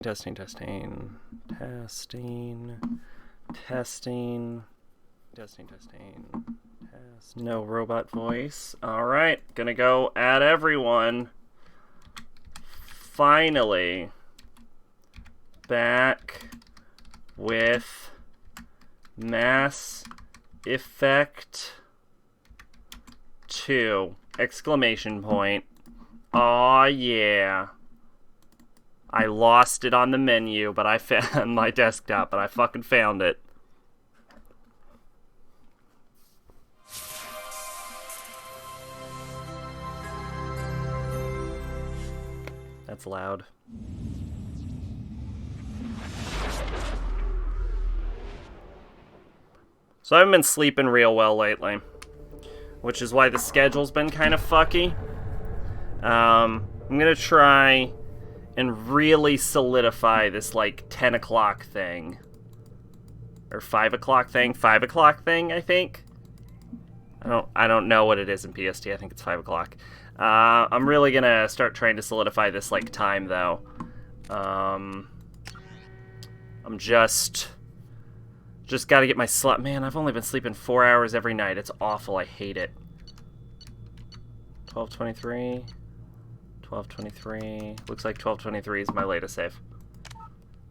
Testing, testing, testing, testing, testing, testing, test. No robot voice. Alright, gonna go add everyone. Finally. Back with Mass Effect 2! Exclamation point. Aw, yeah. I lost it on the menu, but I found my desktop, but I fucking found it. That's loud. So I haven't been sleeping real well lately, which is why the schedule's been kind of fucky. I'm gonna try and really solidify this, like, 10 o'clock thing. Or 5 o'clock thing? 5 o'clock thing, I think? I don't know what it is in PST. I think it's 5 o'clock. I'm really gonna start trying to solidify this, like, time, though. I'm just gotta get my sleep. Man, I've only been sleeping 4 hours every night. It's awful. I hate it. 12:23... 12:23. Looks like 12:23 is my latest save.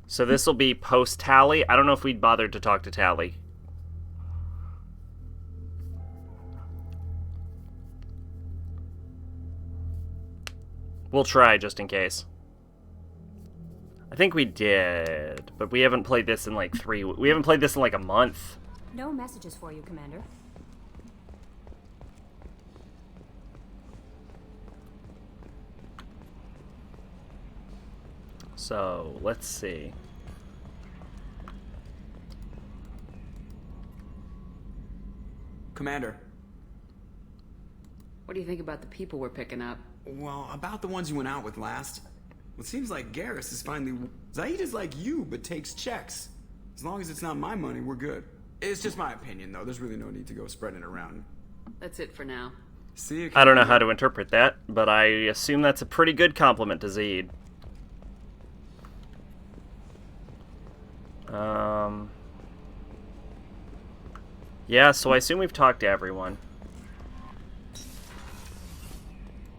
So this will be post-Tally. I don't know if we'd bothered to talk to Tally. We'll try, just in case. I think we did, but we haven't played this in like we haven't played this in like a month. No messages for you, Commander. So, let's see. Commander. What do you think about the people we're picking up? Well, about the ones you went out with last. It seems like Garrus is finally... Zaid is like you, but takes checks. As long as it's not my money, we're good. It's just my opinion, though. There's really no need to go spreading it around. That's it for now. See you, I don't know how to interpret that, but I assume that's a pretty good compliment to Zaid. Yeah, so I assume we've talked to everyone.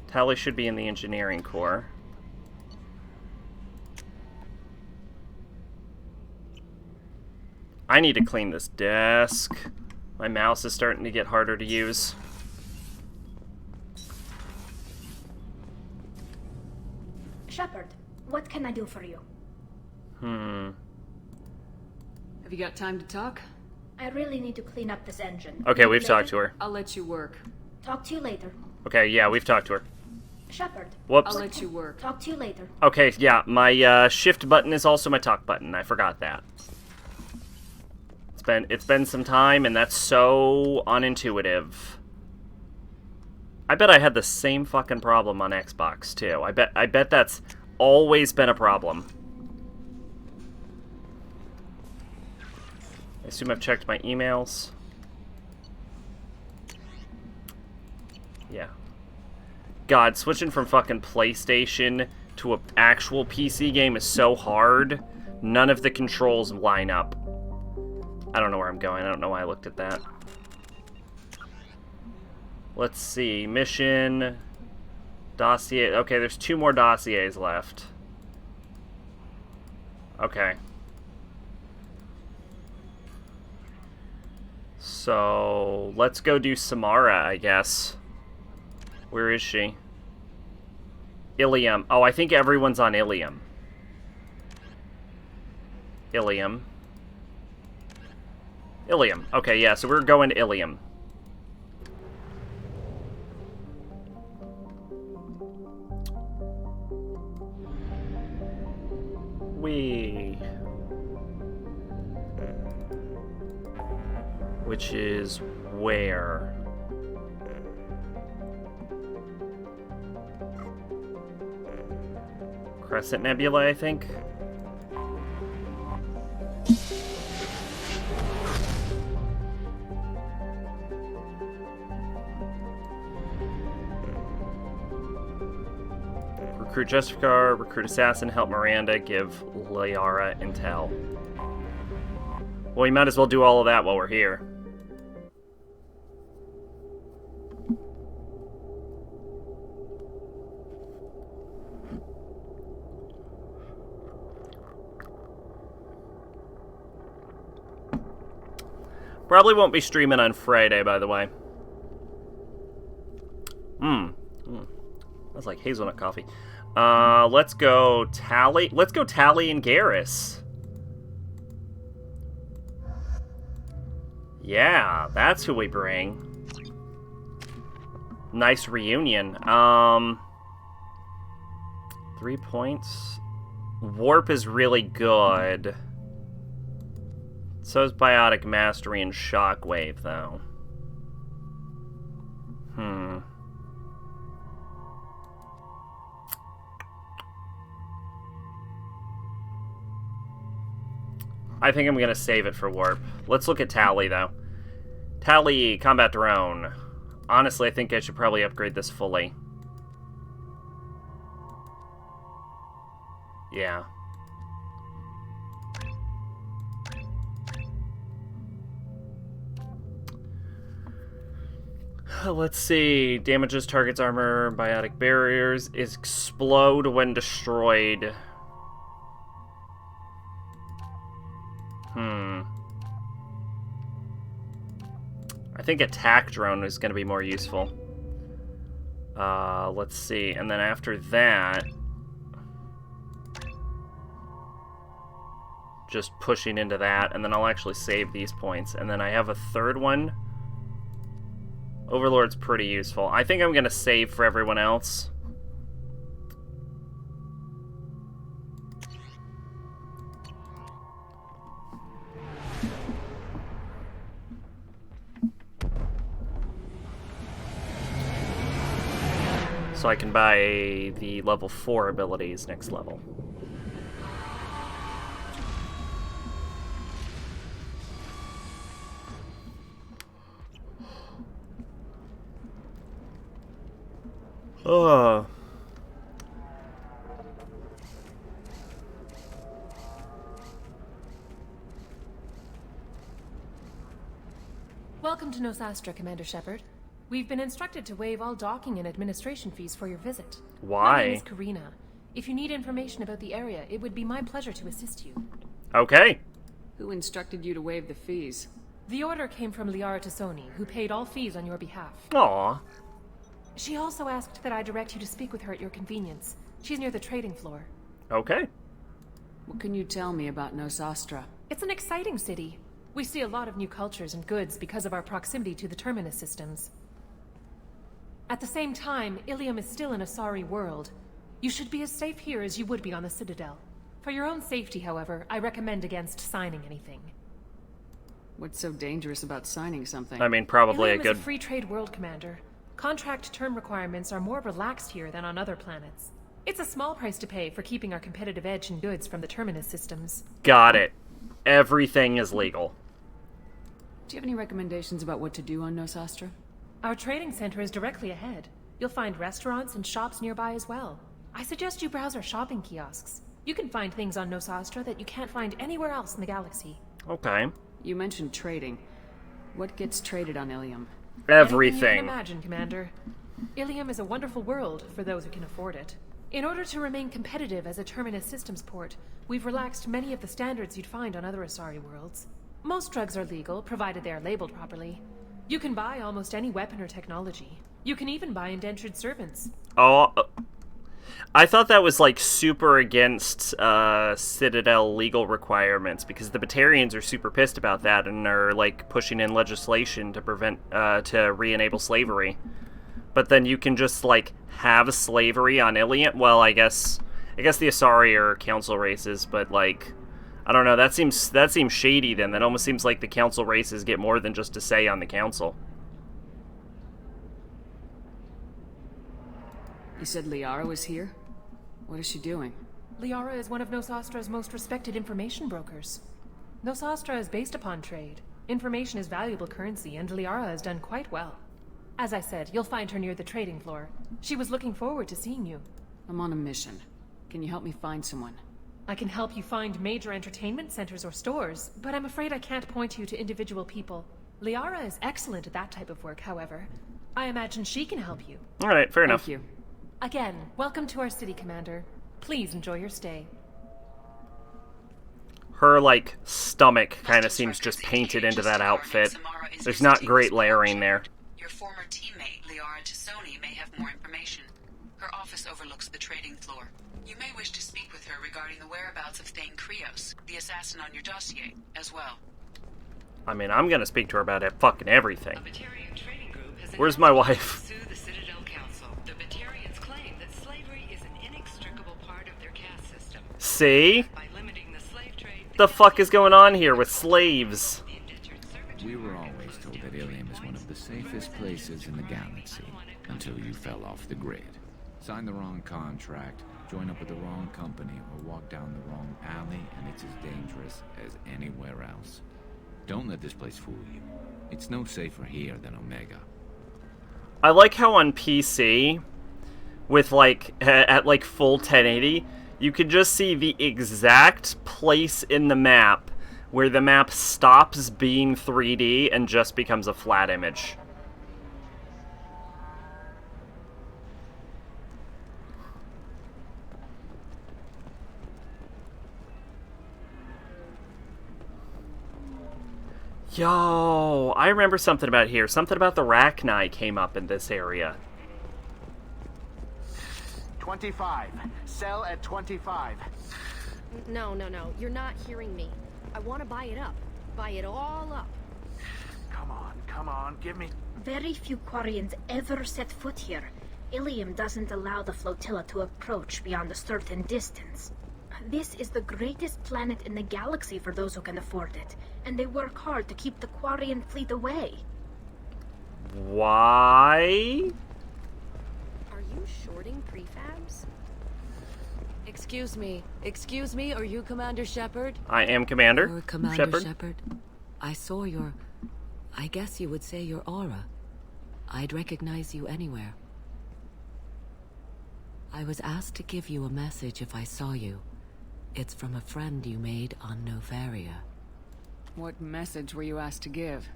Tally should be in the engineering core. I need to clean this desk. My mouse is starting to get harder to use. Shepard, what can I do for you? Have you got time to talk? I really need to clean up this engine. Okay, we've talked to her. I'll let you work. Talk to you later. Okay, yeah, we've talked to her. Shepard. Whoops. I'll let you work. Talk to you later. Okay, yeah, my shift button is also my talk button. I forgot that. It's been some time, and that's so unintuitive. I bet I had the same fucking problem on Xbox too. I bet that's always been a problem. I assume I've checked my emails. Yeah. God, switching from fucking PlayStation to an actual PC game is so hard. None of the controls line up. I don't know where I'm going. I don't know why I looked at that. Let's see. Mission. Dossier. Okay, there's 2 more dossiers left. Okay. So, let's go do Samara, I guess. Where is she? Ilium. Oh, I think everyone's on Ilium. Ilium. Ilium. Okay, yeah, so we're going to Ilium. Which is where? Crescent Nebula, I think? Recruit Justificar, recruit Assassin, help Miranda, give Liara intel. Well, we might as well do all of that while we're here. Probably won't be streaming on Friday, by the way. That's like hazelnut coffee. Let's go Tally. Let's go Tally and Garrus. Yeah, that's who we bring. Nice reunion. 3 points. Warp is really good. So is Biotic Mastery and Shockwave, though. I think I'm going to save it for Warp. Let's look at Tally, though. Tally, Combat Drone. Honestly, I think I should probably upgrade this fully. Yeah. Let's see. Damages target's armor, biotic barriers, explode when destroyed. I think attack drone is going to be more useful. Let's see. And then after that, just pushing into that, and then I'll actually save these points. And then I have a third one. Overlord's pretty useful. I think I'm going to save for everyone else. So I can buy the level 4 abilities next level. Oh. Welcome to Nosastra, Commander Shepard. We've been instructed to waive all docking and administration fees for your visit. Why? My name is Karina. If you need information about the area, it would be my pleasure to assist you. Okay. Who instructed you to waive the fees? The order came from Liara Tassoni, who paid all fees on your behalf. Aw. She also asked that I direct you to speak with her at your convenience. She's near the trading floor. Okay. What can you tell me about Nosastra? It's an exciting city. We see a lot of new cultures and goods because of our proximity to the Terminus systems. At the same time, Ilium is still an Asari world. You should be as safe here as you would be on the Citadel. For your own safety, however, I recommend against signing anything. What's so dangerous about signing something? I mean, probably Ilium a good... is a free trade world, Commander. Contract term requirements are more relaxed here than on other planets. It's a small price to pay for keeping our competitive edge in goods from the Terminus systems. Got it. Everything is legal. Do you have any recommendations about what to do on Nosastra? Our trading center is directly ahead. You'll find restaurants and shops nearby as well. I suggest you browse our shopping kiosks. You can find things on Nosastra that you can't find anywhere else in the galaxy. Okay. You mentioned trading. What gets traded on Ilium? Anything you Everything. can imagine, Commander. Ilium is a wonderful world for those who can afford it. In order to remain competitive as a Terminus systems port, we've relaxed many of the standards you'd find on other Asari worlds. Most drugs are legal, provided they are labeled properly. You can buy almost any weapon or technology. You can even buy indentured servants. Oh, I thought that was like super against Citadel legal requirements because the Batarians are super pissed about that and are like pushing in legislation to prevent to re-enable slavery. But then you can just like have slavery on Ilium. Well, I guess the Asari are council races, but like I don't know. That seems shady. Then that almost seems like the council races get more than just a say on the council. You said Liara was here? What is she doing? Liara is one of Nosastra's most respected information brokers. Nosastra is based upon trade. Information is valuable currency, and Liara has done quite well. As I said, you'll find her near the trading floor. She was looking forward to seeing you. I'm on a mission. Can you help me find someone? I can help you find major entertainment centers or stores, but I'm afraid I can't point you to individual people. Liara is excellent at that type of work, however. I imagine she can help you. All right, fair enough. Thank you. Again, welcome to our city, Commander. Please enjoy your stay. Her, like, stomach kind of seems just painted into that outfit. There's not great layering there. Your former teammate, Liara Tassoni, may have more information. Her office overlooks the trading floor. You may wish to speak with her regarding the whereabouts of Thane Krios, the assassin on your dossier, as well. I mean, I'm gonna speak to her about it, fucking everything. Where's my wife? Sue the Citadel Council. The Batarians claim that slavery is an inextricable part of their caste system. See? By limiting the slave trade, The fuck is going on here with slaves? We were always told that Ilium is one of the safest places in the galaxy, until you fell off the grid. Sign the wrong contract, join up with the wrong company, or walk down the wrong alley, and it's as dangerous as anywhere else. Don't let this place fool you. It's no safer here than Omega. I like how on PC, with like, at like full 1080, you can just see the exact place in the map where the map stops being 3D and just becomes a flat image. Yo, I remember something about here. Something about the Rachni came up in this area. 25. Sell at 25. No. You're not hearing me. I want to buy it up. Buy it all up. Come on, give me... Very few Quarians ever set foot here. Ilium doesn't allow the flotilla to approach beyond a certain distance. This is the greatest planet in the galaxy for those who can afford it, and they work hard to keep the Quarian fleet away. Why? Are you shorting prefabs? Excuse me, are you Commander Shepard? I am Commander You're Commander Shepard. Shepard. I saw your... I guess you would say your aura. I'd recognize you anywhere. I was asked to give you a message if I saw you. It's from a friend you made on Novaria. What message were you asked to give?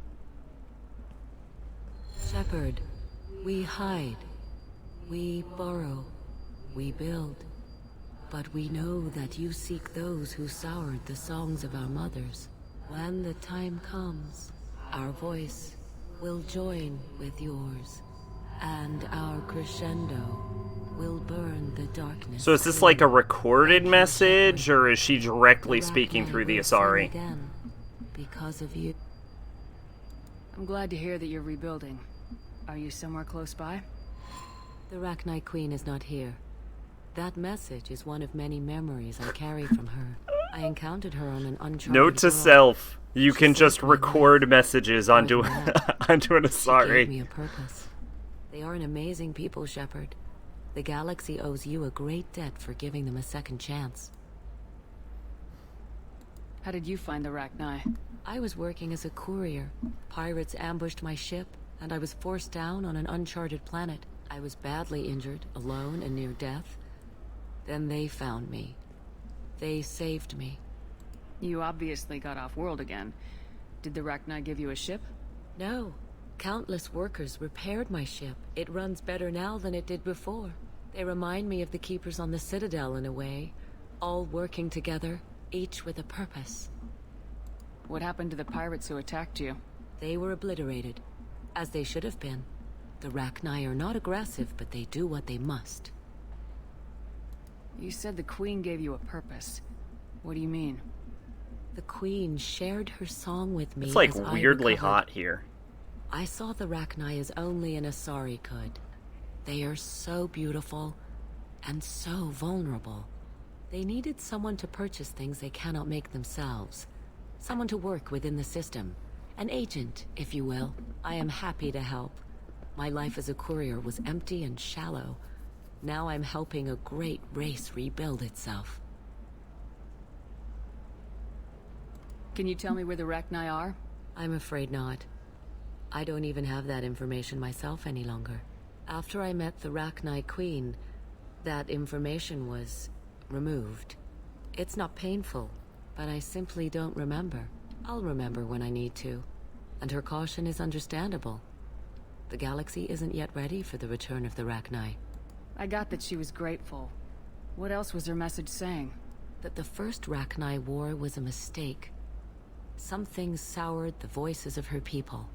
Shepard, we hide. We burrow. We build. But we know that you seek those who soured the songs of our mothers. When the time comes, our voice will join with yours, and our crescendo will burn the darkness. So is this like a recorded message, or is she directly speaking through the Asari? Again, because of you. I'm glad to hear that you're rebuilding. Are you somewhere close by? The Rachni Queen is not here. That message is one of many memories I carry from her. I encountered her on an uncharted Note to world. self: you She can saved just my record life. messages onto More than that, onto an She gave Asari. me a purpose. They are an amazing people, Shepard. The galaxy owes you a great debt for giving them a second chance. How did you find the Rachni? I was working as a courier. Pirates ambushed my ship, and I was forced down on an uncharted planet. I was badly injured, alone and near death. Then they found me. They saved me. You obviously got off-world again. Did the Rachni give you a ship? No. Countless workers repaired my ship. It runs better now than it did before. They remind me of the Keepers on the Citadel in a way. All working together, each with a purpose. What happened to the pirates who attacked you? They were obliterated, as they should have been. The Rachni are not aggressive, but they do what they must. You said the Queen gave you a purpose. What do you mean? The Queen shared her song with me. It's like as I weirdly recovered. hot here. I saw the Rachni as only an Asari could. They are so beautiful and so vulnerable. They needed someone to purchase things they cannot make themselves. Someone to work within the system. An agent, if you will. I am happy to help. My life as a courier was empty and shallow. Now I'm helping a great race rebuild itself. Can you tell me where the Rachni are? I'm afraid not. I don't even have that information myself any longer. After I met the Rachni Queen, That information was removed. It's not painful, but I simply don't remember. I'll remember when I need to, and her caution is understandable. The galaxy isn't yet ready for the return of the Rachni. I got that she was grateful. What else was her message saying? That the first Rachni war was a mistake. Some things soured the voices of her people.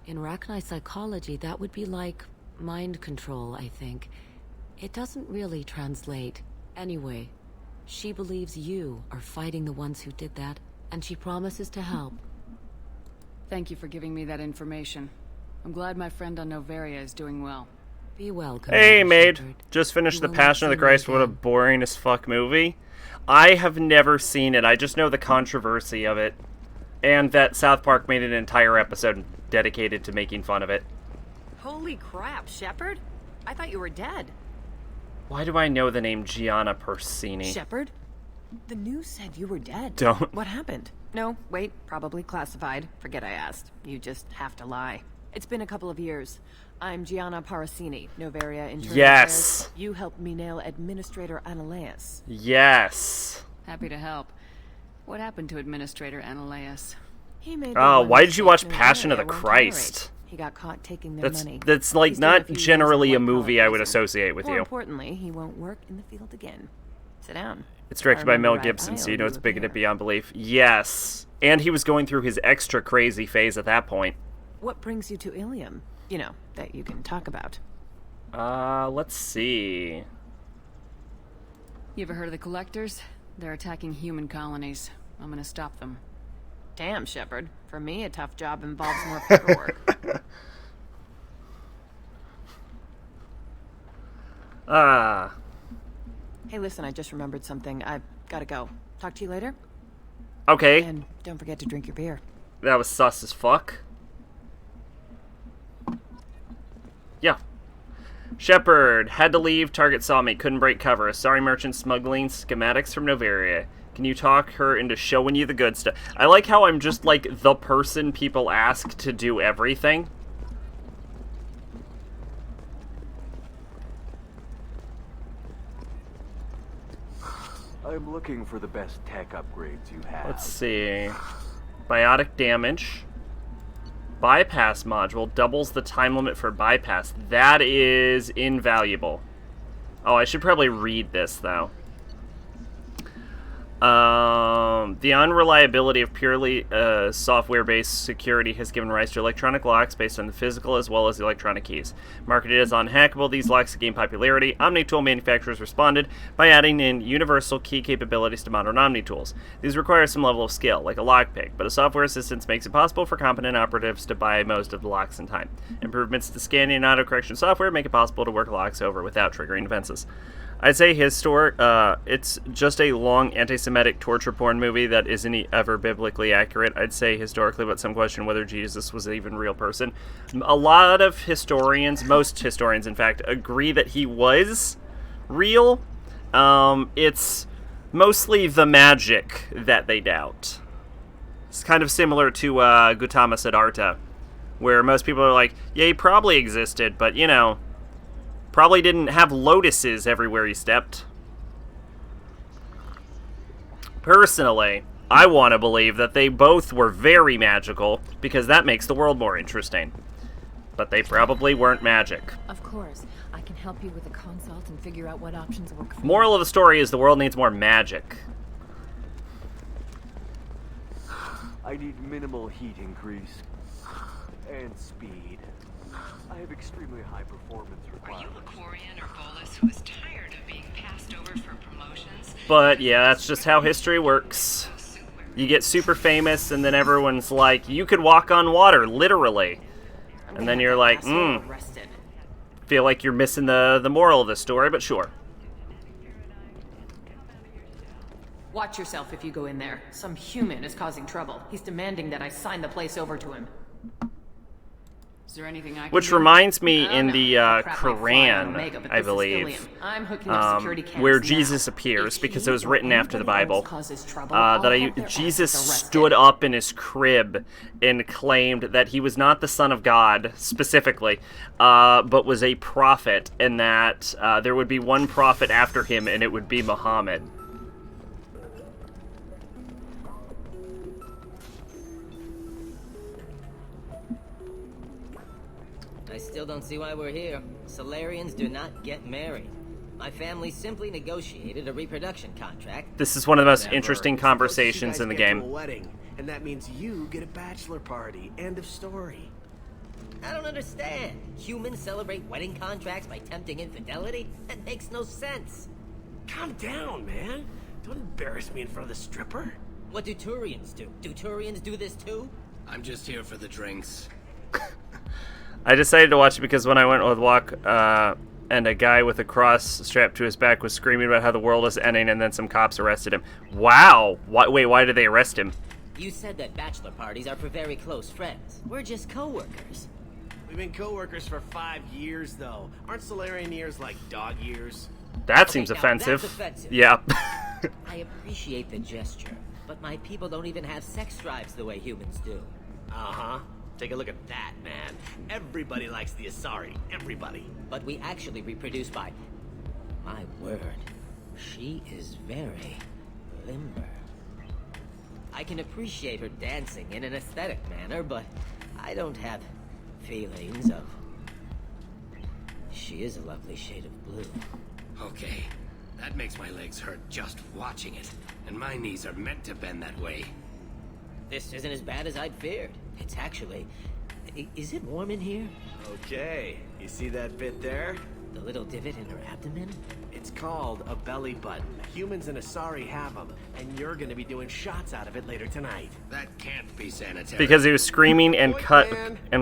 In Rachni psychology, that would be like mind control, I think. It doesn't really translate. Anyway, she believes you are fighting the ones who did that, and she promises to help. Thank you for giving me that information. I'm glad my friend on Noveria is doing well. Be well, Hey, Commander maid. Shepard. Just finished You The will Passion of not the see me Christ. What a again. boring as fuck movie. I have never seen it. I just know the controversy of it. And that South Park made an entire episode dedicated to making fun of it. Holy crap, Shepard? I thought you were dead. Why do I know the name Gianna Persini? Shepard? The news said you were dead. Don't. What happened? No, wait, probably classified. Forget I asked. You just have to lie. It's been a couple of years. I'm Gianna Parasini, Noveria Internal Yes. Affairs. You helped me nail Administrator Analeas. Yes. Happy to help. What happened to Administrator Analeas? He made Oh, the why one did you mistake watch Passion of the Noveria won't Christ? tolerate. He got caught taking their money. That's like He's done a not few years generally in a white-collar movie I would prison. associate with More you. importantly, he won't work in the field again. Sit down. It's directed by I Mel remember Gibson, I so you owed know you it's a bigoted beer. beyond belief. Yes. And he was going through his extra crazy phase at that point. What brings you to Ilium? You know, that you can talk about. Let's see. You ever heard of the Collectors? They're attacking human colonies. I'm gonna stop them. Damn, Shepard. For me, a tough job involves more paperwork. Hey, listen, I just remembered something. I've gotta go. Talk to you later. Okay. And don't forget to drink your beer. That was sus as fuck. Yeah. Shepard had to leave. Target saw me. Couldn't break cover. Sorry, merchant smuggling schematics from Noveria. Can you talk her into showing you the good stuff? I like how I'm just like the person people ask to do everything. I'm looking for the best tech upgrades you have. Let's see. Biotic damage. Bypass module doubles the time limit for bypass. That is invaluable. Oh, I should probably read this, though. The unreliability of purely software-based security has given rise to electronic locks based on the physical as well as the electronic keys. Marketed as unhackable, these locks gain popularity. OmniTool manufacturers responded by adding in universal key capabilities to modern OmniTools. These require some level of skill, like a lockpick, but a software assistance makes it possible for competent operatives to buy most of the locks in time. Improvements to scanning and autocorrection software make it possible to work locks over without triggering defenses. I'd say it's just a long anti-Semitic torture porn movie that isn't ever biblically accurate. I'd say historically, but some question whether Jesus was even a real person. A lot of historians, most historians in fact, agree that he was real. It's mostly the magic that they doubt. It's kind of similar to Gautama Siddhartha, where most people are like, yeah, he probably existed, but you know, probably didn't have lotuses everywhere he stepped. Personally, I want to believe that they both were very magical, because that makes the world more interesting. But they probably weren't magic. Of course. I can help you with a consult and figure out what options work for you. Moral of the story is the world needs more magic. I need minimal heat increase and speed. I have extremely high performance requirements. Are you a Quarian or Bolus who is tired of being passed over for promotions? But yeah, that's just how history works. You get super famous, and then everyone's like, you could walk on water, literally. And then you're like, feel like you're missing the moral of the story, but sure. Watch yourself if you go in there. Some human is causing trouble. He's demanding that I sign the place over to him. Is there anything I can Which do? reminds me in no. the I'll crap my fly on Quran, Omega, but I this is believe, Ilium. I'm hooking up security cams where now. Jesus appears, If because he it was or written after the anybody else Bible, causes trouble, I'll have their Jesus asses arrested. stood up in his crib and claimed that he was not the Son of God, specifically, but was a prophet, and that there would be one prophet after him, and it would be Muhammad. I still don't see why we're here. Solarians do not get married. My family simply negotiated a reproduction contract. This is one of the most Never. interesting You conversations guys in the get to game. a wedding, and that means you get a bachelor party. End of story. I don't understand. Humans celebrate wedding contracts by tempting infidelity? That makes no sense. Calm down, man. Don't embarrass me in front of the stripper. What do Turians do? Do Turians do this too? I'm just here for the drinks. I decided to watch it because when I went with Walk, and a guy with a cross strapped to his back was screaming about how the world is ending, and then some cops arrested him. Wow! Why did they arrest him? You said that bachelor parties are for very close friends. We're just co-workers. We've been co-workers for 5 years, though. Aren't Solarian years like dog years? That seems now offensive. that's offensive. Yeah. I appreciate the gesture, but my people don't even have sex drives the way humans do. Uh-huh. Take a look at that, man. Everybody likes the Asari. Everybody. But we actually reproduce by... My word. She is very limber. I can appreciate her dancing in an aesthetic manner, but I don't have feelings of... She is a lovely shade of blue. Okay, that makes my legs hurt just watching it. And my knees are meant to bend that way. This isn't as bad as I'd feared. It's actually... Is it warm in here? Okay. You see that bit there? The little divot in her abdomen? It's called a belly button. Humans and Asari have them, and you're gonna be doing shots out of it later tonight. That can't be sanitary. Because he was screaming and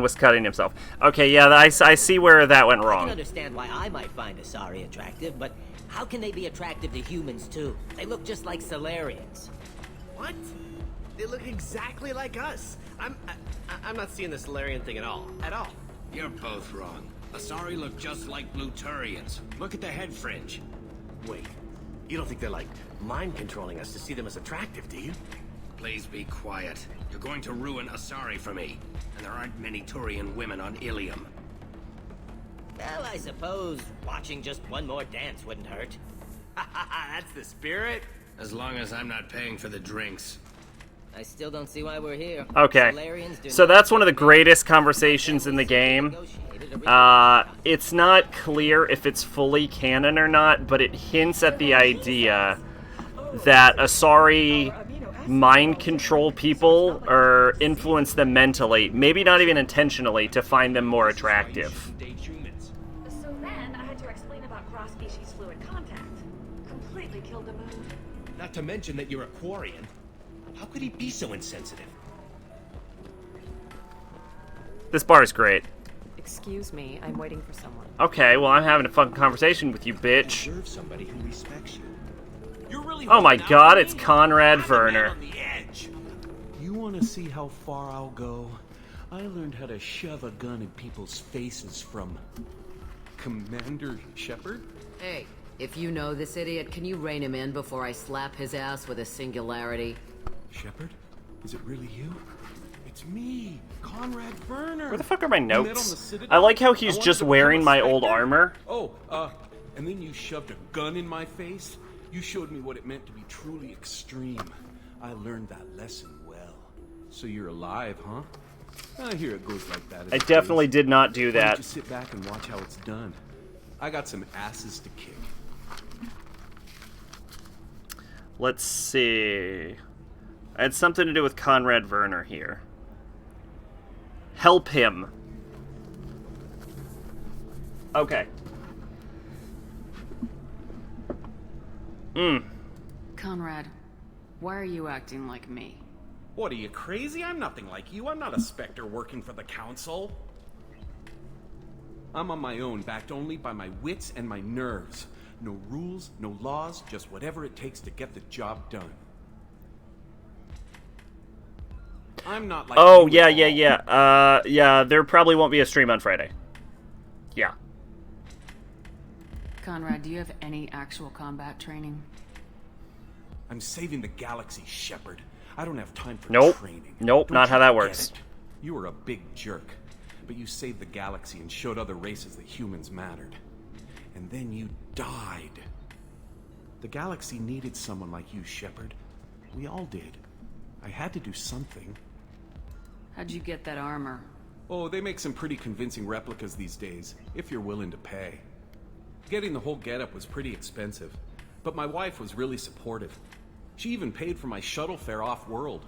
was cutting himself. Okay, yeah, I see where that went I wrong. can understand why I might find Asari attractive, but how can they be attractive to humans too? They look just like Solarians. What? They look exactly like us. I'm not seeing the Solarian thing at all. At all. You're both wrong. Asari look just like blue Turians. Look at the head fringe. Wait. You don't think they're like mind controlling us to see them as attractive, do you? Please be quiet. You're going to ruin Asari for me. And there aren't many Turian women on Ilium. Well, I suppose watching just one more dance wouldn't hurt. That's the spirit. As long as I'm not paying for the drinks. I still don't see why we're here. Okay, so that's one of the greatest conversations in the game. It's not clear if it's fully canon or not, but it hints at the idea that Asari mind control people or influence them mentally, maybe not even intentionally, to find them more attractive. So then I had to explain about cross-species fluid contact. Completely killed the mood. Not to mention that you're a Quarian. How could he be so insensitive? This bar is great. Excuse me, I'm waiting for someone. Okay, well, I'm having a fucking conversation with you, bitch. Serve somebody who respects you. You're really Oh my god, it's Conrad Werner. You want to see how far I'll go? I learned how to shove a gun in people's faces from Commander Shepard. Hey, if you know this idiot, can you rein him in before I slap his ass with a singularity? Shepard? Is it really you? It's me, Conrad Werner. Where the fuck are my notes? I like how he's just wearing my old armor. Oh, and then you shoved a gun in my face? You showed me what it meant to be truly extreme. I learned that lesson well. So you're alive, huh? I hear it goes like that. I definitely did not do Why don't that. you sit back and watch how it's done? I got some asses to kick. Let's see. I had something to do with Conrad Werner here. Help him. Okay. Conrad, why are you acting like me? What, are you crazy? I'm nothing like you. I'm not a Spectre working for the Council. I'm on my own, backed only by my wits and my nerves. No rules, no laws, just whatever it takes to get the job done. I'm not like Oh, you at yeah. all. Yeah, there probably won't be a stream on Friday. Yeah. Conrad, do you have any actual combat training? I'm saving the galaxy, Shepard. I don't have time for Nope. training. Nope, Don't not how you that get works. it? You were a big jerk, but you saved the galaxy and showed other races that humans mattered. And then you died. The galaxy needed someone like you, Shepard. We all did. I had to do something. How'd you get that armor? Oh, they make some pretty convincing replicas these days, if you're willing to pay. Getting the whole getup was pretty expensive, but my wife was really supportive. She even paid for my shuttle fare off-world.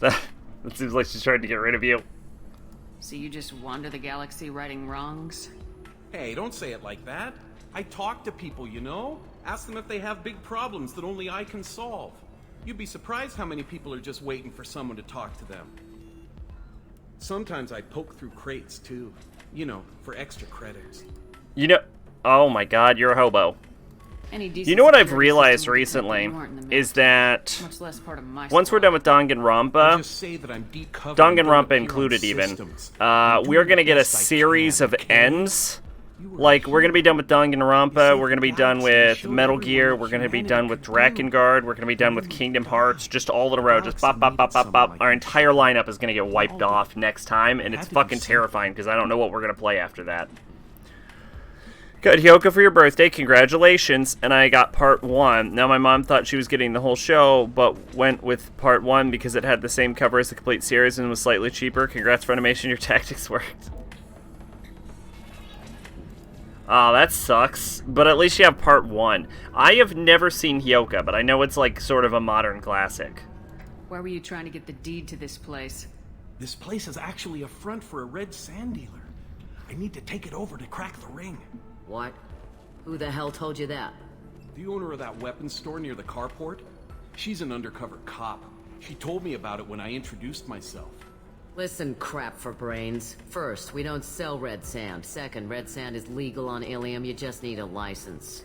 That seems like she's trying to get rid of you. So you just wander the galaxy righting wrongs? Hey, don't say it like that. I talk to people, you know? Ask them if they have big problems that only I can solve. You'd be surprised how many people are just waiting for someone to talk to them. Sometimes I poke through crates, too. You know, for extra credits. You know... Oh my god, you're a hobo. Any You know what I've realized recently is that much less part of my once we're done with Danganronpa, Danganronpa included even, we're going to get a series of ends. Like, we're going to be done with Danganronpa, we're going to be done with Metal Gear, we're going to be done with Drakengard, we're going to be done with Kingdom Hearts, just all in a row, just bop, bop, bop, bop, bop. Our entire lineup is going to get wiped off next time, and it's fucking terrifying, because I don't know what we're going to play after that. Good, Hyoka, for your birthday, congratulations, and I got part 1. Now, my mom thought she was getting the whole show, but went with part 1 because it had the same cover as the complete series and was slightly cheaper. Congrats, Funimation, your tactics worked. Oh, that sucks, but at least you have part 1. I have never seen Hyoka, but I know it's like sort of a modern classic. Why were you trying to get the deed to this place? This place is actually a front for a red sand dealer. I need to take it over to crack the ring. What? Who the hell told you that? The owner of that weapons store near the carport? She's an undercover cop. She told me about it when I introduced myself. Listen, crap for brains. First, we don't sell red sand. Second, red sand is legal on Ilium. You just need a license.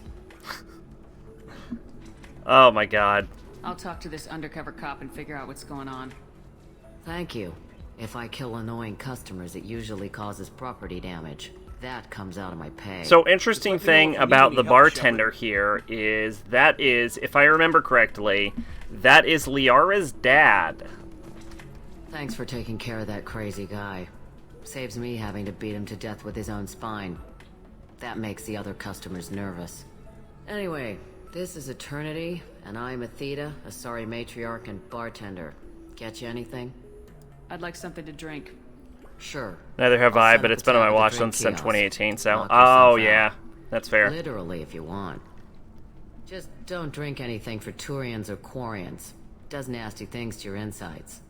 Oh my god. I'll talk to this undercover cop and figure out what's going on. Thank you. If I kill annoying customers, it usually causes property damage. That comes out of my pay. So, interesting thing about the bartender here is, if I remember correctly, that is Liara's dad. Thanks for taking care of that crazy guy. Saves me having to beat him to death with his own spine. That makes the other customers nervous. Anyway, this is Eternity, and I'm Athena, a sorry matriarch and bartender. Get you anything? I'd like something to drink. Sure. Neither have I, but it's been on my watch list since 2018, so... Oh, yeah. That's fair. Literally, if you want. Just don't drink anything for Turians or Quarians. Does nasty things to your insides.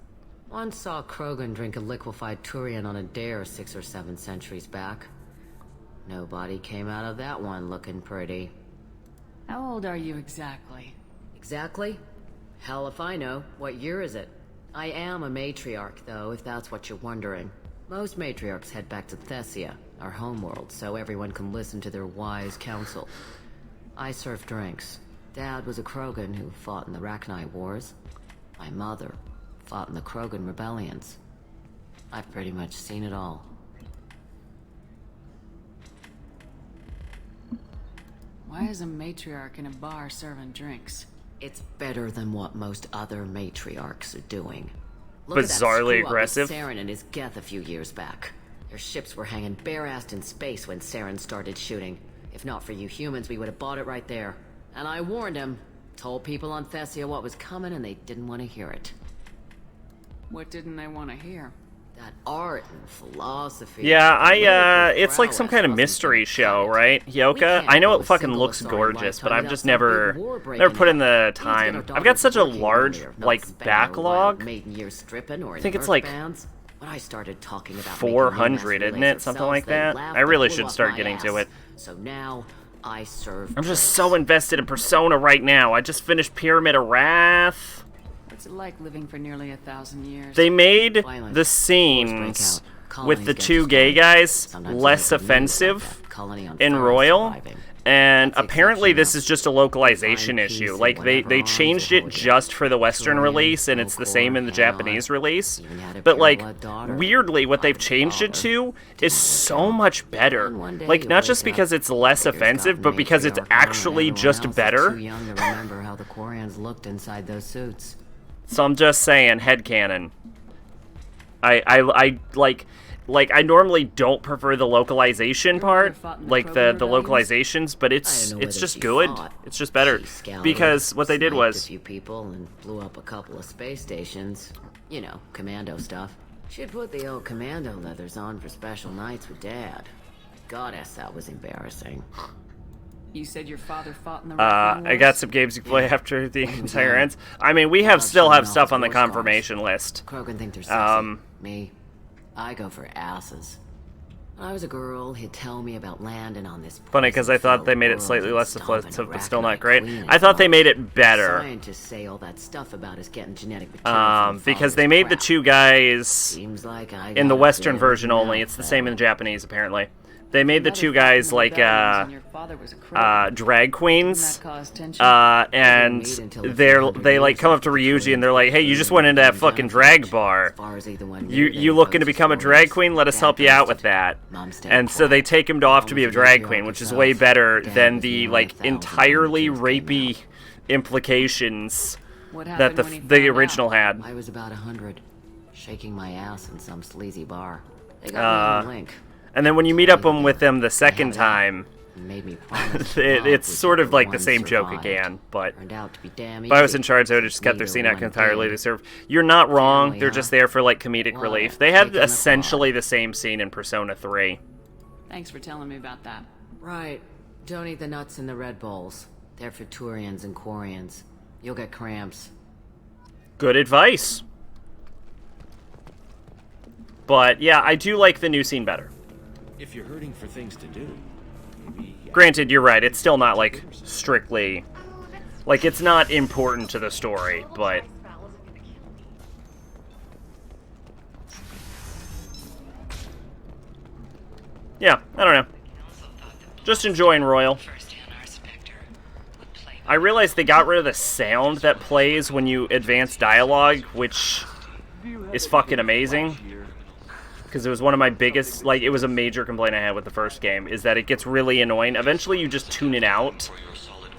Once saw Krogan drink a liquefied Turian on a dare 6 or 7 centuries back. Nobody came out of that one looking pretty. How old are you exactly? Exactly? Hell if I know. What year is it? I am a matriarch, though, if that's what you're wondering. Most matriarchs head back to Thessia, our homeworld, so everyone can listen to their wise counsel. I serve drinks. Dad was a Krogan who fought in the Rachni Wars. My mother fought in the Krogan rebellions. I've pretty much seen it all. Why is a matriarch in a bar serving drinks? It's better than what most other matriarchs are doing. Look Bizarrely at that aggressive. screw-up with Saren and his Geth a few years back. Their ships were hanging bare-assed in space when Saren started shooting. If not for you humans, we would have bought it right there. And I warned him. Told people on Thessia what was coming and they didn't want to hear it. What didn't they want to hear? That art and philosophy. Yeah, it's like some kind of mystery show, right, Hyoka? I know it fucking looks gorgeous, but I've just never put in the time. I've got such a large, like, backlog. I think it's like when I started talking about 400, isn't it? Something like that. I really should start getting to it. So now I serve. I'm just so invested in Persona right now. I just finished Pyramid of Wrath. What's it like living for nearly 1,000 years? They made the scenes with the 2 gay guys less offensive in Royal, And apparently this is just a localization issue. Like, they changed it just for the Western release, and it's the same in the Japanese release. But, like, weirdly, what they've changed it to is so much better. Like, not just because it's less offensive, but because it's actually just better. Too young to remember how the Quarians looked inside those suits. So I'm just saying, headcanon. I I normally don't prefer the localization part, like the localizations, but it's just good. It's just better because what they did was a few people and blew up a couple of space stations. You know, commando stuff. She'd put the old commando leathers on for special nights with Dad. Goddess, that was embarrassing. You said your father fought in the Wars? I got some games you can play after the entire ends. I mean, we still have stuff on the confirmation list. Krogan think they're sexy. Me, I go for asses. When I was a girl, he'd tell me about landing on this. Funny, because I thought they made it slightly less offensive, but still not great. I thought they made it better. Scientists say all that stuff about us getting genetic material because they made the two guys in the Western version only. It's the same in the Japanese, apparently. They made the two guys like drag queens, and they like come up to Ryuji and they're like, "Hey, you just went into that fucking drag bar. You looking to become a drag queen? Let us help you out with that." And so they take him off to be a drag queen, which is way better than the like entirely rapey implications that the original had. I was about 100, shaking my ass in some sleazy bar. They got me a link. And then when you meet up with them the second time, it's sort of like the same joke again. But if I was in charge, I would have just kept their scene act entirely to serve. You're not wrong. They're just there for like comedic relief. They had essentially the same scene in Persona 3. Thanks for telling me about that. Right. Don't eat the nuts in the Red Bowls. They're for Turians and Quarians. You'll get cramps. Good advice. But yeah, I do like the new scene better. If you're hurting for things to do, maybe... Granted, you're right. It's still not, like, strictly... Like, it's not important to the story, but... Yeah, I don't know. Just enjoying Royal. I realized they got rid of the sound that plays when you advance dialogue, which is fucking amazing. Because it was one of my biggest, like, it was a major complaint I had with the first game, is that it gets really annoying. Eventually you just tune it out,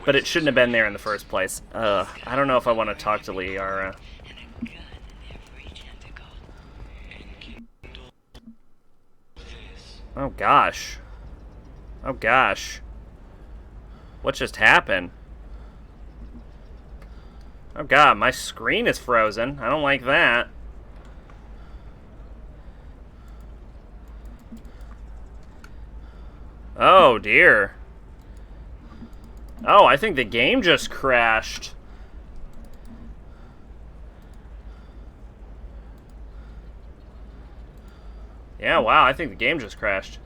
but it shouldn't have been there in the first place. I don't know if I want to talk to Liara. Oh gosh. Oh gosh. What just happened? Oh god, my screen is frozen. I don't like that. Oh, dear. Oh, I think the game just crashed. Yeah, wow, I think the game just crashed.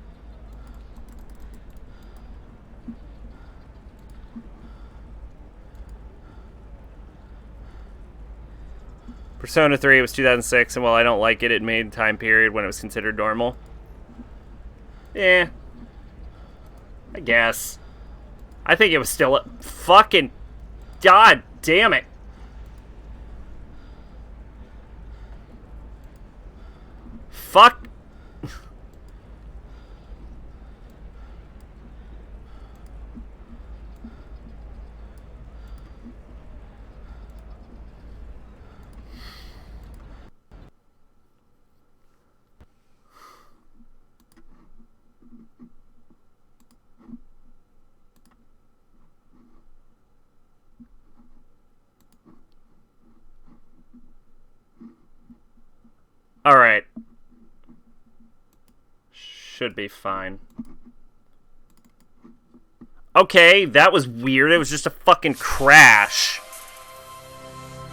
Persona 3 was 2006, and while I don't like it, it made time period when it was considered normal. Yeah. I guess. I think it was still a fucking... God damn it. Fuck. Alright. Should be fine. Okay, that was weird. It was just a fucking crash.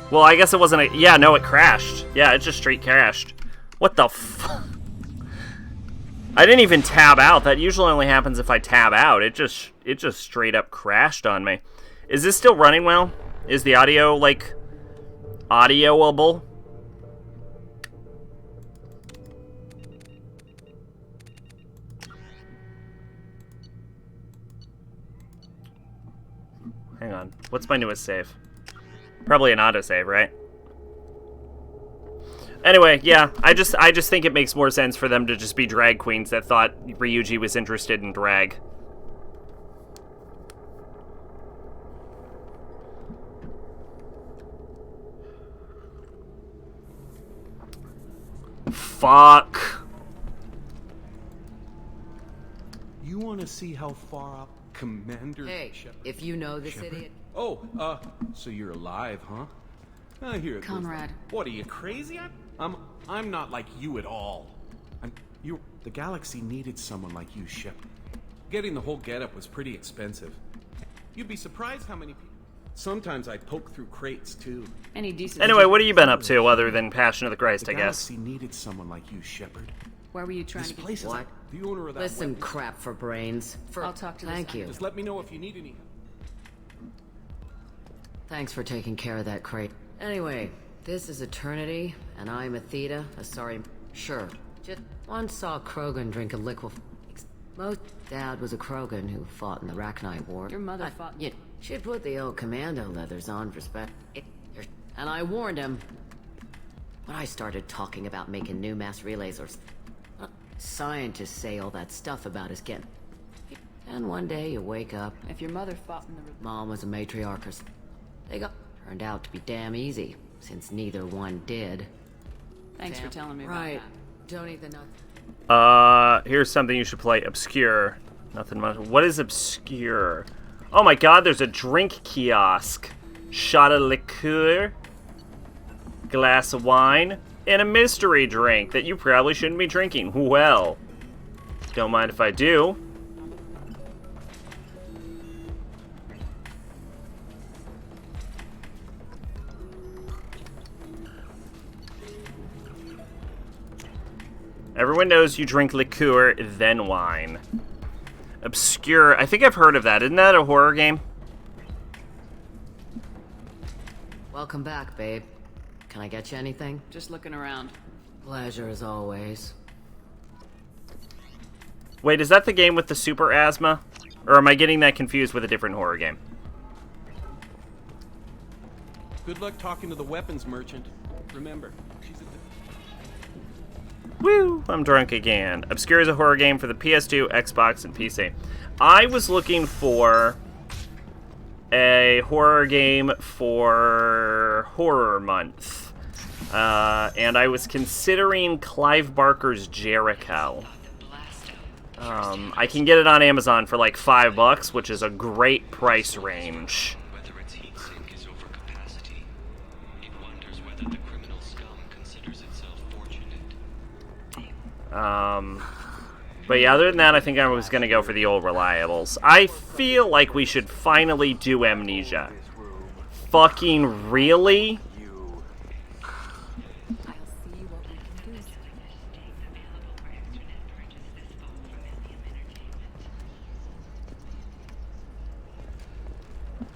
Well, I guess it wasn't a... Yeah, no, it crashed. Yeah, it just straight crashed. What the fuck? I didn't even tab out. That usually only happens if I tab out. It just straight up crashed on me. Is this still running well? Is the audio, like, audioable? What's my newest save? Probably an autosave, right? Anyway, yeah, I just think it makes more sense for them to just be drag queens that thought Ryuji was interested in drag. Fuck. You want to see how far up Commander Hey, Shepard? if you know this Shepard? idiot... Oh, so you're alive, huh? Here it goes. Conrad. What, are you crazy? I'm not like you at all. The galaxy needed someone like you, Shepard. Getting the whole getup was pretty expensive. You'd be surprised how many people... Sometimes I poke through crates, too. Any decent... Anyway, what have you been up to other than Passion of the Christ, I guess? The galaxy needed someone like you, Shepard. Where were you trying This to place get... is like the owner of that Listen, weapon. crap for brains. I'll talk to Thank you. Just let me know if you need any. Thanks for taking care of that crate. Anyway, this is Eternity, and I'm Athena, sorry, sure. Just once saw Krogan drink a liquid... Most dad was a Krogan who fought in the Rachni War. Your mother fought... Yeah, she put the old commando leathers on for and I warned him. When I started talking about making new mass relays or... Scientists say all that stuff about us getting... And one day you wake up... If your mother fought in the... Mom was a matriarch. They turned out to be damn easy, since neither one did. Thanks for telling me about right. that. Don't even know. Here's something you should play. Obscure. Nothing much. What is obscure? Oh my god, there's a drink kiosk. Shot of liqueur. Glass of wine. And a mystery drink that you probably shouldn't be drinking. Well, don't mind if I do. Everyone knows you drink liqueur, then wine. Obscure. I think I've heard of that. Isn't that a horror game? Welcome back, babe. Can I get you anything? Just looking around. Pleasure as always. Wait, is that the game with the super asthma? Or am I getting that confused with a different horror game? Good luck talking to the weapons merchant. Remember, she's a... Woo! I'm drunk again. Obscure is a horror game for the PS2, Xbox, and PC. I was looking for a horror game for Horror Month. And I was considering Clive Barker's Jericho. I can get it on Amazon for like $5, which is a great price range. But yeah, other than that, I think I was gonna go for the old reliables. I feel like we should finally do Amnesia. Fucking really?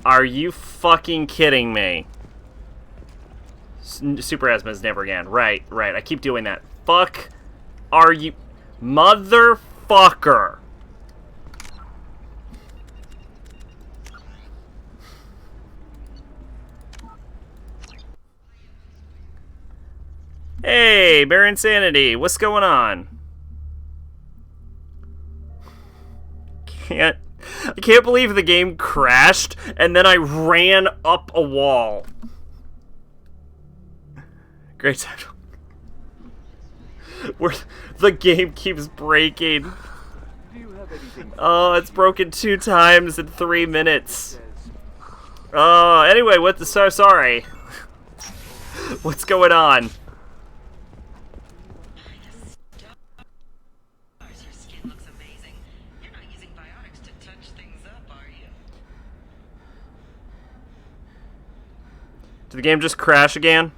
Are you fucking kidding me? Super Asthma's never again. Right. I keep doing that. Fuck. Are you... Motherfucker. Hey, Bear Insanity. What's going on? I can't believe the game crashed, and then I ran up a wall. Great title. Where the game keeps breaking. Oh, it's broken 2 times in 3 minutes. Oh, anyway, so sorry. What's going on? Did the game just crash again?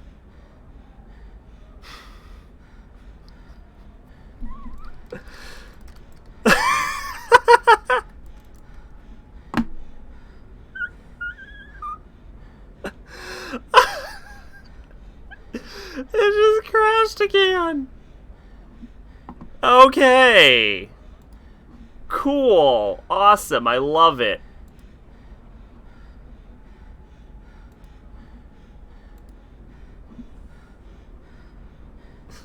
It just crashed again. Okay. Cool. Awesome. I love it.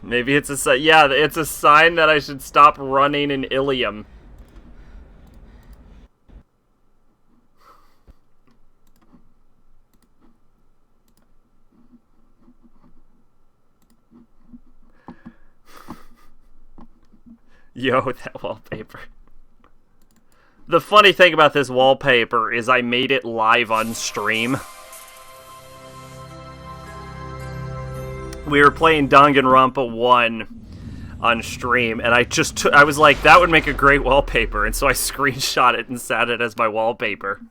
Maybe it's a yeah, it's a sign that I should stop running in Ilium. Yo, that wallpaper. The funny thing about this wallpaper is I made it live on stream. We were playing Danganronpa 1 on stream, and I was like, that would make a great wallpaper, and so I screenshot it and set it as my wallpaper.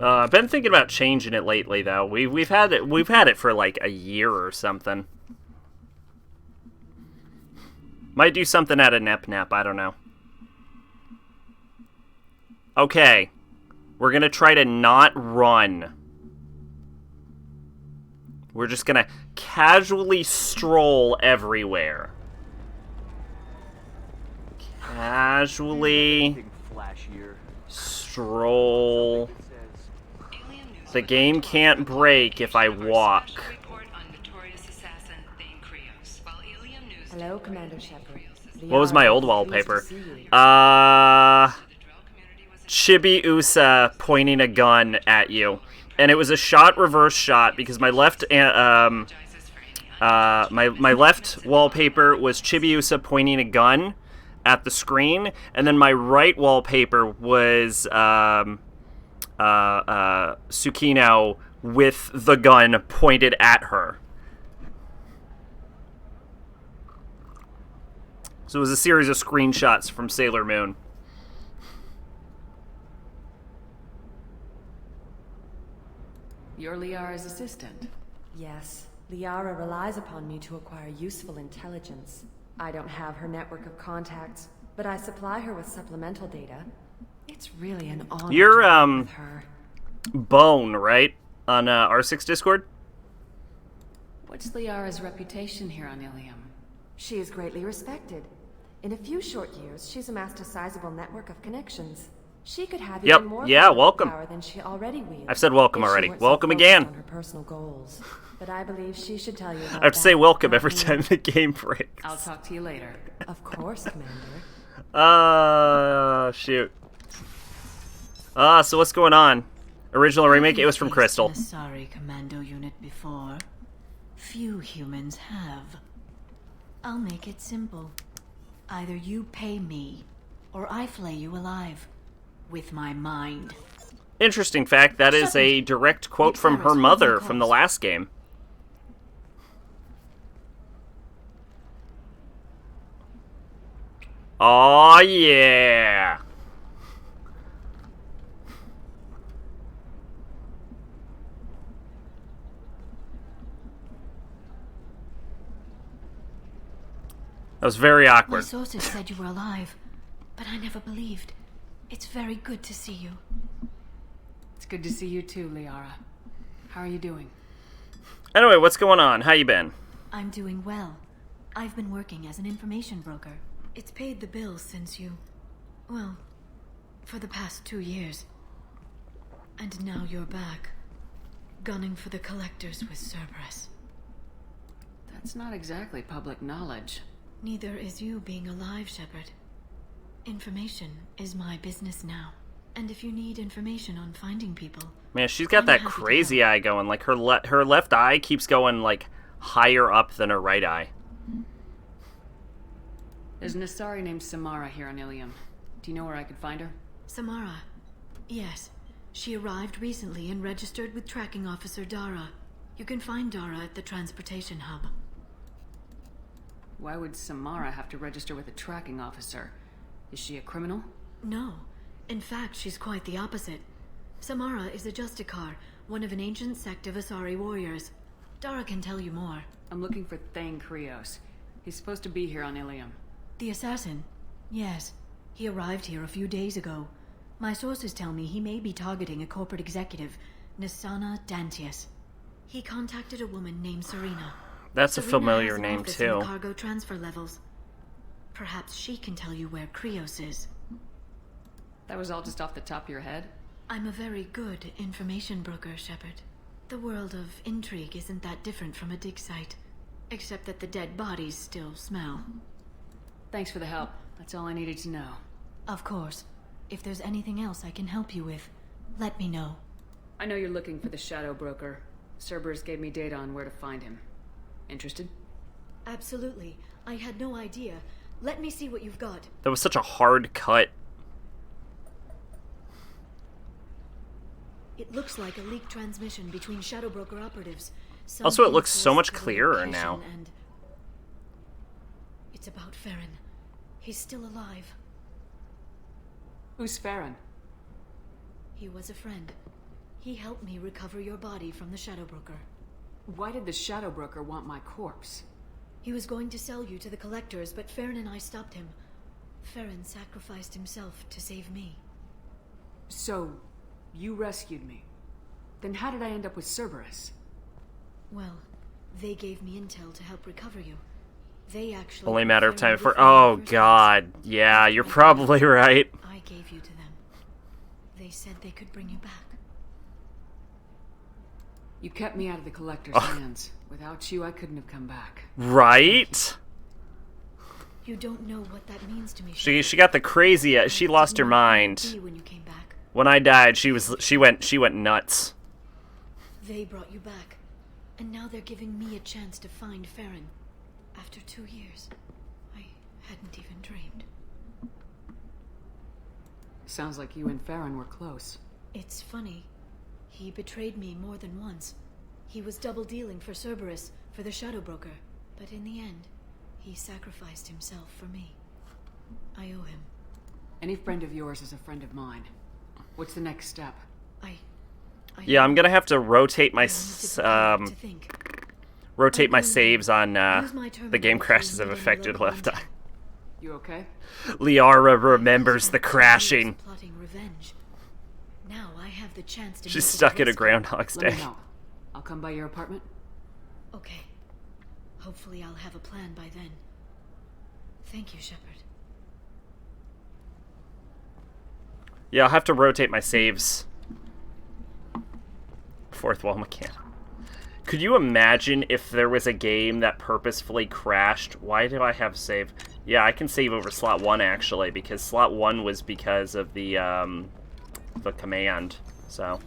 I've been thinking about changing it lately, though. We've had it for like a year or something. Might do something at a nep, I don't know. Okay. We're gonna try to not run. We're just gonna casually stroll everywhere. Casually stroll. The game can't break if I walk. Hello, Commander Shepard. What was my old wallpaper? Chibi Usa pointing a gun at you. And it was a shot reverse shot because my left my left wallpaper was Chibi Usa pointing a gun at the screen, and then my right wallpaper was Tsukino with the gun pointed at her. So it was a series of screenshots from Sailor Moon. You're Liara's assistant. Yes, Liara relies upon me to acquire useful intelligence. I don't have her network of contacts, but I supply her with supplemental data. It's really an honor You're, to work with her. Bone, right? On R6 Discord? What's Liara's reputation here on Ilium? She is greatly respected. In a few short years, she's amassed a sizable network of connections. She could have even more welcome. power than she already wields. I've said welcome if she already. weren't so Welcome focused again. on her personal goals. But I believe she should tell you about I have to say that, welcome not every me. time the game breaks. I'll talk to you later. Of course, Commander. Shoot. So what's going on? Original remake, it was from Crystal. A sorry commando unit before. Few humans have. I'll make it simple. Either you pay me, or I flay you alive. With my mind. Interesting fact, that is a direct quote from her mother from the last game. Aw, yeah! That was very My awkward. sources said you were alive, but I never believed. It's very good to see you. It's good to see you too, Liara. How are you doing? Anyway, what's going on? How you been? I'm doing well. I've been working as an information broker. It's paid the bills since you... well, for the past 2 years. And now you're back, gunning for the collectors with Cerberus. That's not exactly public knowledge. Neither is you being alive, Shepard. Information is my business now. And if you need information on finding people... Man, she's got that crazy eye going. Like, her left eye keeps going, like, higher up than her right eye. There's an Asari named Samara here on Ilium. Do you know where I could find her? Samara? Yes. She arrived recently and registered with Tracking Officer Dara. You can find Dara at the transportation hub. Why would Samara have to register with a tracking officer? Is she a criminal? No. In fact, she's quite the opposite. Samara is a Justicar, one of an ancient sect of Asari warriors. Dara can tell you more. I'm looking for Thane Krios. He's supposed to be here on Ilium. The assassin? Yes. He arrived here a few days ago. My sources tell me he may be targeting a corporate executive, Nisana Dantius. He contacted a woman named Serena. That's a Serena familiar has an name, office in too. the cargo transfer levels. Perhaps she can tell you where Krios is. That was all just off the top of your head? I'm a very good information broker, Shepard. The world of intrigue isn't that different from a dig site, except that the dead bodies still smell. Thanks for the help. That's all I needed to know. Of course. If there's anything else I can help you with, let me know. I know you're looking for the Shadow Broker. Cerberus gave me data on where to find him. Interested? Absolutely. I had no idea. Let me see what you've got. That was such a hard cut. It looks like a leaked transmission between Shadow Broker operatives. Also, it looks so much clearer now. And it's about Farron. He's still alive. Who's Farron? He was a friend. He helped me recover your body from the Shadow Broker. Why did the Shadow Broker want my corpse? He was going to sell you to the collectors, but Farron and I stopped him. Farron sacrificed himself to save me. So, you rescued me. Then how did I end up with Cerberus? Well, they gave me intel to help recover you. They actually... Only a matter of time before... Oh, God. Yeah, you're probably right. I gave you to them. They said they could bring you back. You kept me out of the Collector's hands. Without you, I couldn't have come back. Right? You don't know what that means to me. She got the crazy... She lost her mind. When you came back. When I died, she went nuts. They brought you back. And now they're giving me a chance to find Farron. After 2 years. I hadn't even dreamed. Sounds like you and Farron were close. It's funny. He betrayed me more than once. He was double dealing for Cerberus, for the Shadow Broker. But in the end, he sacrificed himself for me. I owe him. Any friend of yours is a friend of mine. What's the next step? Yeah, I'm gonna have to rotate my rotate my saves on the game crashes have affected left eye. You okay? Liara remembers the crashing. Plotting revenge. Now I have the chance to. She's stuck in a Groundhog's Day. Let me know. I'll come by your apartment. Okay. Hopefully I'll have a plan by then. Thank you, Shepard. Yeah, I'll have to rotate my saves. Fourth wall mechanic. Could you imagine if there was a game that purposefully crashed? Why do I have save? Yeah, I can save over slot 1 actually, because slot 1 was because of the command. So,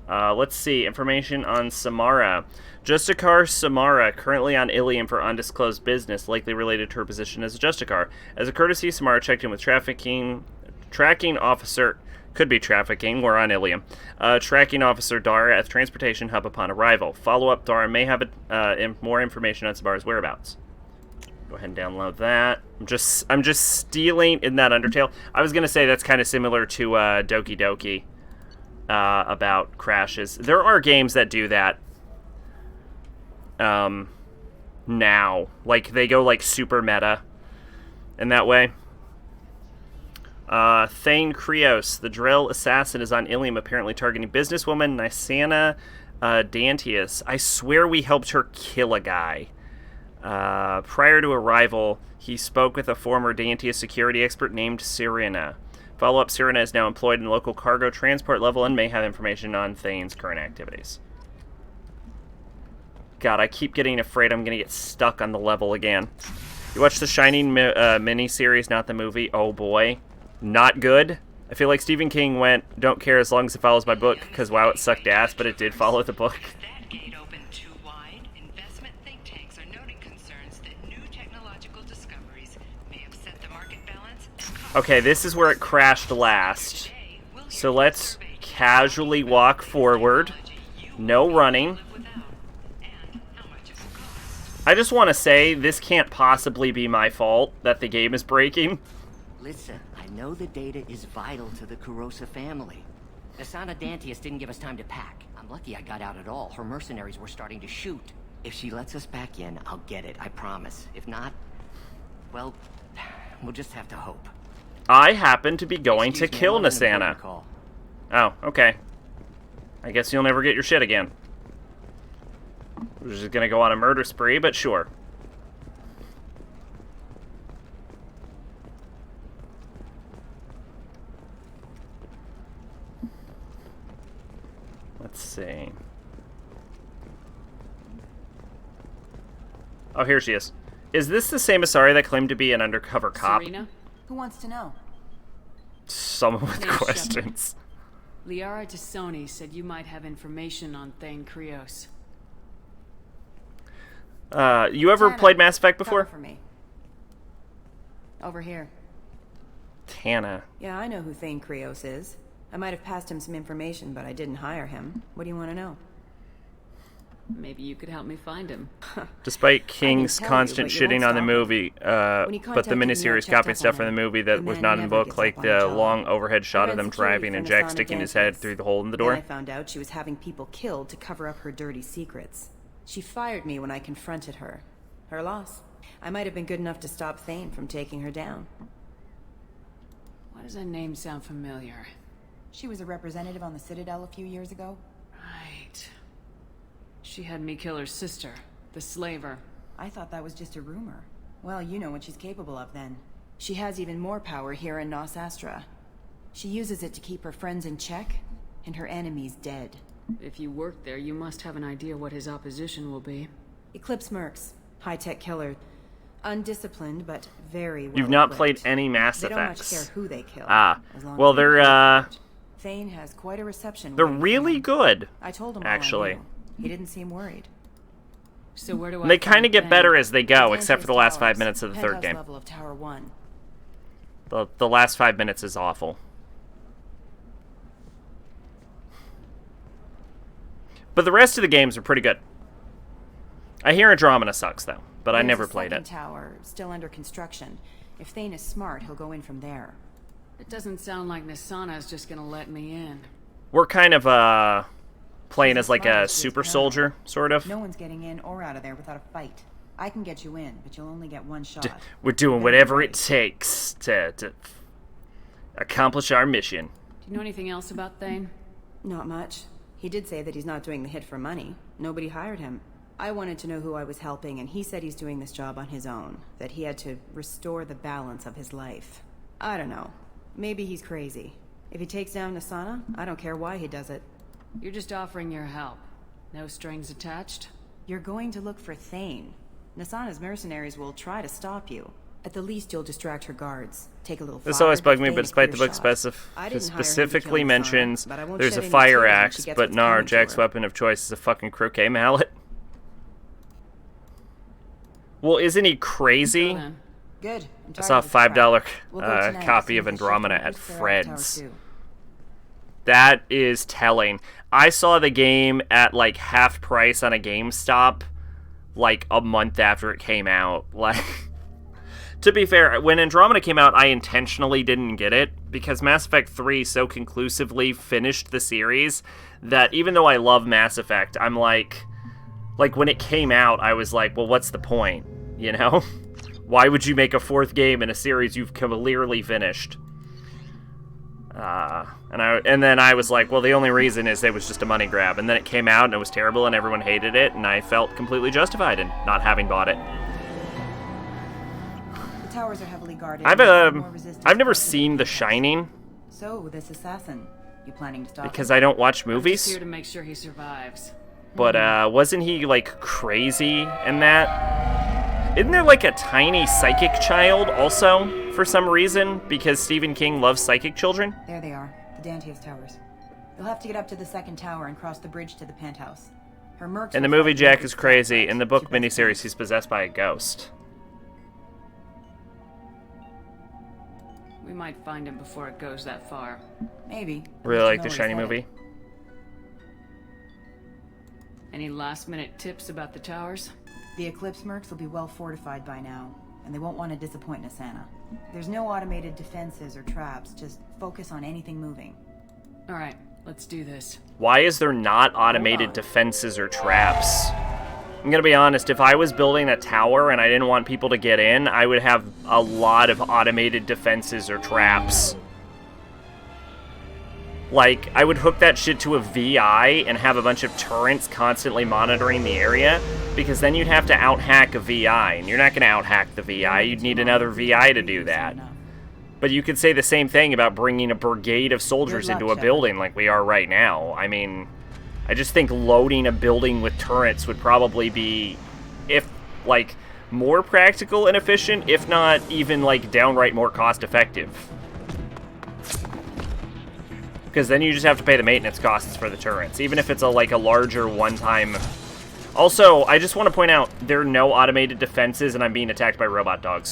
let's see. Information on Samara. Justicar Samara, currently on Ilium for undisclosed business, likely related to her position as a Justicar. As a courtesy, Samara checked in with tracking officer... Could be trafficking. We're on Ilium. Tracking officer Dara at the transportation hub upon arrival. Follow-up Dara may have more information on Samara's whereabouts. Go ahead and download that. I'm just stealing in that Undertale. I was gonna say that's kind of similar to Doki Doki about crashes. There are games that do that. Now, like they go like super meta in that way. Thane Krios, the drill assassin, is on Ilium, apparently targeting businesswoman Nysana Dantius. I swear we helped her kill a guy. Prior to arrival, he spoke with a former Dantius security expert named Sirena. Follow-up, Sirena is now employed in local cargo transport level and may have information on Thane's current activities. God, I keep getting afraid I'm going to get stuck on the level again. You watched the Shining mini-series, not the movie? Oh boy. Not good. I feel like Stephen King went, don't care as long as it follows my book, because wow, it sucked ass, but it did follow the book. That gate opened too wide. Investment think tanks are noting concerns that new technological discoveries may upset the market balance. Okay, this is where it crashed last. So let's casually walk forward. No running. I just want to say, this can't possibly be my fault that the game is breaking. Listen, I know the data is vital to the Kurosa family. Asana Dantius didn't give us time to pack. I'm lucky I got out at all. Her mercenaries were starting to shoot. If she lets us back in, I'll get it, I promise. If not, well, we'll just have to hope. I happen to be going to kill Nasana. Oh, okay. I guess you'll never get your shit again. We're just gonna go on a murder spree, but sure. Let's see. Oh, here she is. Is this the same Asari that claimed to be an undercover cop? Serena? Who wants to know? Someone with Name's questions. Liara Tassoni said you might have information on Thane Krios. You ever played Mass Effect before? For me. Over here. Tana. Yeah, I know who Thane Krios is. I might have passed him some information, but I didn't hire him. What do you want to know? Maybe you could help me find him. Despite King's tell you, constant but you won't shitting on the stop movie, When he but the contacted me, I miniseries checked copied up stuff on from the him. movie that The was man not in the never book, gets like up on a the job. long overhead shot I of ran them security driving for and Jack Nasana sticking his Gangsters. head through the hole in the Then door. I found out she was having people killed to cover up her dirty secrets. She fired me when I confronted her. Her loss. I might have been good enough to stop Thane from taking her down. Why does that name sound familiar? She was a representative on the Citadel a few years ago. Right. She had me kill her sister, the slaver. I thought that was just a rumor. Well, you know what she's capable of then. She has even more power here in Nos Astra. She uses it to keep her friends in check and her enemies dead. If you work there, you must have an idea what his opposition will be. Eclipse Mercs, high-tech killer. Undisciplined, but very well You've not equipped. played any Mass They don't much Effects. care who they kill. Ah. as long Well, as they they're, kill. Thane has quite a reception. they're waiting for really him. good, I told him actually. all I knew. He didn't seem worried. So where do They kind of get better as they go, except for the last 5 Penthouse minutes of the third game. level of Tower 1. The last 5 minutes is awful. But the rest of the games are pretty good. I hear Andromeda sucks, though, but I There's never a played second it. tower, still under construction. If Thane is smart, he'll go in from there. It doesn't sound like Nasana is just gonna let me in. We're kind of, playing as like a super soldier, sort of. No one's getting in or out of there without a fight. I can get you in, but you'll only get one shot. We're doing whatever it takes to accomplish our mission. Do you know anything else about Thane? Not much. He did say that he's not doing the hit for money. Nobody hired him. I wanted to know who I was helping, and he said he's doing this job on his own. That he had to restore the balance of his life. I don't know. Maybe he's crazy. If he takes down Nasana, I don't care why he does it. You're just offering your help. No strings attached? You're going to look for Thane. Nasana's mercenaries will try to stop you. At the least, you'll distract her guards. Take a little This fire, always bugged me, Thane but a despite the clear book shot. I didn't hire him to specifically kill Nasana, mentions but I won't there's shed a any fire tears when axe, she gets but what's Nar coming to Jack's her. weapon of choice is a fucking croquet mallet. Well, isn't he crazy? Good. I'm I tired saw a of this crap. $5 We'll go tonight copy as of soon as the Andromeda shift at moves, clear out Tower Fred's. 2. That is telling. I saw the game at like half price on a GameStop like a month after it came out. Like, to be fair, when Andromeda came out, I intentionally didn't get it because Mass Effect 3 so conclusively finished the series that even though I love Mass Effect, I'm like when it came out, I was like, well, what's the point? You know? Why would you make a fourth game in a series you've clearly finished? And then I was like, well, the only reason is it was just a money grab. And then it came out and it was terrible and everyone hated it, and I felt completely justified in not having bought it. The towers are heavily guarded. I've never seen The Shining So, this assassin, you planning to stop because him? I don't watch I'm movies. just here to make sure he survives. But wasn't he like crazy in that? Isn't there like a tiny psychic child also for some reason? Because Stephen King loves psychic children? There they are, the Dantius towers. You'll have to get up to the second tower and cross the bridge to the penthouse. Her mercs In the will movie, fight Jack you is with crazy. In the book miniseries, he's possessed by a ghost. We might find him before it goes that far. Maybe. Really like the Shining movie. Any last-minute tips about the towers? The Eclipse mercs will be well fortified by now, and they won't want to disappoint Nasana. There's no automated defenses or traps, just focus on anything moving. Alright, let's do this. Why is there not automated defenses or traps? I'm gonna be honest, if I was building a tower and I didn't want people to get in, I would have a lot of automated defenses or traps. Like, I would hook that shit to a VI and have a bunch of turrets constantly monitoring the area, because then you'd have to out-hack a VI, and you're not gonna out-hack the VI, you'd need another VI to do that. But you could say the same thing about bringing a brigade of soldiers into a building like we are right now. I mean, I just think loading a building with turrets would probably be, if, like, more practical and efficient, if not even, like, downright more cost-effective. Because then you just have to pay the maintenance costs for the turrets, even if it's a larger one-time. Also, I just want to point out, there are no automated defenses, and I'm being attacked by robot dogs.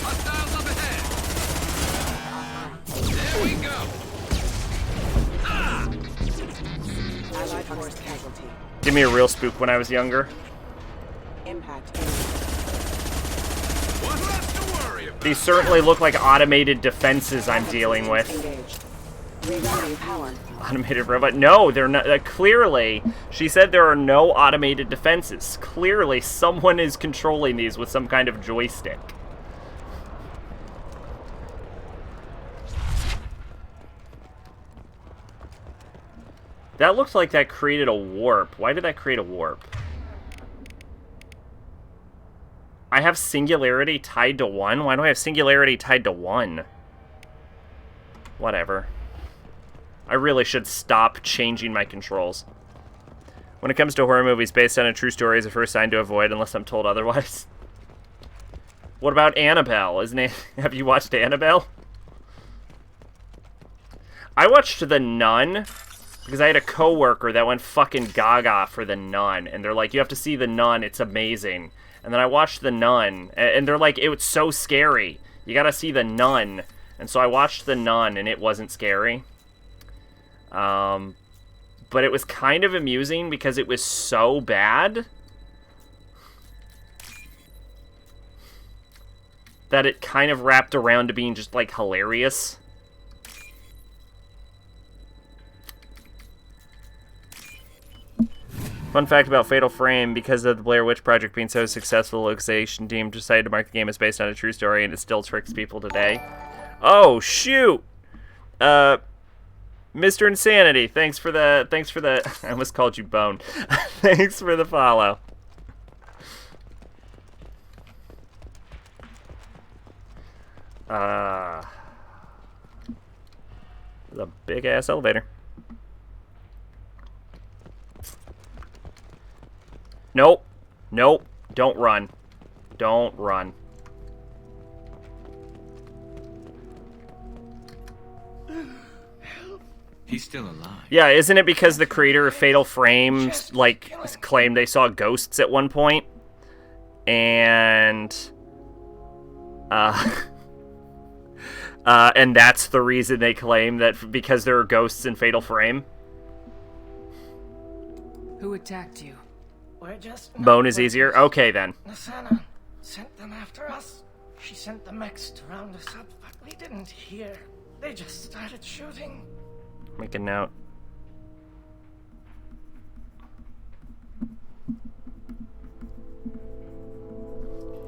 Hostiles up ahead. There we go. Allied force casualty. Give me a real spook when I was younger. Impact. What's left to worry about? These certainly look like automated defenses I'm dealing with. Rerouting power. Automated robot? No, they're not. Clearly, she said there are no automated defenses. Clearly, someone is controlling these with some kind of joystick. That looks like that created a warp. Why did that create a warp? I have singularity tied to 1? Why do I have singularity tied to 1? Whatever. I really should stop changing my controls. When it comes to horror movies based on a true story is the first sign to avoid unless I'm told otherwise. What about Annabelle? Have you watched Annabelle? I watched The Nun because I had a coworker that went fucking gaga for The Nun, and they're like, you have to see The Nun, it's amazing. And then I watched The Nun, and they're like, it was so scary. You gotta see The Nun. And so I watched The Nun, and it wasn't scary. But it was kind of amusing because it was so bad that it kind of wrapped around to being just, like, hilarious. Fun fact about Fatal Frame, because of the Blair Witch Project being so successful, the localization team decided to mark the game as based on a true story, and it still tricks people today. Oh, shoot! Mr. Insanity, thanks for the, I almost called you Bone. Thanks for the follow. The big-ass elevator. Nope. Nope. Don't run. Don't run. He's still alive. Yeah, isn't it because the creator of Fatal Frame, like, claimed they saw ghosts at one point? And... and that's the reason they claim that because there are ghosts in Fatal Frame? Who attacked you? We're just... Bone is easier? Okay, then. Nasana sent them after us. She sent the mechs to round us up, but we didn't hear. They just started shooting. Make a note.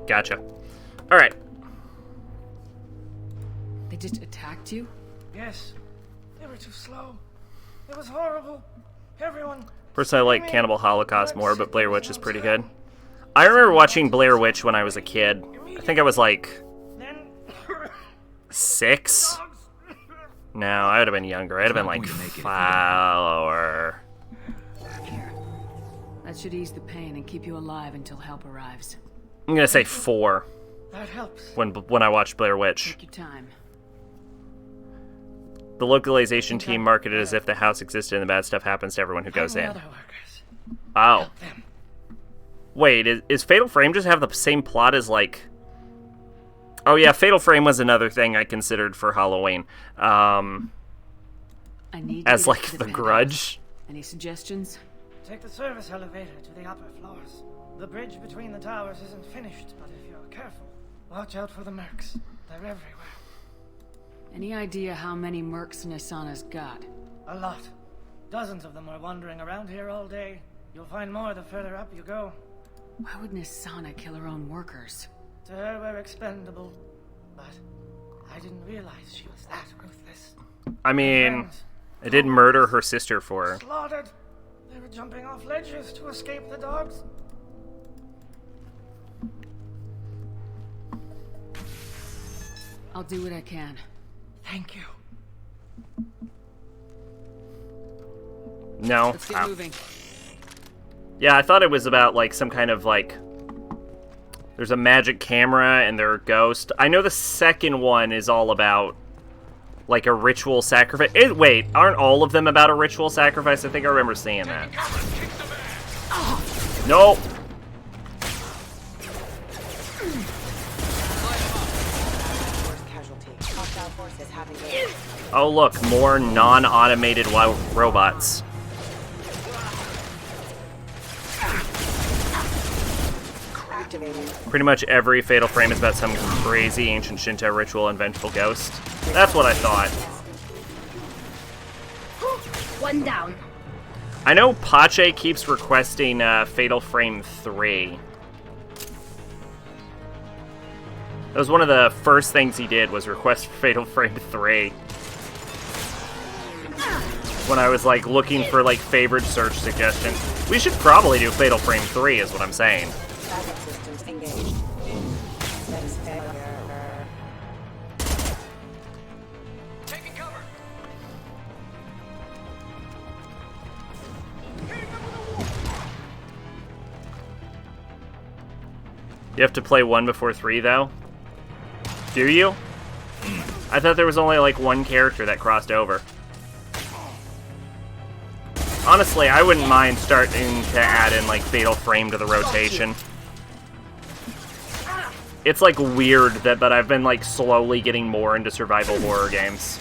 Gotcha. Alright. They just attacked you? Yes. They were too slow. It was horrible. Everyone... Personally, I like Cannibal Holocaust more, but Blair Witch is pretty good. I remember watching Blair Witch when I was a kid. I think I was like... 6? No, I would have been younger. I'd have been like 4. Here. That should ease the pain and keep you alive until help arrives. I'm gonna say 4. That helps. When I watched Blair Witch. Take your time. The localization team marketed it as if the house existed and the bad stuff happens to everyone who goes in. Oh. Wait, is Fatal Frame just have the same plot as, like... Oh yeah, Fatal Frame was another thing I considered for Halloween. I need as, like, The Grudge. Any suggestions? Take the service elevator to the upper floors. The bridge between the towers isn't finished, but if you're careful, watch out for the mercs. They're everywhere. Any idea how many mercs Nasana's got? A lot. Dozens of them are wandering around here all day. You'll find more the further up you go. Why would Nasana kill her own workers? To her, we're expendable. But I didn't realize she was that ruthless. I mean, I did murder her sister for her. Slaughtered. They were jumping off ledges to escape the dogs. I'll do what I can. Thank you. No? Let's get Oh. moving. Yeah, I thought it was about, like, some kind of, like... There's a magic camera and they're a ghost. I know the second one is all about, like, a ritual sacrifice. Wait, aren't all of them about a ritual sacrifice? I think I remember seeing that. Nope. Oh, look, more non-automated robots. Pretty much every Fatal Frame is about some crazy ancient Shinto ritual and vengeful ghost. That's what I thought. One down. I know Pache keeps requesting Fatal Frame 3. That was one of the first things he did, was request Fatal Frame 3. When I was, like, looking for, like, favorite search suggestions. We should probably do Fatal Frame 3, is what I'm saying. Backup systems engaged. Status failure. Taking cover. You have to play 1 before 3, though? Do you? I thought there was only, like, one character that crossed over. Honestly, I wouldn't mind starting to add in, like, Fatal Frame to the rotation. It's, like, weird, but I've been, like, slowly getting more into survival horror games.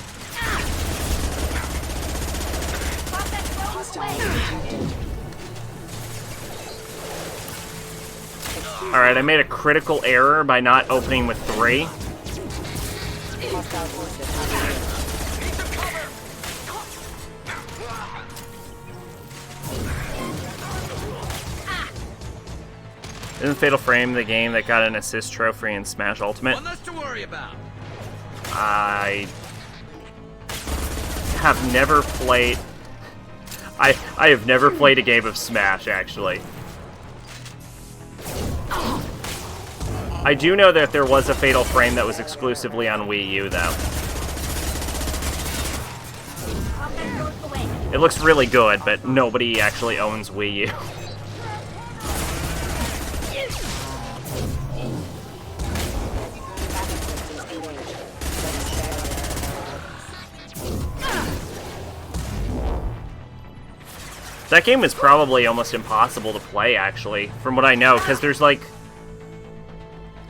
Alright, I made a critical error by not opening with 3. Isn't Fatal Frame the game that got an assist trophy in Smash Ultimate? One less to worry about. I have never played... I have never played a game of Smash, actually. I do know that there was a Fatal Frame that was exclusively on Wii U, though. It looks really good, but nobody actually owns Wii U. That game is probably almost impossible to play, actually, from what I know, because there's, like...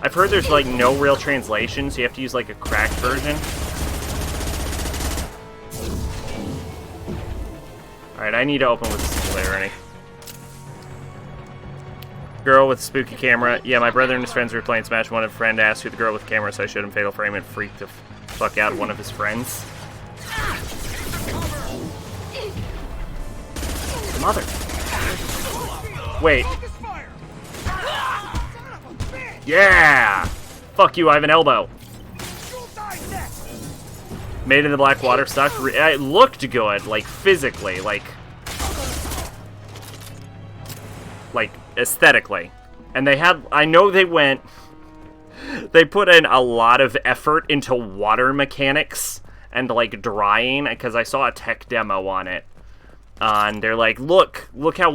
I've heard there's, like, no real translation, so you have to use, like, a cracked version. Alright, I need to open with Singularity. Girl with spooky camera. Yeah, my brother and his friends were playing Smash. One friend asked who the girl with camera, so I showed him Fatal Frame and freaked the fuck out one of his friends. Mother. Wait. Yeah! Fuck you, I have an elbow. Made in the black water stuck. It looked good, like, physically, like, aesthetically. And they had, I know they put in a lot of effort into water mechanics and, like, drying, because I saw a tech demo on it. And they're like, look how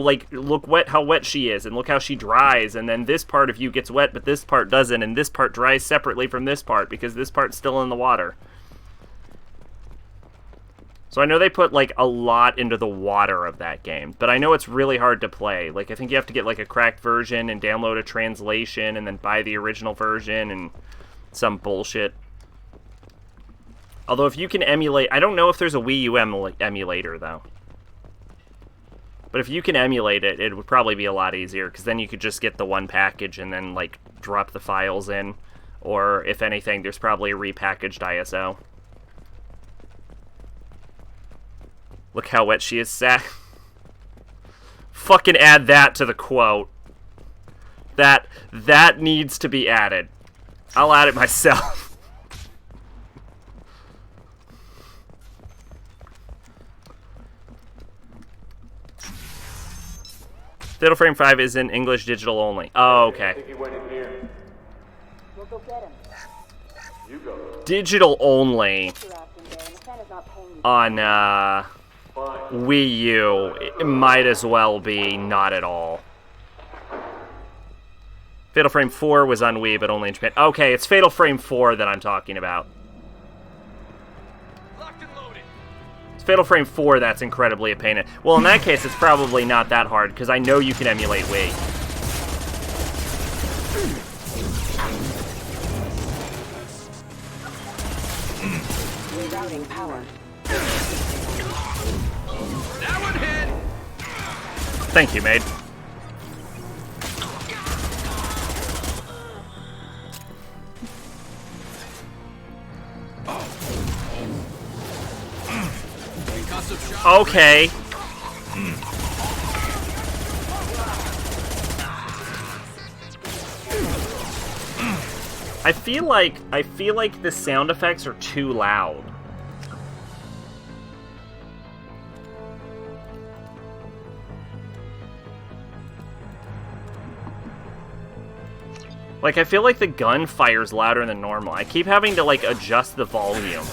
how wet she is, and look how she dries, and then this part of you gets wet, but this part doesn't, and this part dries separately from this part, because this part's still in the water. So I know they put, like, a lot into the water of that game, but I know it's really hard to play. Like, I think you have to get, like, a cracked version and download a translation, and then buy the original version, and some bullshit. Although if you can emulate, I don't know if there's a Wii U emulator, though. But if you can emulate it, it would probably be a lot easier, because then you could just get the one package and then, like, drop the files in. Or, if anything, there's probably a repackaged ISO. Look how wet she is, Zach. Fucking add that to the quote. That needs to be added. I'll add it myself. Fatal Frame 5 is in English digital only. Oh, okay. I think he went in here. We'll go get him. You go. Digital only. On, Wii U, it might as well be not at all. Fatal Frame 4 was on Wii, but only in Japan. Okay, it's Fatal Frame 4 that I'm talking about. It's Fatal Frame 4 that's incredibly a pain. Well, in that case, it's probably not that hard, because I know you can emulate Wii. Rerouting power. That one hit! Thank you, maid. Okay. I feel like the sound effects are too loud. Like, I feel like the gun fires louder than normal. I keep having to, like, adjust the volume.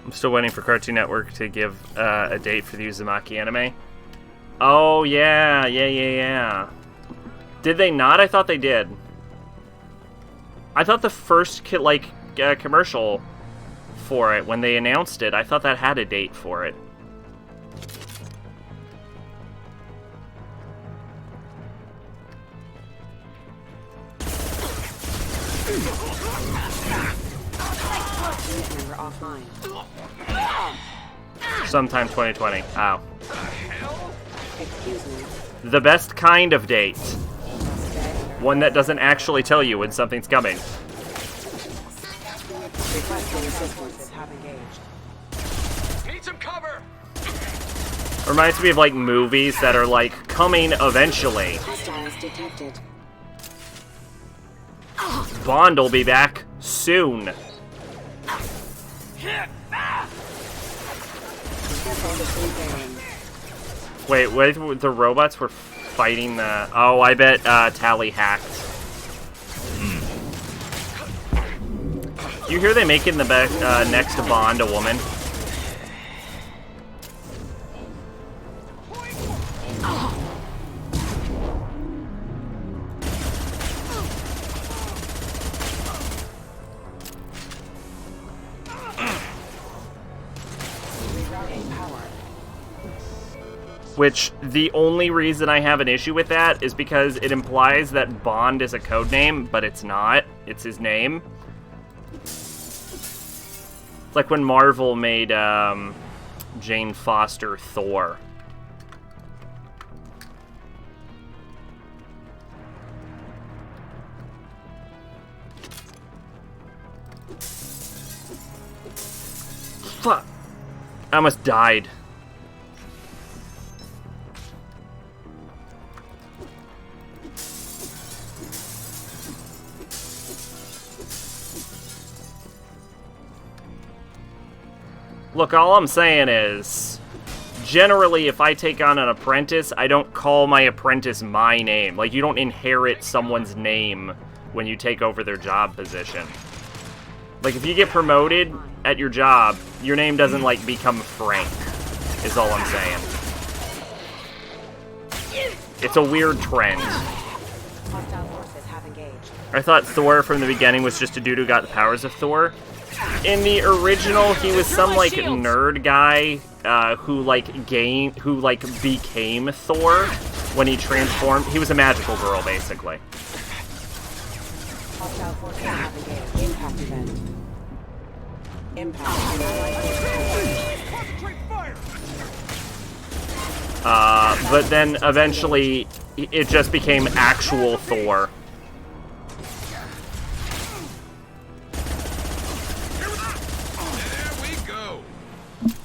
I'm still waiting for Cartoon Network to give a date for the Uzumaki anime. Oh, yeah. Did they not? I thought they did. I thought the first commercial for it, when they announced it, I thought that had a date for it. Sometime 2020. Ow. The best kind of date. One that doesn't actually tell you when something's coming. Need some cover! Reminds me of, like, movies that are, like, coming eventually. Bond will be back soon. Wait, the robots were fighting the... Oh, I bet Tally hacked. You hear they making the next Bond a woman? Which, the only reason I have an issue with that is because it implies that Bond is a codename, but it's not. It's his name. It's like when Marvel made Jane Foster Thor. Fuck. I almost died. Look, all I'm saying is, generally, if I take on an apprentice, I don't call my apprentice my name. Like, you don't inherit someone's name when you take over their job position. Like, if you get promoted at your job, your name doesn't, like, become Frank, is all I'm saying. It's a weird trend. I thought Thor from the beginning was just a dude who got the powers of Thor. In the original, he was some, like, nerd guy who became Thor when he transformed. He was a magical girl, basically. But then eventually, it just became actual Thor.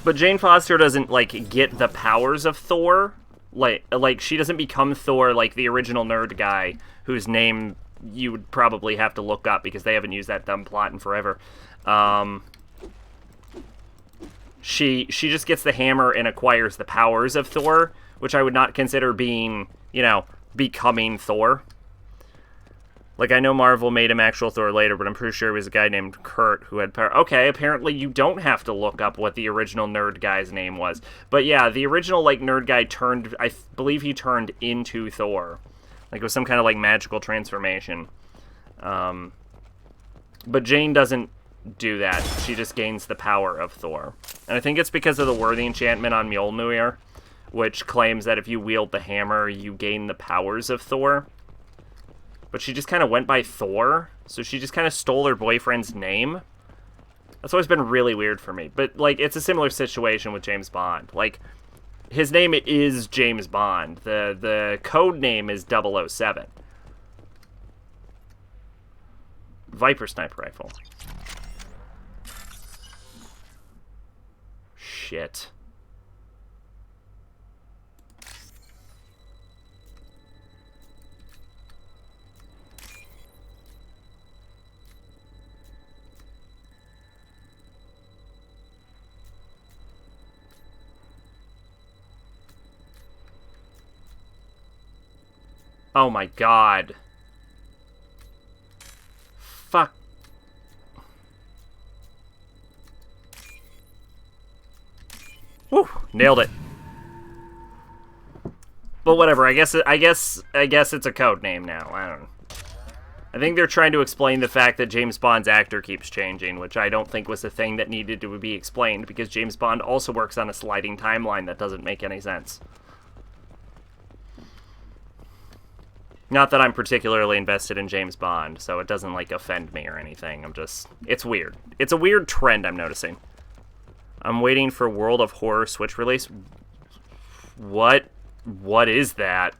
But Jane Foster doesn't, like, get the powers of Thor. Like she doesn't become Thor like the original nerd guy, whose name you would probably have to look up because they haven't used that dumb plot in forever. she just gets the hammer and acquires the powers of Thor, which I would not consider being, you know, becoming Thor. Like, I know Marvel made him actual Thor later, but I'm pretty sure it was a guy named Kurt who had power. Okay, apparently you don't have to look up what the original nerd guy's name was. But yeah, the original, like, nerd guy turned, I believe he turned into Thor. Like, it was some kind of, like, magical transformation. But Jane doesn't do that. She just gains the power of Thor. And I think it's because of the worthy enchantment on Mjolnir, which claims that if you wield the hammer, you gain the powers of Thor. But she just kind of went by Thor, so she just kind of stole her boyfriend's name. That's always been really weird for me. But, like, it's a similar situation with James Bond. Like, his name is James Bond. The code name is 007. Viper sniper rifle. Shit. Oh my god. Fuck. Woo, nailed it. But whatever, I guess it's a code name now. I don't know. I think they're trying to explain the fact that James Bond's actor keeps changing, which I don't think was a thing that needed to be explained, because James Bond also works on a sliding timeline that doesn't make any sense. Not that I'm particularly invested in James Bond, so it doesn't, like, offend me or anything. It's weird. It's a weird trend I'm noticing. I'm waiting for World of Horror Switch release. What is that?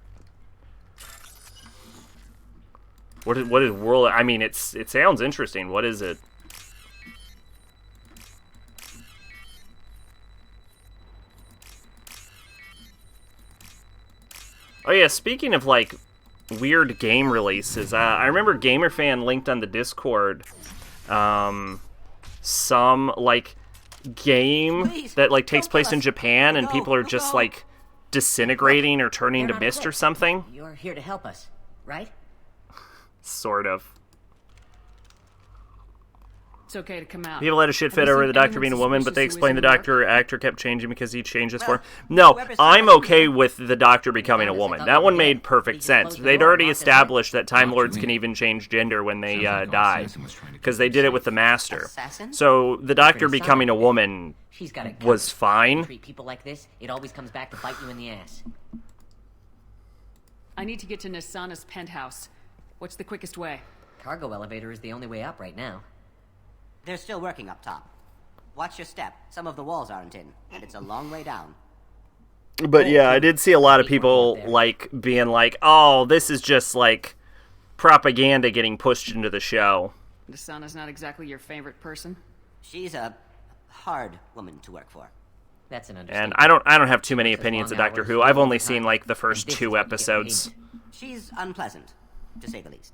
What is World? I mean, it sounds interesting. What is it? Oh yeah, speaking of, like, weird game releases, I remember GamerFan linked on the Discord some, like, game that, like, takes place in Japan and people are just, like, disintegrating or turning to mist or something. You're here to help us, right? Sort of. It's okay to come out. People had a shit fit over the doctor being a woman, but they explained the actor kept changing because he changed his form. No, I'm okay with the doctor becoming a woman. That one made perfect sense. They'd already established that Time Lords can even change gender when they die, because they did it with the Master. So the doctor becoming a woman was fine. Treat people like this, it always comes back to bite you in the ass. I need to get to Nasana's penthouse. What's the quickest way? Cargo elevator is the only way up right now. They're still working up top. Watch your step. Some of the walls aren't in, and it's a long way down. But yeah, I did see a lot of people, like, being like, oh, this is just, like, propaganda getting pushed into the show. Nasana's not exactly your favorite person? She's a hard woman to work for. That's an understatement. And I don't have too many opinions of Doctor Who. I've only seen, like, the first 2 episodes. She's unpleasant, to say the least.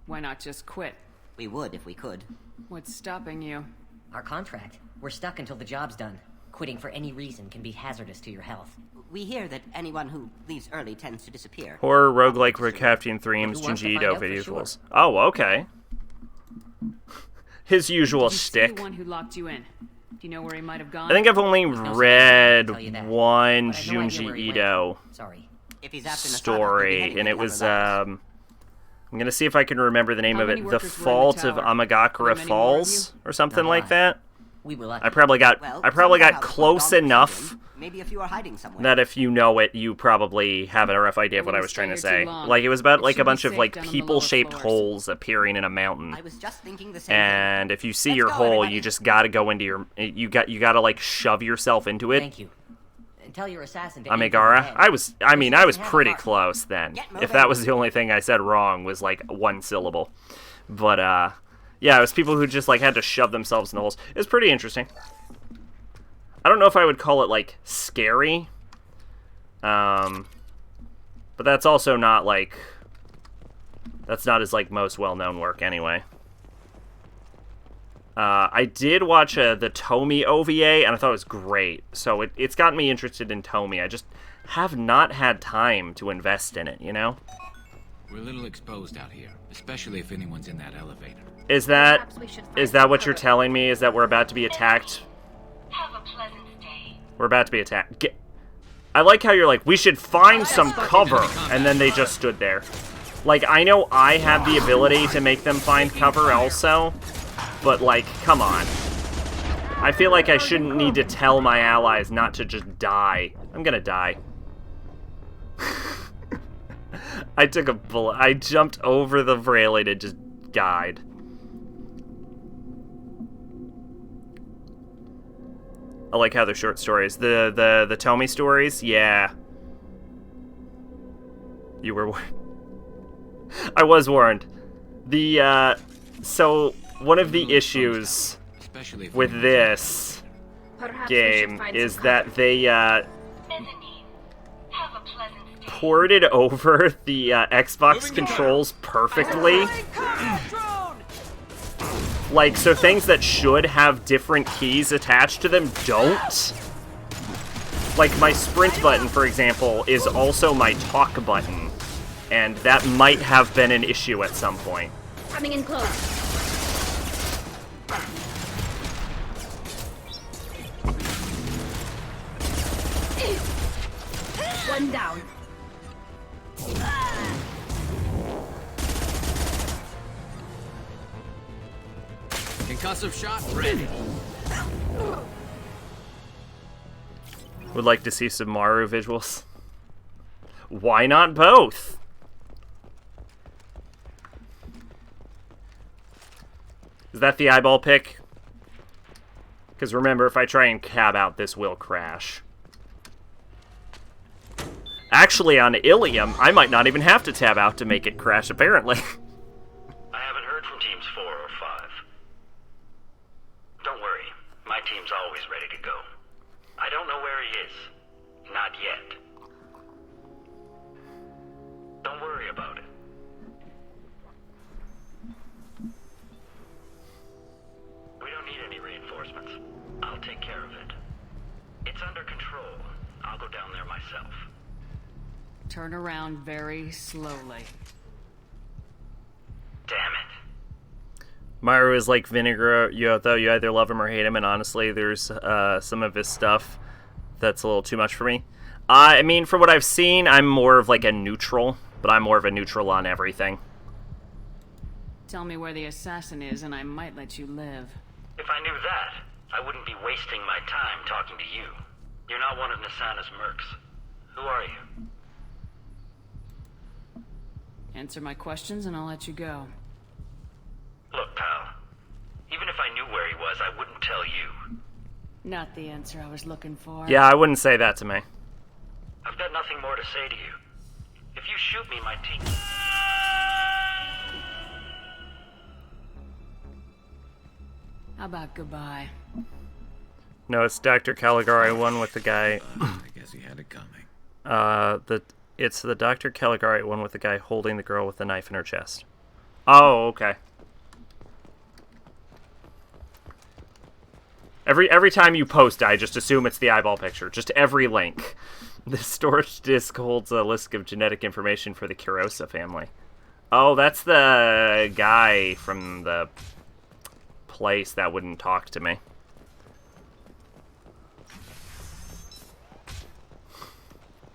Why not just quit? We would if we could. What's stopping you? Our contract. We're stuck until the job's done. Quitting for any reason can be hazardous to your health. We hear that anyone who leaves early tends to disappear. Horror, roguelike, recapting themes, Junji Ito visuals. Oh, okay. His usual shtick. The one who locked you in. Do you know where he might have gone? I think I've only read one Junji Ito story, and it was, I'm gonna see if I can remember the name of it. The Fault of Amagakura Falls, or something like that. I probably got close enough Maybe if you are hiding somewhere. that if you know it, you probably have a rough idea of what I was trying to say. Like, it was about, like, a bunch of, like, people-shaped holes appearing in a mountain. I was just thinking the same And if you see your hole, you just gotta go into your... You gotta, like, shove yourself into it. Thank you. Tell your assassin to Amigara? I was pretty close then. If that was the only thing I said wrong was, like, one syllable. But, yeah, it was people who just, like, had to shove themselves in the holes. It was pretty interesting. I don't know if I would call it, like, scary. But that's also not, like... That's not his, like, most well-known work anyway. I did watch the Tomy OVA, and I thought it was great. So it's gotten me interested in Tomy. I just have not had time to invest in it, you know? We're a little exposed out here, especially if anyone's in that elevator. Is that what you're telling me? Is that we're about to be attacked? Have a pleasant day. We're about to be attacked. I like how you're like, we should find some cover, and then they just stood there. Like, I know I have the ability to make them find cover also, but, like, come on. I feel like I shouldn't need to tell my allies not to just die. I'm gonna die. I took a bullet. I jumped over the railing and just died. I like how they're short stories. The Tomy stories, yeah. You were warned. I was warned. So one of the issues with this game is that they ported over the Xbox controls perfectly. Like, so things that should have different keys attached to them don't. Like, my sprint button, for example, is also my talk button. And that might have been an issue at some point. Coming in close. One down. Concussive shot ready. Would like to see some Maru visuals. Why not both? Is that the eyeball pick? Because remember, if I try and cab out, this will crash. Actually, on Ilium, I might not even have to tab out to make it crash, apparently. I haven't heard from teams 4 or 5. Don't worry, my team's always ready to go. I don't know where he is. Not yet. Don't worry about it. We don't need any reinforcements. I'll take care of it. It's under control. I'll go down there myself. Turn around very slowly. Damn it. Maru is like vinegar, though you either love him or hate him, and honestly, there's some of his stuff that's a little too much for me. I mean, for what I've seen, I'm more of like a neutral, but I'm more of a neutral on everything. Tell me where the assassin is, and I might let you live. If I knew that, I wouldn't be wasting my time talking to you. You're not one of Nasana's mercs. Who are you? Answer my questions, and I'll let you go. Look, pal. Even if I knew where he was, I wouldn't tell you. Not the answer I was looking for. Yeah, I wouldn't say that to me. I've got nothing more to say to you. If you shoot me, my team... How about goodbye? No, it's Dr. Caligari one with the guy. I guess he had it coming. It's the Dr. Caligari one with the guy holding the girl with the knife in her chest. Oh, okay. Every time you post, I just assume it's the eyeball picture. Just every link. The storage disk holds a list of genetic information for the Kurosa family. Oh, that's the guy from the place that wouldn't talk to me.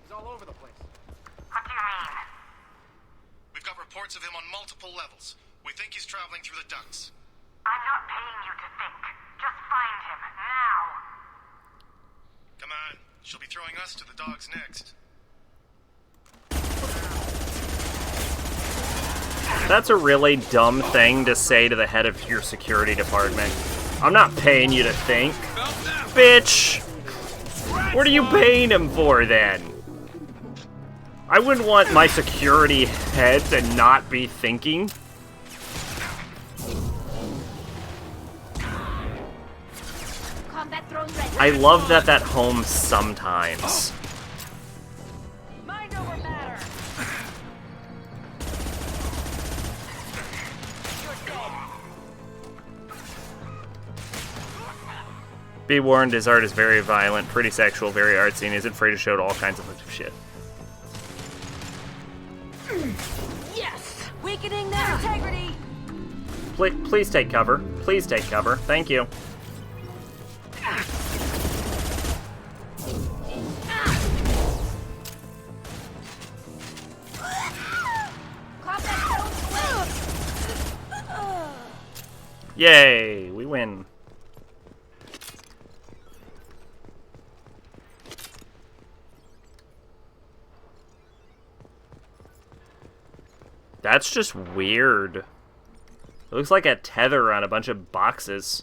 He's all over the place. What do you mean? We've got reports of him on multiple levels. We think he's traveling through the ducts. I'm not paying you to think. Just find him, now! Come on. She'll be throwing us to the dogs next. That's a really dumb thing to say to the head of your security department. I'm not paying you to think. Bitch! What are you paying him for, then? I wouldn't want my security head to not be thinking. I love that home sometimes. Mind over matter! You're dead. Be warned, his art is very violent, pretty sexual, very artsy, and isn't afraid to show all kinds of shit. Yes! Weakening their integrity! Please take cover. Please take cover. Thank you. Yay! We win. That's just weird. It looks like a tether on a bunch of boxes.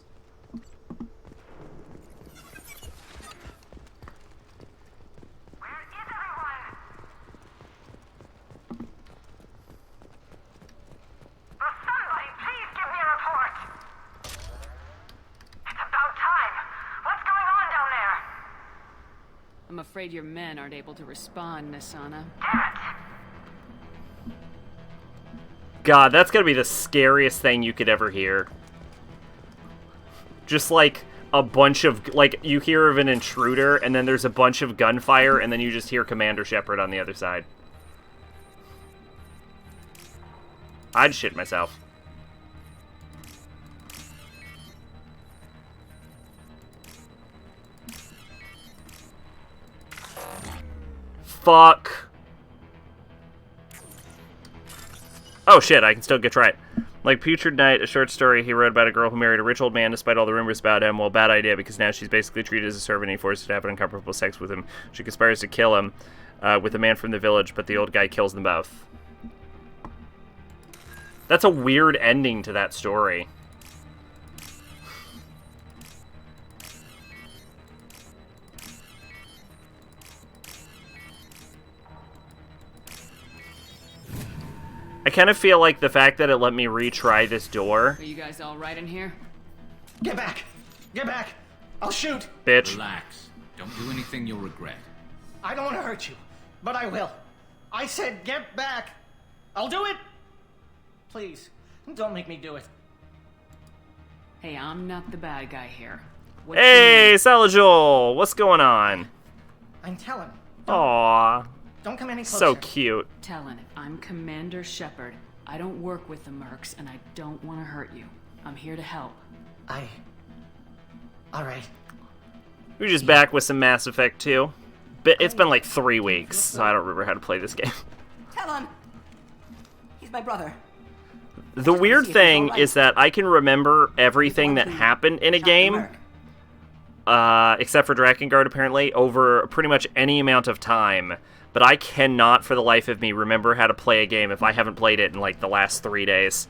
I'm afraid your men aren't able to respond, Nasana. God, that's gotta be the scariest thing you could ever hear. Just like a bunch of, like, you hear of an intruder, and then there's a bunch of gunfire, and then you just hear Commander Shepard on the other side. I'd shit myself. Fuck. Oh shit, I can still get right. Like Putrid Night, a short story he wrote about a girl who married a rich old man despite all the rumors about him. Well, bad idea, because now she's basically treated as a servant and he forces her to have uncomfortable sex with him. She conspires to kill him with a man from the village, but the old guy kills them both. That's a weird ending to that story. I kind of feel like the fact that it let me retry this door. Are you guys all right in here? Get back! Get back! I'll shoot! Bitch. Relax. Don't do anything you'll regret. I don't want to hurt you, but I will. I said get back! I'll do it! Please, don't make me do it. Hey, I'm not the bad guy here. Hey, Salajul! What's going on? I'm telling. Aww. Don't come any closer. So cute. Talon, I'm Commander Shepard. I don't work with the mercs, and I don't want to hurt you. I'm here to help. Alright. We're just back with some Mass Effect 2. But it's been like 3 weeks, so I don't remember how to play this game. Talon! He's my brother. The weird thing is that I can remember everything that happened in a game, except for Drakengard apparently, over pretty much any amount of time. But I cannot, for the life of me, remember how to play a game if I haven't played it in, like, the last 3 days.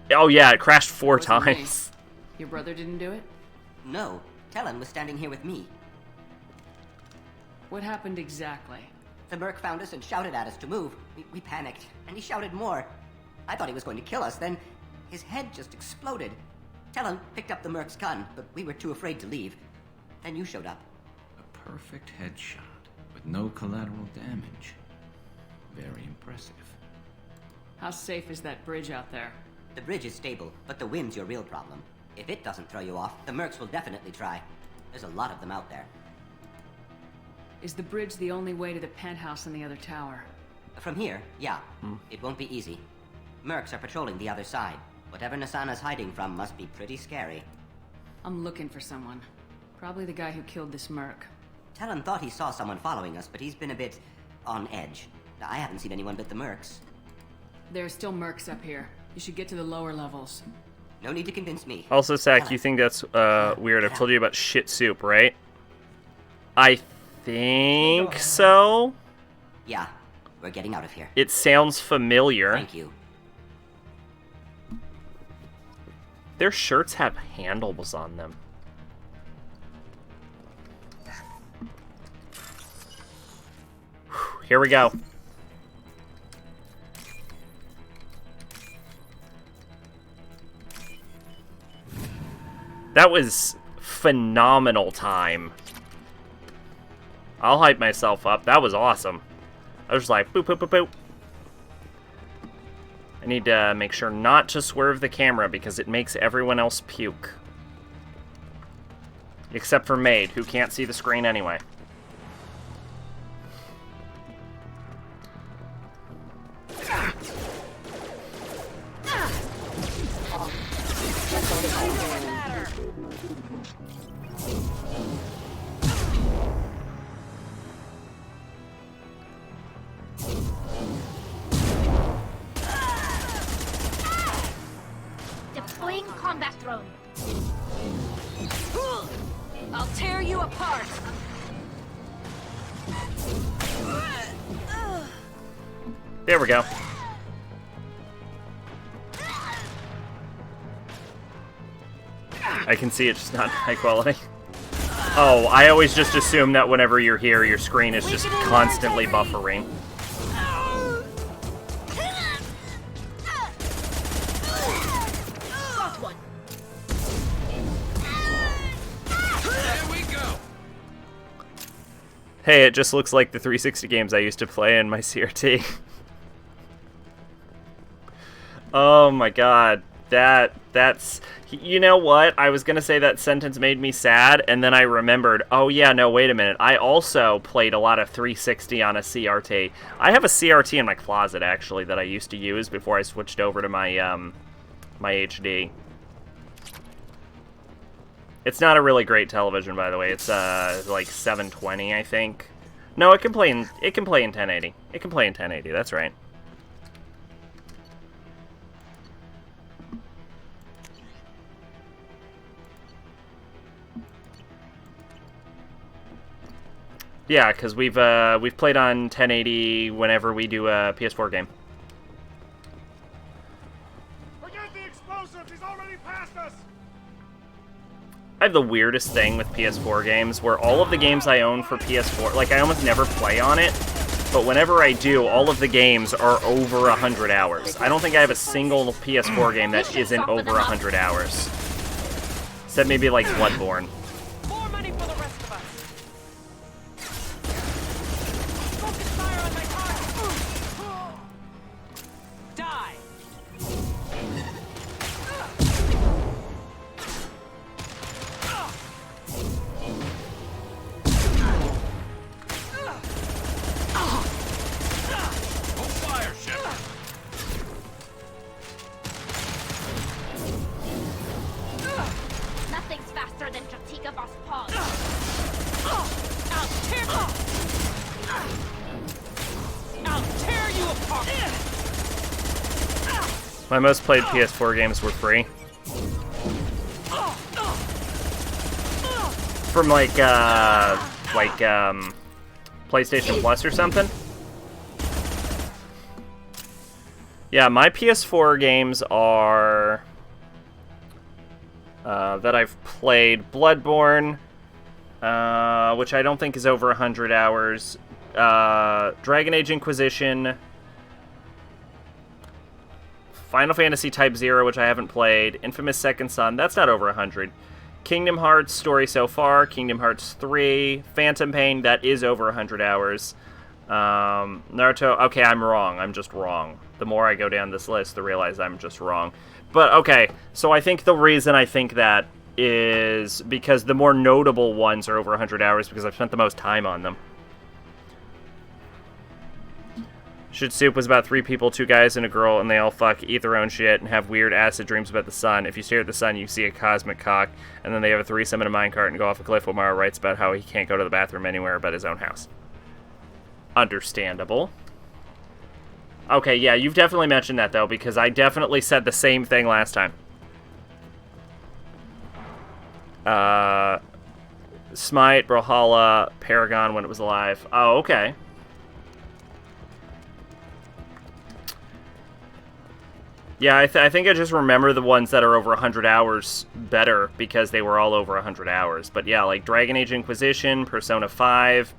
Oh, yeah, it crashed 4 times. Your brother didn't do it? No. Talon was standing here with me. What happened exactly? The merc found us and shouted at us to move. We panicked, and he shouted more. I thought he was going to kill us, then his head just exploded. Talon picked up the merc's gun, but we were too afraid to leave. Then you showed up. A perfect headshot with no collateral damage. Very impressive. How safe is that bridge out there? The bridge is stable, but the wind's your real problem. If it doesn't throw you off, the mercs will definitely try. There's a lot of them out there. Is the bridge the only way to the penthouse in the other tower? From here, yeah. It won't be easy. Mercs are patrolling the other side. Whatever Nasana's hiding from must be pretty scary. I'm looking for someone. Probably the guy who killed this merc. Talon thought he saw someone following us, but he's been a bit on edge. I haven't seen anyone but the mercs. There are still mercs up here. You should get to the lower levels. No need to convince me. Also, Sack, you think that's weird. I've told you about shit soup, right? I think so. Yeah, we're getting out of here. It sounds familiar. Thank you. Their shirts have handles on them. Here we go. That was phenomenal time. I'll hype myself up. That was awesome. I was just like, boop, boop, boop, boop. I need to make sure not to swerve the camera because it makes everyone else puke. Except for Maid, who can't see the screen anyway. Deploying combat drone. I'll tear you apart. There we go. I can see it's just not high quality. Oh, I always just assume that whenever you're here, your screen is just constantly buffering. Got one. There we go. Hey, it just looks like the 360 games I used to play in my CRT. Oh my god. That's... You know what? I was gonna say that sentence made me sad, and then I remembered, oh yeah, no, wait a minute. I also played a lot of 360 on a CRT. I have a CRT in my closet, actually, that I used to use before I switched over to my, my HD. It's not a really great television, by the way. It's, like 720, I think. No, it can play in 1080. It can play in 1080, that's right. Yeah, because we've played on 1080 whenever we do a PS4 game. Forget the explosives! He's already past us! I have the weirdest thing with PS4 games, where all of the games I own for PS4, like, I almost never play on it, but whenever I do, all of the games are over 100 hours. I don't think I have a single PS4 game that isn't over 100 hours. Except maybe, like, Bloodborne. More money for the rest of us. Focus fire on my target. Die. Hold fire, Shepard. Nothing's faster than Jatika Boss Paws. I'll tear you apart. My most played PS4 games were free. From PlayStation Plus or something. Yeah, my PS4 games are that I've played Bloodborne, which I don't think is over 100 hours. Dragon Age Inquisition, Final Fantasy Type 0, which I haven't played, Infamous Second Son, that's not over 100. Kingdom Hearts story so far, Kingdom Hearts 3, Phantom Pain, that is over 100 hours. Naruto, okay, I'm wrong. I'm just wrong. The more I go down this list, the realize I'm just wrong. But, okay, so I think the reason I think that is because the more notable ones are over 100 hours because I've spent the most time on them. Shit Soup was about 3 people, 2 guys and a girl, and they all fuck, eat their own shit, and have weird acid dreams about the sun. If you stare at the sun, you see a cosmic cock, and then they have a threesome in a minecart and go off a cliff while Mara writes about how he can't go to the bathroom anywhere but his own house. Understandable. Okay, yeah, you've definitely mentioned that, though, because I definitely said the same thing last time. Smite, Brawlhalla, Paragon when it was alive. Oh, okay. Yeah, I think I just remember the ones that are over 100 hours better because they were all over 100 hours. But yeah, like Dragon Age Inquisition, Persona 5,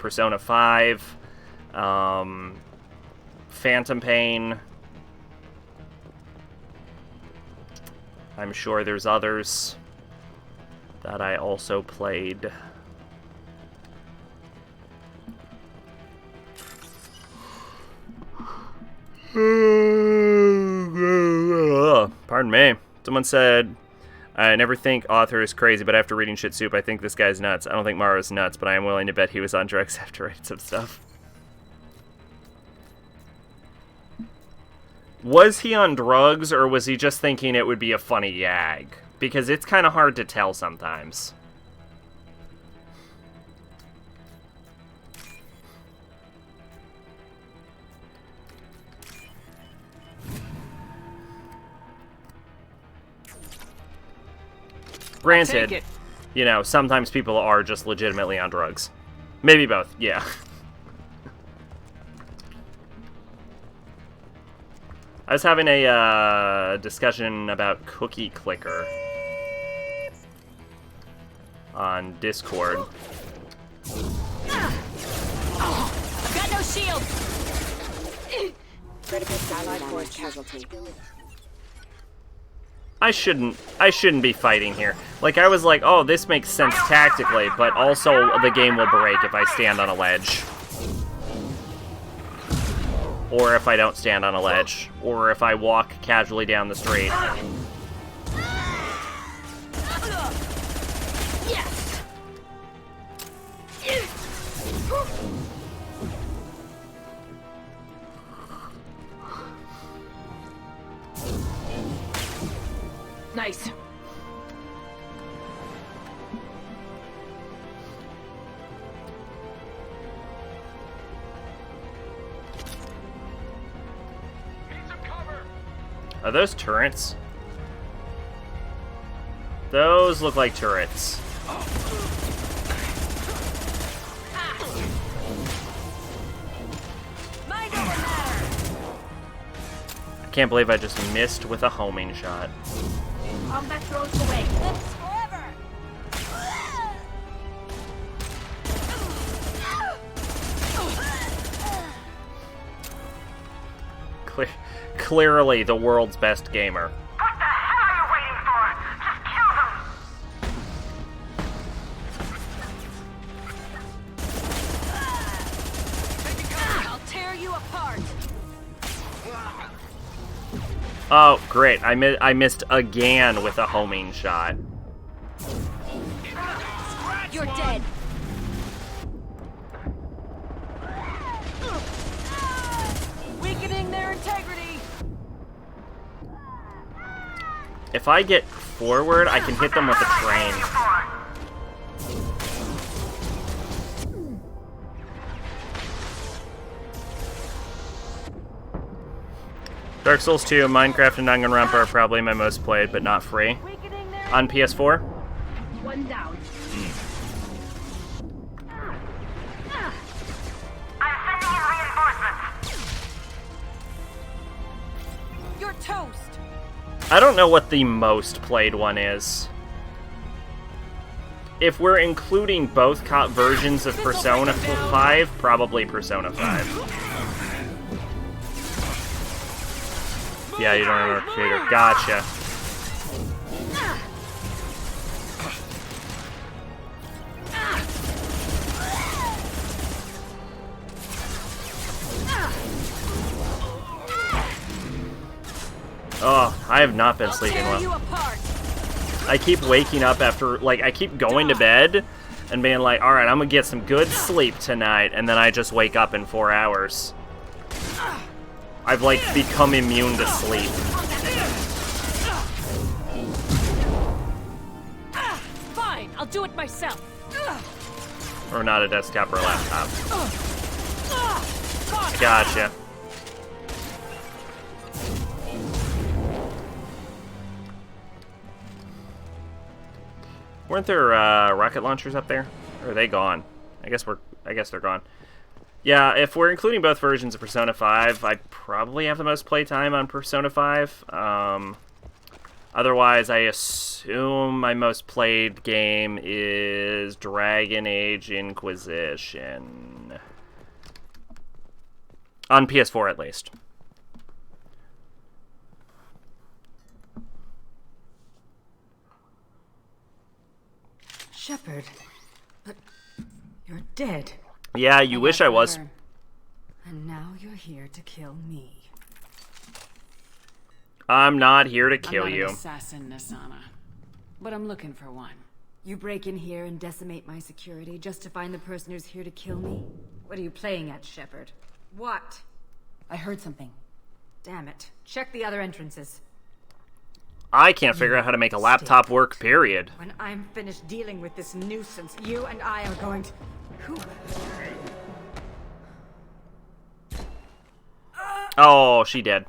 Phantom Pain. I'm sure there's others that I also played. Pardon me. Someone said, I never think author is crazy, but after reading Shit Soup, I think this guy's nuts. I don't think Mara's nuts, but I am willing to bet he was on drugs after writing some stuff. Was he on drugs, or was he just thinking it would be a funny gag? Because it's kind of hard to tell sometimes. Granted, you know, sometimes people are just legitimately on drugs. Maybe both, yeah. I was having a discussion about Cookie Clicker on Discord. I've got no shield. Critical Allied force casualty. I shouldn't be fighting here. Like, I was like, oh, this makes sense tactically, but also the game will break if I stand on a ledge. Or if I don't stand on a ledge. Or if I walk casually down the street. Yes. Nice. Are those turrets? Those look like turrets. I can't believe I just missed with a homing shot. Combat throws away. Lives forever. Clearly the world's best gamer. What the hell are you waiting for? Just kill them. I'll tear you apart. Oh, great. I missed again with a homing shot. You're dead. Weakening their integrity. If I get forward, I can hit them with a train. Dark Souls 2, Minecraft, and Danganronpa are probably my most played, but not free. On PS4? One down. I'm sending in reinforcements. You're toast. I don't know what the most played one is. If we're including both versions of Persona 5, probably Persona 5. Yeah, you don't remember creator. Gotcha. Oh, I have not been sleeping well. I keep waking up after, like, I keep going to bed and being like, alright, I'm gonna get some good sleep tonight, and then I just wake up in 4 hours. I've, like, become immune to sleep. Fine, I'll do it myself. Or not a desktop or a laptop. Gotcha. Weren't there rocket launchers up there? Or are they gone? I guess they're gone. Yeah, if we're including both versions of Persona 5, I probably have the most playtime on Persona 5. Otherwise, I assume my most played game is Dragon Age Inquisition. On PS4, at least. Shepard, but you're dead. Yeah, you wish I was. And now you're here to kill me. I'm not here to I'm kill not you. an assassin, Nasana, but I'm looking for one. You break in here and decimate my security just to find the person who's here to kill me? What are you playing at, Shepard? What? I heard something. Damn it. Check the other entrances. I can't figure out how to make a laptop work, period. When I'm finished dealing with this nuisance, you and I are going to... Who? Oh, she did.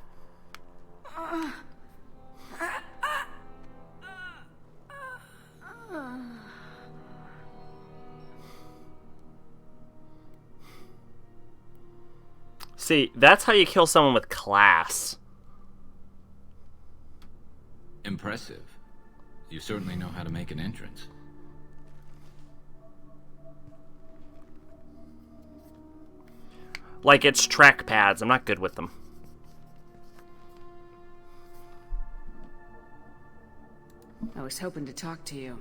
See, that's how you kill someone with class. Impressive. You certainly know how to make an entrance. Like it's trackpads. I'm not good with them. I was hoping to talk to you.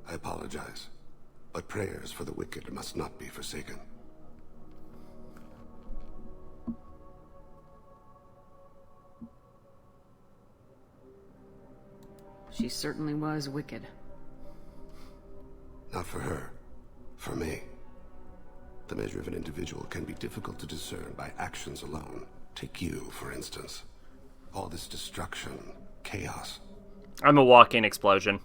I apologize, but prayers for the wicked must not be forsaken. She certainly was wicked. Not for her. For me. The measure of an individual can be difficult to discern by actions alone. Take you, for instance. All this destruction, chaos. I'm a walking explosion.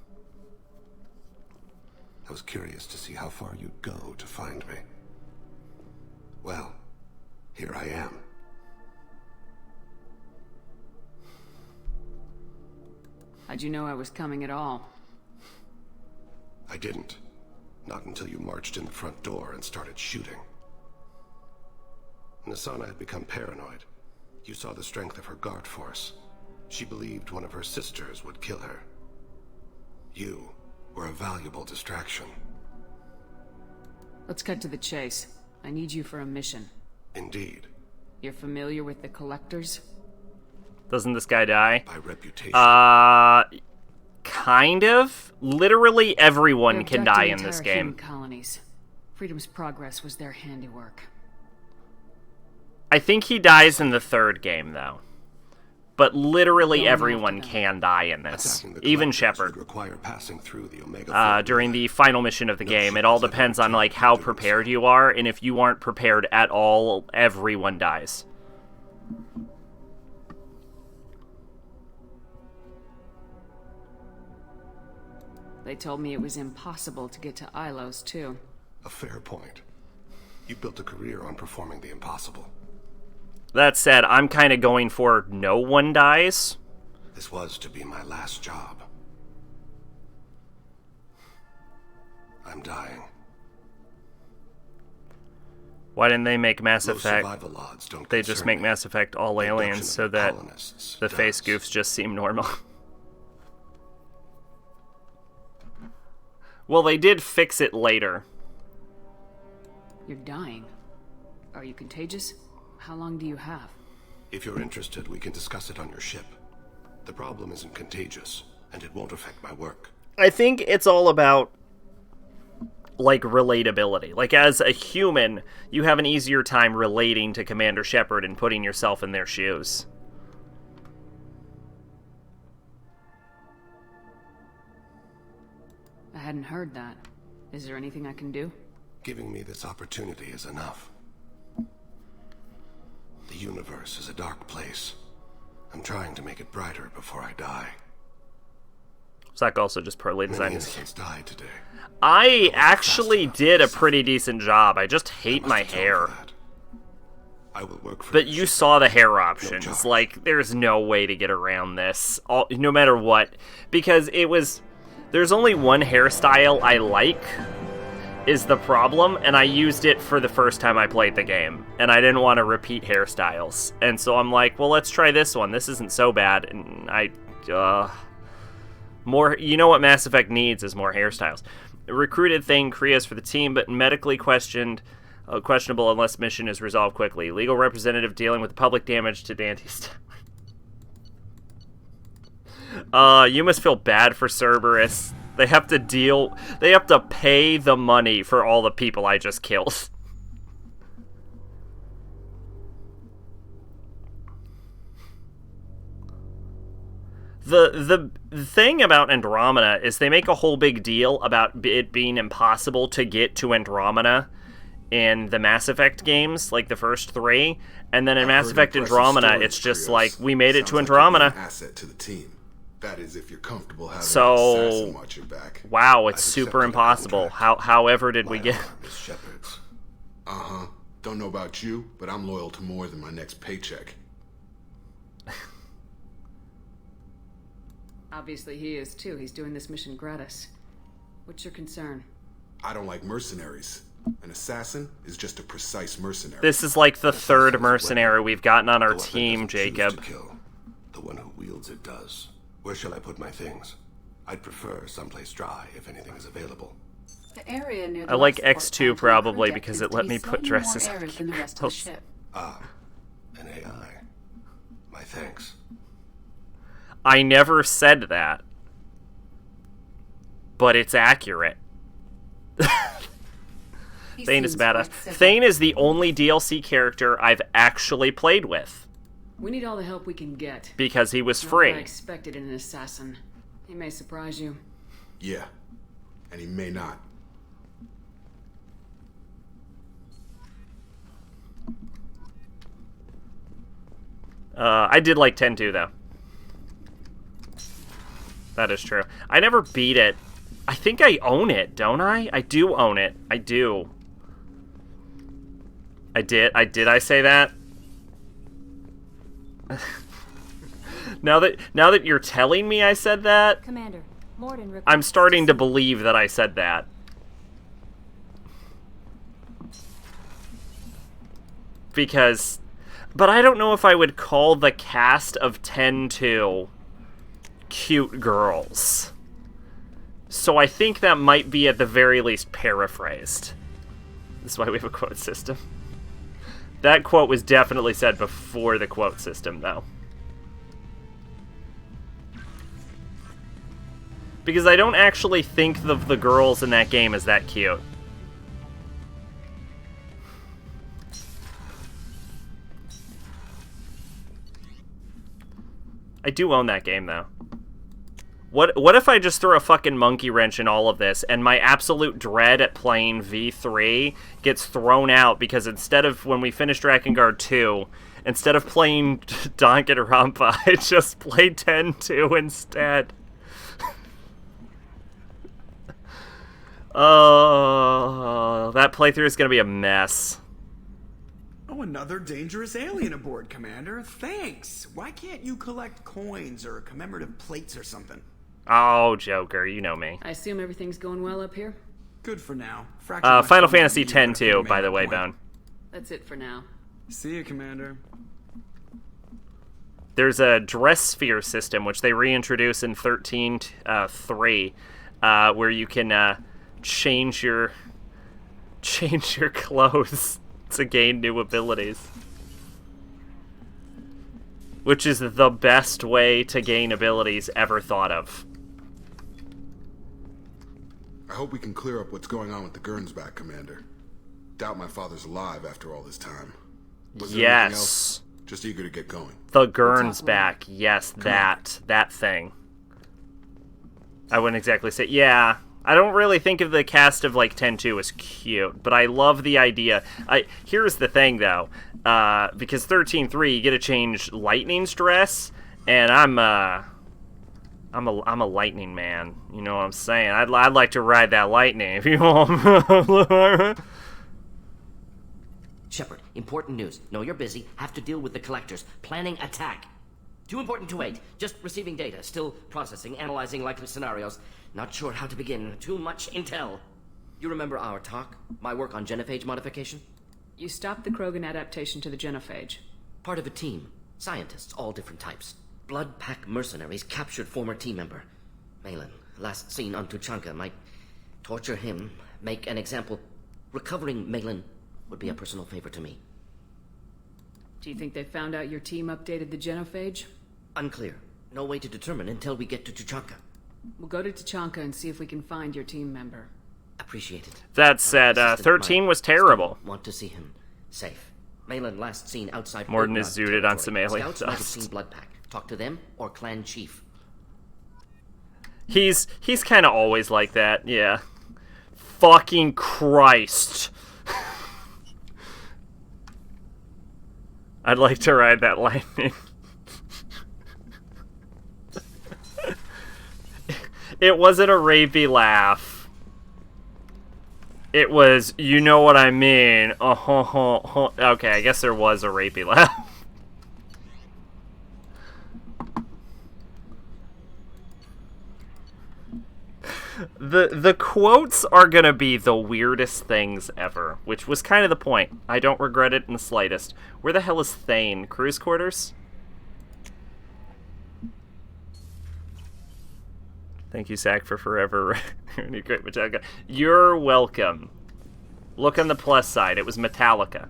I was curious to see how far you'd go to find me. Well, here I am. How'd you know I was coming at all? I didn't. Not until you marched in the front door and started shooting. Nasana had become paranoid. You saw the strength of her guard force. She believed one of her sisters would kill her. You were a valuable distraction. Let's cut to the chase. I need you for a mission. Indeed. You're familiar with the Collectors? Doesn't this guy die? By reputation. Kind of. Literally everyone They're can abducting die in this entire human game. colonies. Freedom's Progress was their handiwork. I think he dies in the third game, though. But literally Going everyone after them. can die in this. Attacking the Even Collectors Shepard. would require passing through the Omega During the final mission of the game, it all depends on like how prepared you are, and if you aren't prepared at all, everyone dies. They told me it was impossible to get to Ilos, too. A fair point. You built a career on performing the impossible. That said, I'm kind of going for no one dies. This was to be my last job. I'm dying. Why didn't they make Mass Low Effect? survival odds don't They just concern make me. Mass Effect all The aliens abduction so of that colonists the face does. goofs just seem normal. Well, they did fix it later. You're dying. Are you contagious? How long do you have? If you're interested, we can discuss it on your ship. The problem isn't contagious, and it won't affect my work. I think it's all about, like, relatability. Like, as a human, you have an easier time relating to Commander Shepard and putting yourself in their shoes. I hadn't heard that. Is there anything I can do? Giving me this opportunity is enough. The universe is a dark place. I'm trying to make it brighter before I die. Zach also just poorly Many designed. innocents died today. I actually did a pretty decent job. I just hate my hair. I will work for But your you ship. saw the hair No options. charge. Like, there's no way to get around this. No matter what. Because it was... There's only one hairstyle I like, is the problem, and I used it for the first time I played the game. And I didn't want to repeat hairstyles. And so I'm like, well, let's try this one. This isn't so bad. And more... You know what Mass Effect needs is more hairstyles. Recruited Thane Krios for the team, but medically questionable unless mission is resolved quickly. Legal representative dealing with public damage to Dante's. You must feel bad for Cerberus. They have to pay the money for all the people I just killed. The thing about Andromeda is they make a whole big deal about it being impossible to get to Andromeda in the Mass Effect games, like the first 3, and then in Mass Effect Andromeda, it's just like, we made it to Andromeda. Like asset to the team. That is, if you're comfortable having So, an assassin watch your back. Wow, it's super impossible. However did we get... Miss Shepard's. Uh-huh. Don't know about you, but I'm loyal to more than my next paycheck. Obviously he is too. He's doing this mission gratis. What's your concern? I don't like mercenaries. An assassin is just a precise mercenary. This is like the third mercenary we've gotten on our team, Jacob. The one who wields it does. Where shall I put my things? I'd prefer someplace dry if anything is available. The area near the I like life X2 support probably plant because is it let me slightly put dresses more on arid than the rest of the ship. Ah, an AI. My thanks. I never said that. But it's accurate. Thane is badass. Thane is the only DLC character I've actually played with. We need all the help we can get. Because he was Not free. what I expected in an assassin. He may surprise you. Yeah. And he may not. I did like 10-2, though. That is true. I never beat it. I think I own it, don't I? I do own it. I do. I did I say that? Now that you're telling me I said that, Commander, Morden I'm starting to believe that I said that. Because, but I don't know if I would call the cast of 10-2 cute girls. So I think that might be at the very least paraphrased. This is why we have a quote system. That quote was definitely said before the quote system, though. Because I don't actually think the girls in that game is that cute. I do own that game, though. What if I just throw a fucking monkey wrench in all of this, and my absolute dread at playing V3 gets thrown out because instead of, when we finish Drakengard 2, instead of playing Danganronpa, I just played 10-2 instead. Oh, that playthrough is going to be a mess. Oh, another dangerous alien aboard, Commander. Thanks. Why can't you collect coins or commemorative plates or something? Oh, Joker, you know me. I assume everything's going well up here? Good for now. Final Fantasy X too, by the way, Bone. That's it for now. See you, Commander. There's a dress sphere system, which they reintroduce in 13.3, where you can change your clothes to gain new abilities. Which is the best way to gain abilities ever thought of. I hope we can clear up what's going on with the Gernsback, Commander. Doubt my father's alive after all this time. Was there anything else? Just eager to get going. The Gernsback, yes, that thing. I wouldn't exactly say, yeah. I don't really think of the cast of like 10-2 as cute, but I love the idea. Here's the thing though, because 13.3 you get to change Lightning's dress, and I'm a lightning man. You know what I'm saying? I'd like to ride that lightning if you want. Shepard, important news. Know you're busy. Have to deal with the collectors. Planning attack. Too important to wait. Just receiving data. Still processing, analyzing likely scenarios. Not sure how to begin. Too much intel. You remember our talk? My work on genophage modification? You stopped the Krogan adaptation to the genophage. Part of a team. Scientists, all different types. Blood Pack mercenaries captured former team member. Malin, last seen on Tuchanka, might torture him, make an example. Recovering Malin would be a personal favor to me. Do you think they found out your team updated the genophage? Unclear. No way to determine until we get to Tuchanka. We'll go to Tuchanka and see if we can find your team member. Appreciate it. That said, 13 was terrible. Want to see him safe. Malin last seen outside. Morden is zooted on some alien Scouts might have dust. seen Blood Pack. Talk to them or Clan Chief. He's kind of always like that, yeah. Fucking Christ. I'd like to ride that lightning. It wasn't a rapey laugh. It was, you know what I mean. Okay, I guess there was a rapey laugh. The quotes are gonna be the weirdest things ever, which was kind of the point. I don't regret it in the slightest. Where the hell is Thane? Cruise quarters? Thank you, Zach, for forever. Great Metallica. You're welcome. Look on the plus side. It was Metallica.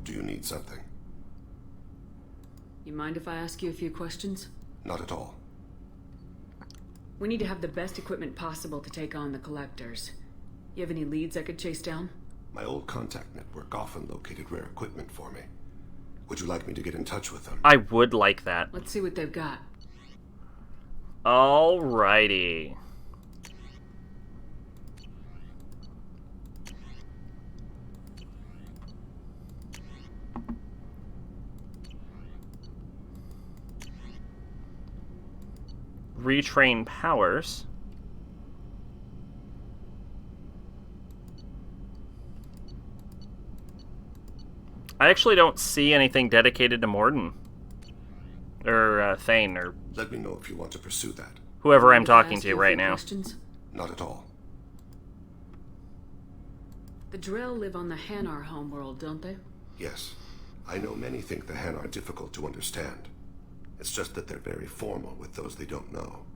Do you need something? You mind if I ask you a few questions? Not at all. We need to have the best equipment possible to take on the collectors. You have any leads I could chase down? My old contact network often located rare equipment for me. Would you like me to get in touch with them? I would like that. Let's see what they've got. Alrighty. Retrain powers. I actually don't see anything dedicated to Morden. Or Thane, or... Let me know if you want to pursue that. Whoever I'm talking to right now. Questions? Not at all. The Drell live on the Hanar homeworld, don't they? Yes. I know many think the Han are difficult to understand. It's just that they're very formal with those they don't know.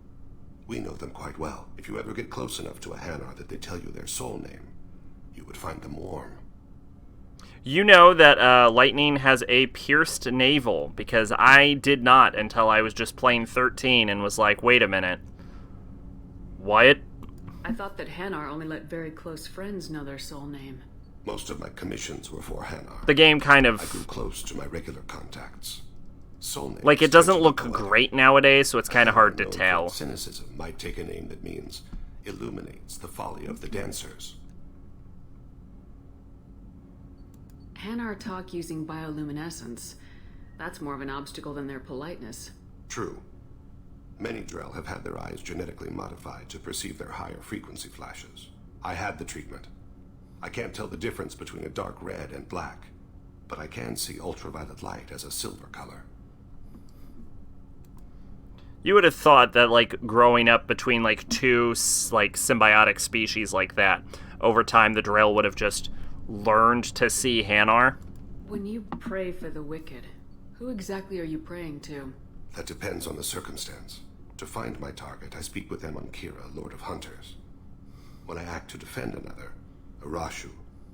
We know them quite well. If you ever get close enough to a Hanar that they tell you their soul name, you would find them warm. You know that Lightning has a pierced navel, because I did not until I was just playing 13 and was like, wait a minute. What? I thought that Hanar only let very close friends know their soul name. Most of my commissions were for Hanar. The game kind of... I grew close to my regular contacts. Soul names, like, it doesn't look great nowadays, so it's kind of hard to tell. Cynicism might take a name that means illuminates the folly of the dancers. Hanar talk using bioluminescence. That's more of an obstacle than their politeness. True. Many Drell have had their eyes genetically modified to perceive their higher frequency flashes. I had the treatment. I can't tell the difference between a dark red and black, but I can see ultraviolet light as a silver color. You would have thought that, like, growing up between, like, two, like, symbiotic species like that, over time the Drell would have just learned to see Hanar. When you pray for the wicked, who exactly are you praying to? That depends on the circumstance. To find my target, I speak with Emon Kira, Lord of Hunters. When I act to defend another, Arashu,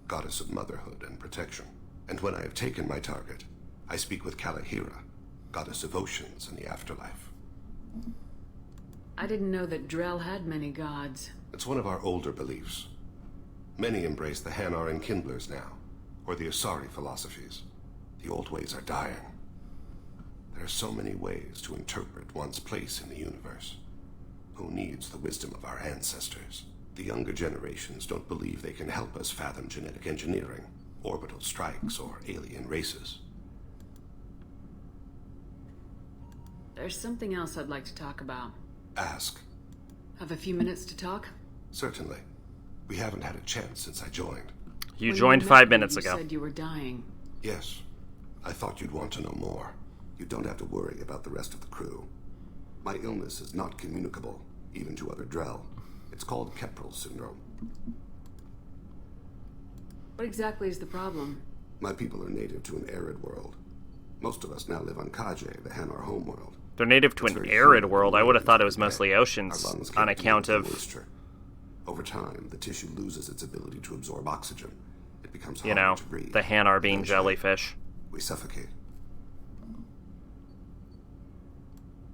Goddess of Motherhood and Protection. And when I have taken my target, I speak with Kalahira, Goddess of Oceans and the Afterlife. I didn't know that Drell had many gods. It's one of our older beliefs. Many embrace the Hanar and Kindlers now, or the Asari philosophies. The old ways are dying. There are so many ways to interpret one's place in the universe. Who needs the wisdom of our ancestors? The younger generations don't believe they can help us fathom genetic engineering, orbital strikes, or alien races. There's something else I'd like to talk about. Ask. Have a few minutes to talk? Certainly. We haven't had a chance since I joined. You joined 5 minutes ago. You said you were dying. Yes. I thought you'd want to know more. You don't have to worry about the rest of the crew. My illness is not communicable, even to other Drell. It's called Keprel syndrome. What exactly is the problem? My people are native to an arid world. Most of us now live on Kaje, the Hanar homeworld. They're native to an arid world. I would have thought it was mostly oceans on account of... moisture. Over time, the tissue loses its ability to absorb oxygen. It becomes you harder know, to breathe. the Hanar being jellyfish. We suffocate.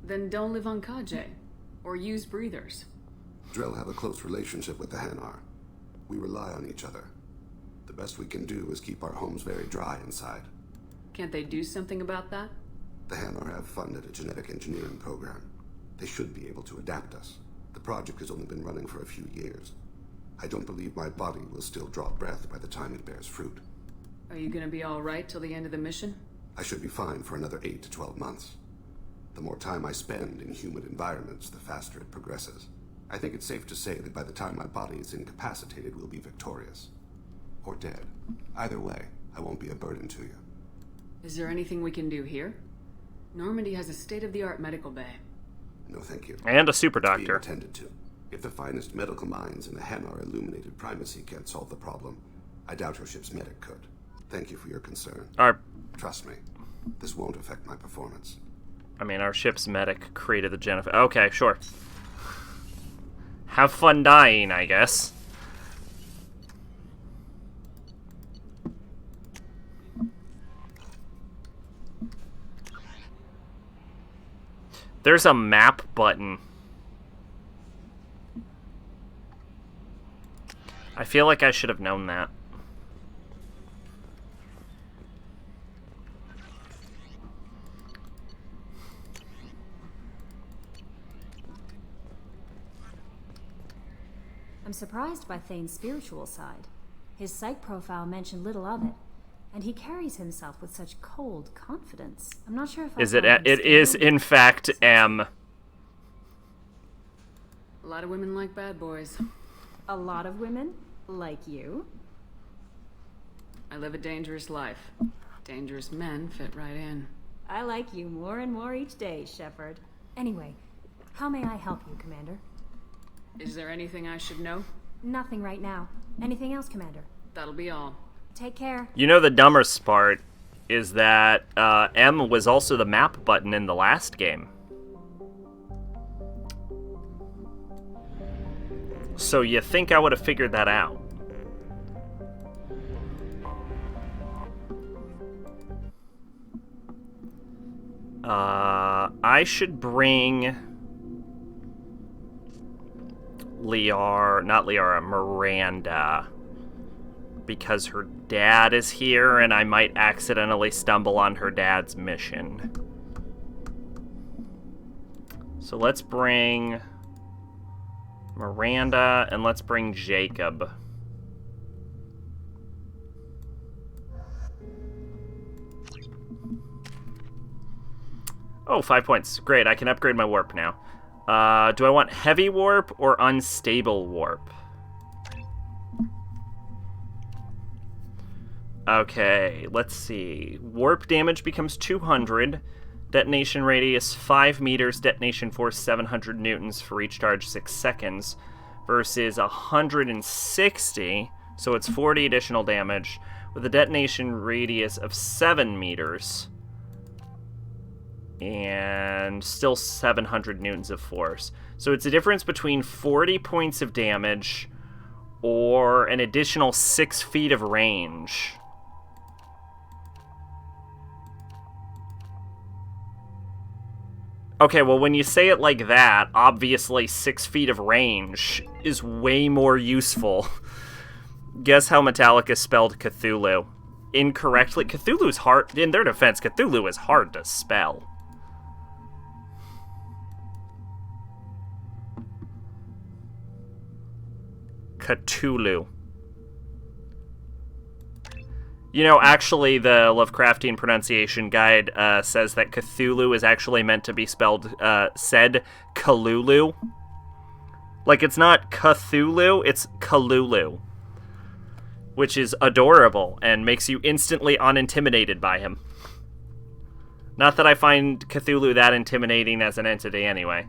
Then don't live on Kaje. Or use breathers. Drell have a close relationship with the Hanar. We rely on each other. The best we can do is keep our homes very dry inside. Can't they do something about that? The Hanar have funded a genetic engineering program. They should be able to adapt us. The project has only been running for a few years. I don't believe my body will still draw breath by the time it bears fruit. Are you gonna be alright till the end of the mission? I should be fine for another 8 to 12 months. The more time I spend in humid environments, the faster it progresses. I think it's safe to say that by the time my body is incapacitated, we'll be victorious. Or dead. Either way, I won't be a burden to you. Is there anything we can do here? Normandy has a state-of-the-art medical bay. No, thank you. And a super doctor. Being attended to. If the finest medical minds in the Hanar illuminated primacy can't solve the problem, I doubt your ship's medic could. Thank you for your concern. Trust me, this won't affect my performance. I mean, our ship's medic created the genocide. Okay, sure. Have fun dying, I guess. There's a map button. I feel like I should have known that. I'm surprised by Thane's spiritual side. His psych profile mentioned little of it, and he carries himself with such cold confidence. I'm not sure if It is in fact M. A lot of women like bad boys. A lot of women? Like you? I live a dangerous life. Dangerous men fit right in. I like you more and more each day, Shepard. Anyway, how may I help you, Commander? Is there anything I should know? Nothing right now. Anything else, Commander? That'll be all. Take care. You know, the dumbest part is that M was also the map button in the last game. So you think I would have figured that out? I should bring Miranda, because her dad is here and I might accidentally stumble on her dad's mission. So let's bring Miranda and let's bring Jacob. Oh, 5 points. Great, I can upgrade my warp now. Do I want heavy warp or unstable warp? Okay, let's see. Warp damage becomes 200. Detonation radius 5 meters. Detonation force 700 newtons for each charge 6 seconds. Versus 160, so it's 40 additional damage, with a detonation radius of 7 meters. And still 700 newtons of force. So it's a difference between 40 points of damage or an additional 6 feet of range. Okay, well, when you say it like that, obviously 6 feet of range is way more useful. Guess how Metallica spelled Cthulhu? Incorrectly. Cthulhu's hard. In their defense, Cthulhu is hard to spell. Cthulhu. You know, actually, the Lovecraftian pronunciation guide says that Cthulhu is actually meant to be spelled, said Kalulu. Like, it's not Cthulhu, it's Kalulu. Which is adorable and makes you instantly unintimidated by him. Not that I find Cthulhu that intimidating as an entity anyway.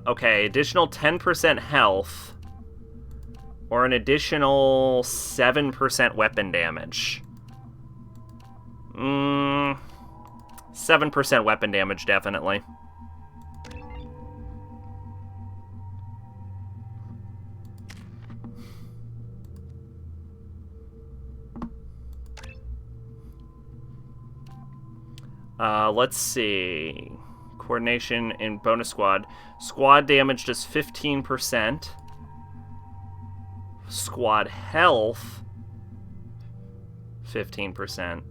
Okay, additional 10% health, or an additional 7% weapon damage. 7% weapon damage, definitely. Let's see. Coordination in bonus squad. Squad damage does 15%. Squad health, 15%.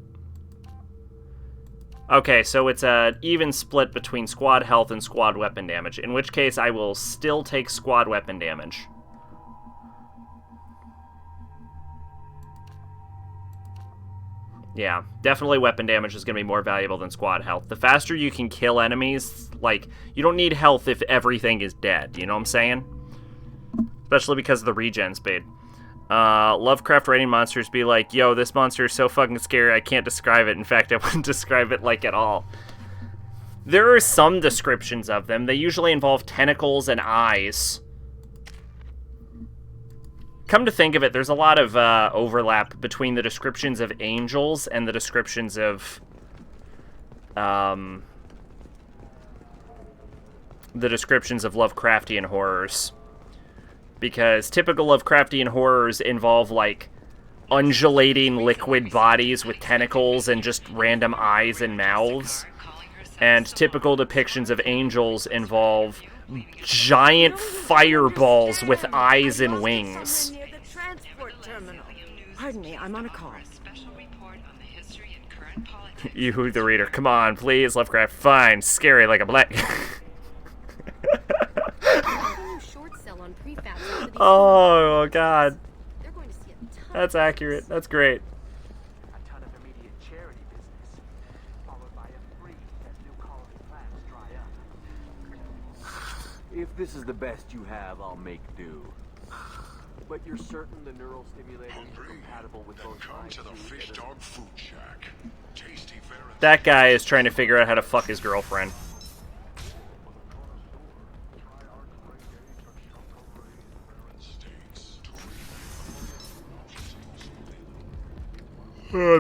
Okay, so it's an even split between squad health and squad weapon damage, in which case I will still take squad weapon damage. Yeah, definitely weapon damage is going to be more valuable than squad health. The faster you can kill enemies, like, you don't need health if everything is dead, you know what I'm saying? Especially because of the regen speed. Lovecraft writing monsters be like, yo, this monster is so fucking scary, I can't describe it. In fact, I wouldn't describe it, like, at all. There are some descriptions of them. They usually involve tentacles and eyes. Come to think of it, there's a lot of overlap between the descriptions of angels and the descriptions of Lovecraftian horrors. Because typical Lovecraftian horrors involve, like, undulating liquid bodies with tentacles and just random eyes and mouths. And typical depictions of angels involve giant fireballs with eyes and wings. Pardon me, I'm on a call. You, the reader. Come on, please, Lovecraft. Fine. Scary like a black... Oh, God. That's accurate. That's great. If this is the best you have, I'll make do. But you're certain the neural stimulators are compatible with both Come to the Fish Dog Food Shack. Tasty fare. That guy is trying to figure out how to fuck his girlfriend.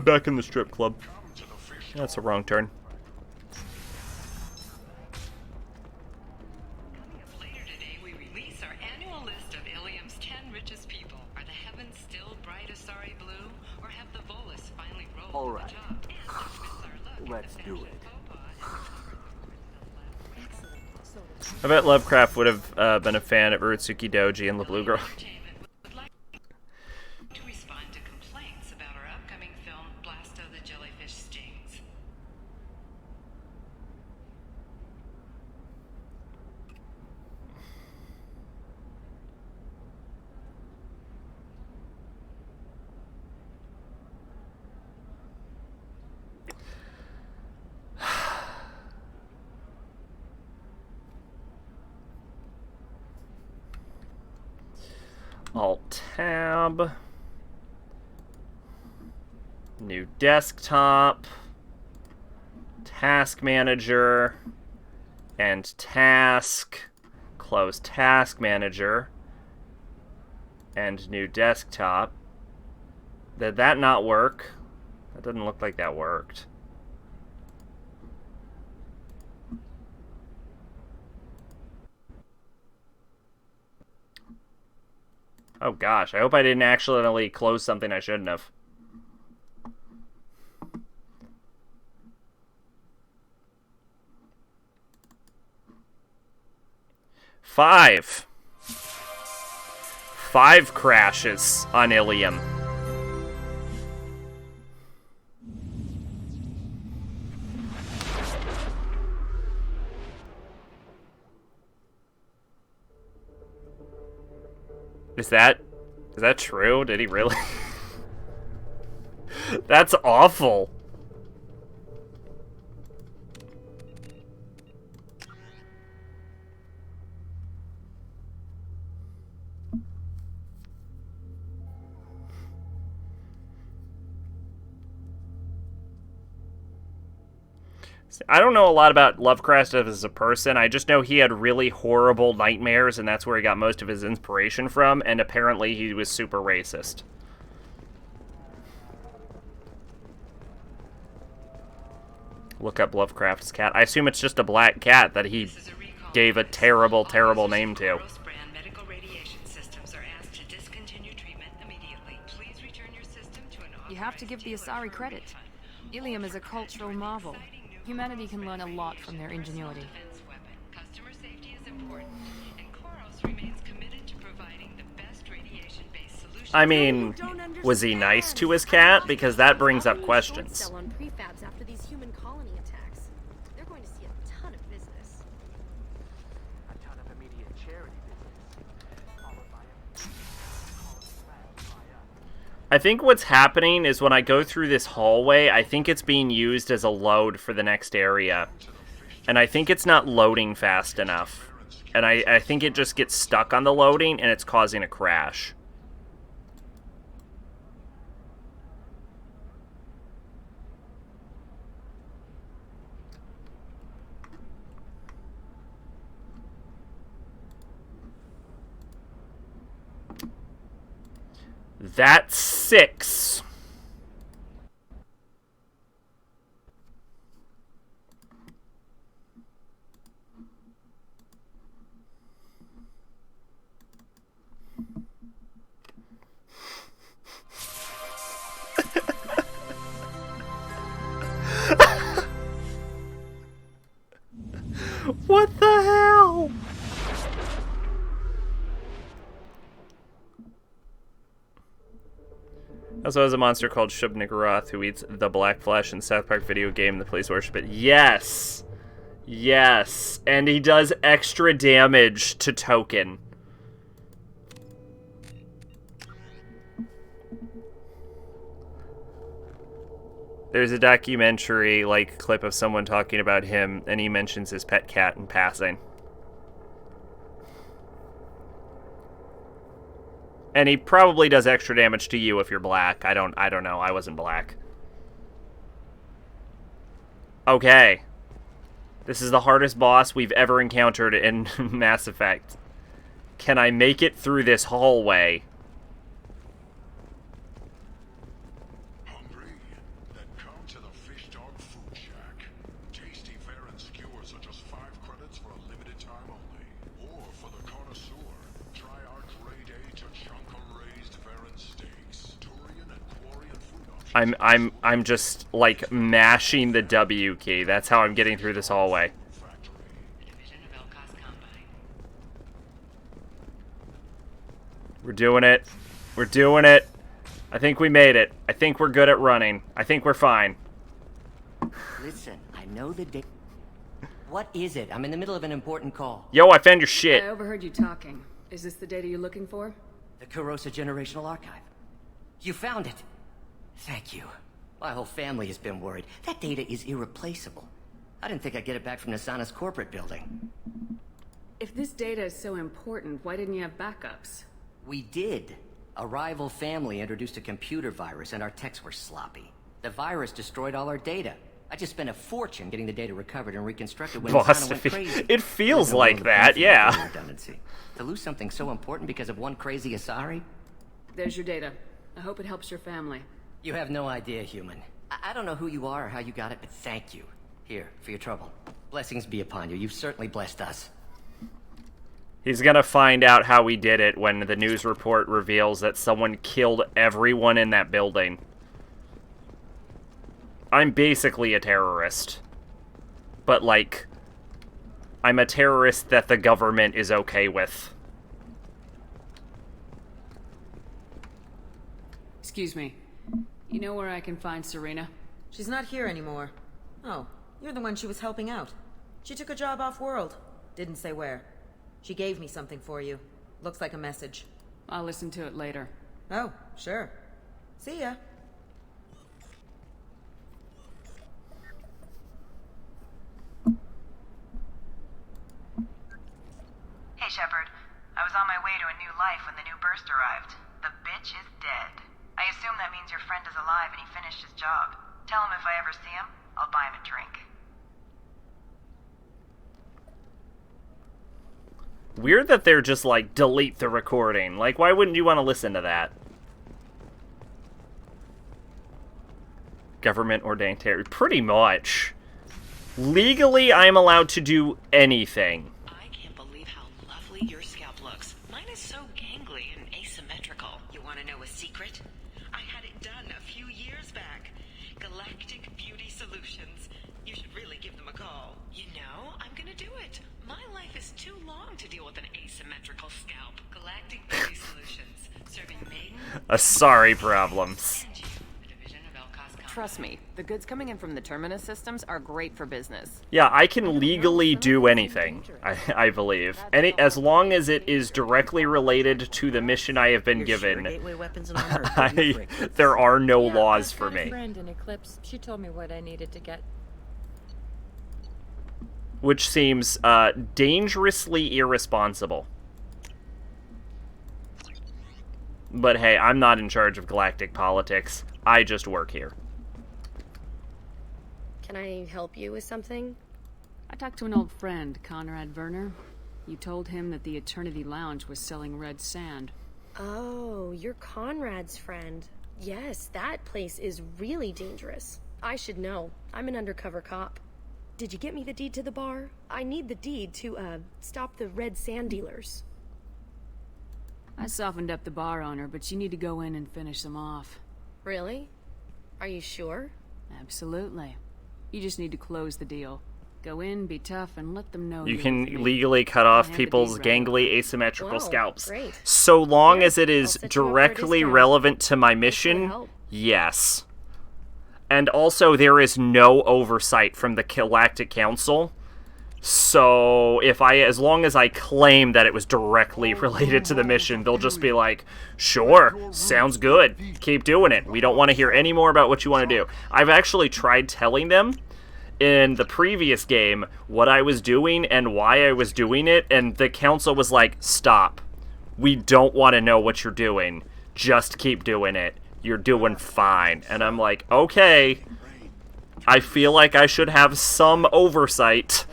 Back in the strip club. That's a wrong turn. Later today, we release our annual list of Ilium's 10 richest people. Are the heavens still bright Asari blue, or have the Volus finally rolled all right. Let's do it. I bet Lovecraft would have been a fan of Urutsuki Doji and the Blue Girl. To respond to complaints about our upcoming film, Blasto the Jellyfish Stings. Alt-Tab. New desktop. Task Manager. And Task. Close Task Manager. And new desktop. Did that not work? That didn't look like that worked. Oh gosh, I hope I didn't accidentally close something I shouldn't have. Five crashes on Ilium. Is that true? Did he really? That's awful. I don't know a lot about Lovecraft as a person. I just know he had really horrible nightmares, and that's where he got most of his inspiration from, and apparently he was super racist. Look up Lovecraft's cat. I assume it's just a black cat that he gave a terrible, terrible name to. You have to give the Asari credit. Ilium is a cultural marvel. Humanity can learn a lot from their ingenuity. Customer safety is important, and Koros remains committed to providing the best radiation-based solutions. I mean, was he nice to his cat? Because that brings up questions. Sell on prefabs after these human colony attacks. They're going to see a ton of business. A ton of immediate charity business. Followed by I think what's happening is when I go through this hallway, I think it's being used as a load for the next area. And I think it's not loading fast enough. And I think it just gets stuck on the loading and it's causing a crash. That's 6. What the hell? Also has a monster called Shub Niggurath who eats the black flesh in South Park video game. The police worship it. Yes! Yes. And he does extra damage to Token. There's a documentary, like, clip of someone talking about him, and he mentions his pet cat in passing. And he probably does extra damage to you if you're black. I don't know. I wasn't black. Okay. This is the hardest boss we've ever encountered in Mass Effect. Can I make it through this hallway? Hungry? Then come to the Fish Dog Food Shack. Tasty Varen skewers are just 5 credits for a limited time only. Or for the connoisseur, try our grade A to chunka raised Varen steaks. Turian and Quarian food options. I'm just like mashing the W key. That's how I'm getting through this hallway. We're doing it. We're doing it. I think we made it. I think we're good at running. I think we're fine. Listen, I know the day. What is it? I'm in the middle of an important call. Yo, I found your shit. I overheard you talking. Is this the data you're looking for? The Kurosa Generational Archive. You found it. Thank you. My whole family has been worried. That data is irreplaceable. I didn't think I'd get it back from Nasana's corporate building. If this data is so important, why didn't you have backups? We did. A rival family introduced a computer virus and our techs were sloppy. The virus destroyed all our data. I just spent a fortune getting the data recovered and reconstructed when Nasana went crazy. It feels like that, yeah. Redundancy. To lose something so important because of one crazy Asari? There's your data. I hope it helps your family. You have no idea, human. I don't know who you are or how you got it, but thank you. Here, for your trouble. Blessings be upon you. You've certainly blessed us. He's gonna find out how we did it when the news report reveals that someone killed everyone in that building. I'm basically a terrorist. But, like, I'm a terrorist that the government is okay with. Excuse me. You know where I can find Serena? She's not here anymore. Oh, you're the one she was helping out. She took a job off-world. Didn't say where. She gave me something for you. Looks like a message. I'll listen to it later. Oh, sure. See ya. Hey, Shepard. I was on my way to a new life when the new burst arrived. The bitch is dead. I assume that means your friend is alive and he finished his job. Tell him if I ever see him, I'll buy him a drink. Weird that they're just like, delete the recording. Like, why wouldn't you want to listen to that? Government ordained terror. Pretty much. Legally, I'm allowed to do anything. I can't believe how lovely your scalp looks. Mine is so gangly and asymmetrical. You want to know a secret? I had it done a few years back. Galactic Beauty Solutions. You should really give them a call. You know, I'm gonna do it. My life is too long to deal with an asymmetrical scalp. Galactic Beauty Solutions. Serving maidens, Asari problems. Trust me, the goods coming in from the Terminus systems are great for business. Yeah, I can legally do anything, I believe. As long as it is directly related to the mission I have been given, there are no laws for me. I've got a friend in Eclipse. She told me what I needed to get. Which seems dangerously irresponsible. But hey, I'm not in charge of galactic politics. I just work here. Can I help you with something? I talked to an old friend, Conrad Werner. You told him that the Eternity Lounge was selling red sand. Oh, you're Conrad's friend. Yes, that place is really dangerous. I should know. I'm an undercover cop. Did you get me the deed to the bar? I need the deed to, stop the red sand dealers. I softened up the bar owner, but you need to go in and finish them off. Really? Are you sure? Absolutely. You just need to close the deal. Go in, be tough, and let them know you can legally cut off people's gangly asymmetrical Whoa, scalps. Great. So long as it is directly relevant to my mission, yes. And also, there is no oversight from the Galactic Council. So, as long as I claim that it was directly related to the mission, they'll just be like, sure, sounds good, keep doing it. We don't want to hear any more about what you want to do. I've actually tried telling them in the previous game what I was doing and why I was doing it, and the council was like, stop. We don't want to know what you're doing. Just keep doing it. You're doing fine. And I'm like, okay. I feel like I should have some oversight.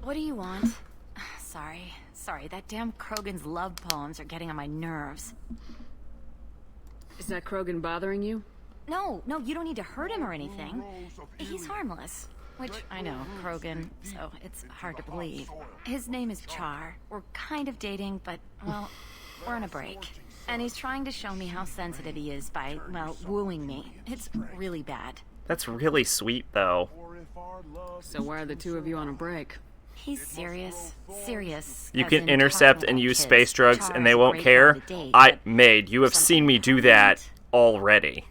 What do you want? Sorry, that damn Krogan's love poems are getting on my nerves. Is that Krogan bothering you? No, you don't need to hurt him or anything. He's harmless. Which, I know, Krogan, so it's hard to believe. His name is Char. We're kind of dating, but, well, we're on a break. And he's trying to show me how sensitive he is by, well, wooing me. It's really bad. That's really sweet, though. So why are the two of you on a break? He's serious. You can intercept and use space drugs and they won't care? Maid, you have seen me do that already.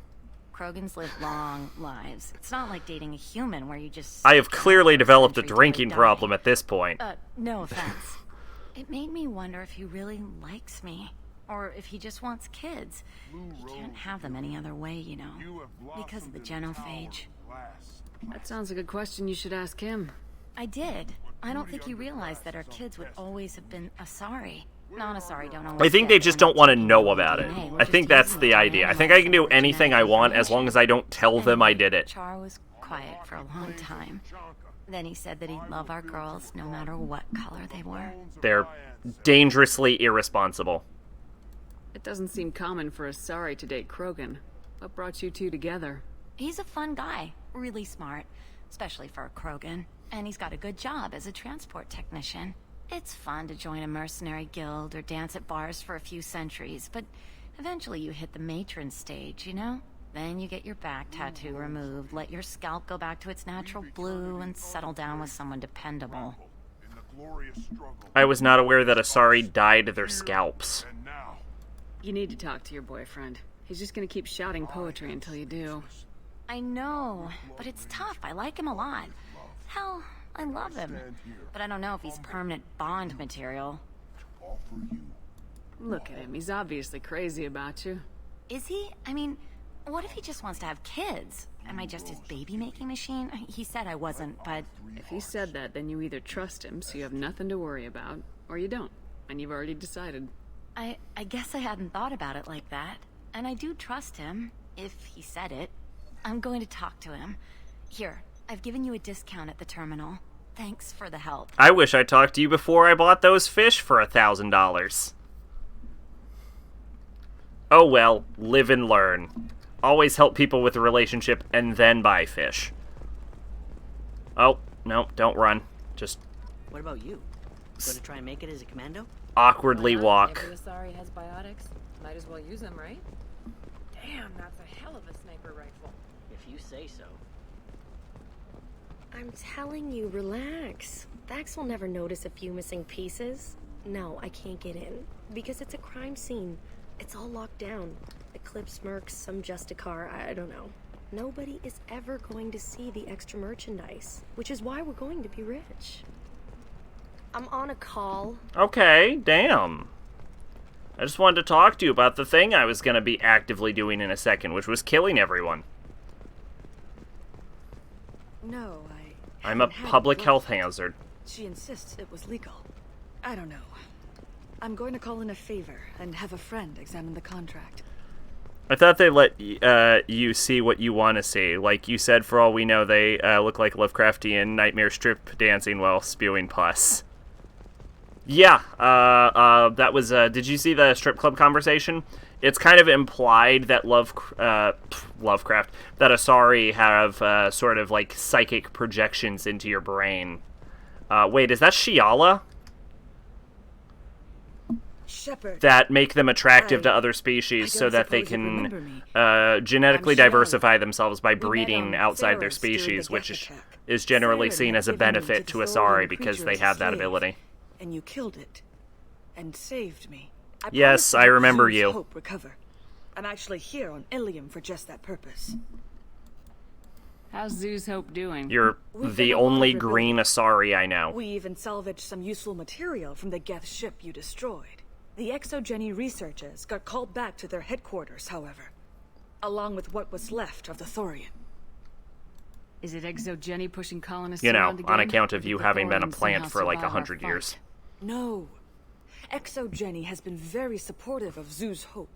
Krogans live long lives. It's not like dating a human where you just... I have clearly developed a drinking problem at this point. No offense. It made me wonder if he really likes me. Or if he just wants kids. He can't have them any other way, you know. Because of the genophage. That sounds like a question you should ask him. I did. I don't think he realized that our kids would always have been Asari. Non-Asari don't always. I think they just don't want to know about it. I think that's the idea. I think I can do anything I want as long as I don't tell them I did it. Char was quiet for a long time. Then he said that he'd love our girls no matter what color they were. They're dangerously irresponsible. It doesn't seem common for Asari to date Krogan. What brought you two together? He's a fun guy. Really smart. Especially for a Krogan. And he's got a good job as a transport technician. It's fun to join a mercenary guild or dance at bars for a few centuries, but eventually you hit the matron stage, you know? Then you get your back tattoo removed, let your scalp go back to its natural blue, and settle down with someone dependable. I was not aware that Asari dyed their scalps. You need to talk to your boyfriend. He's just gonna keep shouting poetry until you do. I know, but it's tough. I like him a lot. Hell, I love him. But I don't know if he's permanent Bond material. Look at him. He's obviously crazy about you. Is he? I mean, what if he just wants to have kids? Am I just his baby-making machine? He said I wasn't, but... If he said that, then you either trust him, so you have nothing to worry about, or you don't, and you've already decided. I guess I hadn't thought about it like that. And I do trust him, if he said it. I'm going to talk to him. Here, I've given you a discount at the terminal. Thanks for the help. I wish I talked to you before I bought those fish for $1,000. Oh well, live and learn. Always help people with a relationship and then buy fish. Oh, no, don't run. Just... What about you? Gonna try and make it as a commando? Awkwardly walk. Every Asari has biotics. Might as well use them, right? Damn, that's a hell of a sniper rifle. If you say so. I'm telling you, relax. Vax will never notice a few missing pieces. No, I can't get in. Because it's a crime scene. It's all locked down. Eclipse mercs, some Justicar, I don't know. Nobody is ever going to see the extra merchandise, which is why we're going to be rich. I'm on a call. Okay, damn. I just wanted to talk to you about the thing I was going to be actively doing in a second, which was killing everyone. No, I'm a public health hazard. She insists it was legal. I don't know. I'm going to call in a favor and have a friend examine the contract. I thought they let you see what you want to see. Like you said, for all we know, they look like Lovecraftian nightmare strip dancing while spewing pus. Yeah, that was, did you see the strip club conversation? It's kind of implied that Lovecraft, that Asari have sort of like psychic projections into your brain. Wait, is that Shiala? Shepherd, that make them attractive to other species so that they can genetically diversify themselves by breeding outside their species, which is generally seen as a benefit to Asari because they have that ability. And you killed it. And saved me. Yes, I remember you. Hope recover. I'm actually here on Ilium for just that purpose. How's Zeus Hope doing? You're the only green Asari I know. We even salvaged some useful material from the Geth ship you destroyed. The Exogeny researchers got called back to their headquarters, however, along with what was left of the Thorian. Is it Exogeny pushing colonists You know, around again? on account of you having been a plant for like 100 years. No. Exogeny has been very supportive of Zeus Hope.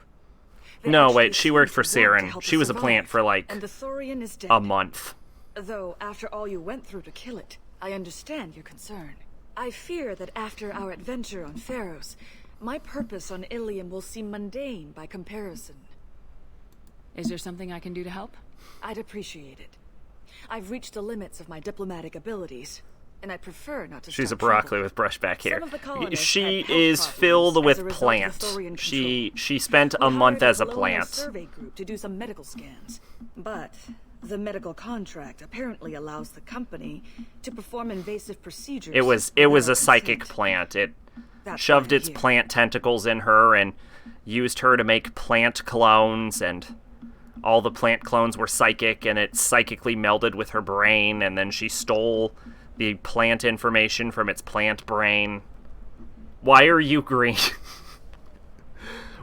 No, wait, she worked for Siren. She was a plant for like and the Thorian is dead. a month. Though, after all you went through to kill it, I understand your concern. I fear that after our adventure on Pharos, my purpose on Ilium will seem mundane by comparison. Is there something I can do to help? I'd appreciate it. I've reached the limits of my diplomatic abilities, and I prefer not to. She's a broccoli with brushback hair. She is filled with plant. She spent a month as a plant. Survey group to do some medical scans, but the medical contract apparently allows the company to perform invasive procedures. It was a psychic plant. It shoved its plant tentacles in her and used her to make plant clones, and all the plant clones were psychic, and it psychically melded with her brain, and then she stole the plant information from its plant brain. Why are you green?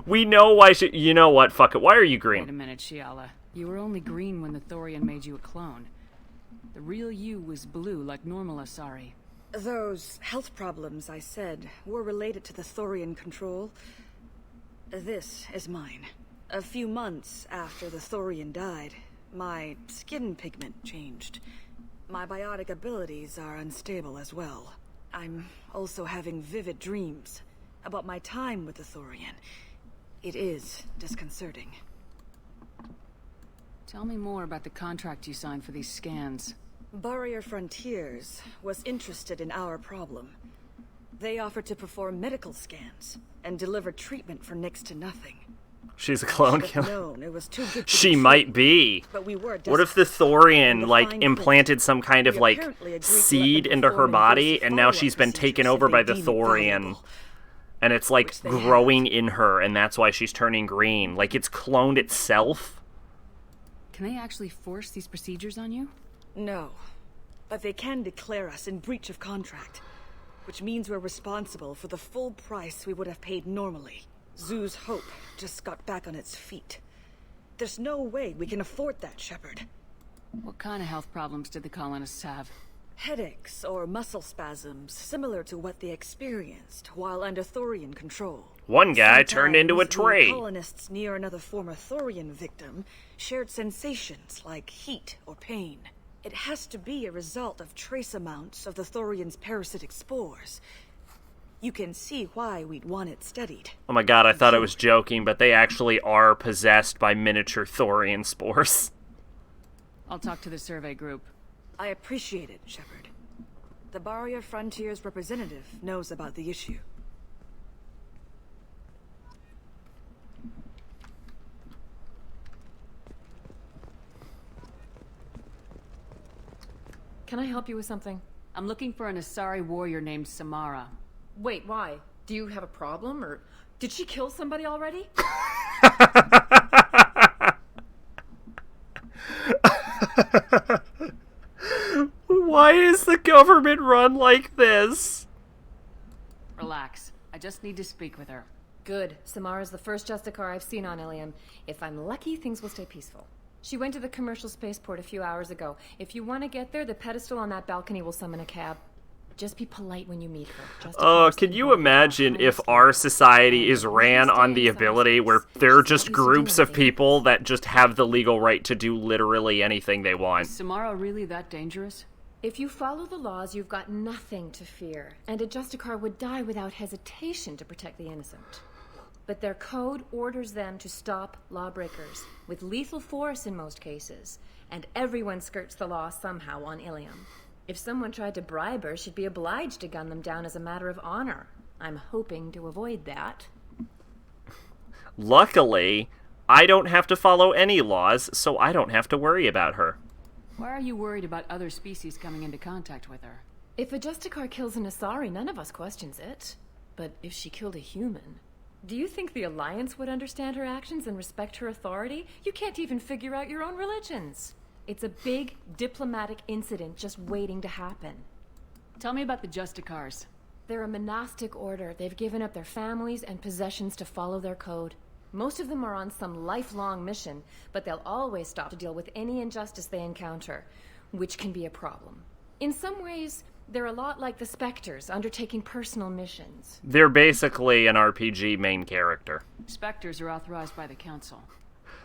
We know why she... You know what? Fuck it. Why are you green? Wait a minute, Shiala. You were only green when the Thorian made you a clone. The real you was blue like normal Asari. Those health problems I said were related to the Thorian control. This is mine. A few months after the Thorian died, my skin pigment changed. My biotic abilities are unstable as well. I'm also having vivid dreams about my time with the Thorian. It is disconcerting. Tell me more about the contract you signed for these scans. Barrier Frontiers was interested in our problem. They offered to perform medical scans and deliver treatment for next to nothing. She's a clone killer. Known it was too good to She be might true, be. but we were What if the Thorian, like, implanted some kind of, like, seed into her body, and now she's been taken over by the Thorian, and it's, like, growing in her, and that's why she's turning green? Like, it's cloned itself? Can they actually force these procedures on you? No, but they can declare us in breach of contract, which means we're responsible for the full price we would have paid normally. Zeus Hope just got back on its feet. There's no way we can afford that, Shepard. What kind of health problems did the colonists have? Headaches or muscle spasms, similar to what they experienced while under Thorian control. One guy turned into a tree. Colonists near another former Thorian victim shared sensations like heat or pain. It has to be a result of trace amounts of the Thorian's parasitic spores. You can see why we'd want it studied. Oh my god, I thought I was joking, but they actually are possessed by miniature Thorian spores. I'll talk to the survey group. I appreciate it, Shepard. The Barrier Frontiers representative knows about the issue. Can I help you with something? I'm looking for an Asari warrior named Samara. Wait, why? Do you have a problem, or did she kill somebody already? Why is the government run like this? Relax. I just need to speak with her. Good. Samara's the first Justicar I've seen on Ilium. If I'm lucky, things will stay peaceful. She went to the commercial spaceport a few hours ago. If you want to get there, the pedestal on that balcony will summon a cab. Just be polite when you meet her. Oh, can you imagine if our society is ran on the ability where they're just groups of people that just have the legal right to do literally anything they want? Is Samara really that dangerous? If you follow the laws, you've got nothing to fear, and a Justicar would die without hesitation to protect the innocent. But their code orders them to stop lawbreakers, with lethal force in most cases, and everyone skirts the law somehow on Ilium. If someone tried to bribe her, she'd be obliged to gun them down as a matter of honor. I'm hoping to avoid that. Luckily, I don't have to follow any laws, so I don't have to worry about her. Why are you worried about other species coming into contact with her? If a Justicar kills an Asari, none of us questions it. But if she killed a human... Do you think the Alliance would understand her actions and respect her authority? You can't even figure out your own religions. It's a big diplomatic incident just waiting to happen. Tell me about the Justicars. They're a monastic order. They've given up their families and possessions to follow their code. Most of them are on some lifelong mission, but they'll always stop to deal with any injustice they encounter, which can be a problem. In some ways, they're a lot like the Spectres, undertaking personal missions. They're basically an RPG main character. Spectres are authorized by the Council.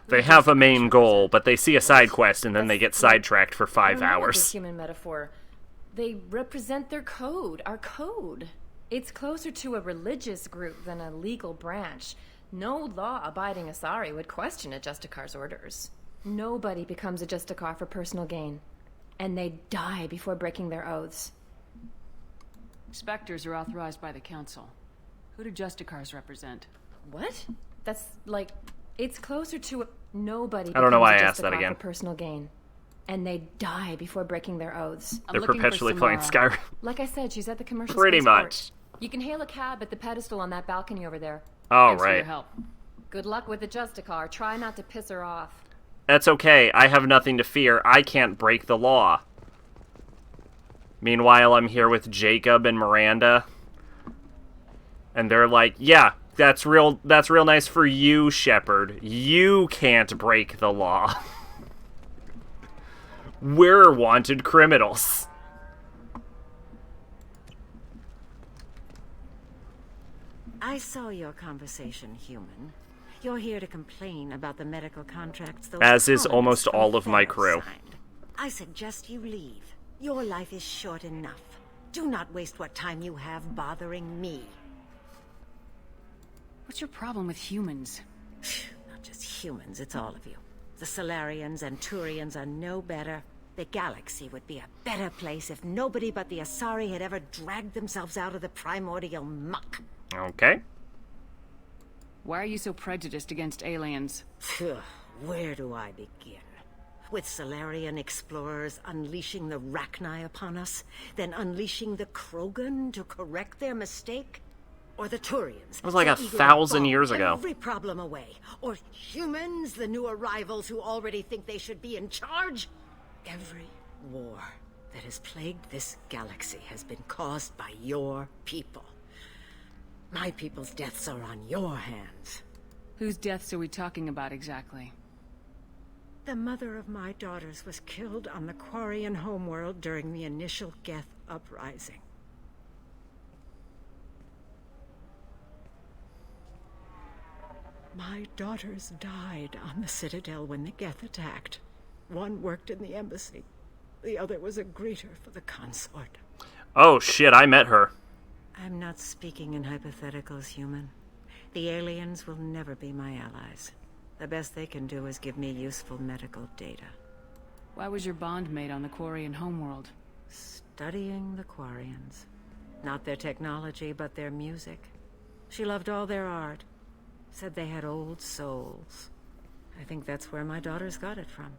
They have a main goal, but they see a side quest and then they get sidetracked for 5 I don't know hours. the human metaphor. They represent their code, our code. It's closer to a religious group than a legal branch. No law-abiding Asari would question a Justicar's orders. Nobody becomes a Justicar for personal gain. And they die before breaking their oaths. Spectres are authorized by the Council. Who do Justicars represent? What? That's like... It's closer to a... Nobody I don't know why I becomes asked a that Justicar again. for personal gain. And they die before breaking their oaths. They're perpetually playing Skyrim. Like I said, she's at the commercial Pretty spaceport. much. You can hail a cab at the pedestal on that balcony over there. Oh, Thanks for your right. help. Good luck with the Justicar. Try not to piss her off. That's okay. I have nothing to fear. I can't break the law. Meanwhile, I'm here with Jacob and Miranda. And they're like, yeah, that's real nice for you, Shepard. You can't break the law. We're wanted criminals. I saw your conversation, human. You're here to complain about the medical contracts those As is colonists almost from all of my Pharaoh crew. signed. I suggest you leave. Your life is short enough. Do not waste what time you have bothering me. What's your problem with humans? Not just humans, it's all of you. The Solarians and Turians are no better. The galaxy would be a better place if nobody but the Asari had ever dragged themselves out of the primordial muck. Okay. Why are you so prejudiced against aliens? Where do I begin? With Solarian explorers unleashing the Rachni upon us, then unleashing the Krogan to correct their mistake? Or the Turians? It was like so 1,000 years ago. Every problem away. Or humans, the new arrivals who already think they should be in charge? Every war that has plagued this galaxy has been caused by your people. My people's deaths are on your hands. Whose deaths are we talking about exactly? The mother of my daughters was killed on the Quarian homeworld during the initial Geth uprising. My daughters died on the Citadel when the Geth attacked. One worked in the embassy. The other was a greeter for the consort. Oh shit, I met her. I'm not speaking in hypotheticals, human. The aliens will never be my allies. The best they can do is give me useful medical data. Why was your bond made on the Quarian homeworld? Studying the Quarians. Not their technology, but their music. She loved all their art. Said they had old souls. I think that's where my daughters got it from.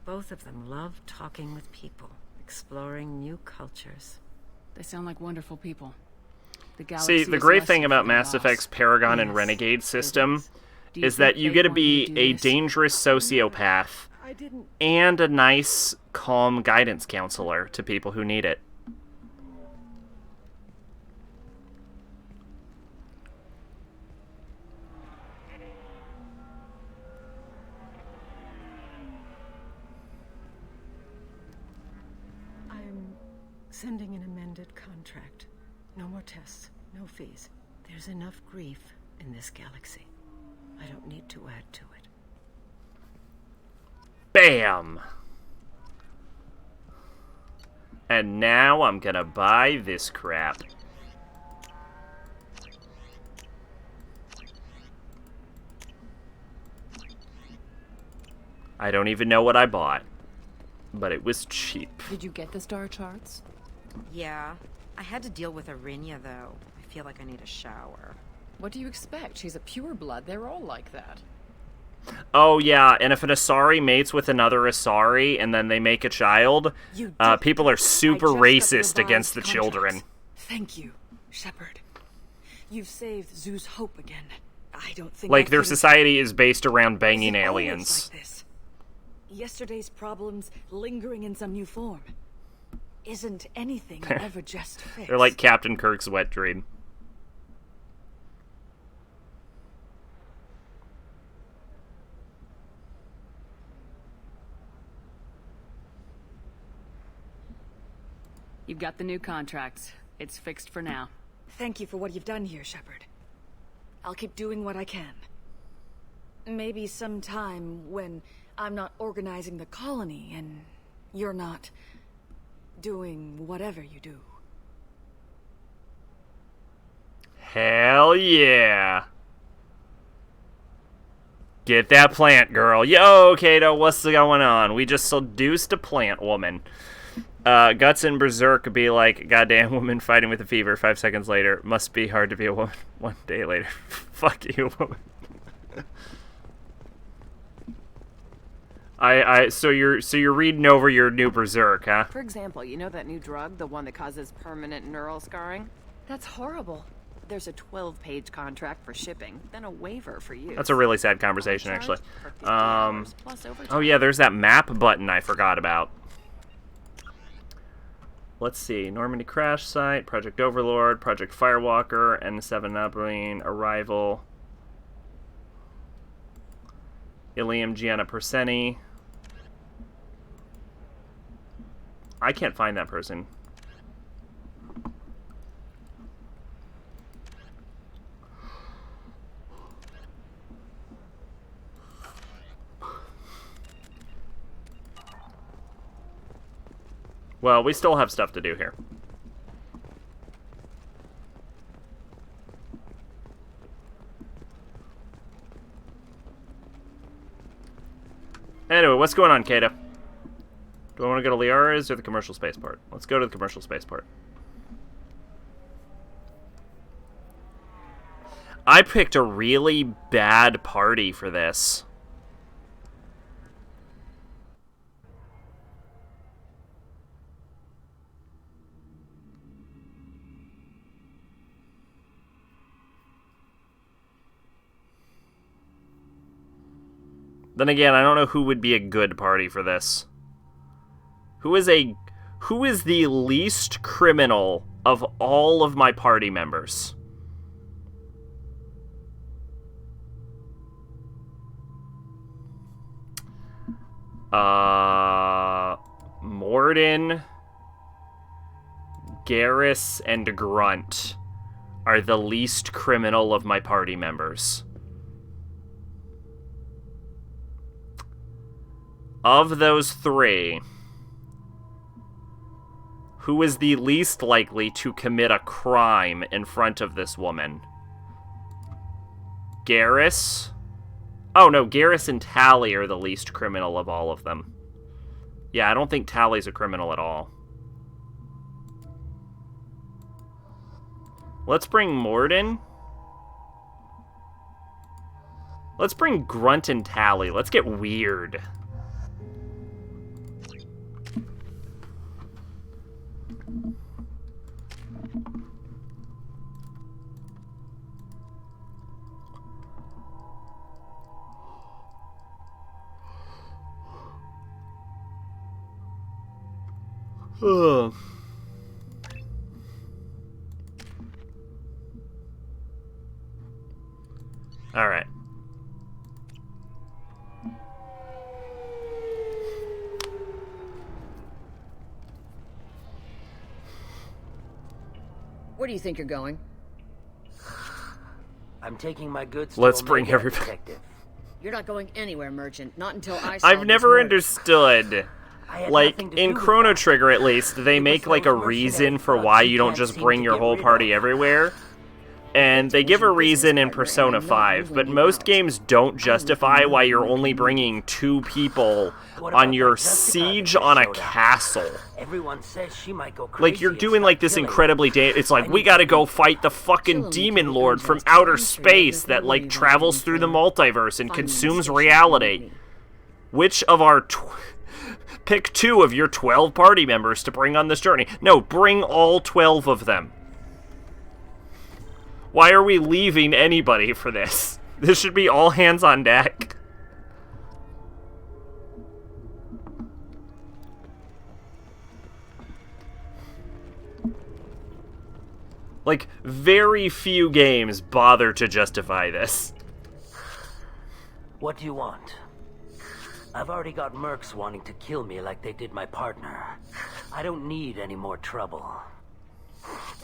Both of them loved talking with people, exploring new cultures. They sound like wonderful people. The galaxy See, the is great less thing about than Mass lost. Effect's Paragon and Yes, Renegade system Do you is that think you they get to want you be to do a this? dangerous sociopath and a nice, calm guidance counselor to people who need it. I'm sending an amended contract. No more tests, no fees. There's enough grief in this galaxy. I don't need to add to it. Bam! And now I'm gonna buy this crap. I don't even know what I bought, but it was cheap. Did you get the star charts? Yeah. I had to deal with Arinya, though. I feel like I need a shower. What do you expect? She's a pureblood. They're all like that. Oh, yeah, and if an Asari mates with another Asari and then they make a child, people are super racist against the children. Thank you, Shepard. You've saved Zoo's hope again. I don't think Like, I their could've- society is based around banging Is it always aliens. like this? Yesterday's problems lingering in some new form. Isn't anything ever just fixed? They're like Captain Kirk's wet dream. You've got the new contracts. It's fixed for now. Thank you for what you've done here, Shepard. I'll keep doing what I can. Maybe sometime when I'm not organizing the colony and you're not doing whatever you do. Hell yeah. Get that plant, girl. Yo, Kato, what's going on? We just seduced a plant woman. Guts and Berserk could be like, goddamn woman fighting with a fever 5 seconds later. Must be hard to be a woman 1 day later. Fuck you, woman. So you're reading over your new Berserk, huh? For example, you know that new drug, the one that causes permanent neural scarring? That's horrible. There's a 12-page contract for shipping, then a waiver for use. That's a really sad conversation, actually. For 50 hours plus overtime. Oh yeah, there's that map button I forgot about. Let's see, Normandy Crash Site, Project Overlord, Project Firewalker, N7 Upbringing, Arrival, Ilium Gianna Perseni. I can't find that person. Well, we still have stuff to do here. Anyway, what's going on, Kata? Do I want to go to Liara's or the commercial spaceport? Let's go to the commercial spaceport. I picked a really bad party for this. Then again, I don't know who would be a good party for this. Who is the least criminal of all of my party members? Morden, Garrus, and Grunt are the least criminal of my party members. Of those three, who is the least likely to commit a crime in front of this woman? Garrus? Oh no, Garrus and Tally are the least criminal of all of them. Yeah, I don't think Tally's a criminal at all. Let's bring Morden. Let's bring Grunt and Tally. Let's get weird. Ugh. All right. Where do you think you're going? I'm taking my goods Let's to bring Omega, everybody. Detective. You're not going anywhere, Merchant. Not until I I've never understood. Like, in Chrono Trigger, at least, they make, like, a reason for why you don't just bring your whole party everywhere. And they give a reason in Persona 5, but most games don't justify why you're only bringing 2 people on your siege on a castle. Everyone says she might go crazy. Like, you're doing, like, this incredibly it's like, we gotta go fight the fucking demon lord from outer space that, like, travels through the multiverse and consumes reality. Which of our... Pick 2 of your 12 party members to bring on this journey. No, bring all 12 of them. Why are we leaving anybody for this? This should be all hands on deck. Like, very few games bother to justify this. What do you want? I've already got mercs wanting to kill me like they did my partner. I don't need any more trouble.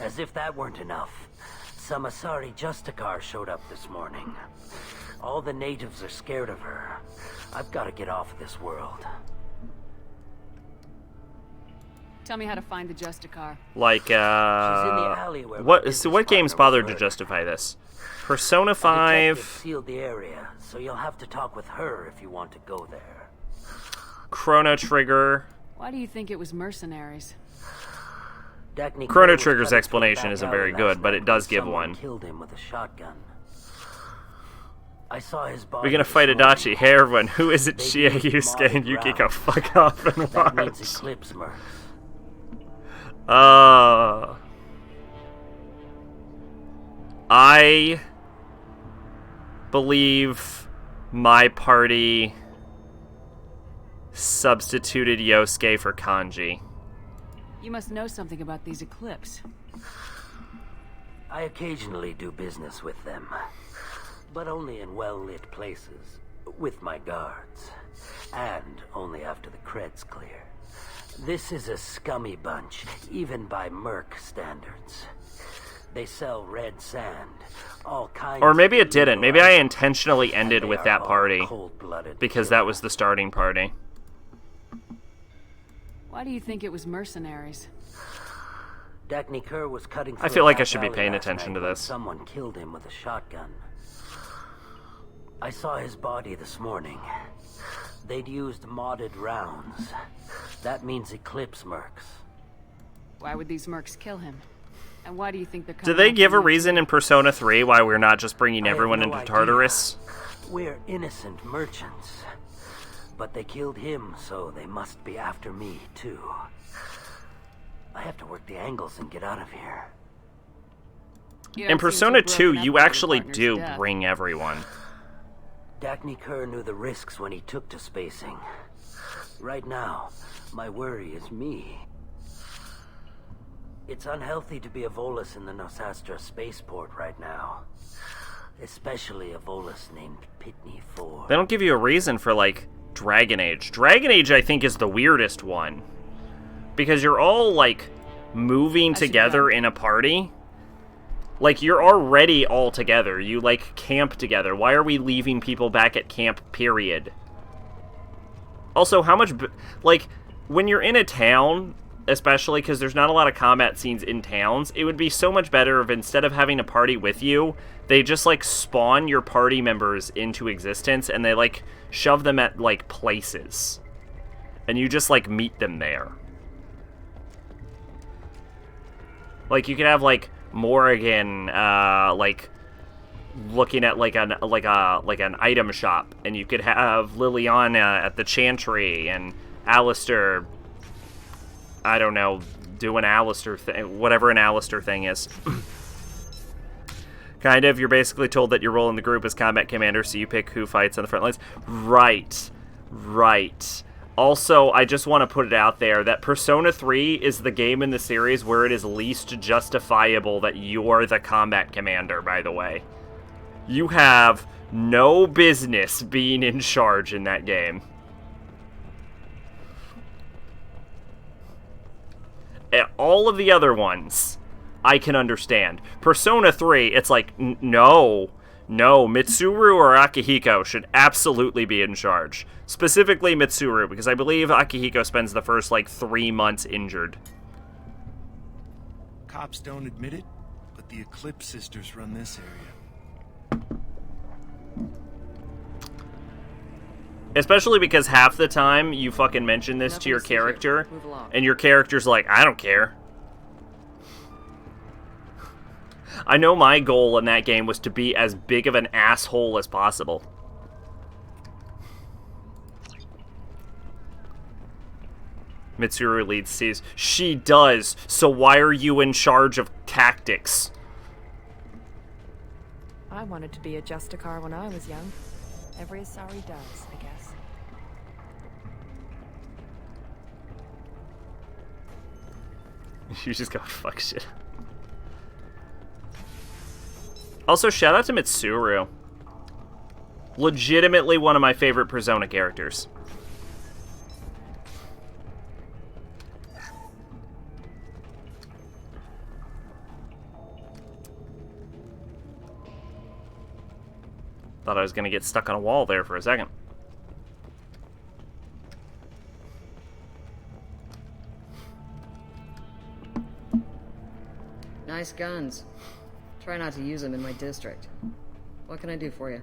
As if that weren't enough, some Asari Justicar showed up this morning. All the natives are scared of her. I've got to get off this world. Tell me how to find the Justicar. Like, She's in the alley where what games bothered to justify this? Persona 5... sealed the area, so you'll have to talk with her if you want to go there. Chrono Trigger... Why do you think it was mercenaries? Chrono Trigger's explanation isn't very good, but it does give one. Killed him with a shotgun. I saw his body. We're gonna fight Adachi Heroin. Who is it? Shia, Yusuke, and Yuki go fuck off and That means watch. Eclipse mercs. I believe my party substituted Yosuke for Kanji. You must know something about these Eclipse. I occasionally do business with them, but only in well-lit places, with my guards, and only after the cred's clear. This is a scummy bunch, even by merc standards. They sell red sand, all kinds. Or maybe it didn't. Maybe I intentionally ended with that party, because that was the starting party. Why do you think it was mercenaries? Dagny Kerr was cutting I through feel a like I back should be alley paying last attention night to when this. Someone killed him with a shotgun. I saw his body this morning. They'd used modded rounds. That means Eclipse mercs. Why would these mercs kill him? And why do you think they're coming Did they after give a you? reason in Persona 3 why we're not just bringing everyone no into idea. Tartarus? We're innocent merchants. But they killed him, so they must be after me, too. I have to work the angles and get out of here. In Persona 2, you actually do bring everyone. Dagny Kerr knew the risks when he took to spacing. Right now, my worry is me. It's unhealthy to be a Volus in the Nosastra spaceport right now. Especially a Volus named Pitney 4. They don't give you a reason for, like, Dragon Age. Dragon Age, I think, is the weirdest one. Because you're all, like, moving together in a party. Like, you're already all together. You, like, camp together. Why are we leaving people back at camp, period? Also, how much... like, when you're in a town, especially because there's not a lot of combat scenes in towns, it would be so much better if instead of having a party with you, they just, like, spawn your party members into existence and they, like, shove them at, like, places. And you just, like, meet them there. Like, you could have, like, Morrigan, like, looking at, like, an item shop, and you could have Liliana at the Chantry, and Alistair, I don't know, do an Alistair thing, whatever an Alistair thing is. Kind of, you're basically told that your role in the group is combat commander, so you pick who fights on the front lines. Right. Also, I just want to put it out there that Persona 3 is the game in the series where it is least justifiable that you're the combat commander, by the way. You have no business being in charge in that game. And all of the other ones, I can understand. Persona 3, it's like, no, Mitsuru or Akihiko should absolutely be in charge. Specifically Mitsuru, because I believe Akihiko spends the first, 3 months injured. Cops don't admit it, but the Eclipse sisters run this area. Especially because half the time you fucking mention this to your character, and your character's like, I don't care. I know my goal in that game was to be as big of an asshole as possible. Mitsuru leads sees. She does, so why are you in charge of tactics? I wanted to be a Justicar when I was young. Every Asari does, I guess. You just go fuck shit. Also, shout out to Mitsuru. Legitimately one of my favorite Persona characters. Thought I was gonna get stuck on a wall there for a second. Nice guns. Try not to use them in my district. What can I do for you?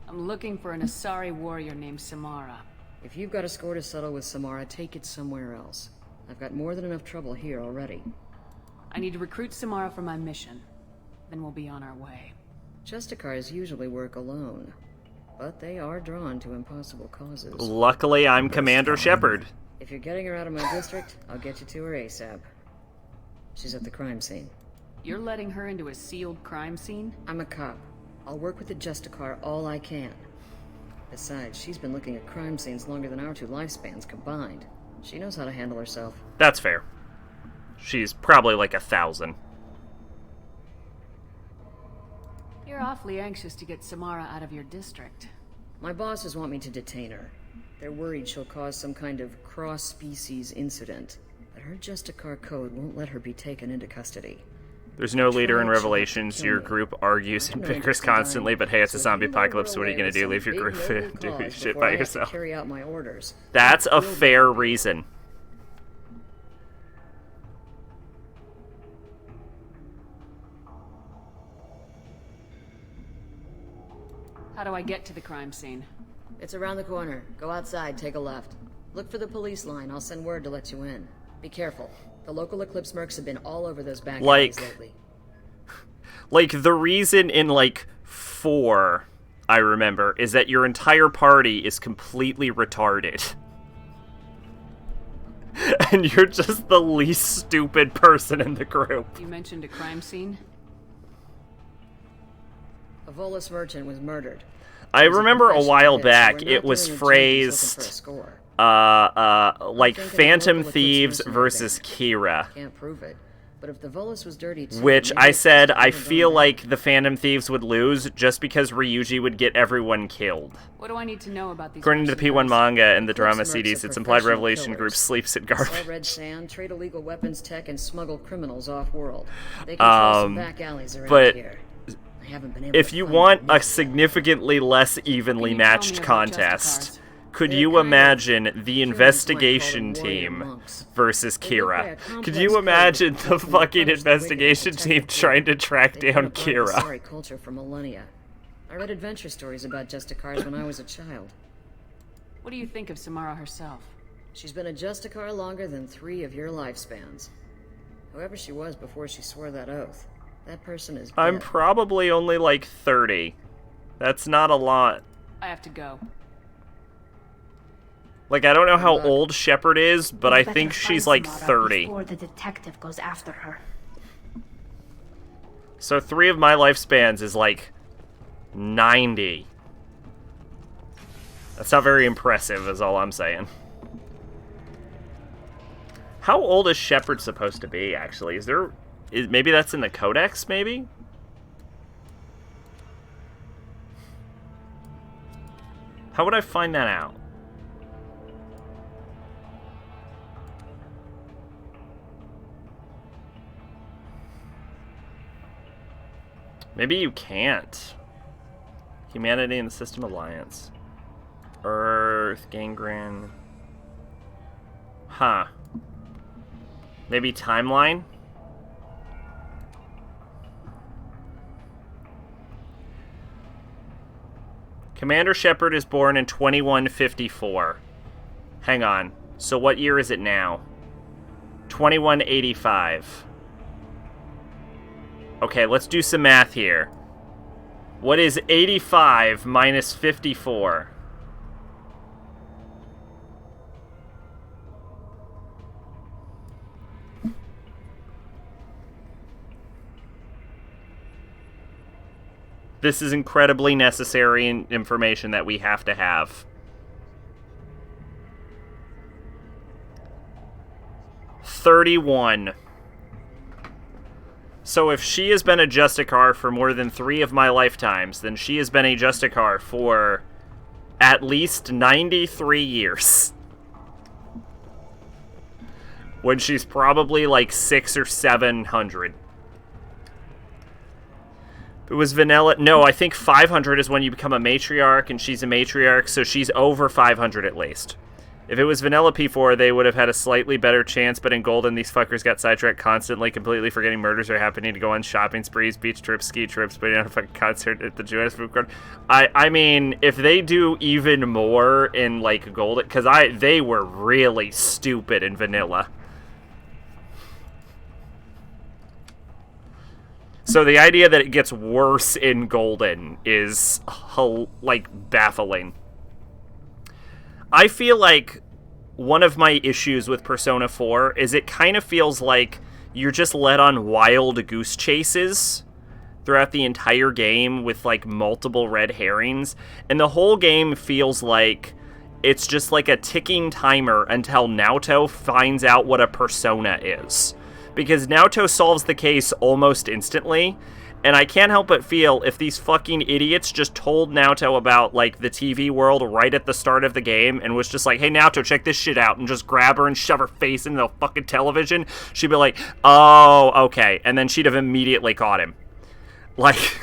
I'm looking for an Asari warrior named Samara. If you've got a score to settle with Samara, take it somewhere else. I've got more than enough trouble here already. I need to recruit Samara for my mission. Then we'll be on our way. Justicars usually work alone, but they are drawn to impossible causes. Luckily, I'm Commander Shepard. If you're getting her out of my district, I'll get you to her ASAP. She's at the crime scene. You're letting her into a sealed crime scene? I'm a cop. I'll work with the Justicar all I can. Besides, she's been looking at crime scenes longer than our 2 lifespans combined. She knows how to handle herself. That's fair. She's probably like 1,000. You're awfully anxious to get Samara out of your district. My bosses want me to detain her. They're worried she'll cause some kind of cross-species incident. But her Justicar code won't let her be taken into custody. There's no leader in Revelations. Your group argues and bickers constantly, but hey, it's a zombie apocalypse. What are you gonna do? Leave your group and do shit by yourself. Carry out my orders. That's a fair reason. How do I get to the crime scene? It's around the corner. Go outside, take a left. Look for the police line. I'll send word to let you in. Be careful. The local Eclipse mercs have been all over those back alleys lately. Like, the reason in, 4, I remember, is that your entire party is completely retarded. And you're just the least stupid person in the group. You mentioned a crime scene? A Volus merchant was murdered. I remember a while back it was phrased like Phantom Thieves versus Kira. Can't prove it, but if the Volus was dirty too, which I said I feel like the Phantom Thieves would lose just because Ryuji would get everyone killed. What do I need to know about these? According to the P1 manga and the drama CDs, its implied Revelation group sleeps at garbage. Sell red sand, trade illegal weapons tech, and smuggle criminals off-world. They control some back alleys around here. I haven't been able if you want a significantly less evenly matched contest, could you imagine the investigation team versus Kira? Could you imagine the fucking investigation team trying to track down Kira? Sorry culture for millennia. I read adventure stories about Justicars when I was a child. What do you think of Samara herself? She's been a Justicar longer than 3 of your lifespans. Whoever she was before she swore that oath. That person is dead. I'm probably only 30. That's not a lot. I have to go. I don't know how old Shepard is, but I think she's 30. Before the detective goes after her. So 3 of my lifespans is 90. That's not very impressive, is all I'm saying. How old is Shepard supposed to be, actually? Maybe that's in the Codex, maybe? How would I find that out? Maybe you can't. Humanity and the System Alliance. Earth, Gangrene. Huh. Maybe timeline? Commander Shepard is born in 2154. Hang on. So what year is it now? 2185. Okay, let's do some math here. What is 85 minus 54? This is incredibly necessary information that we have to have. 31. So if she has been a Justicar for more than 3 of my lifetimes, then she has been a Justicar for at least 93 years. When she's probably like 600 or 700. It was vanilla. No, I think 500 is when you become a matriarch, and she's a matriarch, so she's over 500 at least. If it was vanilla P4, they would have had a slightly better chance, but in Golden, these fuckers got sidetracked constantly, completely forgetting murders are happening to go on shopping sprees, beach trips, ski trips, putting on a fucking concert at the Joanna's food court. I mean, if they do even more in, like, Golden, because they were really stupid in vanilla. So the idea that it gets worse in Golden is, like, baffling. I feel like one of my issues with Persona 4 is it kind of feels like you're just led on wild goose chases throughout the entire game with, like, multiple red herrings. And the whole game feels like it's just like a ticking timer until Naoto finds out what a persona is. Because Naoto solves the case almost instantly, and I can't help but feel if these fucking idiots just told Naoto about, like, the TV world right at the start of the game and was just like, hey, Naoto, check this shit out, and just grab her and shove her face into the fucking television, she'd be like, oh, okay, and then she'd have immediately caught him. Like...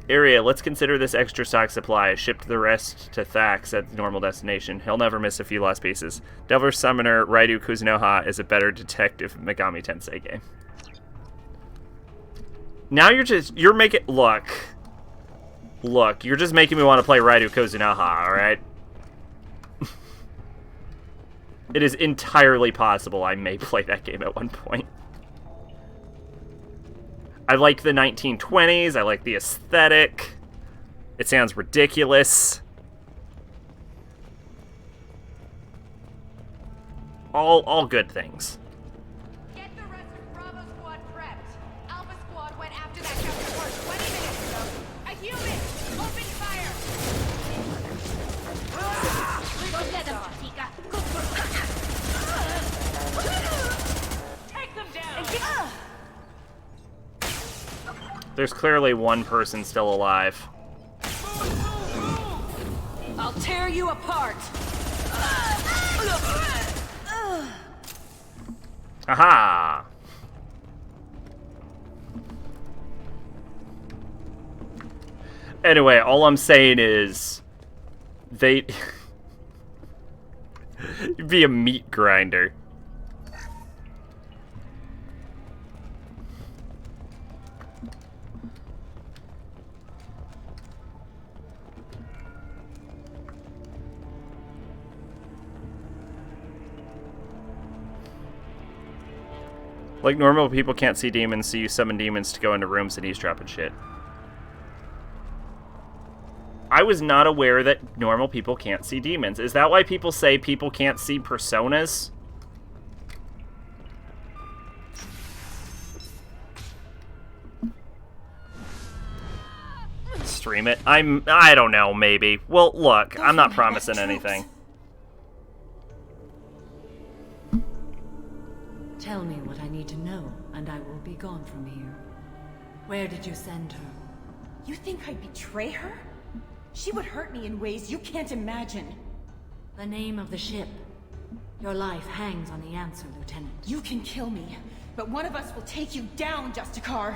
Area, let's consider this extra stock supply. Shipped the rest to Thax at the normal destination. He'll never miss a few lost pieces. Delver Summoner Raidu Kuzunoha is a better detective Megami Tensei game. Now you're making... Look, you're just making me want to play Raidu Kuzunoha, alright? It is entirely possible I may play that game at one point. I like the 1920s. I like the aesthetic. It sounds ridiculous. All good things. Get the rest of Bravo Squad prepped. Alpha Squad went after that counterpart 20 minutes ago. A human! Open fire! Go get them, Chica. Take them down! There's clearly one person still alive. I'll tear you apart. Aha! Anyway, all I'm saying is they be a meat grinder. Like, normal people can't see demons, so you summon demons to go into rooms and eavesdrop and shit. I was not aware that normal people can't see demons. Is that why people say people can't see personas? Stream it? I don't know, maybe. Well, look, I'm not promising anything. tell me what I need to know, and I will be gone from here. Where did you send her? You think I'd betray her? She would hurt me in ways you can't imagine. The name of the ship. Your life hangs on the answer, Lieutenant. You can kill me, but one of us will take you down, Justicar.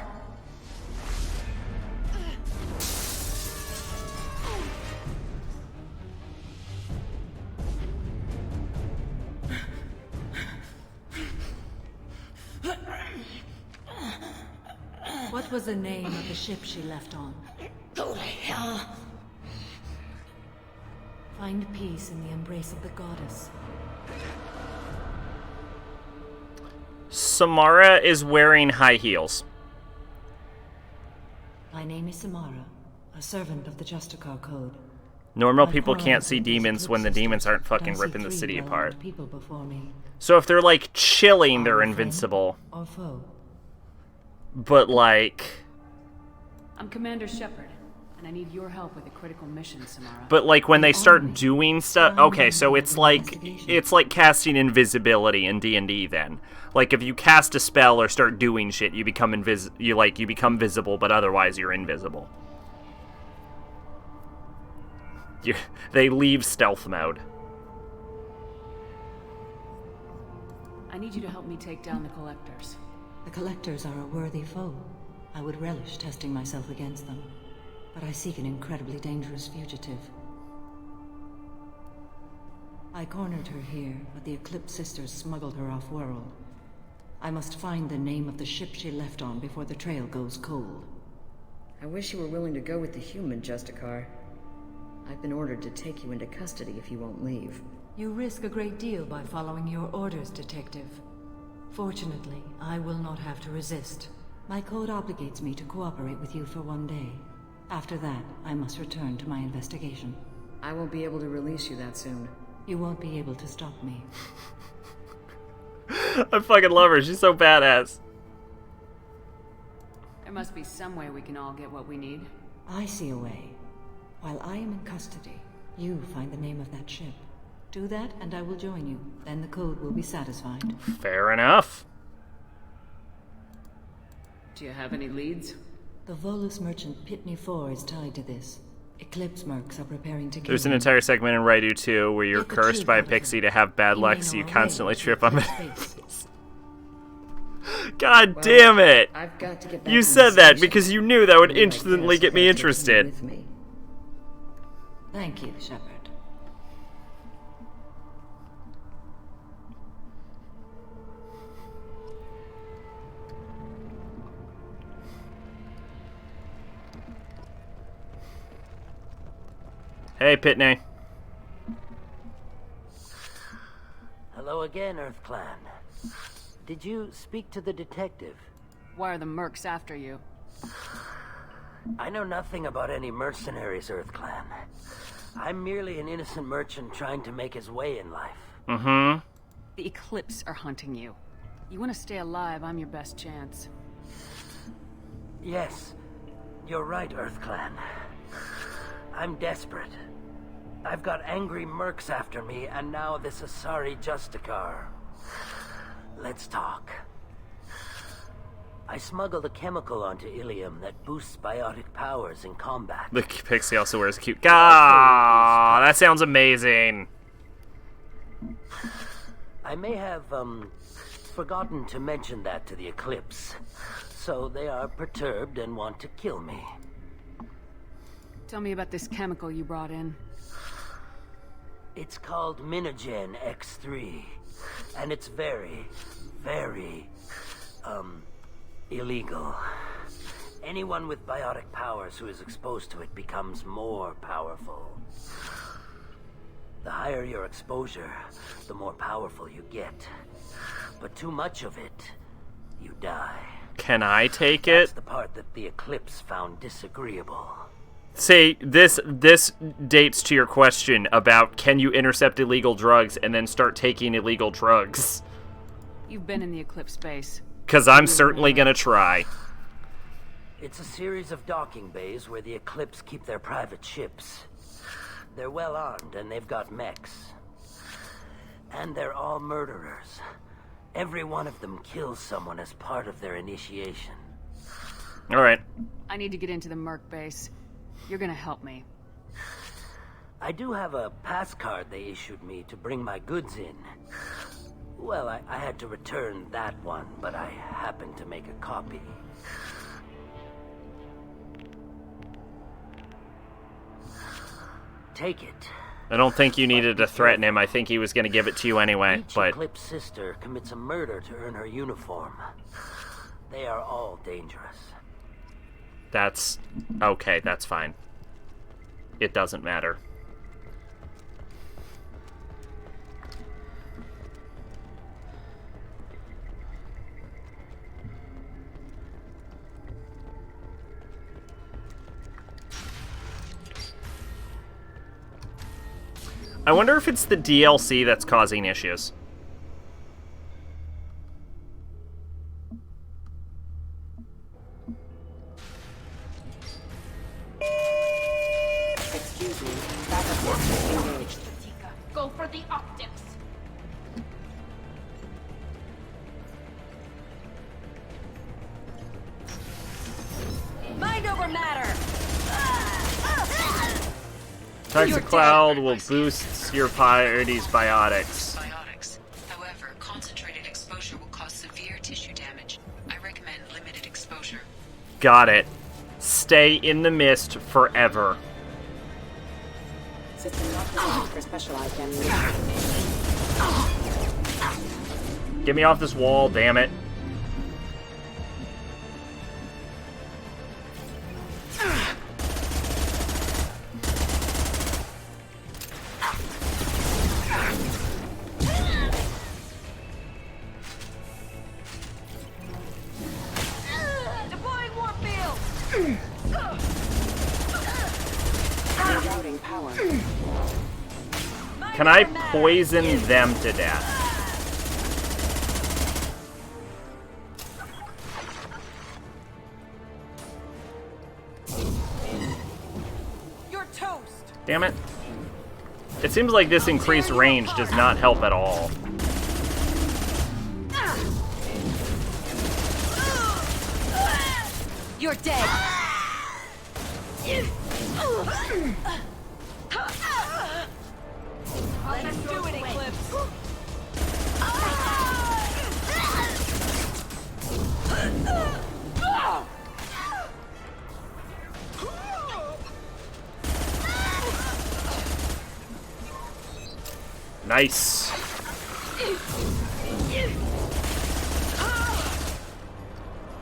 What was the name of the ship she left on? Go to hell. Find peace in the embrace of the goddess. Samara is wearing high heels. My name is Samara, a servant of the Justicar Code. Normal people can't see demons when the demons aren't fucking ripping the city apart. So if they're like chilling, they're invincible. Or foe. But like... I'm Commander Shepard, and I need your help with a critical mission, Samara. But like when they start doing stuff... Okay, so it's like casting invisibility in D&D then. Like if you cast a spell or start doing shit, you become become visible, but otherwise you're invisible. They leave stealth mode. I need you to help me take down the Collectors. The Collectors are a worthy foe. I would relish testing myself against them. But I seek an incredibly dangerous fugitive. I cornered her here, but the Eclipse Sisters smuggled her off-world. I must find the name of the ship she left on before the trail goes cold. I wish you were willing to go with the human, Justicar. I've been ordered to take you into custody if you won't leave. You risk a great deal by following your orders, Detective. Fortunately, I will not have to resist. My code obligates me to cooperate with you for one day. After that, I must return to my investigation. I won't be able to release you that soon. You won't be able to stop me. I fucking love her. She's so badass. There must be some way we can all get what we need. I see a way. While I am in custody, you find the name of that ship. Do that, and I will join you. Then the code will be satisfied. Fair enough. Do you have any leads? The Volus merchant Pitney 4 is tied to this. Eclipse mercs are preparing to kill There's an him. entire segment in Raidu 2 where you're cursed by a pixie to have bad luck, so you constantly trip on it. God damn it! I've got to get back You to said the that station. because you knew that would Maybe my instantly guest get me can't take you interested. with me. Thank you, Shepard. Hey, Pitney. Hello again, Earth Clan. Did you speak to the detective? Why are the mercs after you? I know nothing about any mercenaries, Earth Clan. I'm merely an innocent merchant trying to make his way in life. Mm-hmm. The Eclipse are hunting you. You want to stay alive, I'm your best chance. Yes, you're right, Earth Clan. I'm desperate. I've got angry mercs after me, and now this Asari Justicar. Let's talk. I smuggled a chemical onto Ilium that boosts biotic powers in combat. The pixie also wears a cute... Ah, that sounds amazing. I may have, forgotten to mention that to the Eclipse. So they are perturbed and want to kill me. Tell me about this chemical you brought in. It's called Minogen X3. And it's very, very, illegal. Anyone with biotic powers who is exposed to it becomes more powerful. The higher your exposure, the more powerful you get. But too much of it, you die. Can I take That's it? the part that the Eclipse found disagreeable. Say, this dates to your question about can you intercept illegal drugs and then start taking illegal drugs. You've been in the Eclipse base. Because I'm certainly gonna try. It's a series of docking bays where the Eclipse keep their private ships. They're well armed and they've got mechs. And they're all murderers. Every one of them kills someone as part of their initiation. Alright. I need to get into the Merc base. You're gonna help me. I do have a pass card they issued me to bring my goods in. Well, I had to return that one, but I happened to make a copy. Take it. I don't think you needed to threaten him. I think he was going to give it to you anyway, Each but... Eclipse sister commits a murder to earn her uniform. They are all dangerous. That's... okay, that's fine. It doesn't matter. I wonder if it's the DLC that's causing issues. Excuse me. Backup work engaged. Go for the optics. Mind over matter. Toxic Cloud will boost your party's biotics. However, concentrated exposure will cause severe tissue damage. I recommend limited exposure. Got it. Stay in the mist forever. System not designed for specialized ammunition. Get me off this wall, damn it. Deploying warfield. Rerouting power. Can I poison them to death? You're toast. Damn it. It seems like this increased range does not help at all. You're dead. Let's do it, Eclipse. Nice.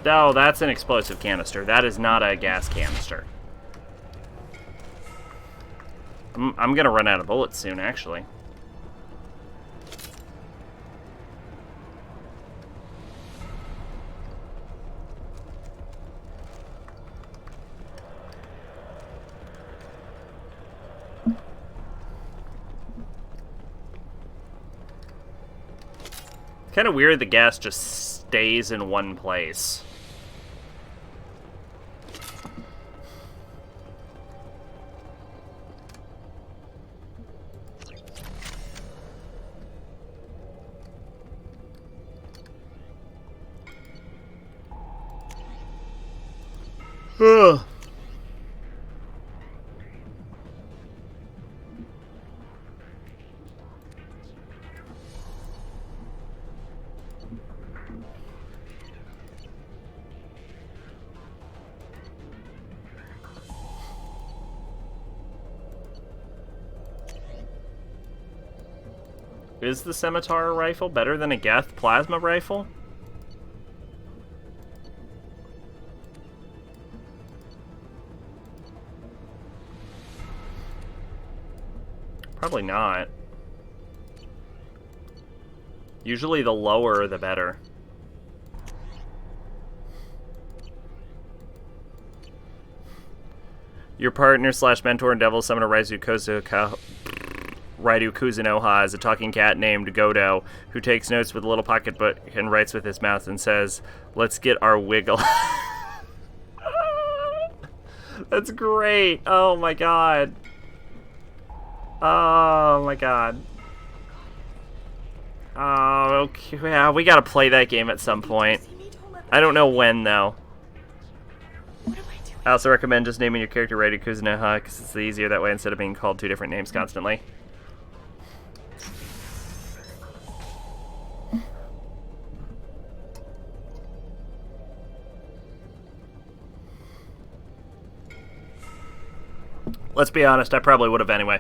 Oh, that's an explosive canister. That is not a gas canister. I'm gonna run out of bullets soon, actually. Kind of weird the gas just stays in one place. Ugh. Is the scimitar rifle better than a Geth plasma rifle? Probably not. Usually the lower, the better. Your partner slash mentor and devil summoner Raidu Kuzunoha is a talking cat named Godo who takes notes with a little pocketbook and writes with his mouth and says, "Let's get our wiggle." That's great. Oh my god. Oh my god. Oh, okay. Yeah, we gotta play that game at some point. I don't know when, though. I also recommend just naming your character Ready Kuzunoha, because it's easier that way instead of being called 2 different names constantly. Let's be honest, I probably would have anyway.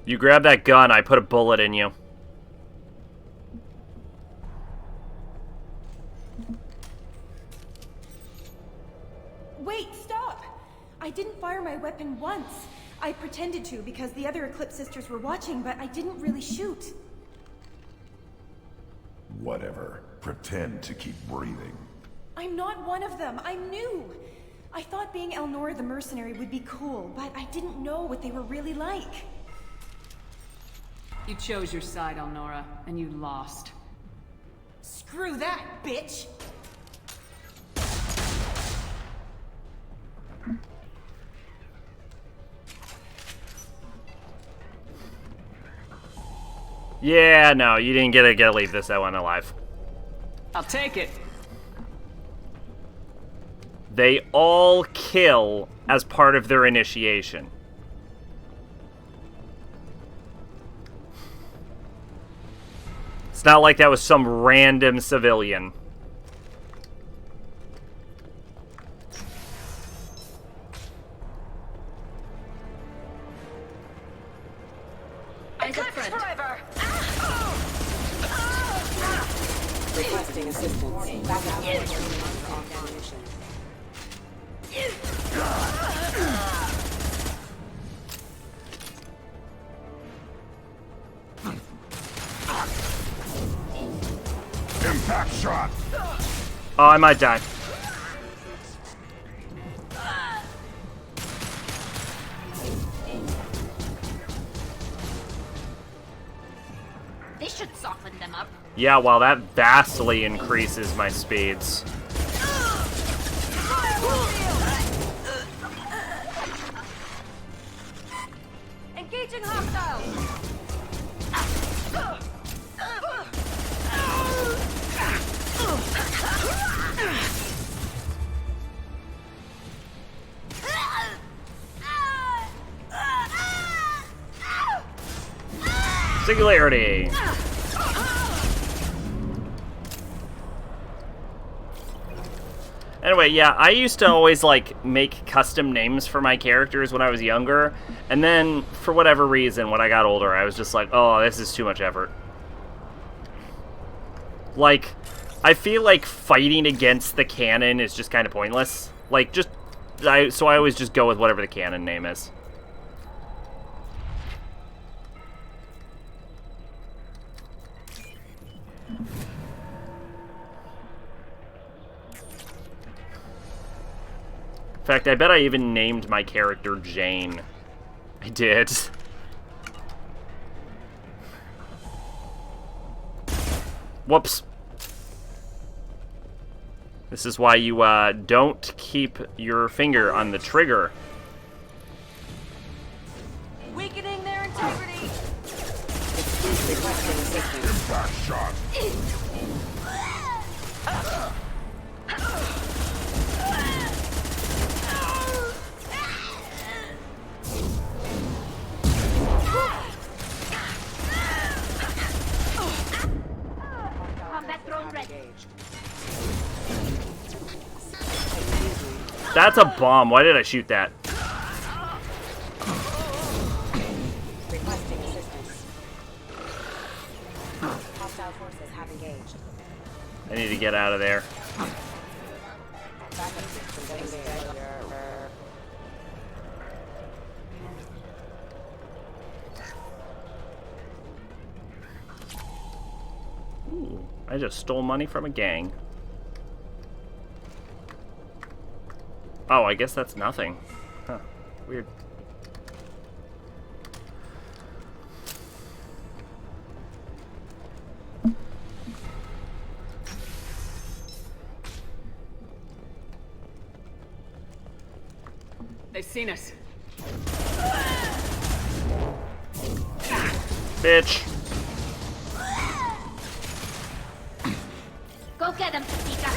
You grab that gun, I put a bullet in you. Wait, stop! I didn't fire my weapon once. I pretended to because the other Eclipse sisters were watching, but I didn't really shoot. Whatever. Pretend to keep breathing. I'm not one of them. I'm new. I thought being Elnora the mercenary would be cool, but I didn't know what they were really like. You chose your side, Elnora, and you lost. Screw that, bitch! Yeah, no, you didn't get to leave this that one alive. I'll take it. They all kill as part of their initiation. It's not like that was some random civilian. Eclipse forever! Requesting assistance. Back out off ammunition. Impact shot! Oh, I might die. This should soften them up. Yeah, well, that vastly increases my speeds. Engaging hostiles! Singularity. Anyway, yeah, I used to always, like, make custom names for my characters when I was younger, and then, for whatever reason, when I got older, I was just like, oh, this is too much effort. Like, I feel like fighting against the canon is just kind of pointless. Like, so I always just go with whatever the canon name is. In fact, I bet I even named my character Jane. I did. Whoops. This is why you don't keep your finger on the trigger. Weakening their integrity! Impact shot! Combat drone ready. That's a bomb. Why did I shoot that? Requesting assistance. Hostile forces have engaged. I need to get out of there. Backup system engaged. Ooh, I just stole money from a gang. Oh, I guess that's nothing. Huh. Weird. They've seen us. Bitch. Go get him, Patika.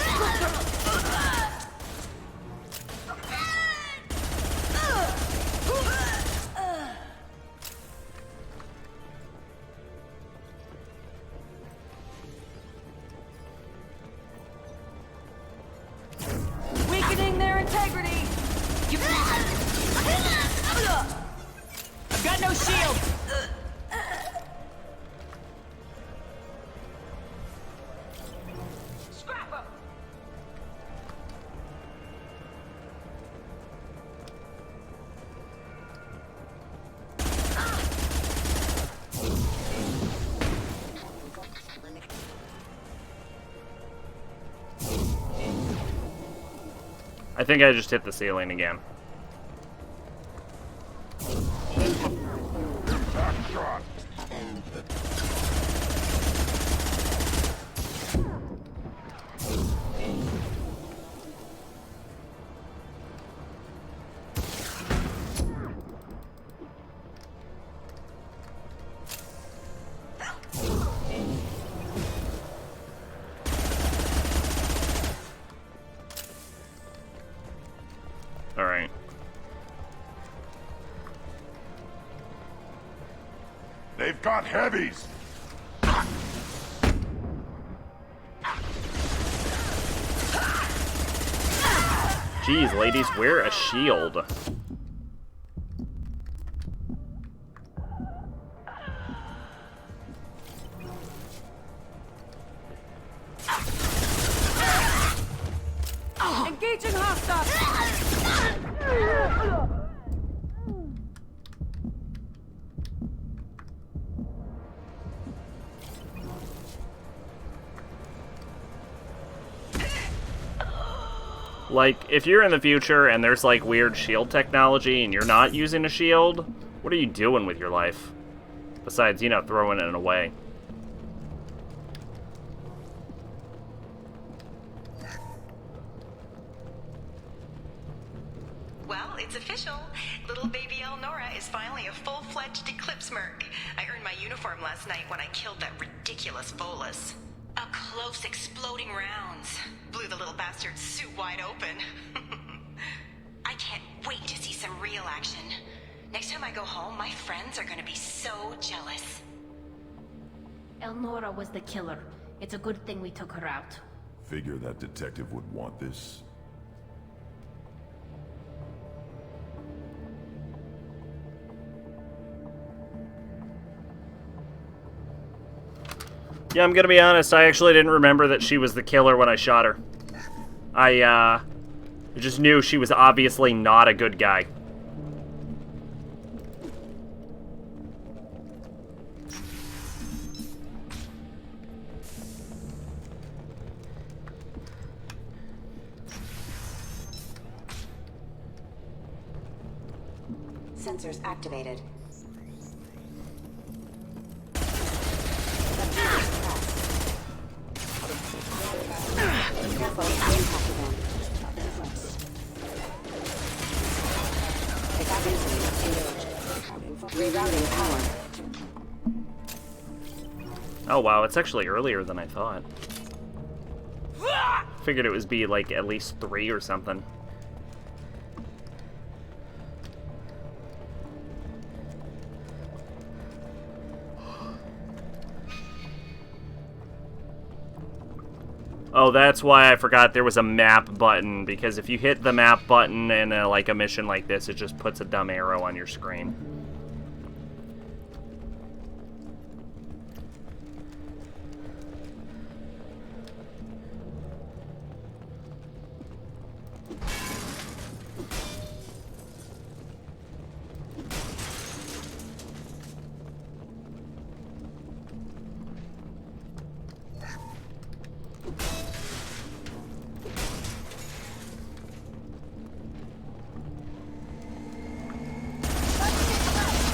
Weakening their integrity. I've got no shield. Scrap 'em. I think I just hit the ceiling again. Alright. They've got heavies! Jeez, ladies, wear a shield. Engaging hostile. Like, if you're in the future and there's, like, weird shield technology and you're not using a shield, what are you doing with your life? Besides, you know, throwing it away. Well, it's official. Little baby Elnora is finally a full-fledged Eclipse Merc. I earned my uniform last night when I killed that ridiculous Volus. Up close, exploding rounds. Blew the little bastard's suit wide open. I can't wait to see some real action. Next time I go home, my friends are gonna be so jealous. Elnora was the killer. It's a good thing we took her out. Figure that detective would want this. Yeah, I'm gonna be honest, I actually didn't remember that she was the killer when I shot her. I just knew she was obviously not a good guy. Sensors activated. Careful, impact event. Evacuation engaged. Rerouting power. Oh wow, it's actually earlier than I thought. Figured it would be like at least 3 or something. Oh, that's why I forgot there was a map button, because if you hit the map button in like a mission like this, it just puts a dumb arrow on your screen.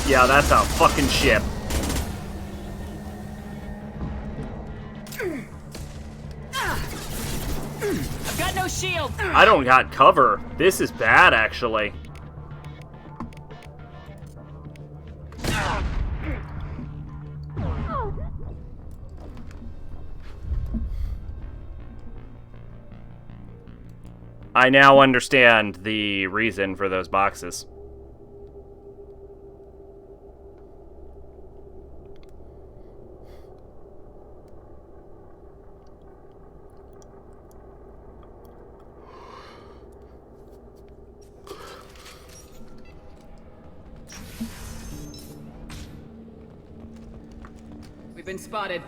Yeah, that's a fucking ship. I've got no shield. I don't got cover. This is bad, actually. I now understand the reason for those boxes. We've been spotted.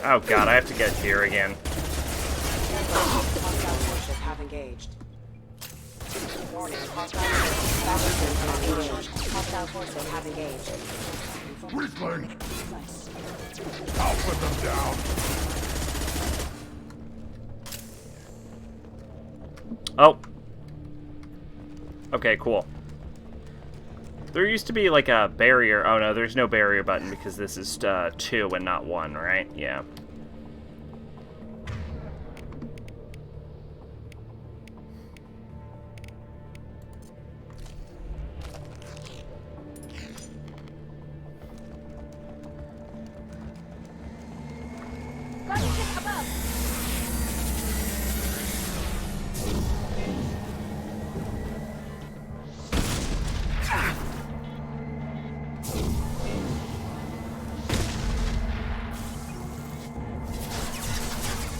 Oh god, I have to get here again. Hostile forces have engaged. Warning, hostile forces have engaged. Weakling! I'll put them down! Oh. Okay, cool. There used to be like a barrier. Oh no, there's no barrier button because this is 2 and not 1, right? Yeah.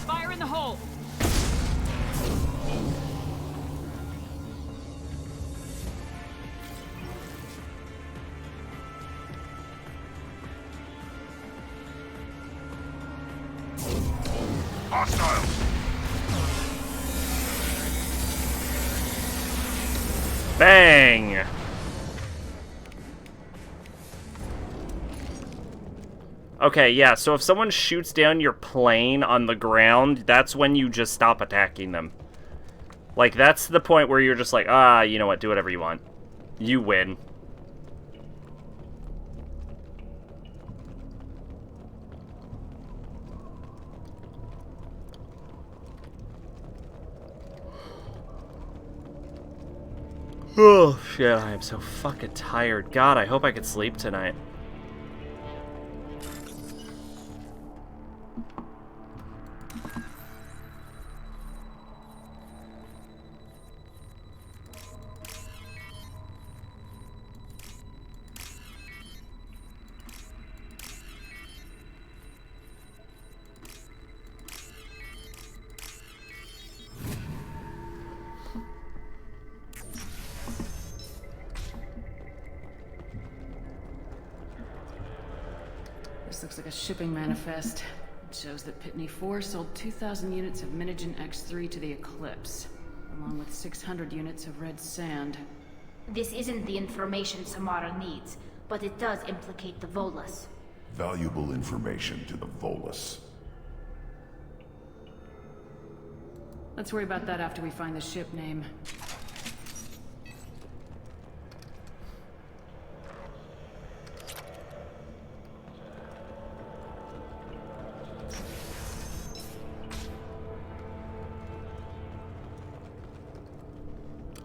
Fire in the hole! Hostiles! Bang! Okay, yeah, so if someone shoots down your plane on the ground, that's when you just stop attacking them. Like, that's the point where you're just like, ah, you know what, do whatever you want. You win. Oh, shit, I am so fucking tired. God, I hope I could sleep tonight. This looks like a shipping manifest. It shows that Pitney 4 sold 2,000 units of Minigen X3 to the Eclipse, along with 600 units of red sand. This isn't the information Samara needs, but it does implicate the Volus. Valuable information to the Volus. Let's worry about that after we find the ship name.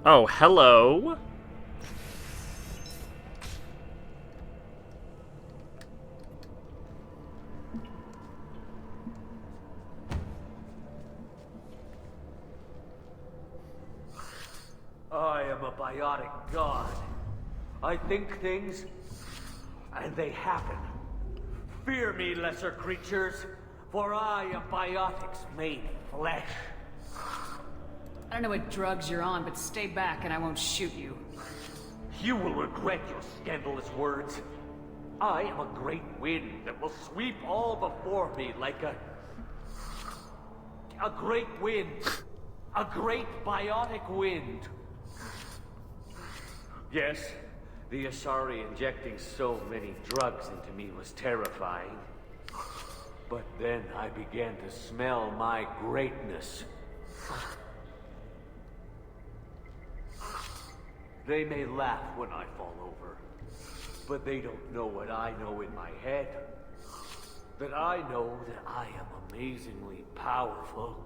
Oh, hello. I am a biotic god. I think things, and they happen. Fear me, lesser creatures, for I am biotics made flesh. I don't know what drugs you're on, but stay back and I won't shoot you. You will regret your scandalous words. I am a great wind that will sweep all before me like a great wind. A great biotic wind. Yes, the Asari injecting so many drugs into me was terrifying. But then I began to smell my greatness. They may laugh when I fall over, but they don't know what I know in my head. That I know that I am amazingly powerful.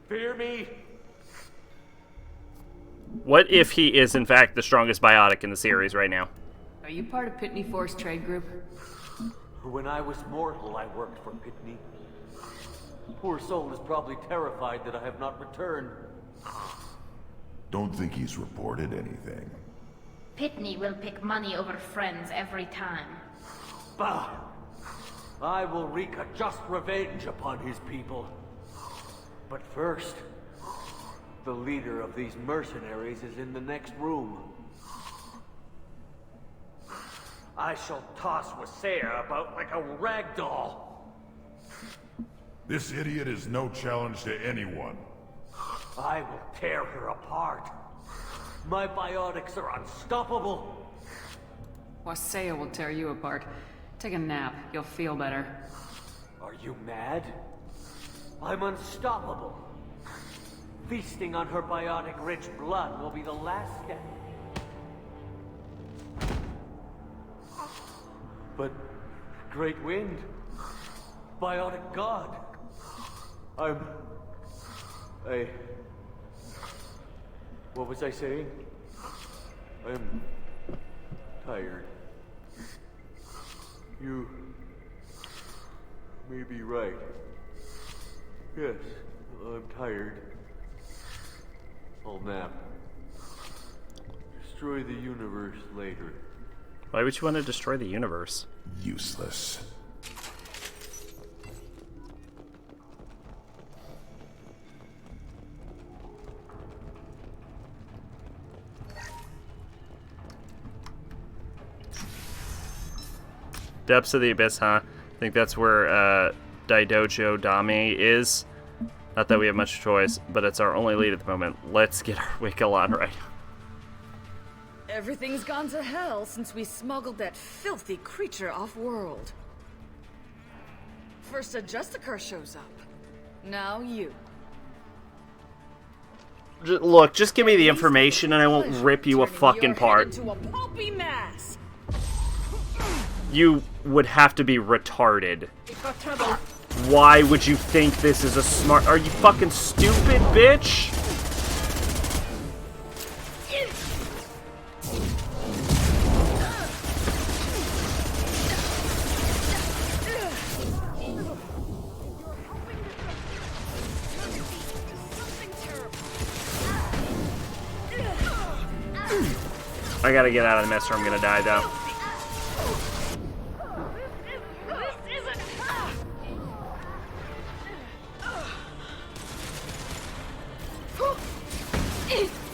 Fear me? What if he is, in fact, the strongest biotic in the series right now? Are you part of Pitney 4's trade group? When I was mortal, I worked for Pitney. Poor soul is probably terrified that I have not returned. Don't think he's reported anything. Pitney will pick money over friends every time. Bah! I will wreak a just revenge upon his people. But first, the leader of these mercenaries is in the next room. I shall toss Wasea about like a rag doll. This idiot is no challenge to anyone. I will tear her apart. My biotics are unstoppable. Wasea will tear you apart. Take a nap. You'll feel better. Are you mad? I'm unstoppable. Feasting on her biotic-rich blood will be the last step. But, Great Wind, Biotic God, what was I saying? I'm tired. You may be right. Yes, I'm tired. I'll nap. Destroy the universe later. Why would you want to destroy the universe? Useless. Depths of the Abyss, huh? I think that's where Daidojo Dami is. Not that we have much choice, but it's our only lead at the moment. Let's get our wiggle on right. Everything's gone to hell since we smuggled that filthy creature off-world. First a Justicar shows up. Now you. Look, just give me the information and I won't rip you a fucking part. Into a pulpy mass. You would have to be retarded. Why would you think this is a smart... Are you fucking stupid, bitch? I gotta get out of the mess or I'm gonna die, though.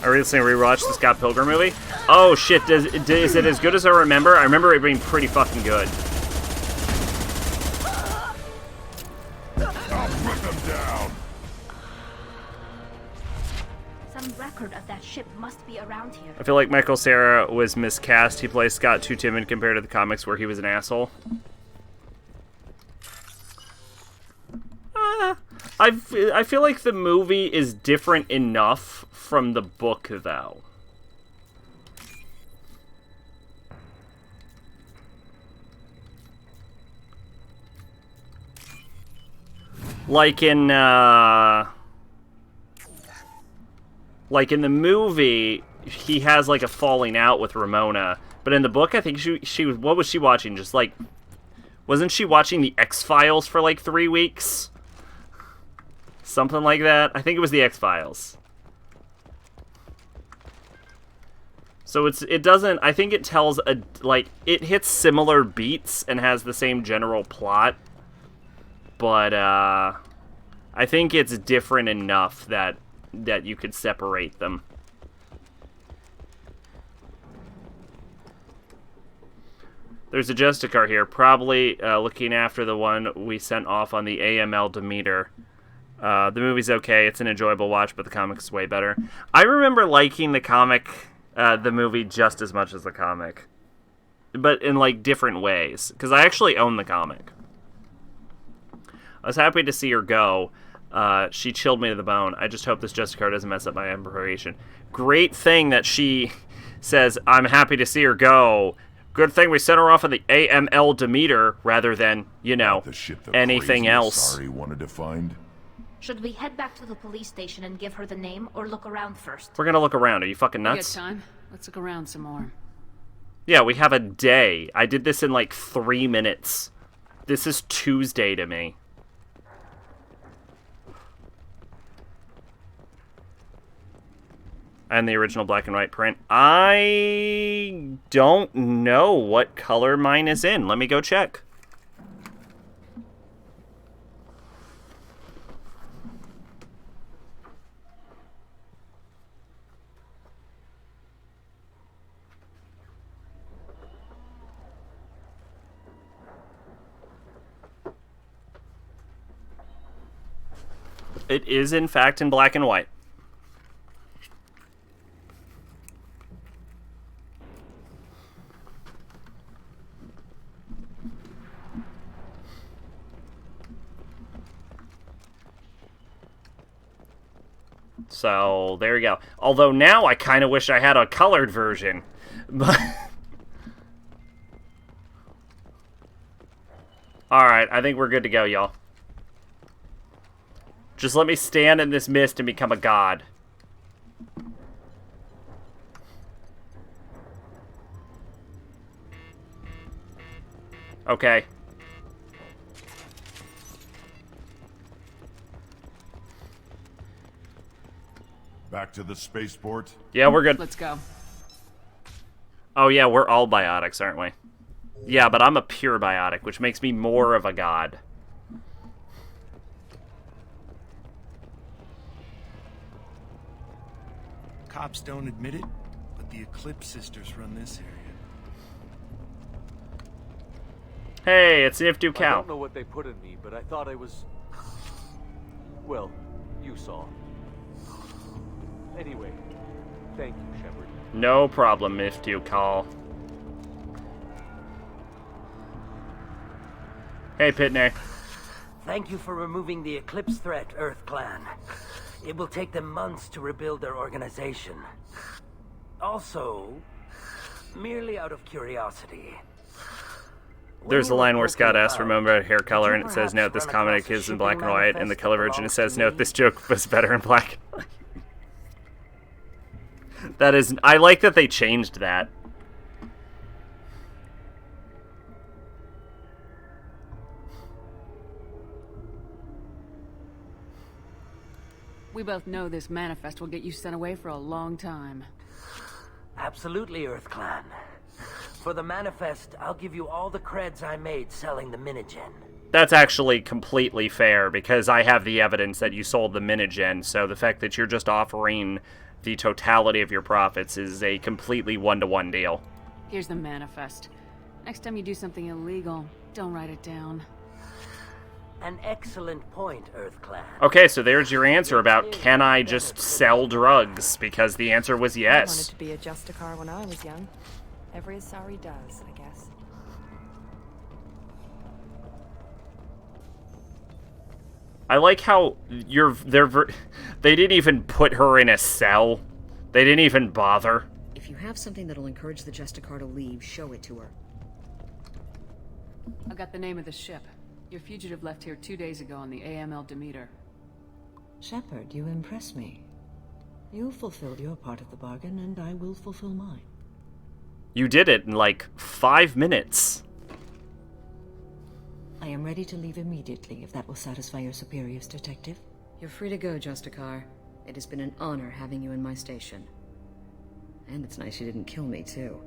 I recently rewatched the Scott Pilgrim movie. Oh shit, is it as good as I remember? I remember it being pretty fucking good. I'll put them down. Some record of that ship must be around here. I feel like Michael Cera was miscast. He plays Scott too timid compared to the comics where he was an asshole. I feel like the movie is different enough from the book, though. Like in the movie, he has like a falling out with Ramona, but in the book, I think she was, what was she watching? Just like, wasn't she watching the X-Files for like 3 weeks? Something like that. I think it was the X-Files. So it doesn't, I think it tells it hits similar beats and has the same general plot, but I think it's different enough that you could separate them. There's a Justicar here, probably looking after the one we sent off on the AML Demeter. The movie's okay, it's an enjoyable watch, but the comic's way better. I remember liking the movie just as much as the comic, but in like different ways, because I actually own the comic. I was happy to see her go. She chilled me to the bone. I just hope this Justicar doesn't mess up my preparation. Great thing that she says, I'm happy to see her go. Good thing we sent her off of the AML Demeter rather than, you know, anything else. Sorry, wanted to find. Should we head back to the police station and give her the name, or look around first? We're gonna look around. Are you fucking We got nuts? time. Let's look around some more. Yeah, we have a day. I did this in like 3 minutes. This is Tuesday to me. And the original black and white print. I don't know what color mine is in. Let me go check. It is, in fact, in black and white. So, there you go. Although now I kind of wish I had a colored version. But alright, I think we're good to go, y'all. Just let me stand in this mist and become a god. Okay. Back to the spaceport? Yeah, we're good. Let's go. Oh yeah, we're all biotics, aren't we? Yeah, but I'm a pure biotic, which makes me more of a god. Cops don't admit it, but the Eclipse sisters run this area. Hey, it's Niftu I Cow. don't know what they put in me, but I thought I was... Well, you saw. Anyway, thank you, Shepard. No problem, Niftu Cow. Hey, Pitney. Thank you for removing the Eclipse threat, Earth Clan. It will take them months to rebuild their organization. Also, merely out of curiosity... There's a line where Scott asks for a moment about hair color, and it says, note, this comic is in black and white, and the color version it says, note, this joke was better in black and white. That is... I like that they changed that. We both know this manifest will get you sent away for a long time. Absolutely, Earth Clan. For the manifest, I'll give you all the creds I made selling the Minigen. That's actually completely fair, because I have the evidence that you sold the Minigen, so the fact that you're just offering the totality of your profits is a completely one-to-one deal. Here's the manifest. Next time you do something illegal, don't write it down. An excellent point, Earth Clan. Okay, so there's your answer about can I just sell drugs, because the answer was yes. I wanted to be a Justicar when I was young. Every Asari does, I guess. I like how they didn't even put her in a cell. They didn't even bother. If you have something that'll encourage the Justicar to leave, show it to her. I got the name of the ship. Your fugitive left here 2 days ago on the AML Demeter. Shepard, you impress me. You fulfilled your part of the bargain, and I will fulfill mine. You did it in like 5 minutes. I am ready to leave immediately if that will satisfy your superiors, Detective. You're free to go, Justicar. It has been an honor having you in my station. And it's nice you didn't kill me, too.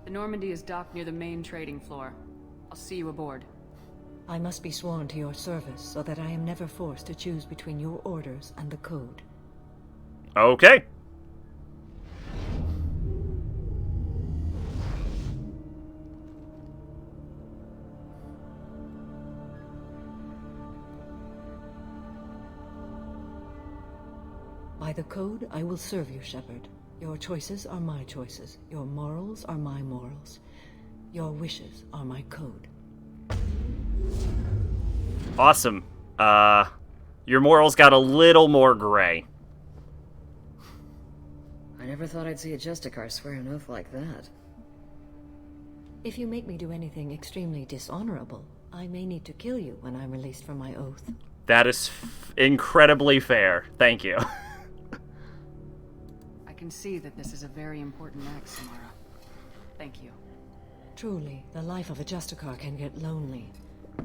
The Normandy is docked near the main trading floor. I'll see you aboard. I must be sworn to your service so that I am never forced to choose between your orders and the Code. Okay. By the Code, I will serve you, Shepard. Your choices are my choices. Your morals are my morals. Your wishes are my code. Awesome. Your morals got a little more gray. I never thought I'd see a Justicar swear an oath like that. If you make me do anything extremely dishonorable, I may need to kill you when I'm released from my oath. That is incredibly fair. Thank you. I can see that this is a very important act, Samara. Thank you. Truly, the life of a Justicar can get lonely.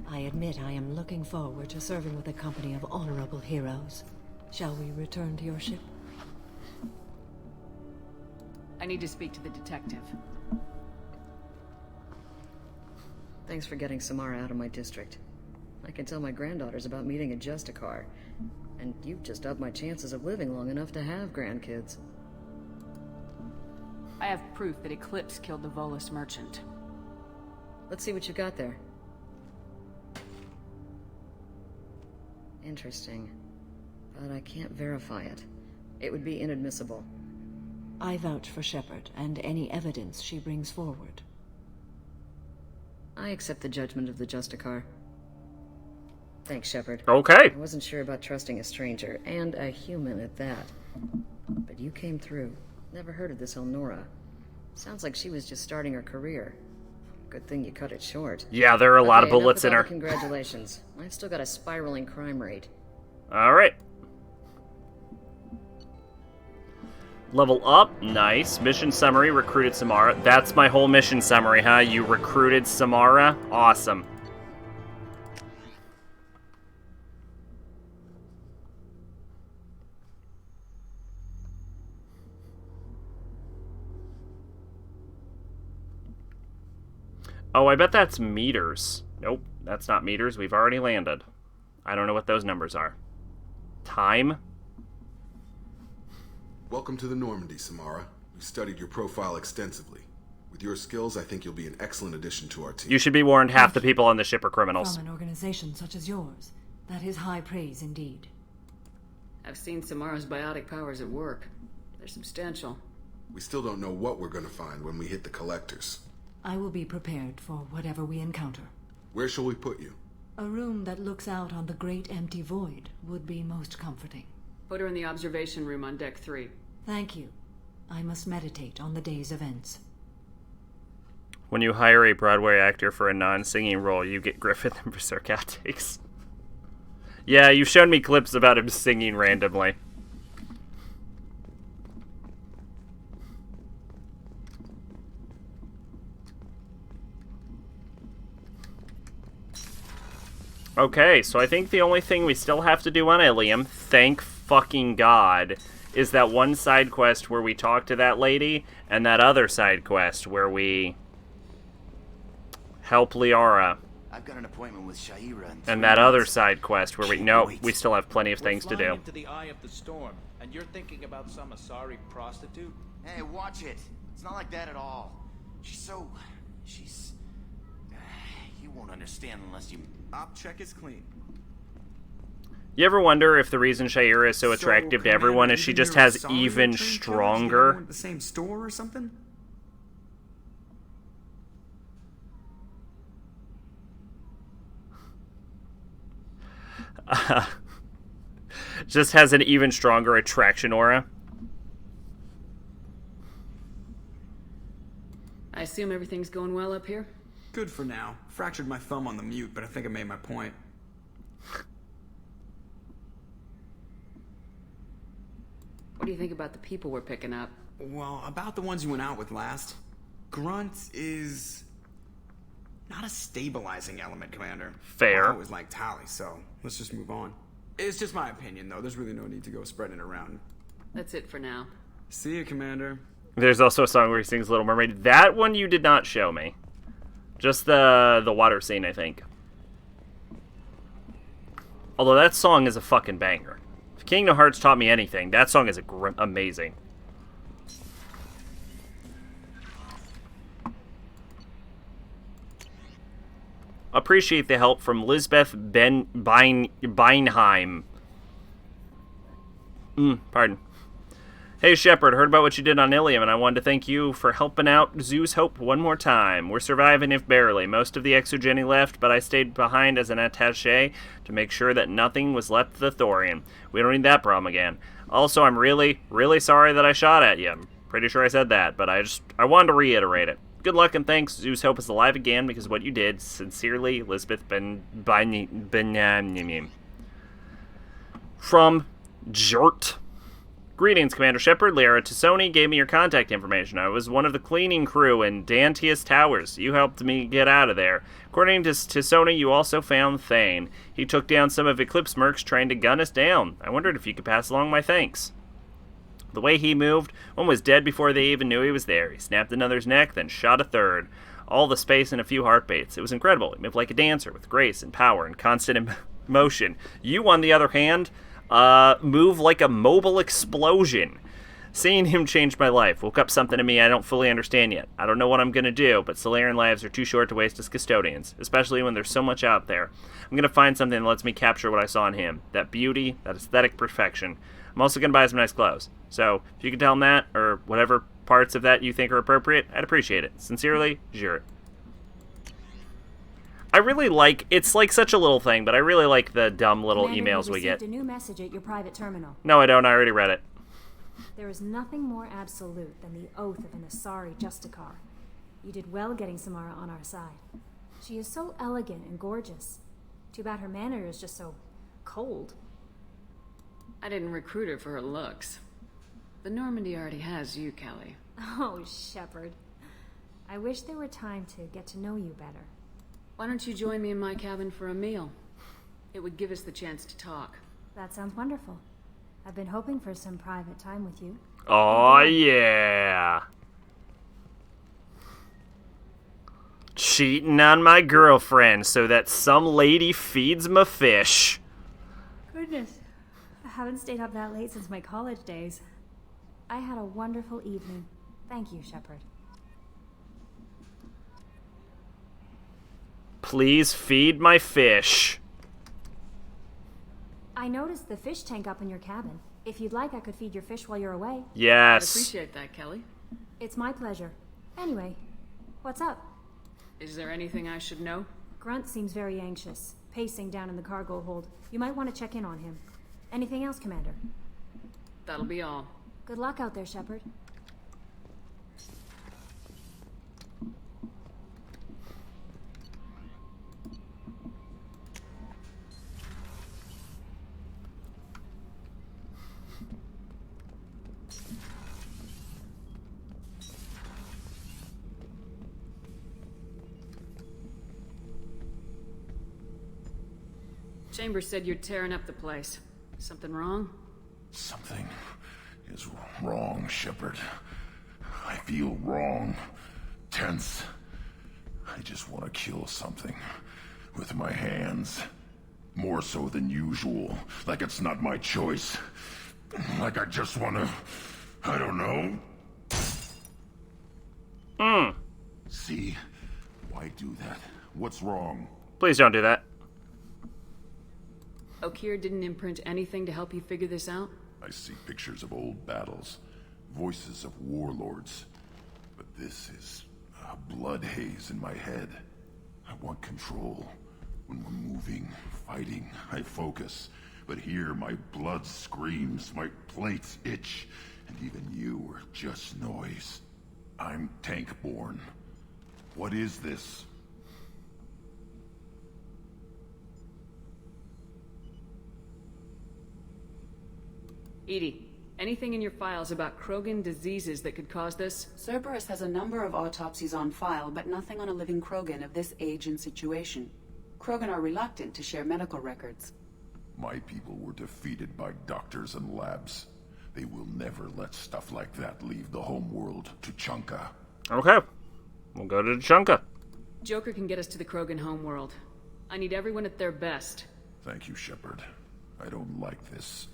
I admit I am looking forward to serving with a company of honorable heroes. Shall we return to your ship? I need to speak to the detective. Thanks for getting Samara out of my district. I can tell my granddaughters about meeting a Justicar, and you've just upped my chances of living long enough to have grandkids. I have proof that Eclipse killed the Volus merchant. Let's see what you got there. Interesting. But I can't verify it. It would be inadmissible. I vouch for Shepard and any evidence she brings forward. I accept the judgment of the Justicar. Thanks, Shepard. Okay. I wasn't sure about trusting a stranger, and a human at that. But you came through. Never heard of this Elnora. Sounds like she was just starting her career. Good thing you cut it short. Yeah, there are a lot of bullets in her. Congratulations. I've still got a spiraling crime rate. Alright. Level up. Nice. Mission summary. Recruited Samara. That's my whole mission summary, huh? You recruited Samara? Awesome. Oh, I bet that's meters. Nope, that's not meters. We've already landed. I don't know what those numbers are. Time? Welcome to the Normandy, Samara. We studied your profile extensively. With your skills, I think you'll be an excellent addition to our team. You should be warned, half the people on the ship are criminals. From an organization such as yours, that is high praise indeed. I've seen Samara's biotic powers at work. They're substantial. We still don't know what we're going to find when we hit the collectors. I will be prepared for whatever we encounter. Where shall we put you? A room that looks out on the great empty void would be most comforting. Put her in the observation room on deck 3. Thank you. I must meditate on the day's events. When you hire a Broadway actor for a non-singing role, you get Griffith and Berserk outtakes. Yeah, you've shown me clips about him singing randomly. Okay, so I think the only thing we still have to do on Ilium, thank fucking God, is that one side quest where we talk to that lady, and that other side quest where we help Liara. I've got an appointment with Shaira and that other side quest where we still have plenty of things to do. Into the eye of the storm, and you're thinking about some Asari prostitute? Hey, watch it. It's not like that at all. She's... You won't understand unless you... Op check is clean. You ever wonder if the reason Shaira is so attractive to everyone is she just has even stronger... At the same store or something? Just has an even stronger attraction aura. I assume everything's going well up here? Good for now. Fractured my thumb on the mute, but I think I made my point. What do you think about the people we're picking up? Well, about the ones you went out with last. Grunt is... not a stabilizing element, Commander. Fair. I always liked Tally, so let's just move on. It's just my opinion, though. There's really no need to go spreading it around. That's it for now. See you, Commander. There's also a song where he sings Little Mermaid. That one you did not show me. Just the water scene, I think. Although that song is a fucking banger. If Kingdom Hearts taught me anything, that song is amazing. Appreciate the help from Lisbeth Beinheim. Pardon. Hey Shepard, heard about what you did on Ilium, and I wanted to thank you for helping out Zoo's Hope one more time. We're surviving, if barely. Most of the Exogeny left, but I stayed behind as an attaché to make sure that nothing was left to the Thorian. We don't need that problem again. Also, I'm really, really sorry that I shot at you. I'm pretty sure I said that, but I wanted to reiterate it. Good luck and thanks. Zeus Hope is alive again because of what you did. Sincerely, Elizabeth From Jert. Greetings, Commander Shepard. Liara Tassoni gave me your contact information. I was one of the cleaning crew in Dantius Towers. You helped me get out of there. According to Tassoni, you also found Thane. He took down some of Eclipse mercs trying to gun us down. I wondered if you could pass along my thanks. The way he moved, one was dead before they even knew he was there. He snapped another's neck, then shot a third. All the space in a few heartbeats. It was incredible. He moved like a dancer, with grace and power and constant motion. You, on the other hand, move like a mobile explosion. Seeing him changed my life. Woke up something in me I don't fully understand yet. I don't know what I'm going to do, but Solarian lives are too short to waste as custodians, especially when there's so much out there. I'm going to find something that lets me capture what I saw in him. That beauty, that aesthetic perfection. I'm also going to buy some nice clothes. So, if you can tell him that, or whatever parts of that you think are appropriate, I'd appreciate it. Sincerely, Jure. I really like, it's like such a little thing, but I really like the dumb little Commander, emails you we get. received a new message at your private terminal. No, I don't. I already read it. There is nothing more absolute than the oath of an Asari Justicar. You did well getting Samara on our side. She is so elegant and gorgeous. Too bad her manner is just so cold. I didn't recruit her for her looks. The Normandy already has you, Kelly. Oh, Shepard. I wish there were time to get to know you better. Why don't you join me in my cabin for a meal? It would give us the chance to talk. That sounds wonderful. I've been hoping for some private time with you. Oh yeah. Cheating on my girlfriend so that some lady feeds my fish. Goodness. I haven't stayed up that late since my college days. I had a wonderful evening. Thank you, Shepard. Please feed my fish. I noticed the fish tank up in your cabin. If you'd like, I could feed your fish while you're away. Yes. I appreciate that, Kelly. It's my pleasure. Anyway, what's up? Is there anything I should know? Grunt seems very anxious, pacing down in the cargo hold. You might want to check in on him. Anything else, Commander? That'll be all. Good luck out there, Shepard. Chambers said you're tearing up the place. Something wrong? Something is wrong, Shepard. I feel wrong. Tense. I just want to kill something. With my hands. More so than usual. Like it's not my choice. Like I just want to... I don't know. See? Why do that? What's wrong? Please don't do that. Okeer didn't imprint anything to help you figure this out? I see pictures of old battles. Voices of warlords. But this is a blood haze in my head. I want control. When we're moving, fighting, I focus. But here my blood screams, my plates itch, and even you are just noise. I'm tank-born. What is this? Edie, anything in your files about Krogan diseases that could cause this? Cerberus has a number of autopsies on file, but nothing on a living Krogan of this age and situation. Krogan are reluctant to share medical records. My people were defeated by doctors and labs. They will never let stuff like that leave the homeworld to Chunka. Okay. We'll go to Chunka. Joker can get us to the Krogan homeworld. I need everyone at their best. Thank you, Shepard. I don't like this.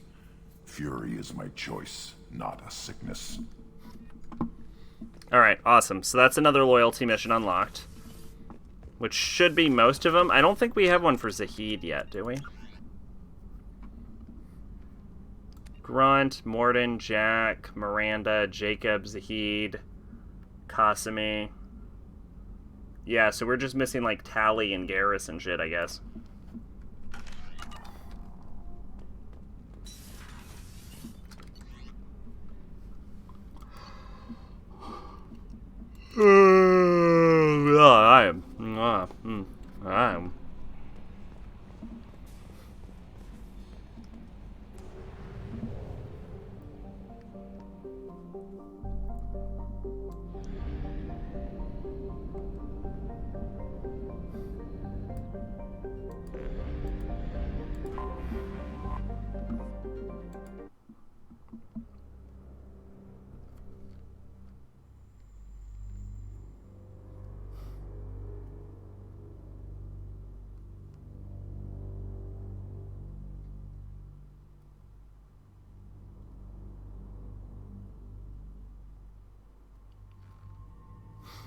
Fury is my choice, not a sickness. Alright, awesome. So that's another loyalty mission unlocked. Which should be most of them. I don't think we have one for Zahid yet, do we? Grunt, Morden, Jack, Miranda, Jacob, Zahid, Kasumi. Yeah, so we're just missing like Tally and Garrus and shit, I guess. I am.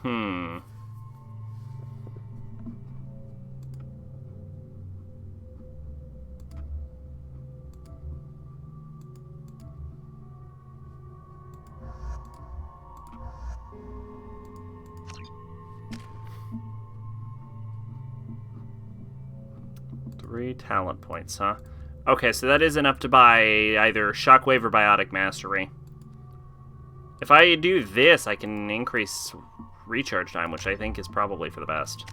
Three talent points, huh? Okay, so that is enough to buy either Shockwave or Biotic Mastery. If I do this, I can increase recharge time, which I think is probably for the best.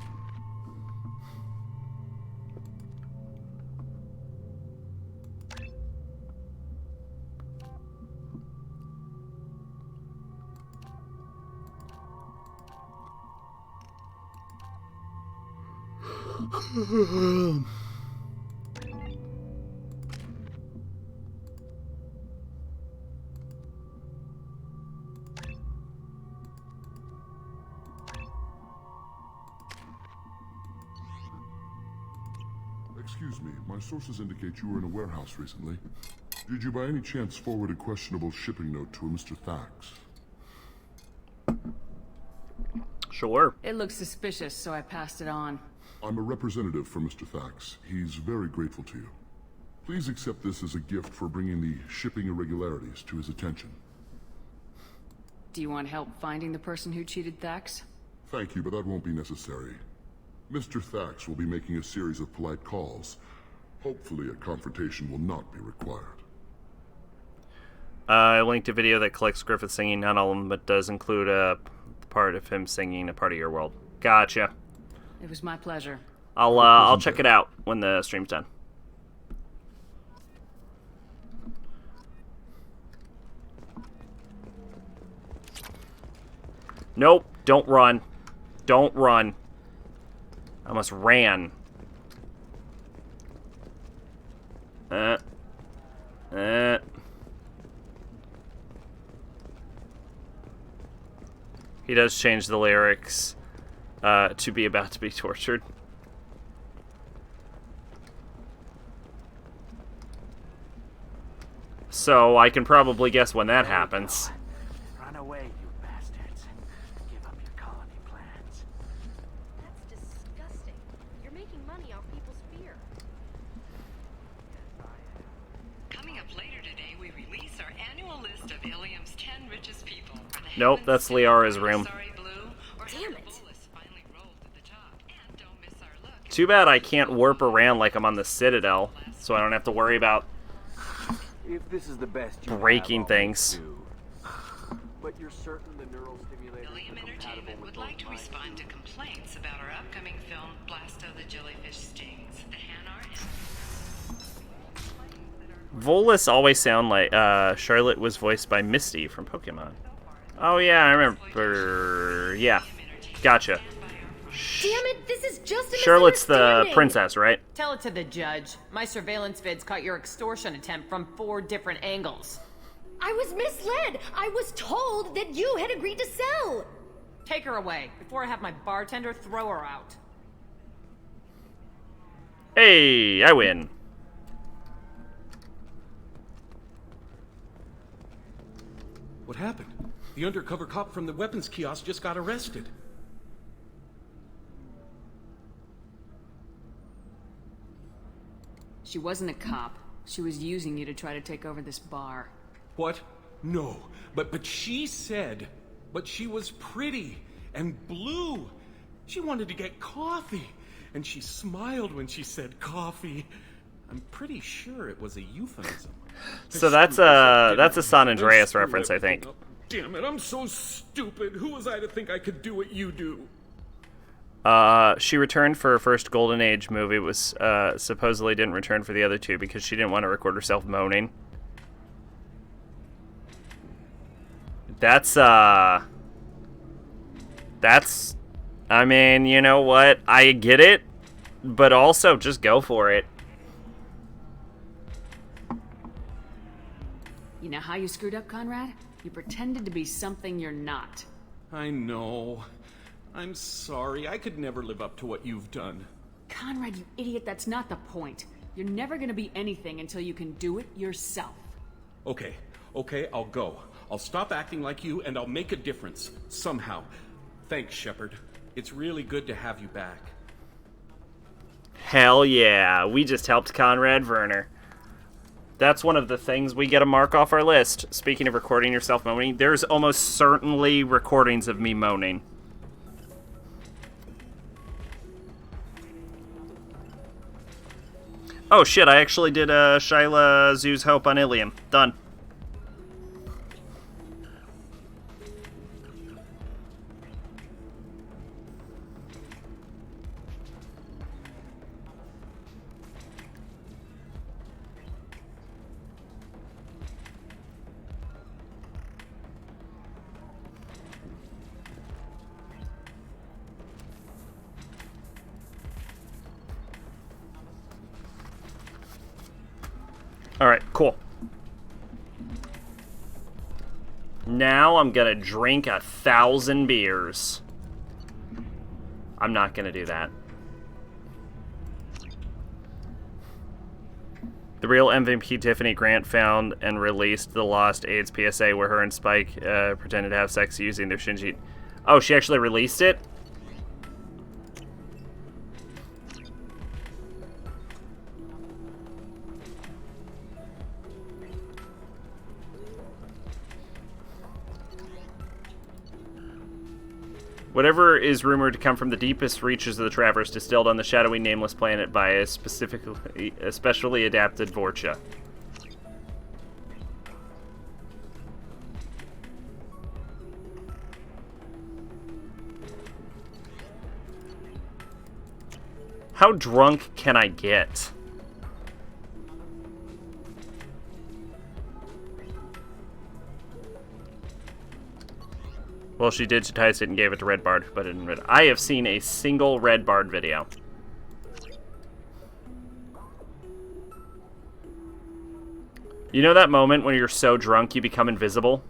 Excuse me, my sources indicate you were in a warehouse recently. Did you by any chance forward a questionable shipping note to a Mr. Thax? Sure. It looks suspicious, so I passed it on. I'm a representative for Mr. Thax. He's very grateful to you. Please accept this as a gift for bringing the shipping irregularities to his attention. Do you want help finding the person who cheated Thax? Thank you, but that won't be necessary. Mr. Thax will be making a series of polite calls. Hopefully a confrontation will not be required. I linked a video that collects Griffith singing, not all of them, but does include a part of him singing A Part of Your World. Gotcha. It was my pleasure. I'll check it out when the stream's done. Nope, don't run. Don't run. I almost ran. He does change the lyrics to be about to be tortured. So I can probably guess when that happens. Run away, you bastards. Give up your colony plans. That's disgusting. You're making money off people's fear. Coming up later today, we release our annual list of Ilium's 10 richest people. Nope, that's Liara's room. Damn it. Too bad I can't warp around like I'm on the Citadel, so I don't have to worry about If this is the best you breaking have, things. but you're certain the neural stimulators Ilium Entertainment would like to respond to complaints about our upcoming film, Blasto the Jellyfish Stings. The Hanar and Volus always sound like Charlotte was voiced by Misty from Pokemon. Oh yeah, I remember. Yeah, gotcha. Damn it, this is just a Charlotte's the misunderstanding. princess, right? Tell it to the judge. My surveillance vids caught your extortion attempt from 4 different angles. I was misled. I was told that you had agreed to sell. Take her away before I have my bartender throw her out. Hey, I win. What happened? The undercover cop from the weapons kiosk just got arrested. She wasn't a cop. She was using you to try to take over this bar. What? No. But she said... But she was pretty and blue. She wanted to get coffee. And she smiled when she said coffee. I'm pretty sure it was a euphemism. So that's a San Andreas reference, I think. Damn it, I'm so stupid. Who was I to think I could do what you do? She returned for her first Golden Age movie, was supposedly didn't return for the other two because she didn't want to record herself moaning. That's, I mean, you know what? I get it, but also just go for it. You know how you screwed up, Conrad? You pretended to be something you're not. I know. I'm sorry. I could never live up to what you've done. Conrad, you idiot, that's not the point. You're never gonna be anything until you can do it yourself. Okay, I'll go. I'll stop acting like you and I'll make a difference. Somehow. Thanks, Shepard. It's really good to have you back. Hell yeah, we just helped Conrad Werner. That's one of the things we get a mark off our list. Speaking of recording yourself moaning, there's almost certainly recordings of me moaning. Oh shit, I actually did Shyla Zoo's Hope on Ilium. Done. Alright, cool. Now I'm gonna drink 1,000 beers. I'm not gonna do that. The real MVP Tiffany Grant found and released the Lost AIDS PSA where her and Spike pretended to have sex using their Shinji. Oh, she actually released it? Whatever is rumored to come from the deepest reaches of the Traverse, distilled on the shadowy nameless planet by a specially adapted Vorcha. How drunk can I get? Well, she digitized it and gave it to Red Bard, but didn't read it. I have seen a single Red Bard video. You know that moment when you're so drunk you become invisible?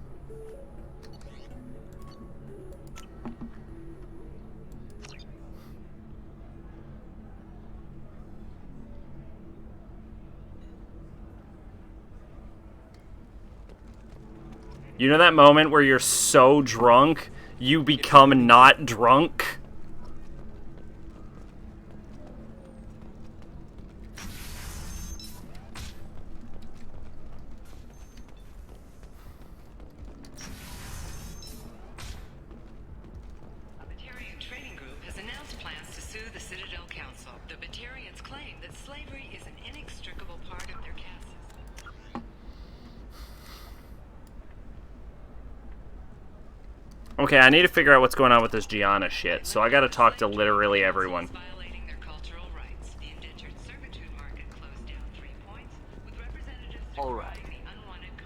You know that moment where you're so drunk, you become not drunk? A Batarian training group has announced plans to sue the Citadel Council. The Batarians claim that slavery is an inextricable part of their caste system. Okay, I need to figure out what's going on with this Gianna shit, so I gotta talk to literally everyone. Alright.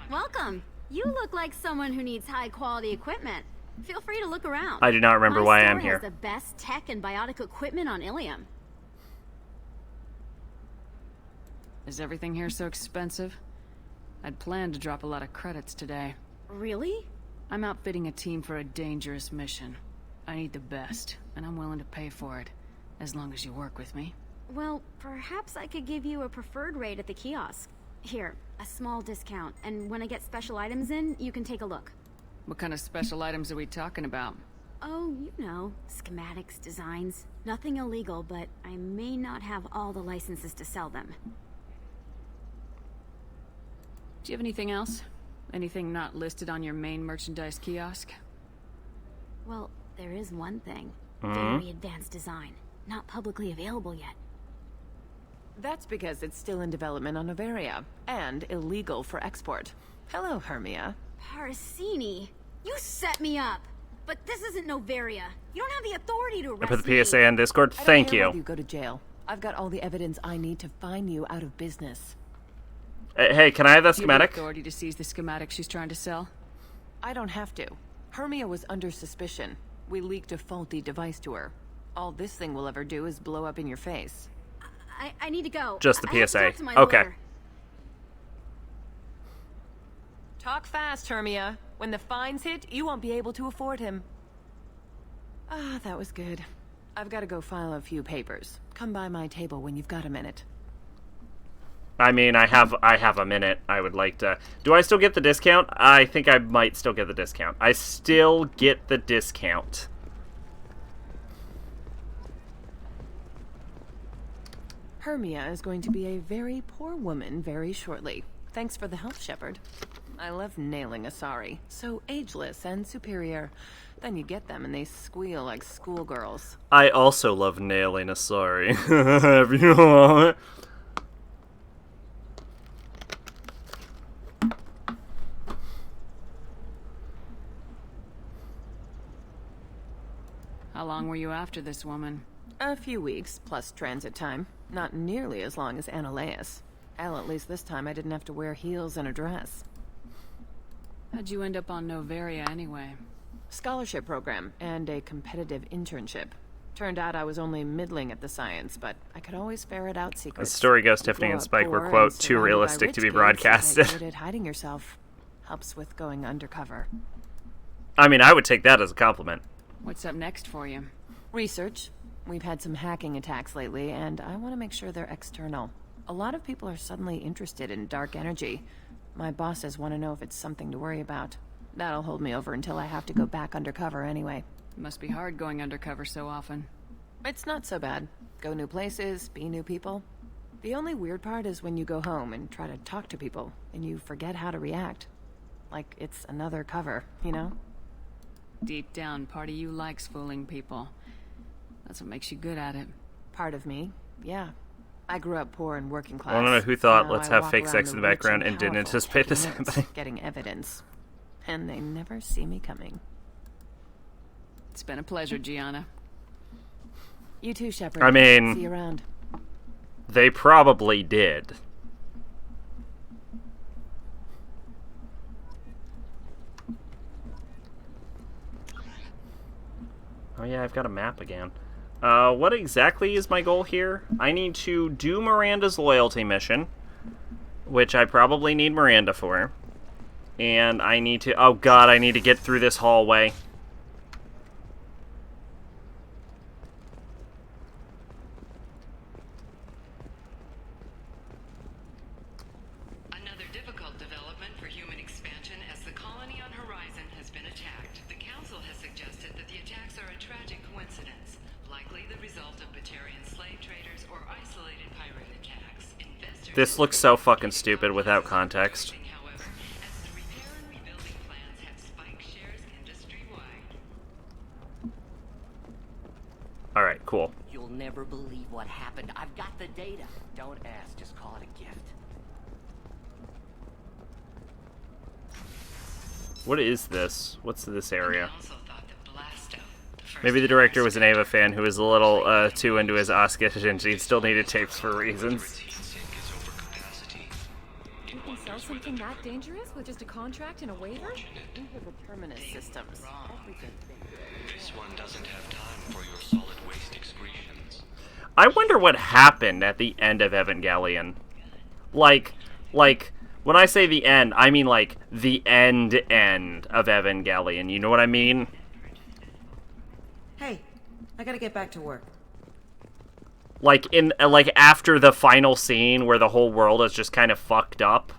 Welcome. You look like someone who needs high-quality equipment. Feel free to look around. I do not remember why I'm My store here. has the best tech and biotic equipment on Ilium. Is everything here so expensive? I'd planned to drop a lot of credits today. Really? I'm outfitting a team for a dangerous mission. I need the best, and I'm willing to pay for it, as long as you work with me. Well, perhaps I could give you a preferred rate at the kiosk. Here, a small discount, and when I get special items in, you can take a look. What kind of special items are we talking about? Oh, you know, schematics, designs. Nothing illegal, but I may not have all the licenses to sell them. Do you have anything else? Anything not listed on your main merchandise kiosk? Well, there is one thing. Mhm. Very advanced design. Not publicly available yet. That's because it's still in development on Novaria, and illegal for export. Hello, Hermia. Parisini, you set me up! But this isn't Novaria. You don't have the authority to arrest I put the me. PSA on Discord. I don't Thank care you. whether you go to jail. I've got all the evidence I need to find you out of business. Hey, can I have that Do you have the schematic? authority to seize the schematic she's trying to sell? I don't have to. Hermia was under suspicion. We leaked a faulty device to her. All this thing will ever do is blow up in your face. I need to go. Just the I have to PSA. talk to my Okay. lawyer. Talk fast, Hermia. When the fines hit, you won't be able to afford him. Ah, that was good. I've got to go file a few papers. Come by my table when you've got a minute. I mean, I have a minute. I would like to... Do I still get the discount? I think I might still get the discount. I still get the discount. Hermia is going to be a very poor woman very shortly. Thanks for the help, Shepard. I love nailing Asari. So ageless and superior. Then you get them and they squeal like schoolgirls. I also love nailing Asari. If you want. How long were you after this woman? A few weeks, plus transit time. Not nearly as long as Annaleus. Hell, at least this time I didn't have to wear heels and a dress. How'd you end up on Novaria anyway? Scholarship program and a competitive internship. Turned out I was only middling at the science, but I could always ferret out secrets. The story goes Tiffany and Spike were, quote, too realistic to be broadcasted. Good at hiding yourself. Helps with going undercover. I mean, I would take that as a compliment. What's up next for you? Research. We've had some hacking attacks lately, and I want to make sure they're external. A lot of people are suddenly interested in dark energy. My bosses want to know if it's something to worry about. That'll hold me over until I have to go back undercover anyway. Must be hard going undercover so often. It's not so bad. Go new places, be new people. The only weird part is when you go home and try to talk to people, and you forget how to react. Like it's another cover, you know? Deep down, part of you likes fooling people. That's what makes you good at it. Part of me, yeah. I grew up poor and working class. I don't know who thought Now let's I have walk fake around sex in the rich background and didn't powerful, anticipate this taking notes, happening. getting evidence. And they never see me coming. It's been a pleasure, Gianna. You too, Shepard. I mean, see you around. They probably did. Oh yeah, I've got a map again. What exactly is my goal here? I need to do Miranda's loyalty mission, which I probably need Miranda for. And I need to... Oh god, I need to get through this hallway. Another difficult development for human expansion as the colony on Horizon has been attacked. The Council has suggested that the attacks are a tragic coincidence, likely the result of Batarian slave traders or isolated pirate attacks. Investors This looks so fucking stupid without context. Alright, cool. You'll never believe what happened. I've got the data. Don't ask, just call it a gift. What is this? What's this area? Maybe the director was an Ava fan who was a little too into his Oscar and he still needed tapes for reasons. You can sell something that dangerous with just a contract and a waiver? Terminus systems. This one doesn't have time for your solid waste excretions. I wonder what happened at the end of Evangelion. Like, when I say the end, I mean like the end of Evangelion. You know what I mean? Hey, I gotta get back to work. Like after the final scene where the whole world is just kind of fucked up,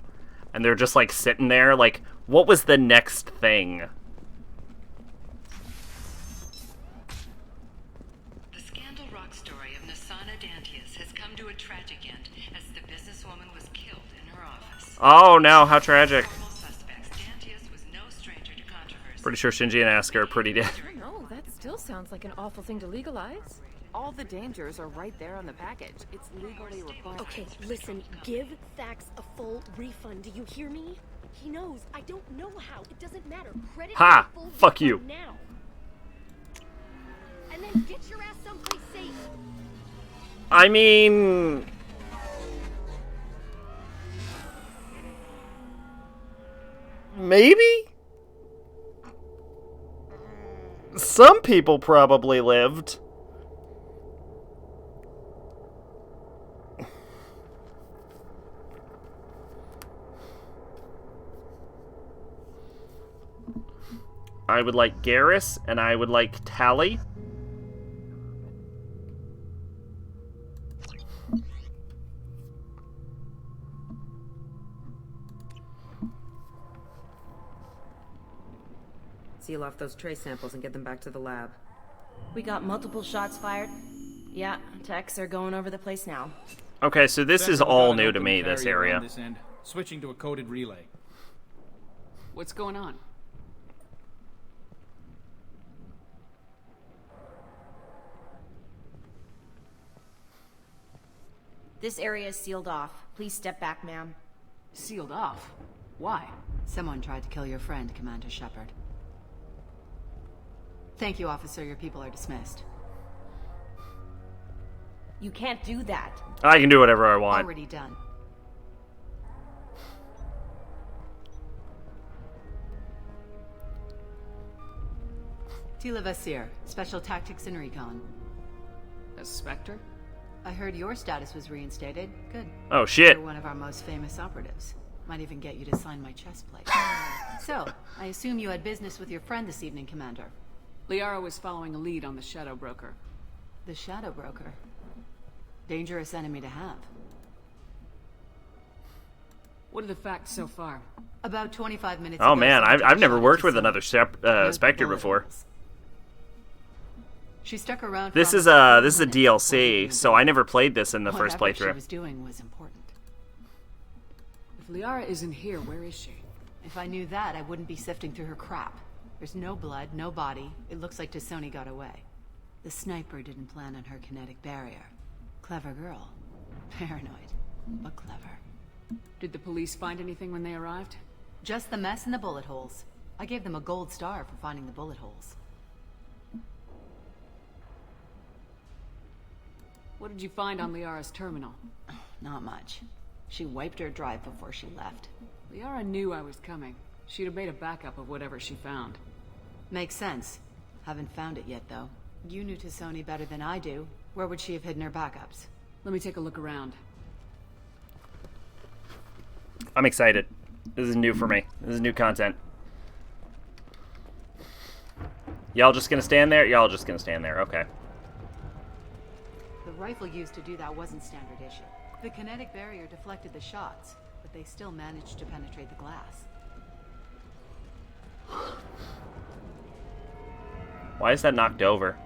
and they're just like sitting there. Like, what was the next thing? Oh no, how tragic. Pretty sure Shinji and Asuka are pretty dead. I don't know, that still sounds like an awful thing to legalize. All the dangers are right there on the package. It's legally required. Okay, listen, give Thax a full refund. Do you hear me? He knows. I don't know how. It doesn't matter. Credit Ha! full Fuck you. now. And then get your ass someplace safe. I mean... Maybe? Some people probably lived. I would like Garrus, and I would like Tally. Seal off those trace samples and get them back to the lab. We got multiple shots fired. Yeah, techs are going over the place now. Okay, so this is Central all got an new to open me, this carrier area. on this end, switching to a coded relay. What's going on? This area is sealed off. Please step back, ma'am. Sealed off? Why? Someone tried to kill your friend, Commander Shepard. Thank you, officer. Your people are dismissed. You can't do that. I can do whatever I want. Already done. Tila Vasir, Special Tactics and Recon. A Spectre? I heard your status was reinstated. Good. Oh, shit. You're one of our most famous operatives. Might even get you to sign my chest plate. So, I assume you had business with your friend this evening, Commander. Liara was following a lead on the Shadow Broker. The Shadow Broker? Dangerous enemy to have. What are the facts so far? About 25 minutes Oh ago, man, someone I've never shot worked into with someone. another Note Spectre bullet before. holes. She stuck around. This for is almost 4 a minutes before DLC, leaving so I never played this in the first Whatever she playthrough. was doing was important. If Liara isn't here, where is she? If I knew that, I wouldn't be sifting through her crap. There's no blood, no body. It looks like T'Soni got away. The sniper didn't plan on her kinetic barrier. Clever girl. Paranoid, but clever. Did the police find anything when they arrived? Just the mess and the bullet holes. I gave them a gold star for finding the bullet holes. What did you find on Liara's terminal? Not much. She wiped her drive before she left. Liara knew I was coming. She'd have made a backup of whatever she found. Makes sense. Haven't found it yet, though. You knew T'Soni better than I do. Where would she have hidden her backups? Let me take a look around. I'm excited. This is new for me. This is new content. Y'all just gonna stand there? Y'all just gonna stand there, okay. The rifle used to do that wasn't standard issue. The kinetic barrier deflected the shots, but they still managed to penetrate the glass. Why is that knocked over?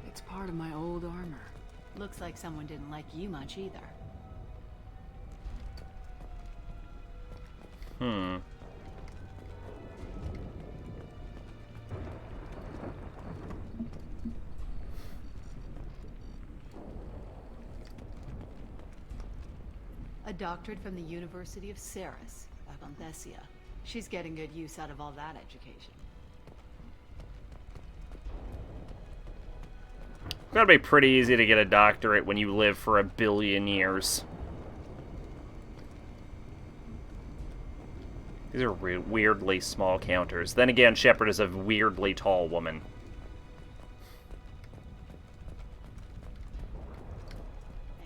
It's part of my old armor. Looks like someone didn't like you much either. Hmm. A doctorate from the University of Ceres, Agonthesia. She's getting good use out of all that education. Gotta be pretty easy to get a doctorate when you live for 1 billion years. These are weirdly small counters. Then again, Shepard is a weirdly tall woman.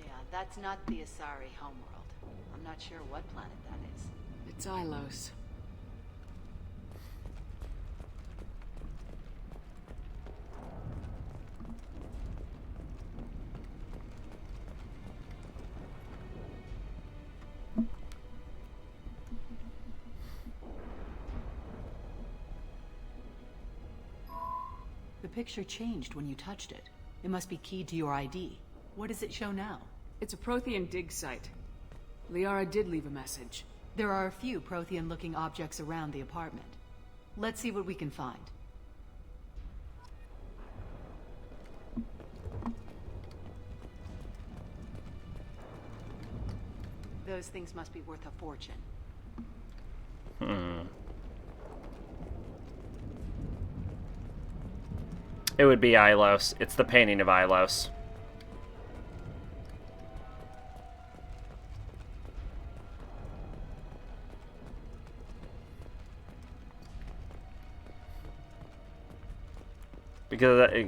Yeah, that's not the Asari homeworld. I'm not sure what planet that is. It's Ilos. The picture changed when you touched it. It must be keyed to your ID. What does it show now? It's a Prothean dig site. Liara did leave a message. There are a few Prothean-looking objects around the apartment. Let's see what we can find. Those things must be worth a fortune. Hmm. It would be Ilos. It's the painting of Ilos.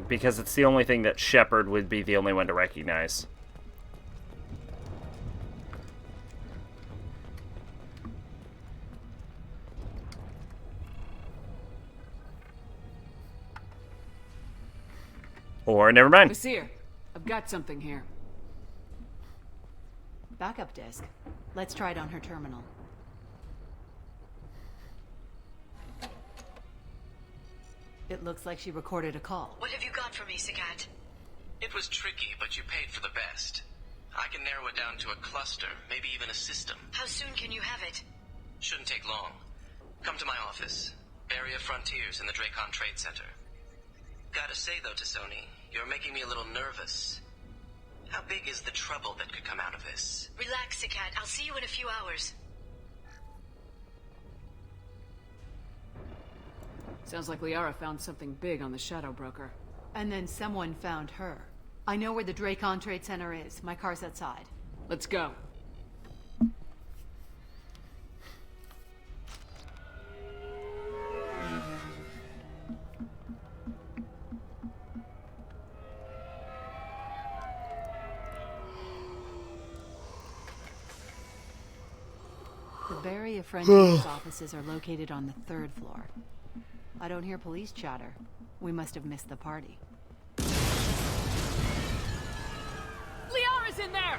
Because it's the only thing that Shepard would be the only one to recognize. Or never mind. Vasir, I've got something here. Backup disk. Let's try it on her terminal. It looks like she recorded a call. What have you got for me, Sagat? It was tricky, but you paid for the best. I can narrow it down to a cluster, maybe even a system. How soon can you have it? Shouldn't take long. Come to my office. Barrier Frontiers in the Dracon Trade Center. Gotta say though to Sony, you're making me a little nervous. How big is the trouble that could come out of this? Relax, Sagat. I'll see you in a few hours. Sounds like Liara found something big on the Shadow Broker. And then someone found her. I know where the Dracon Trade Center is. My car's outside. Let's go. The Barrier Frontiers offices are located on the 3rd floor. I don't hear police chatter. We must have missed the party. Liara's in there!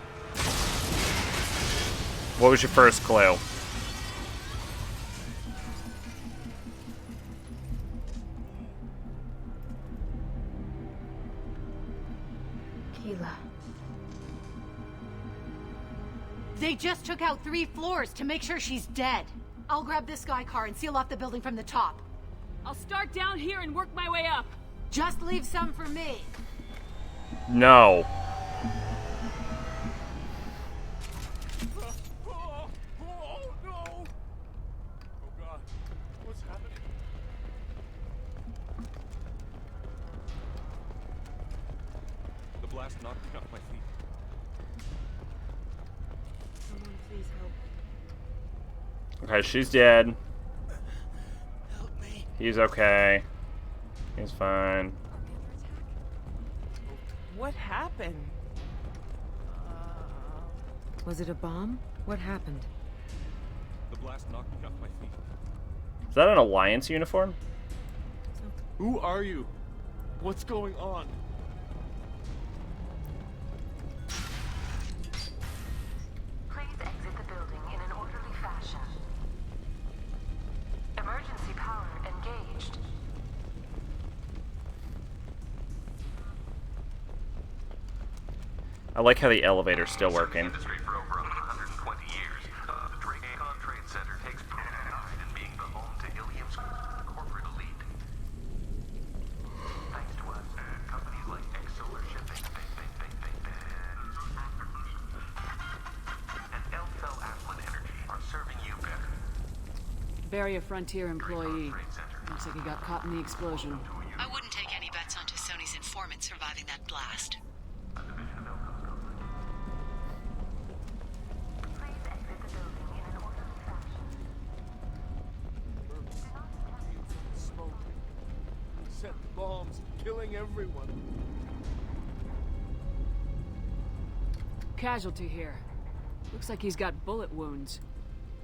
What was your first clue? Keela. They just took out 3 floors to make sure she's dead. I'll grab this Sky car and seal off the building from the top. I'll start down here and work my way up. Just leave some for me. No. The blast knocked me off my feet. Someone please help. Okay, she's dead. Help me. He's okay. He's fine. What happened? Was it a bomb? What happened? The blast knocked me off my feet. Is that an Alliance uniform? Who are you? What's going on? Please exit the building in an orderly fashion. Emergency power engaged. I like how the elevator's still working. Industry for over 120 years. The Dracon Trade Center takes pride in being the home to Ilium's corporate elite. Thanks to us, companies like Exolar Shipping and Elfell Aslan Energy are serving you better. Barrier Frontier employee. Looks like he got caught in the explosion. I wouldn't take any bets onto Sony's informant surviving that blast. Set bombs, killing everyone. Casualty here. Looks like he's got bullet wounds.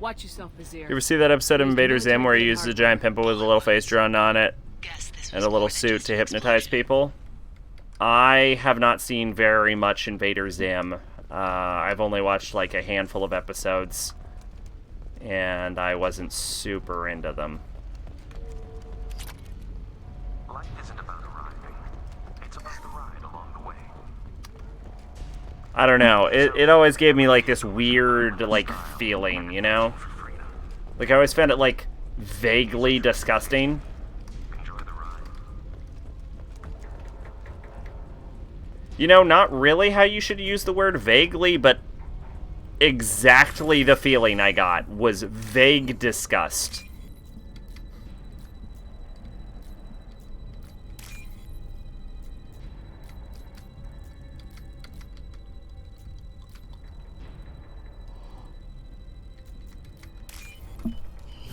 Watch yourself, Vizier. You ever see that episode of Invader Zim where he uses a giant pimple with a little face drawn on it and a little suit to hypnotize people? I have not seen very much Invader Zim. I've only watched like a handful of episodes, and I wasn't super into them. Life isn't about arriving. It's about the ride along the way. I don't know. It always gave me like this weird like feeling, you know? Like I always found it like vaguely disgusting. You know, not really how you should use the word vaguely, but exactly the feeling I got was vague disgust.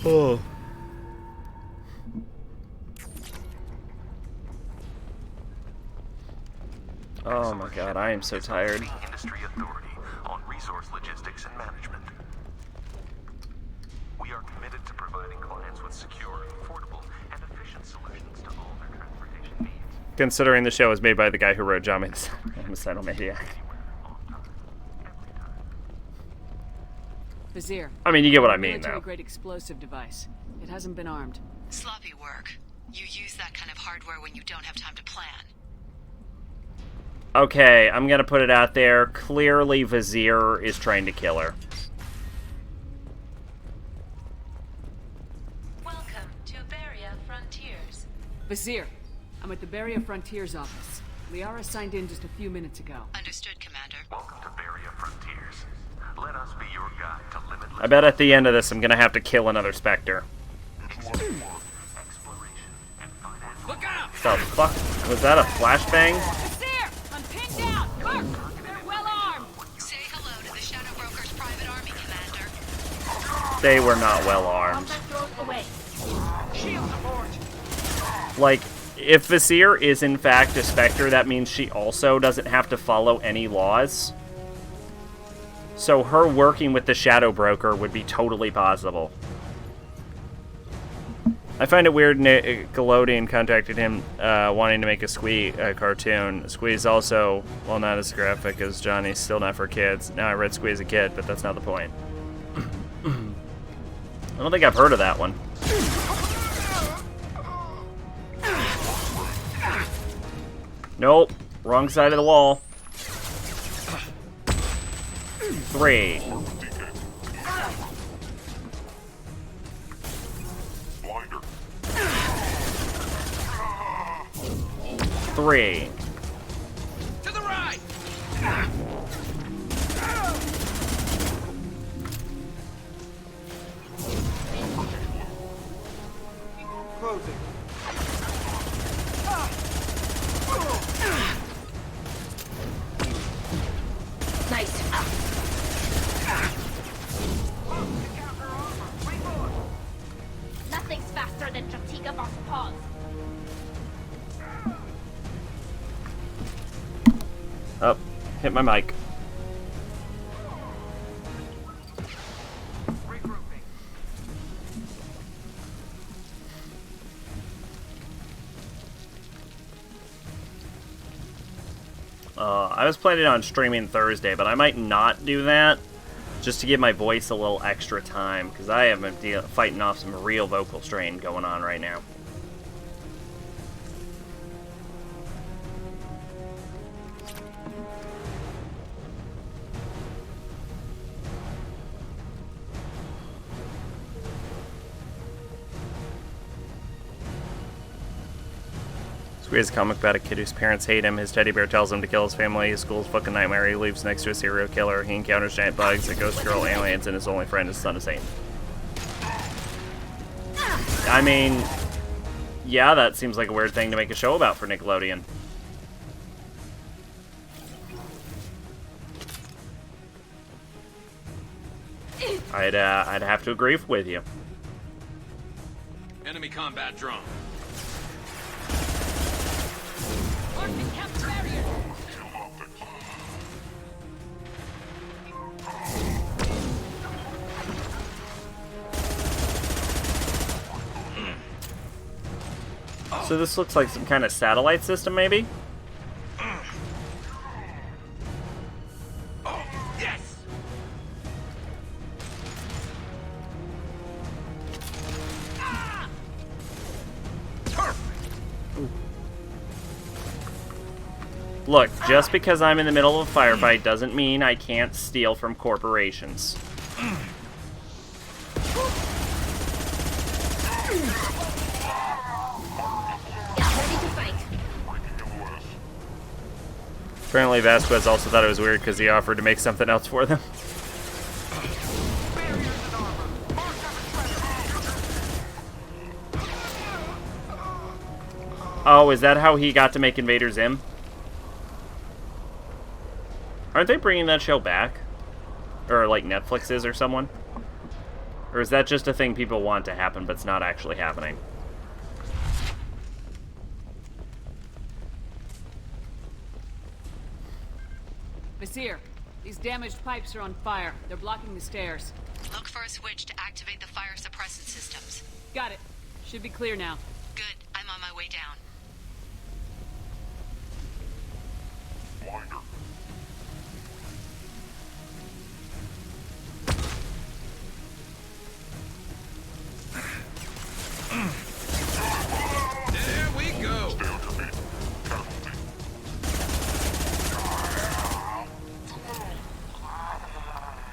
Oh. Oh my god, I am so tired. Industry Authority on resource logistics and management. We are committed to providing clients with secure, affordable, and efficient solutions to all their transportation needs. Considering the show was made by the guy who wrote Johnny's Homicidal Maniac. Vizier. I mean, you get what I mean, though. Military-grade explosive device. It hasn't been armed. Sloppy work. You use that kind of hardware when you don't have time to plan. Okay, I'm gonna put it out there. Clearly, Vizier is trying to kill her. Welcome to Beria Frontiers. Vizier, I'm at the Beria Frontiers office. Liara signed in just a few minutes ago. Understood, Commander. Welcome to Beria Frontiers. Let us be your guide to limitless... I bet at the end of this, I'm gonna have to kill another Spectre. Look out! The fuck? Was that a flashbang? Vizier! I'm pinned down! Merc! They're well armed! Say hello to the Shadow Broker's private army, Commander. They were not well armed. Like, if Vizier is in fact a Spectre, that means she also doesn't have to follow any laws. So her working with the Shadow Broker would be totally possible. I find it weird Nickelodeon contacted him wanting to make a Squee cartoon. Squee is also, well, not as graphic as Johnny's, still not for kids. Now, I read Squee as a kid, but that's not the point. I don't think I've heard of that one. Nope. Wrong side of the wall. 3. Three. To the right! Closing. Nice. Nothing's faster than Jatika Boss Paws. Oh, hit my mic. I was planning on streaming Thursday, but I might not do that, just to give my voice a little extra time, because I have been fighting off some real vocal strain going on right now. Squeeze a comic about a kid whose parents hate him. His teddy bear tells him to kill his family. His school's fucking nightmare. He lives next to a serial killer. He encounters giant bugs, a ghost girl, aliens, and his only friend is Son of Satan. I mean, yeah, that seems like a weird thing to make a show about for Nickelodeon. I'd have to agree with you. Enemy combat drone. So this looks like some kind of satellite system, maybe? Oh, yes! Look, just because I'm in the middle of a firefight doesn't mean I can't steal from corporations. Apparently Vasquez also thought it was weird because he offered to make something else for them. Oh, is that how he got to make Invader Zim? Aren't they bringing that show back? Or like Netflix is or someone? Or is that just a thing people want to happen but it's not actually happening? Vizier, these damaged pipes are on fire. They're blocking the stairs. Look for a switch to activate the fire suppressant systems. Got it. Should be clear now. Good. I'm on my way down. There we go.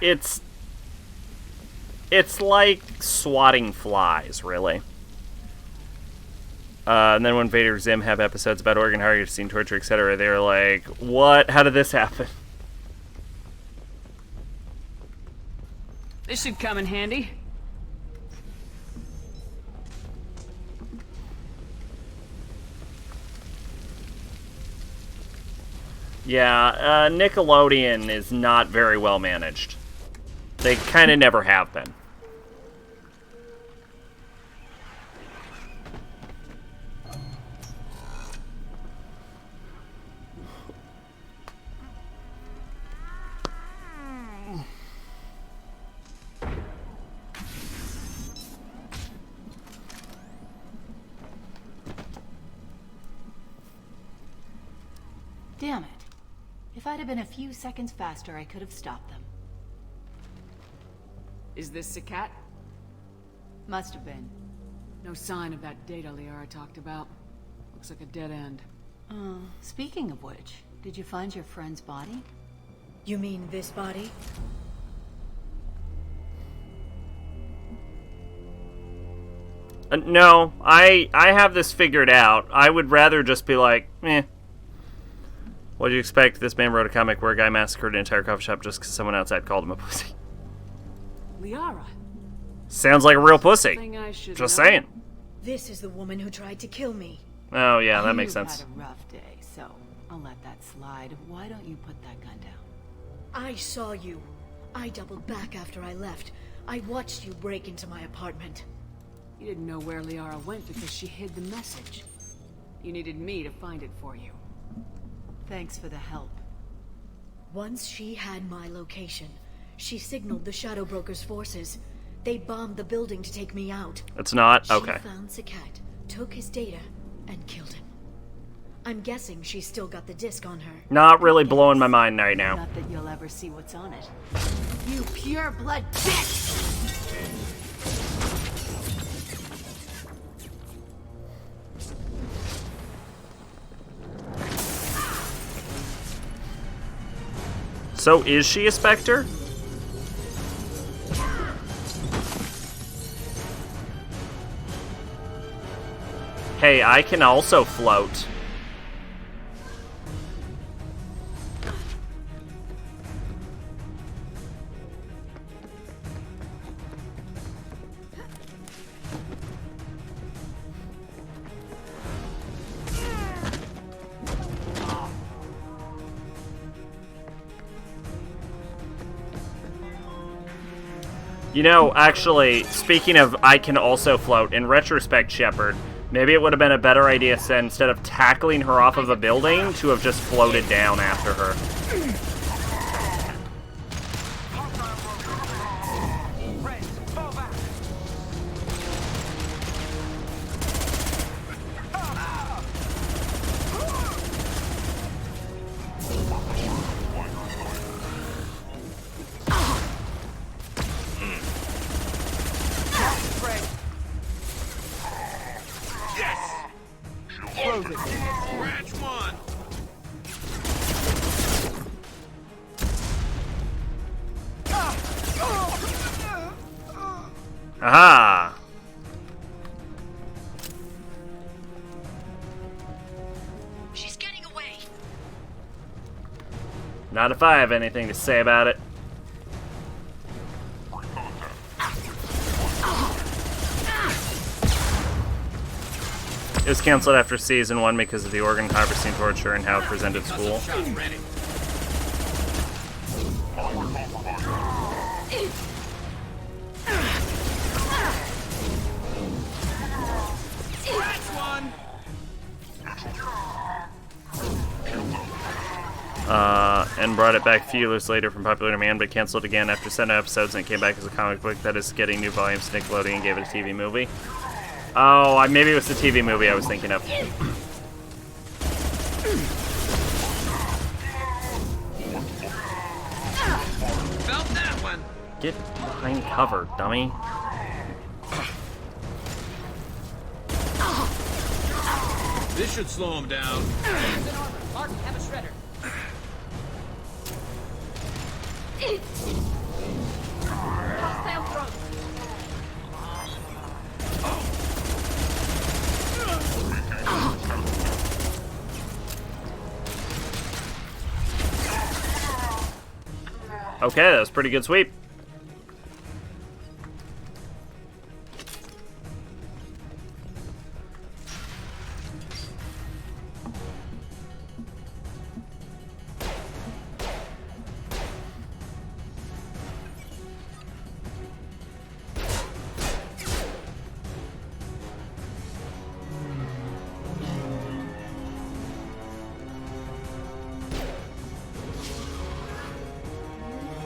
it's like swatting flies, really. And then when Vader Zim have episodes about organ harvesting, torture, etc., they're like, what? How did this happen? This should come in handy. Yeah, Nickelodeon is not very well managed. They kind of never have been. Damn it. If I'd have been a few seconds faster, I could have stopped them. Is this a cat? Must have been. No sign of that data Liara talked about. Looks like a dead end. Speaking of which, did you find your friend's body? You mean this body? No, I have this figured out. I would rather just be like, eh. What do you expect? This man wrote a comic where a guy massacred an entire coffee shop just because someone outside called him a pussy. Liara. Sounds like a real pussy. Just saying. This is the woman who tried to kill me. Oh, yeah, that makes sense. You've had a rough day, so I'll let that slide. Why don't you put that gun down? I saw you. I doubled back after I left. I watched you break into my apartment. You didn't know where Liara went because she hid the message. You needed me to find it for you. Thanks for the help. Once she had my location, she signaled the Shadow Broker's forces. They bombed the building to take me out. It's not? Okay. She found Sakat, took his data, and killed him. I'm guessing she's still got the disc on her. Not really blowing my mind right now. Not that you'll ever see what's on it. You pure blood bitch! So is she a Spectre? Hey, I can also float. You know, actually, speaking of I can also float, in retrospect, Shepard, maybe it would have been a better idea instead of tackling her off of a building to have just floated down after her. Aha! She's getting away. Not if I have anything to say about it. It was canceled after season 1 because of the organ harvesting torture and how it presented school. And brought it back a few years later from popular demand, but canceled again after 7 episodes, and it came back as a comic book that is getting new volumes. Nickelodeon gave it a TV movie. Oh, maybe it was the TV movie I was thinking of. Felt that one. Get behind cover, dummy. This should slow him down. Mark, have a shredder. Okay, that was a pretty good sweep.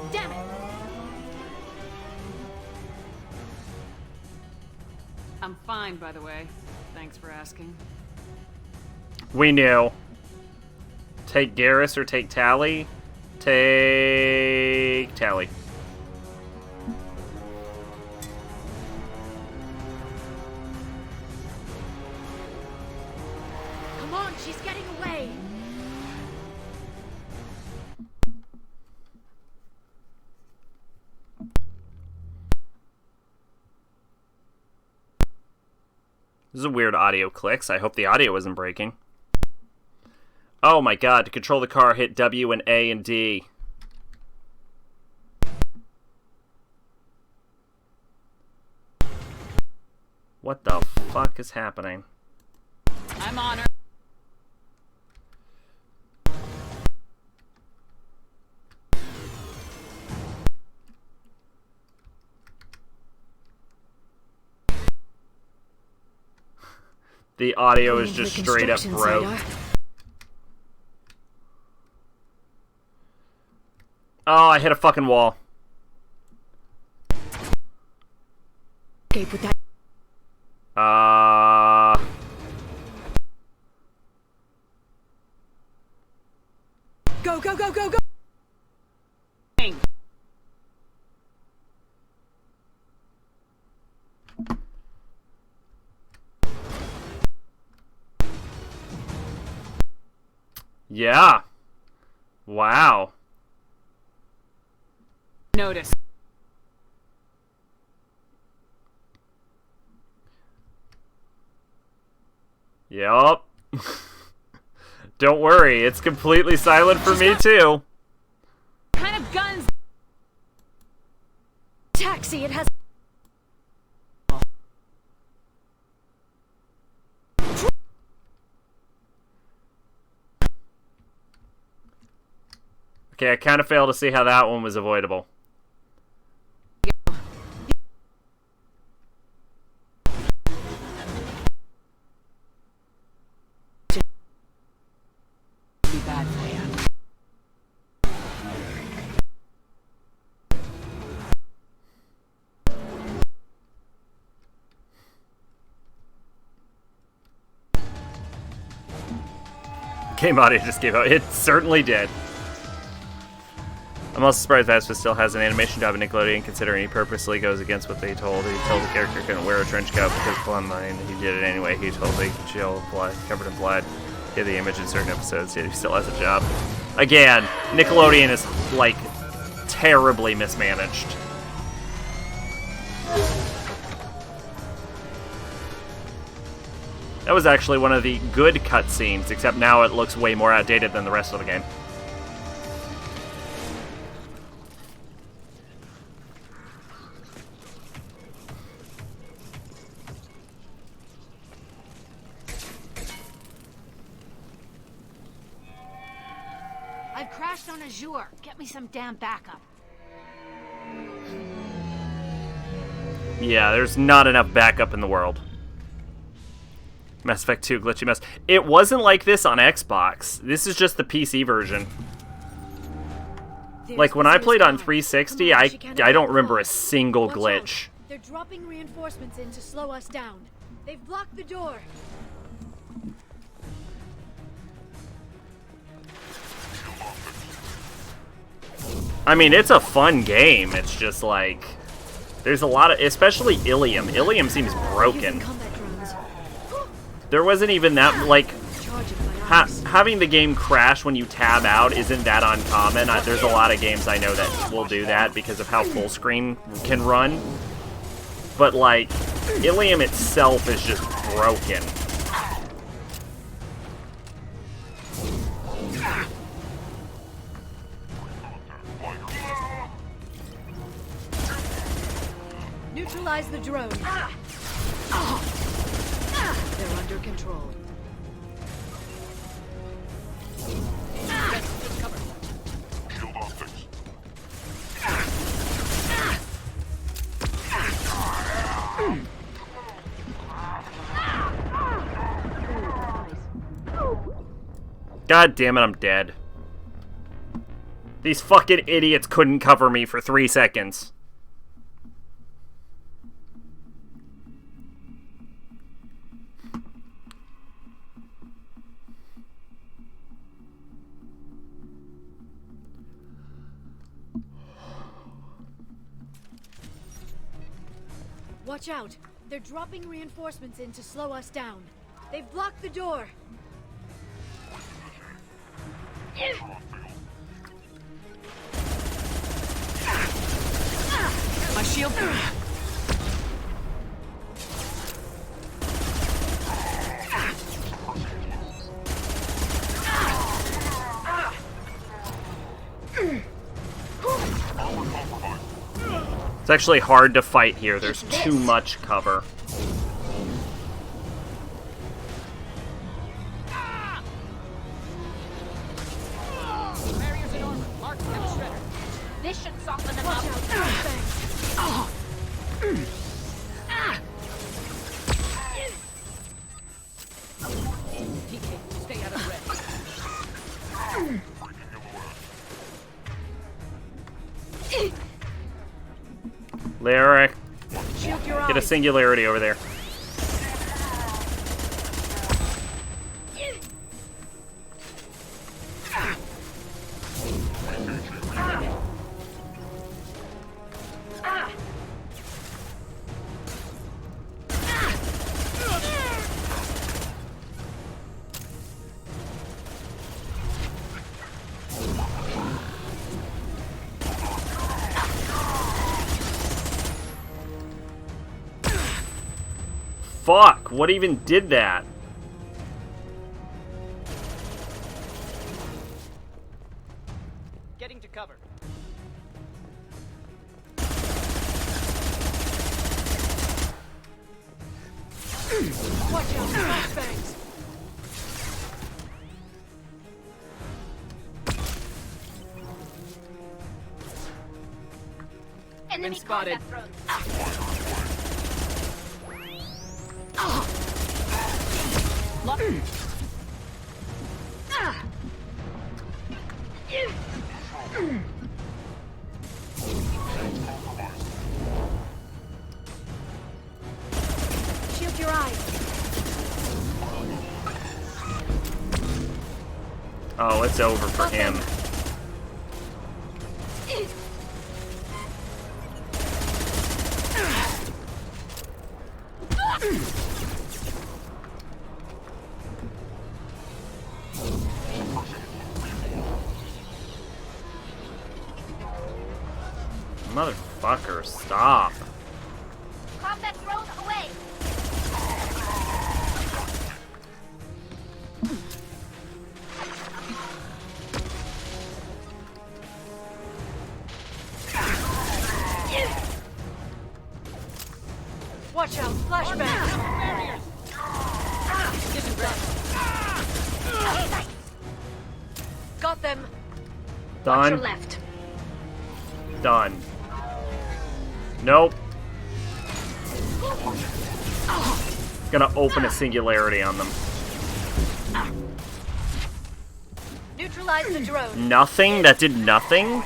Damn it! I'm fine, by the way. Thanks for asking. We knew. Take Garrus or take Tally? Take Tally. Come on, she's getting away. This is a weird audio clicks. I hope the audio isn't breaking. Oh my god, to control the car, hit W and A and D. What the fuck is happening? I'm on her. The audio is just straight up broke. Oh, I hit a fucking wall. Escape with that. Go, go, go, go, go! Yeah. Wow. Notice. Yup. Don't worry, it's completely silent for me too. What kind of guns? Taxi, it has. Okay, I kind of failed to see how that one was avoidable. Be bad for you. Game audio just gave out. It certainly did. I'm also surprised Vasquez still has an animation job at Nickelodeon, considering he purposely goes against what they told. He told the character couldn't wear a trench coat because plumb, and he did it anyway. He told the chill, blood, covered in blood. He had the image in certain episodes, yet he still has a job. Again, Nickelodeon is, like, terribly mismanaged. That was actually one of the good cutscenes, except now it looks way more outdated than the rest of the game. I've crashed on Azure. Get me some damn backup. Yeah, there's not enough backup in the world. Mass Effect 2 glitchy mess. It wasn't like this on Xbox. This is just the PC version. Like, when I played on 360, I don't remember a single glitch. They're dropping reinforcements in to slow us down. They've blocked the door. I mean, it's a fun game. It's just like... There's a lot of... Especially Ilium. Ilium seems broken. There wasn't even that, like... Having the game crash when you tab out isn't that uncommon. There's a lot of games I know that will do that because of how full screen can run. But, like, Ilium itself is just broken. Neutralize the drone. They're under control. Shield optics. God damn it, I'm dead. These fucking idiots couldn't cover me for 3 seconds. Watch out! They're dropping reinforcements in to slow us down. They've blocked the door. My shield. It's actually hard to fight here. There's too much cover. Barriers in armor. Mark them shredder. This should soften them up. PK, stay out of red. Lyric. Get a singularity over there. Fuck, what even did that? Getting to cover. Watch out! Flashbangs! Enemy spotted. Shield your eyes. Oh, it's over for him. Motherfucker, stop. Combat drone away. Watch out! Flashbangs! Barriers. Got them. Done. Watch your left. Done. Nope. Gonna open a singularity on them. Neutralize the drone. Nothing? That did nothing?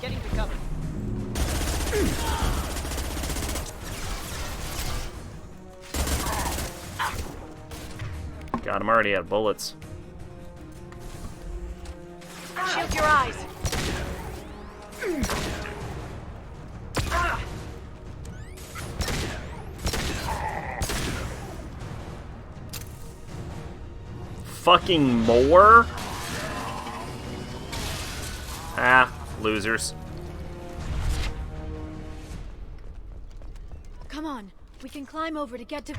Getting to cover. God, I'm already out of bullets. Shield your eyes. fucking more? Ah, losers. Come on, we can climb over to get to...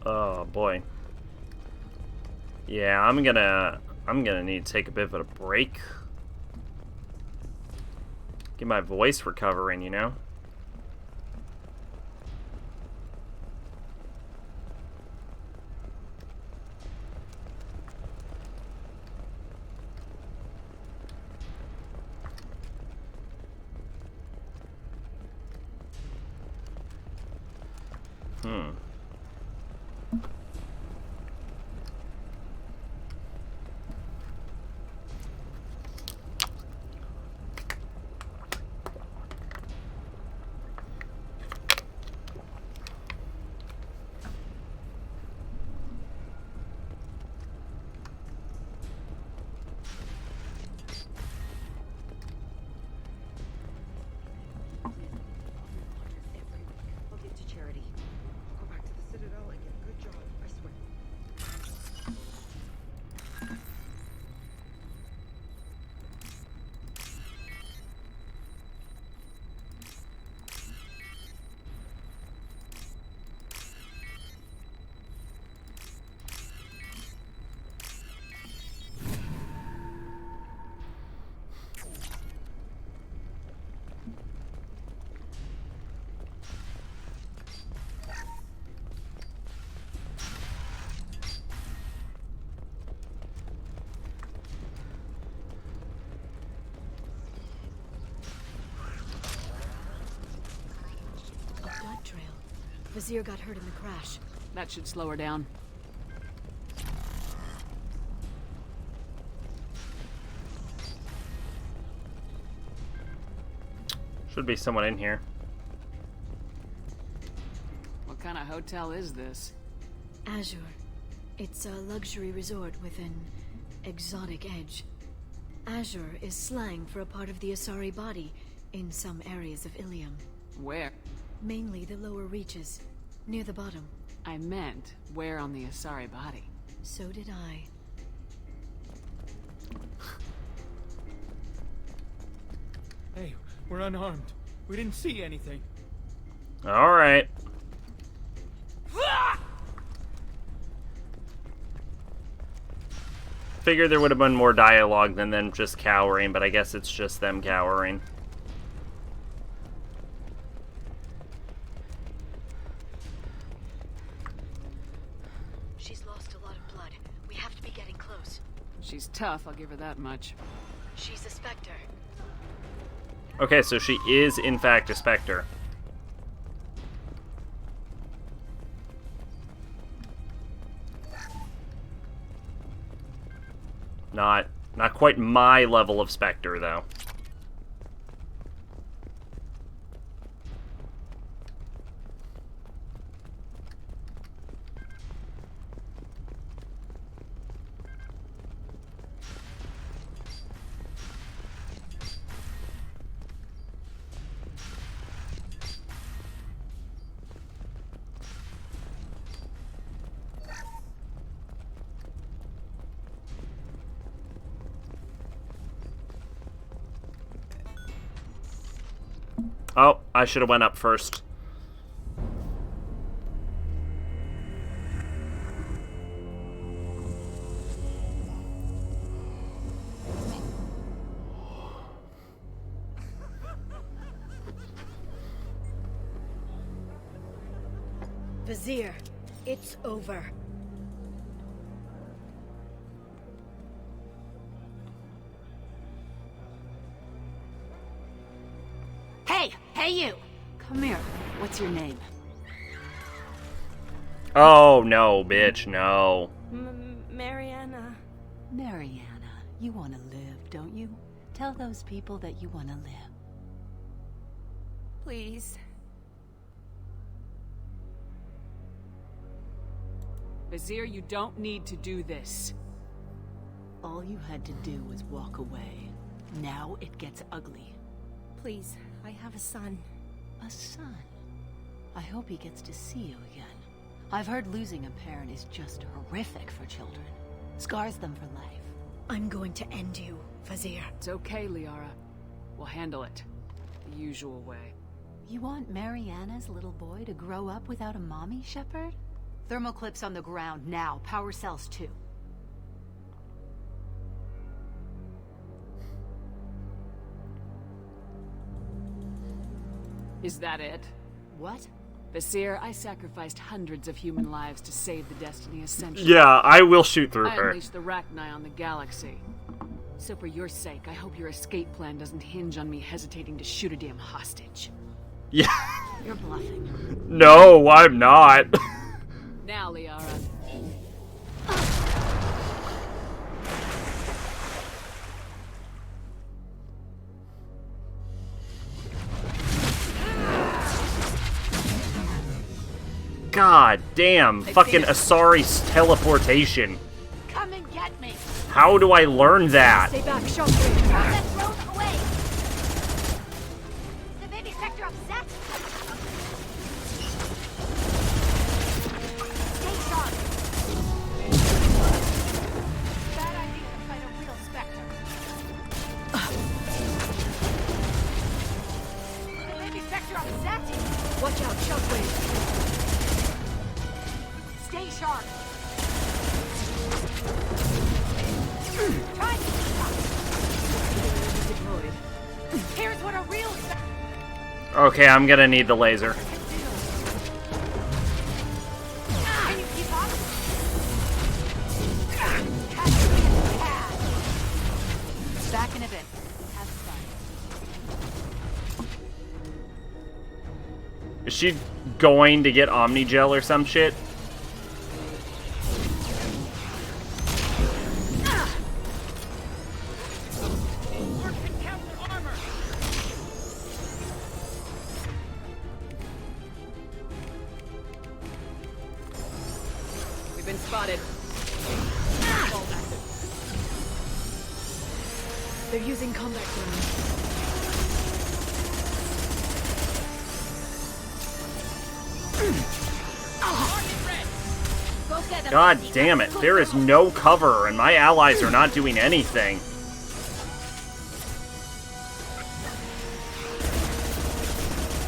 Oh boy. Yeah, I'm gonna need to take a bit of a break. Get my voice recovering, you know? Blood trail. Vizier got hurt in the crash. That should slow her down. Should be someone in here. What kind of hotel is this? Azure. It's a luxury resort with an exotic edge. Azure is slang for a part of the Asari body in some areas of Ilium. Where? Mainly the lower reaches, near the bottom. I meant, where on the Asari body? So did I. Hey, we're unarmed. We didn't see anything. Alright. Figured there would have been more dialogue than them just cowering, but I guess it's just them cowering. She's lost a lot of blood. We have to be getting close. She's tough, I'll give her that much. She's a Spectre. Okay, so she is in fact a Spectre. Not quite my level of Spectre, though. Oh, I should have went up first. Vizier, it's over. Hey, you! Come here. What's your name? Oh, no, bitch, no. Mariana. Mariana, you want to live, don't you? Tell those people that you want to live. Please. Vizier, you don't need to do this. All you had to do was walk away. Now it gets ugly. Please, I have a son. A son? I hope he gets to see you again. I've heard losing a parent is just horrific for children. Scars them for life. I'm going to end you, Vizier. It's okay, Liara. We'll handle it. The usual way. You want Mariana's little boy to grow up without a mommy, Shepard? Thermal clips on the ground now. Power cells too. Is that it? What? Vizier, I sacrificed hundreds of human lives to save the Destiny Ascension. Yeah, I will shoot through I her. unleashed the Rachni on the galaxy. So for your sake, I hope your escape plan doesn't hinge on me hesitating to shoot a damn hostage. Yeah. You're bluffing. No, I'm not. Now, Liara. God damn, fucking Asari's teleportation. Come and get me. How do I learn that? Stay back, shockwave. That thrown away. The baby sector upset. Stay sharp. Bad idea to fight a real specter. The baby sector upset. Watch out, shockwave. Stay sharp. Try to stop. Here's what a real Okay, I'm gonna need the laser. Can you keep up? Back in a bit. Have fun. Is she going to get Omnigel or some shit? We've been spotted. They're using combat drones. God damn it, there is no cover and my allies are not doing anything.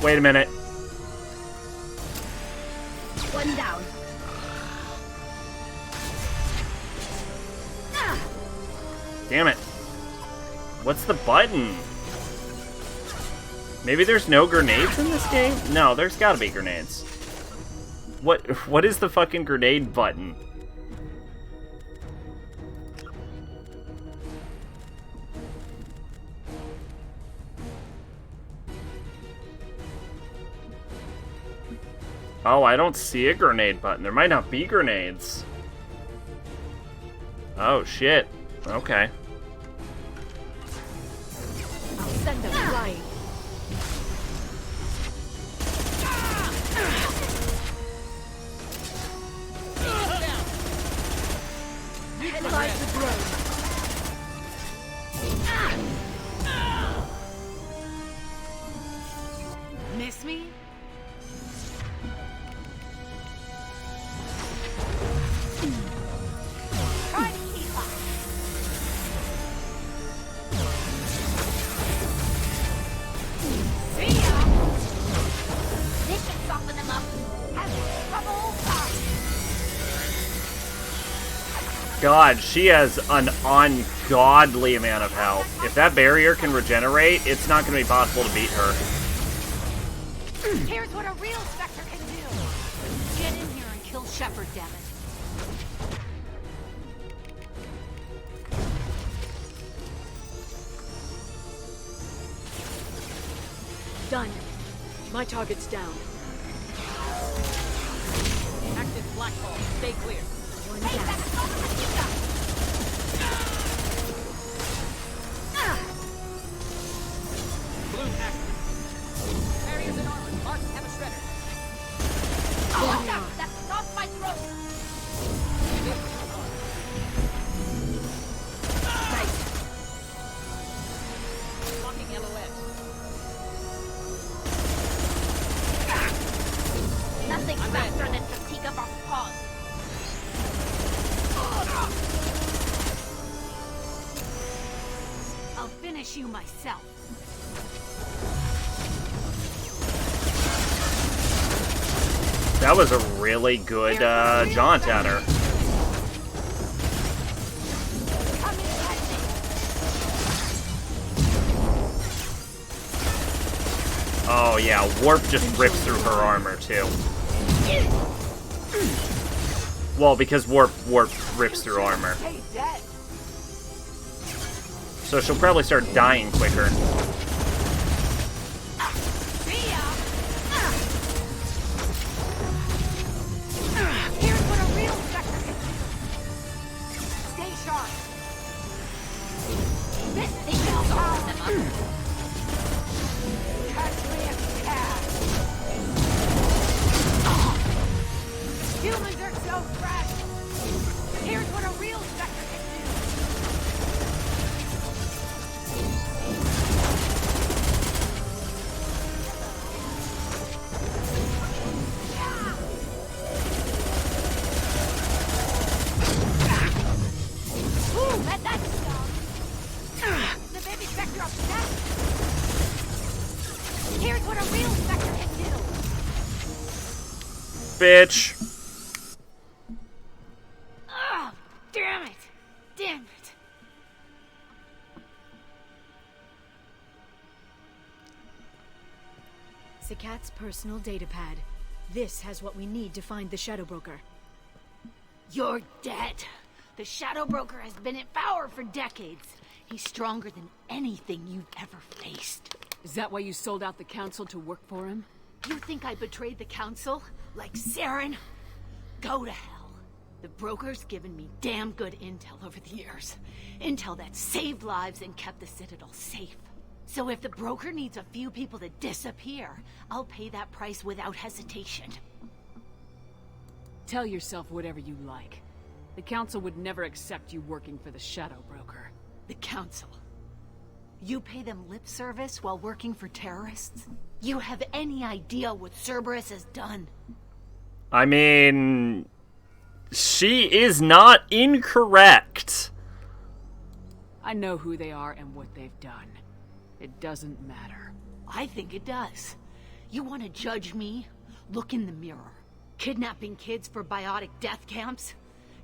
Wait a minute. One down. Damn it. What's the button? Maybe there's no grenades in this game? No, there's gotta be grenades. What is the fucking grenade button? Oh, I don't see a grenade button. There might not be grenades. Oh, shit. Okay. I'll send them flying. Neutralize the drone. Miss me? Try to keep up. See ya. This should soften them up. Have trouble. God, she has an ungodly amount of health. If that barrier can regenerate, it's not going to be possible to beat her. Here's what a real Spectre can do. Get in here and kill Shepard, damn it. Done. My target's down. Active black hole. Stay clear. One down. Blue active. Barriers and armor. Mark have a shredder. That's not my throat! Nice. Locking LOS. Nothing faster than fatigue of our paws. I'll finish you myself. That was a really good jaunt at her. Oh yeah, warp just rips through her armor too. Well, because warp rips through armor. So she'll probably start dying quicker. Here's what a real sector can do. Stay sharp. This thing will power them up. Catch me if you can. Humans are so fragile. Here's what a real sector can do. Ooh, let that stop. The baby sector upset. Here's what a real sector can do. Bitch. Oh, damn it! Damn it! Sakat's personal data pad. This has what we need to find the Shadow Broker. You're dead. The Shadow Broker has been in power for decades. He's stronger than anything you've ever faced. Is that why you sold out the Council to work for him? You think I betrayed the Council? Like Saren? Go to hell. The Broker's given me damn good intel over the years. Intel that saved lives and kept the Citadel safe. So if the Broker needs a few people to disappear, I'll pay that price without hesitation. Tell yourself whatever you like. The Council would never accept you working for the Shadow Broker. The Council? You pay them lip service while working for terrorists? You have any idea what Cerberus has done? I mean, she is not incorrect. I know who they are and what they've done. It doesn't matter. I think it does. You want to judge me? Look in the mirror. Kidnapping kids for biotic death camps?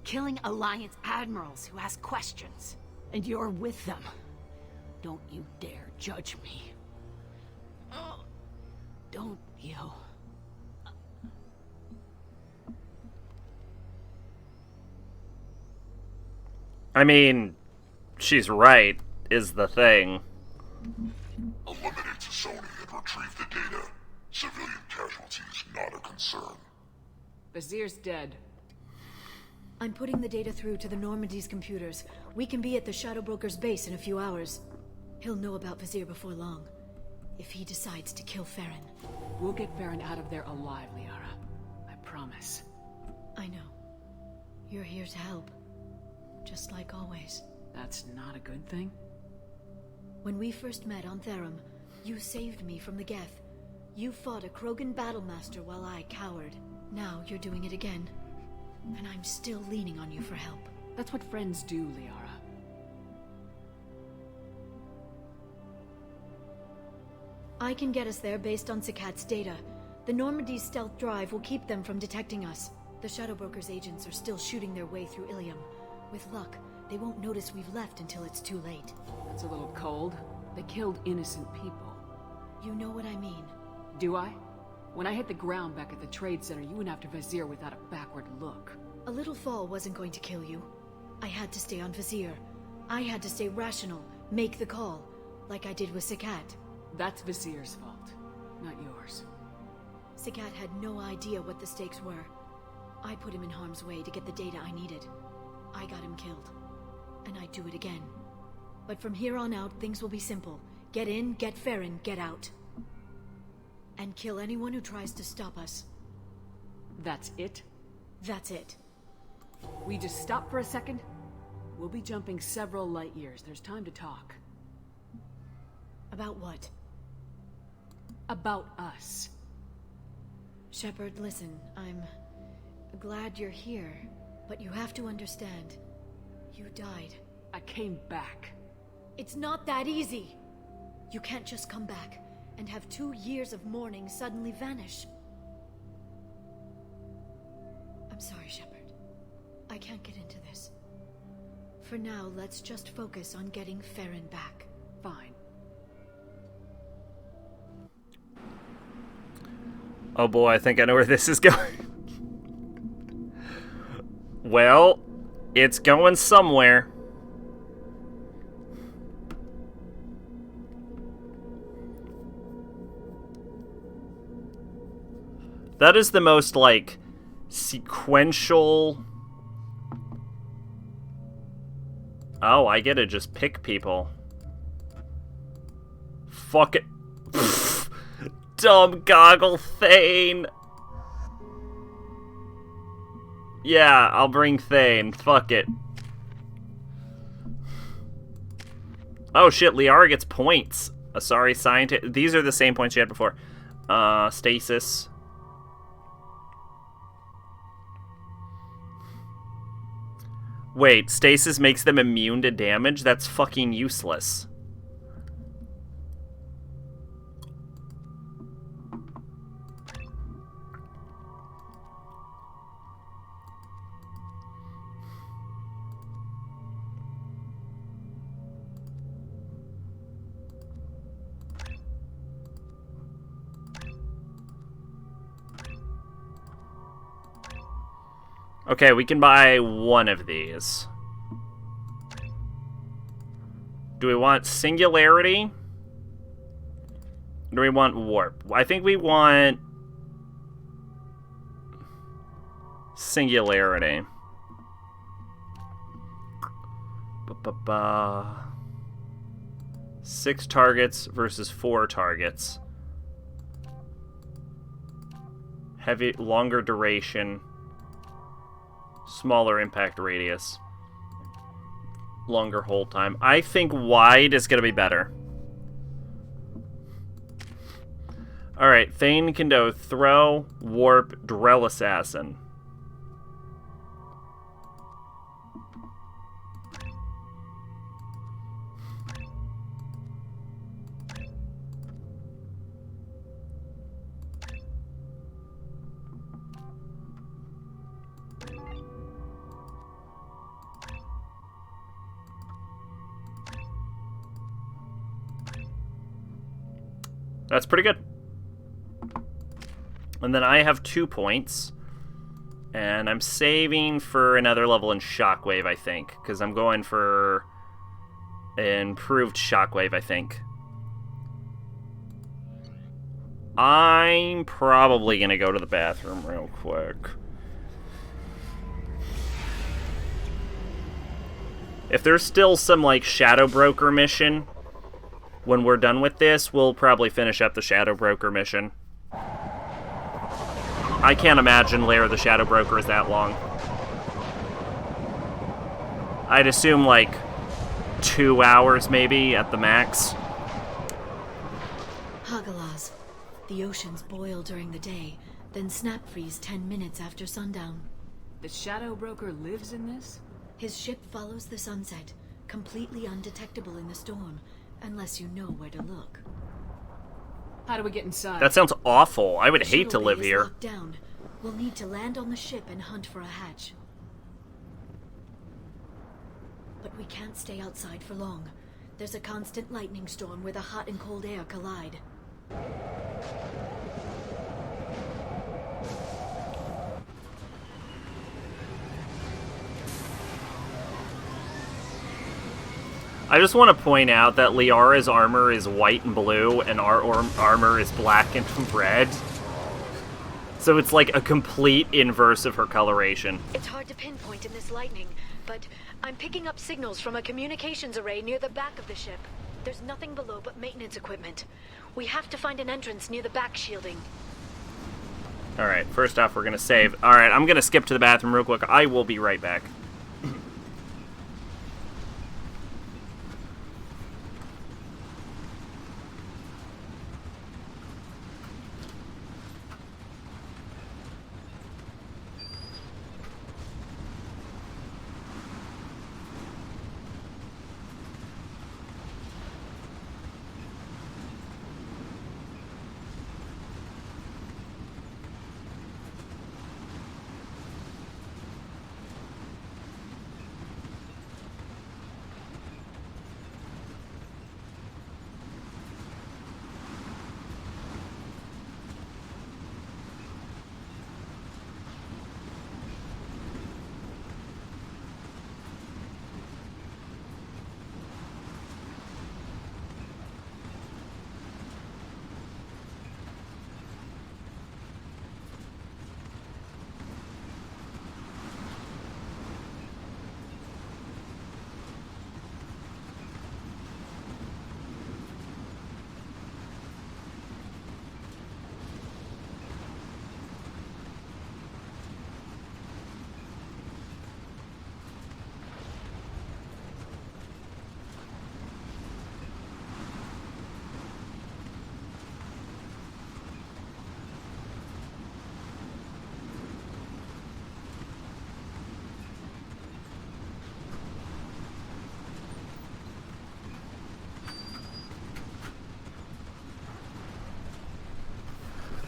Killing Alliance admirals who ask questions. And you're with them. Don't you dare judge me. Oh, don't you? I mean, she's right, is the thing. Eliminate Sony and retrieve the data. Civilian casualties not a concern. Vizier's dead. I'm putting the data through to the Normandy's computers. We can be at the Shadow Broker's base in a few hours. He'll know about Vizier before long. If he decides to kill Farron. We'll get Farron out of there alive, Liara. I promise. I know. You're here to help. Just like always. That's not a good thing? When we first met on Therum, you saved me from the Geth. You fought a Krogan battlemaster while I cowered. Now you're doing it again. And I'm still leaning on you for help. That's what friends do, Liara. I can get us there based on Sakat's data. The Normandy's stealth drive will keep them from detecting us. The Shadow Broker's agents are still shooting their way through Ilium. With luck, they won't notice we've left until it's too late. That's a little cold. They killed innocent people. You know what I mean. Do I? When I hit the ground back at the trade center, you went after Vizier without a backward look. A little fall wasn't going to kill you. I had to stay on Vizier. I had to stay rational, make the call, like I did with Sakat. That's Vizier's fault, not yours. Sagat had no idea what the stakes were. I put him in harm's way to get the data I needed. I got him killed. And I'd do it again. But from here on out, things will be simple. Get in, get Farron, get out. And kill anyone who tries to stop us. That's it? That's it. We just stop for a second? We'll be jumping several light years. There's time to talk. About what? About us. Shepard, listen, I'm glad you're here, but you have to understand. You died. I came back. It's not that easy. You can't just come back and have 2 years of mourning suddenly vanish. I'm sorry, Shepard. I can't get into this. For now, let's just focus on getting Farron back. Fine. Oh boy, I think I know where this is going. Well, it's going somewhere. That is the most, like, sequential... Oh, I get to just pick people. Fuck it. Dumb goggle Thane. Yeah, I'll bring Thane. Fuck it. Oh shit, Liara gets points. Sorry, scientist. These are the same points she had before. Stasis. Wait, stasis makes them immune to damage? That's fucking useless. Okay, we can buy one of these. Do we want singularity? Do we want warp? I think we want singularity. Ba-ba-ba. 6 targets versus 4 targets. Heavy, longer duration. Smaller impact radius. Longer hold time. I think wide is going to be better. Alright, Thane can do throw, warp, Drell Assassin. That's pretty good. And then I have 2 points. And I'm saving for another level in Shockwave, I think. Because I'm going for improved Shockwave, I think. I'm probably going to go to the bathroom real quick. If there's still some, like, Shadow Broker mission... When we're done with this, we'll probably finish up the Shadow Broker mission. I can't imagine Lair of the Shadow Broker is that long. I'd assume, like, 2 hours, maybe, at the max. Hagalaz. The oceans boil during the day, then snap freeze 10 minutes after sundown. The Shadow Broker lives in this? His ship follows the sunset, completely undetectable in the storm. Unless you know where to look. How do we get inside? That sounds awful. I would hate to live is here. Locked down. We'll need to land on the ship and hunt for a hatch. But we can't stay outside for long. There's a constant lightning storm where the hot and cold air collide. I just want to point out that Liara's armor is white and blue, and our armor is black and red. So it's like a complete inverse of her coloration. It's hard to pinpoint in this lightning, but I'm picking up signals from a communications array near the back of the ship. There's nothing below but maintenance equipment. We have to find an entrance near the back shielding. Alright, first off, we're gonna save. Alright, I'm gonna skip to the bathroom real quick. I will be right back.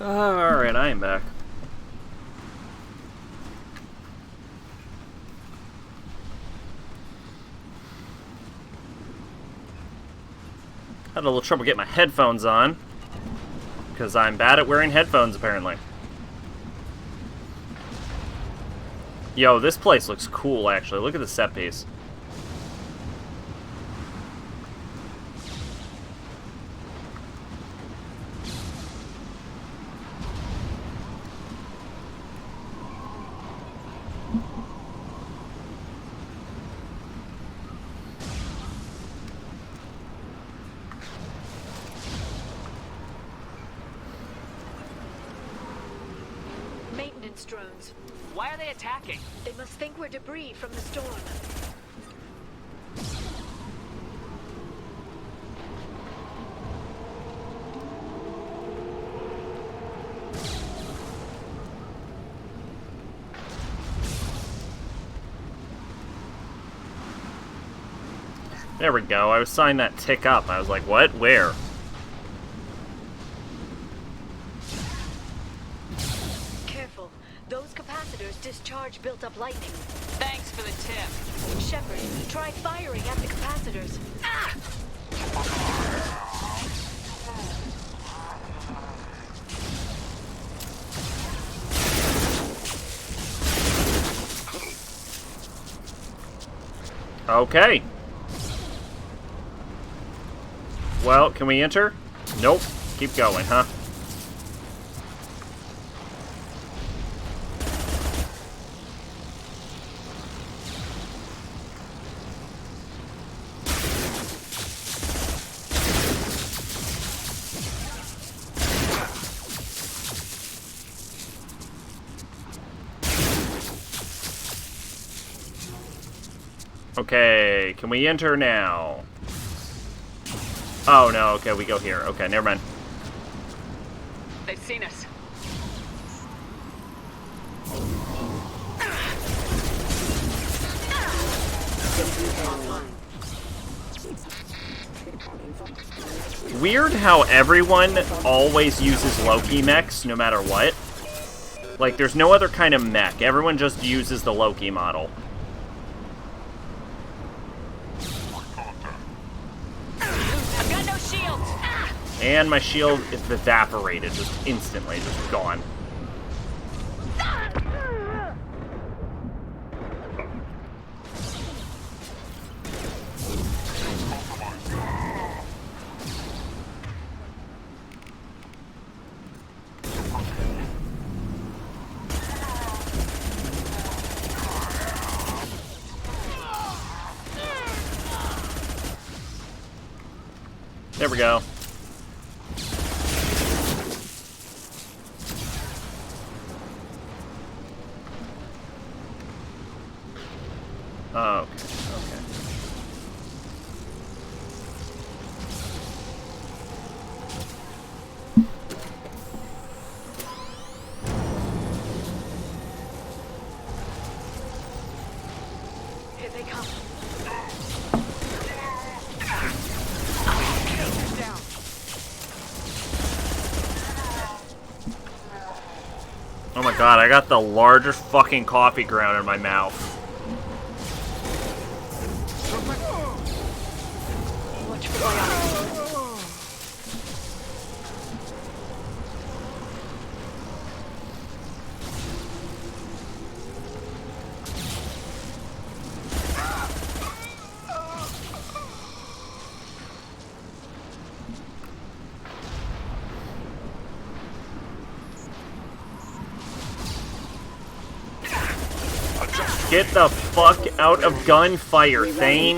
Alright, I am back. Had a little trouble getting my headphones on, because I'm bad at wearing headphones, apparently. Yo, this place looks cool, actually. Look at the set piece. Maintenance drones. Why are they attacking? They must think we're debris from the storm. There we go. I was seeing that tick up. I was like, what? Where? Careful. Those capacitors discharge built-up lightning. Thanks for the tip. Shepard, try firing at the capacitors. Ah! Okay. Well, can we enter? Nope. Keep going, huh? Okay, can we enter now? Oh, no, okay, we go here. Okay, never mind. They've seen us. Weird how everyone always uses Loki mechs, no matter what. Like, there's no other kind of mech. Everyone just uses the Loki model. I've got no shield. And my shield is evaporated, just instantly, just gone. There we go. Oh, okay. Here they come. Down. Oh my god, I got the largest fucking coffee ground in my mouth. Watch for biotic. Get the fuck out of gunfire, Thane.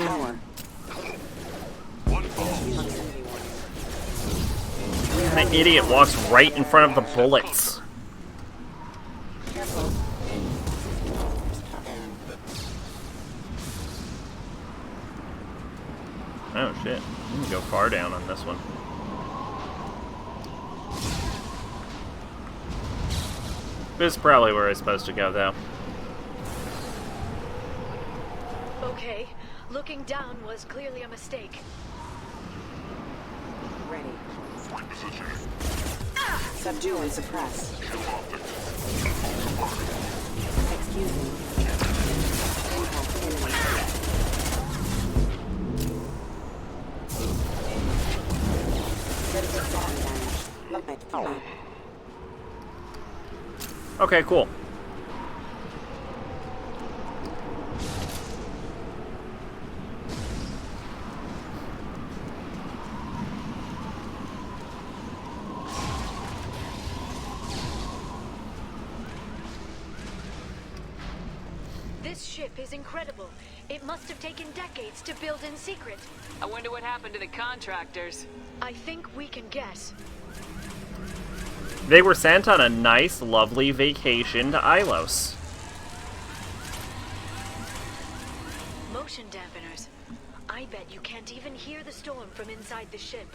That idiot walks right in front of the bullets. Oh shit, I'm gonna go far down on this one. This is probably where I'm supposed to go, though. Okay, looking down was clearly a mistake. Ready. Subdue and suppress. Excuse me. Impact imminent. Critical body damage. Look at the map. Okay, cool. This ship is incredible. It must have taken decades to build in secret. I wonder what happened to the contractors. I think we can guess. They were sent on a nice, lovely vacation to Ilos. Motion dampeners. I bet you can't even hear the storm from inside the ship.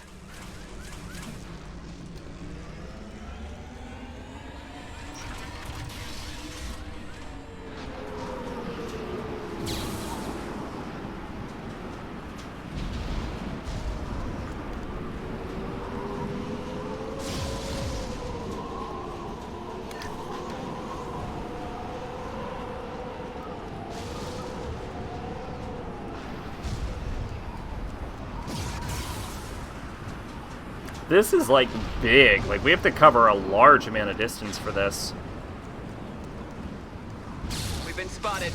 This is, like, big. Like, we have to cover a large amount of distance for this. We've been spotted.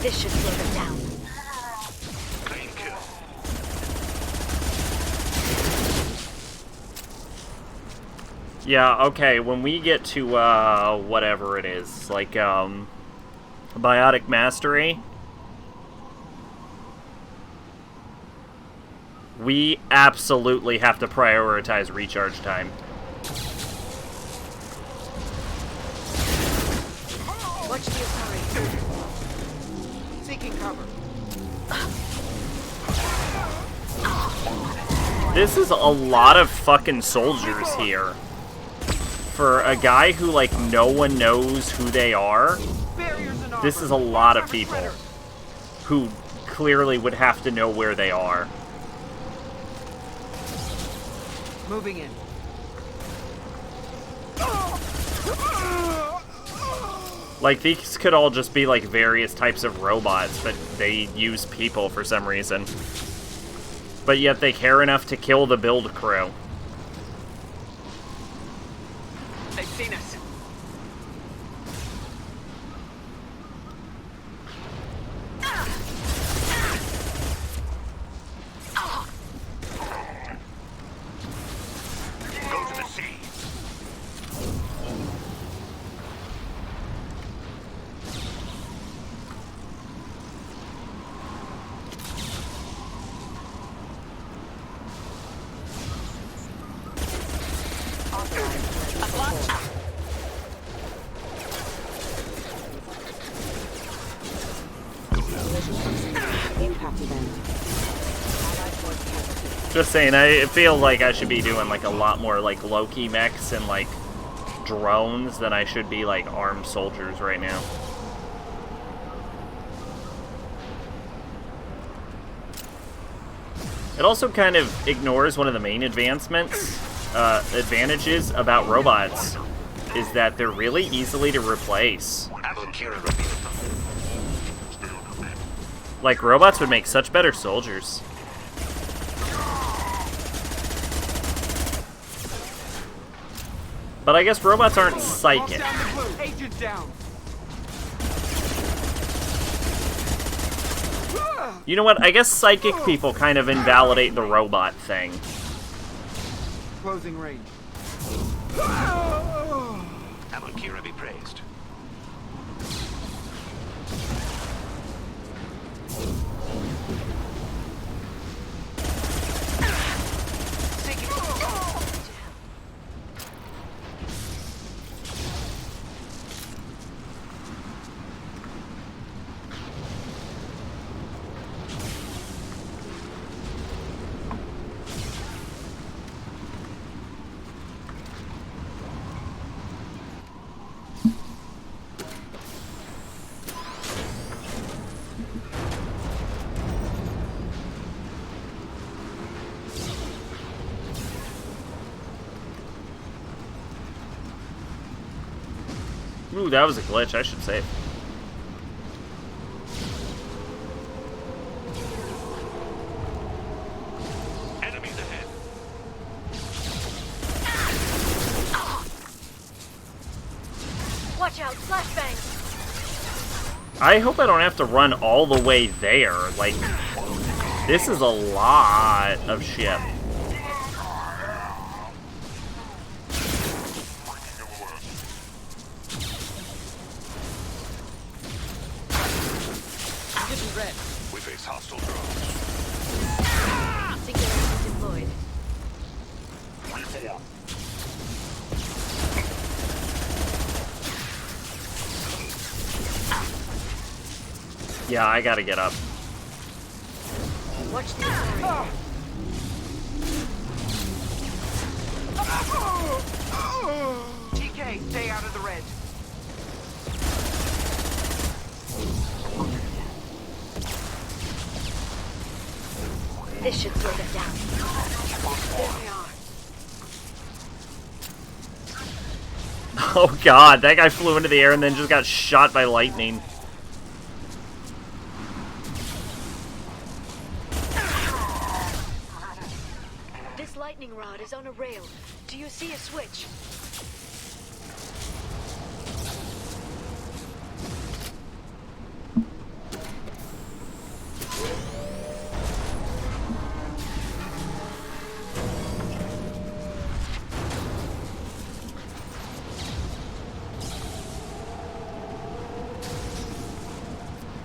This should slow them down. Yeah, okay, when we get to, whatever it is, like, Biotic Mastery, we absolutely have to prioritize recharge time. Watch the Asari. Seeking cover. This is a lot of fucking soldiers here. For a guy who, like, no one knows who they are, this is a lot of people who clearly would have to know where they are. Moving in. Like, these could all just be, like, various types of robots, but they use people for some reason. But yet they care enough to kill the build crew. They've seen us. Go to the sea. Just saying, I feel like I should be doing like a lot more like low-key mechs and like drones than I should be like armed soldiers right now. It also kind of ignores one of the main advancements, advantages about robots, is that they're really easily to replace. Like, robots would make such better soldiers. But I guess robots aren't psychic. Agent down. You know what? I guess psychic people kind of invalidate the robot thing. Closing range. Kira be praised. Ooh, that was a glitch, I should say. Enemies ahead. Watch out, flashbang! I hope I don't have to run all the way there. Like, this is a lot of shit. We face hostile drones. Singularity deployed. Yeah, I gotta get up. Watch the area. TK, stay out of the red. This should slow them down. There they are. Oh god, that guy flew into the air and then just got shot by lightning. This lightning rod is on a rail. Do you see a switch?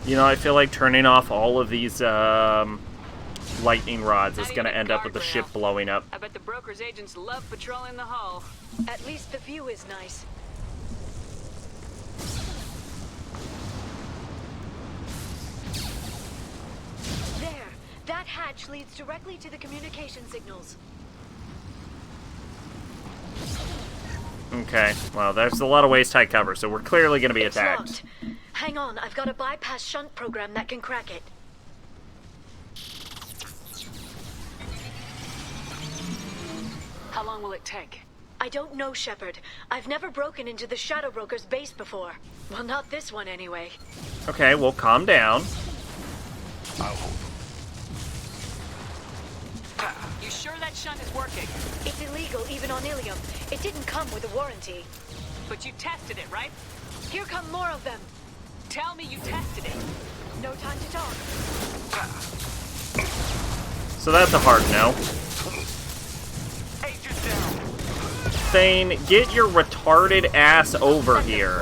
You know, I feel like turning off all of these lightning rods is going to end up with the ship blowing up. I bet the broker's agents love patrolling the hull. At least the view is nice. There! That hatch leads directly to the communication signals. Okay, well, there's a lot of waist high cover, so we're clearly going to be It's attacked. locked. Hang on, I've got a bypass shunt program that can crack it. How long will it take? I don't know, Shepard. I've never broken into the Shadow Broker's base before. Well, not this one anyway. Okay, well, calm down. I'll hold. You sure that shunt is working? It's illegal even on Ilium. It didn't come with a warranty. But you tested it, right? Here come more of them. Tell me you tested it. No time to talk. So that's a hard no. Thane, get your retarded ass over here.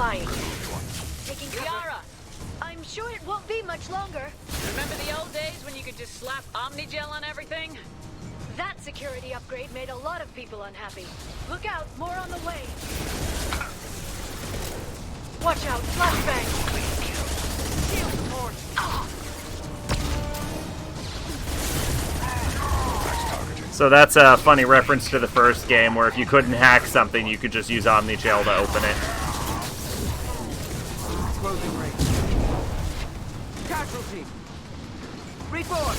Taking cover. I'm sure it won't be much longer. Remember the old days when you could just slap Omnigel on everything? That security upgrade made a lot of people unhappy. Look out, more on the way. Watch out, flashbang! Shield torch! Next target. So that's a funny reference to the first game, where if you couldn't hack something, you could just use Omnichannel to open it. Closing range. Casualty. Reform.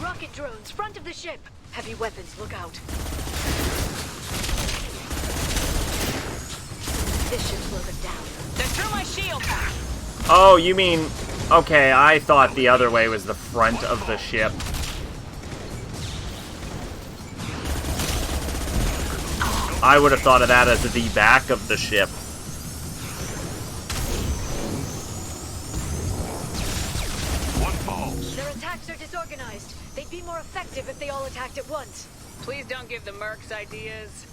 Rocket drones, front of the ship. Heavy weapons, look out. This should slow them down. They're through my shield. Oh, you mean... Okay, I thought the other way was the front of the ship. I would have thought of that as the back of the ship. Their attacks are disorganized. They'd be more effective if they all attacked at once. Please don't give the mercs ideas.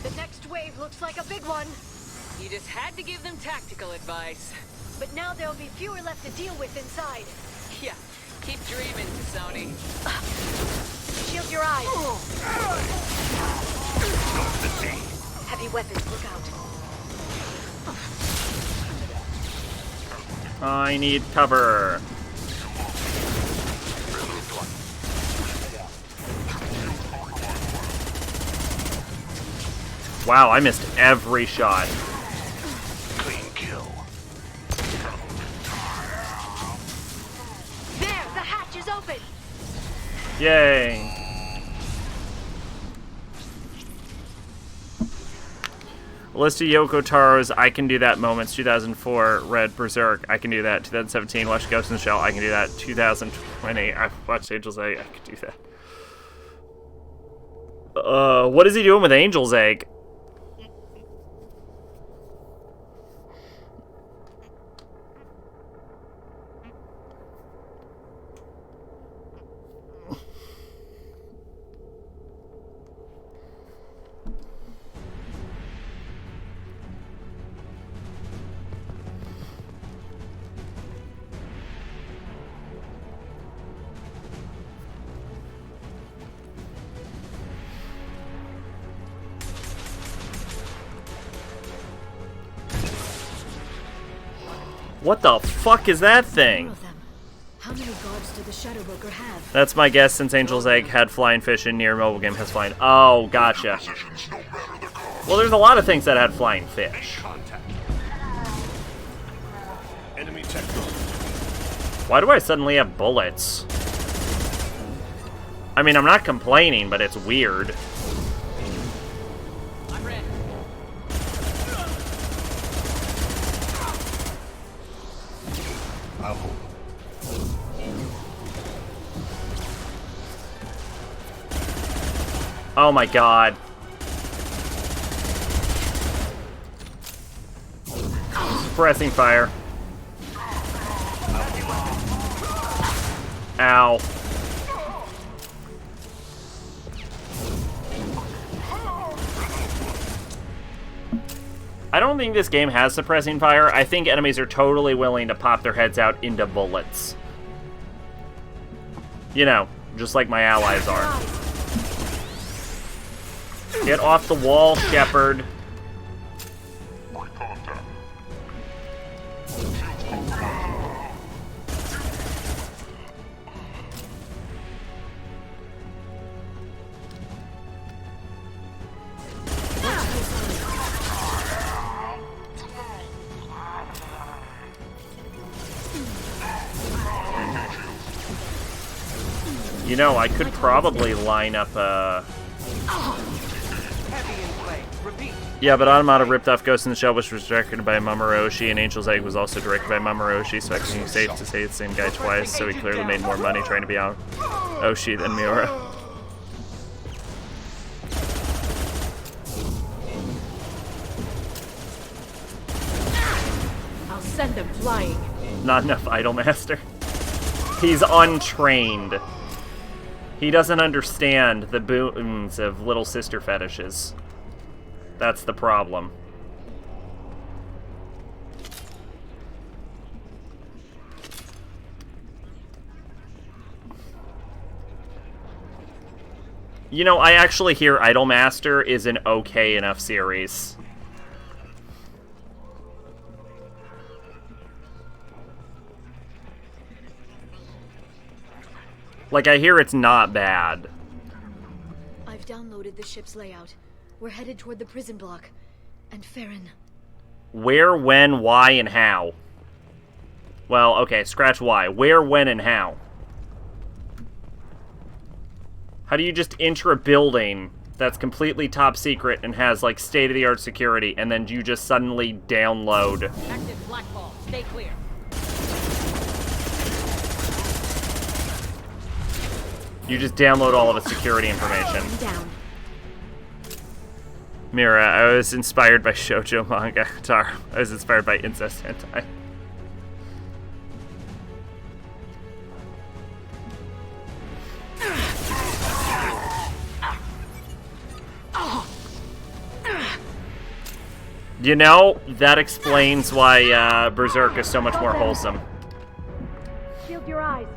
The next wave looks like a big one. You just had to give them tactical advice. But now there'll be fewer left to deal with inside. Yeah, keep dreaming, Sony. Shield your eyes. Heavy weapons, look out. I need cover. Wow, I missed every shot. Clean kill. There, the hatch is open. Yay. List of Yoko Taro's I Can Do That moments. 2004, Red Berserk. I Can Do That. 2017, watched Ghost in the Shell. I Can Do That. 2020, I've watched Angel's Egg. I Can Do That. What is he doing with Angel's Egg? What the fuck is that thing? How many guards did the Shadow Broker have? That's my guess, since Angel's Egg had flying fish and Nier mobile game has flying. Oh, gotcha. Well, there's a lot of things that had flying fish. Enemy tech. Why do I suddenly have bullets? I mean, I'm not complaining, but it's weird. I'm ready. I'll hold. Oh my god. Suppressing fire. Ow. I don't think this game has suppressing fire. I think enemies are totally willing to pop their heads out into bullets. You know, just like my allies are. Get off the wall, Shepard. You know, I could probably line up a... Heavy in play. Repeat. Yeah, but Automata ripped off Ghost in the Shell, which was directed by Mamoruoshi, and Angel's Egg was also directed by Mamoruoshi, so I think it's safe to say it's the same guy twice, so he clearly made more money trying to be on Oshi than Miura. I'll send them flying. Not enough Idolmaster. He's untrained. He doesn't understand the boons of little sister fetishes. That's the problem. You know, I actually hear Idolmaster is an okay enough series. Like, I hear it's not bad. I've downloaded the ship's layout. We're headed toward the prison block. And Farron. Where, when, why, and how? Well, okay, scratch why. Where, when, and how? How do you just enter a building that's completely top secret and has, like, state-of-the-art security, and then you just suddenly download... Active blackball. Stay clear. You just download all of its security information. Down. Mira, I was inspired by shoujo manga. Tar, I was inspired by incest hentai. You know, that explains why Berserk is so much more wholesome. Shield your eyes.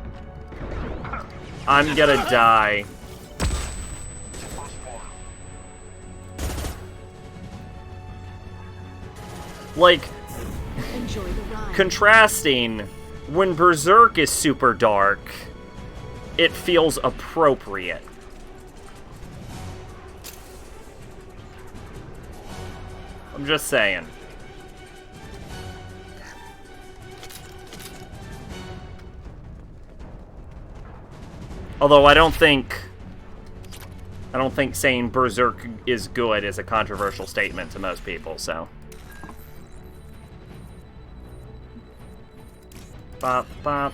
I'm gonna die. Like, Enjoy the ride. contrasting, when Berserk is super dark, it feels appropriate. I'm just saying. Although I don't think saying Berserk is good is a controversial statement to most people, so. Bop, bop.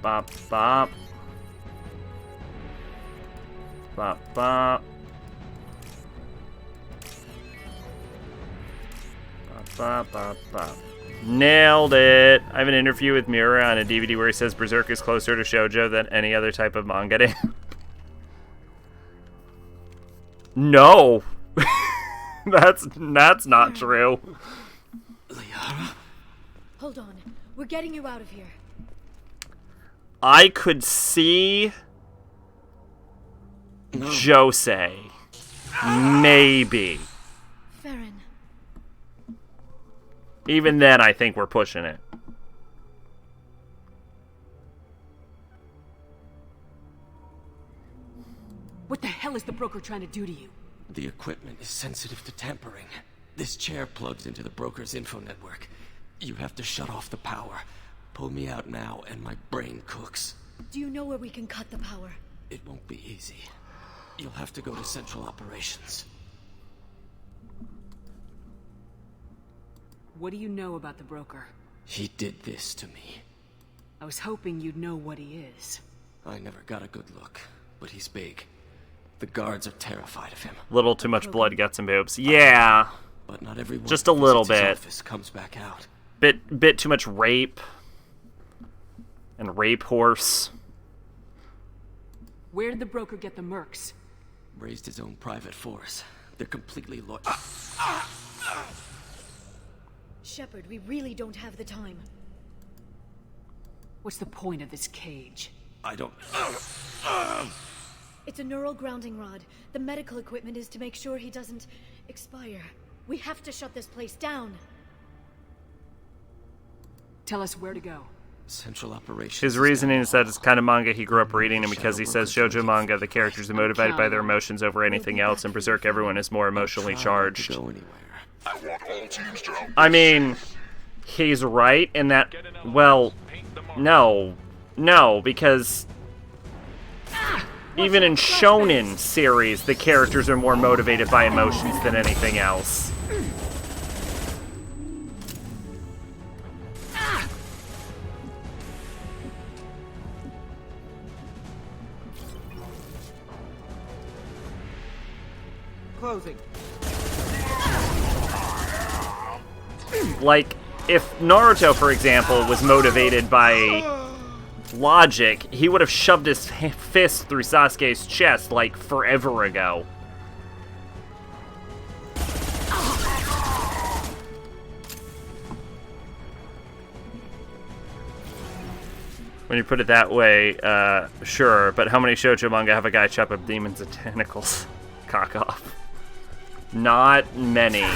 Bop, bop. Bop, bop. Bop, bop, bop, bop. Nailed it! I have an interview with Mura on a DVD where he says Berserk is closer to shoujo than any other type of manga. No! That's not true. Hold on. We're getting you out of here. I could see Josei. Maybe. Farron. Even then, I think we're pushing it. What the hell is the broker trying to do to you? The equipment is sensitive to tampering. This chair plugs into the broker's info network. You have to shut off the power. Pull me out now, and my brain cooks. Do you know where we can cut the power? It won't be easy. You'll have to go to Central Operations. What do you know about the broker? He did this to me. I was hoping you'd know what he is. I never got a good look, but he's big. The guards are terrified of him. Little too much blood, guts, and boobs. Yeah. But not everyone just a little visits his bit. office comes back out. Bit too much rape. And rape horse. Where did the broker get the mercs? Raised his own private force. They're completely loyal. Shepard, we really don't have the time. What's the point of this cage? I don't... It's a neural grounding rod. The medical equipment is to make sure he doesn't expire. We have to shut this place down. Tell us where to go. Central Operations. His reasoning is that it's the kind of manga he grew up reading, and because he says shoujo manga, the characters are motivated by their emotions over anything else. In Berserk, everyone is more emotionally charged. I mean, he's right in that. Well, no, because even in shonen series, the characters are more motivated by emotions than anything else. Closing. Like, if Naruto, for example, was motivated by logic, he would have shoved his fist through Sasuke's chest, like, forever ago. When you put it that way, sure, but how many shoujo manga have a guy chop up demons and tentacles? Cock off. Not many.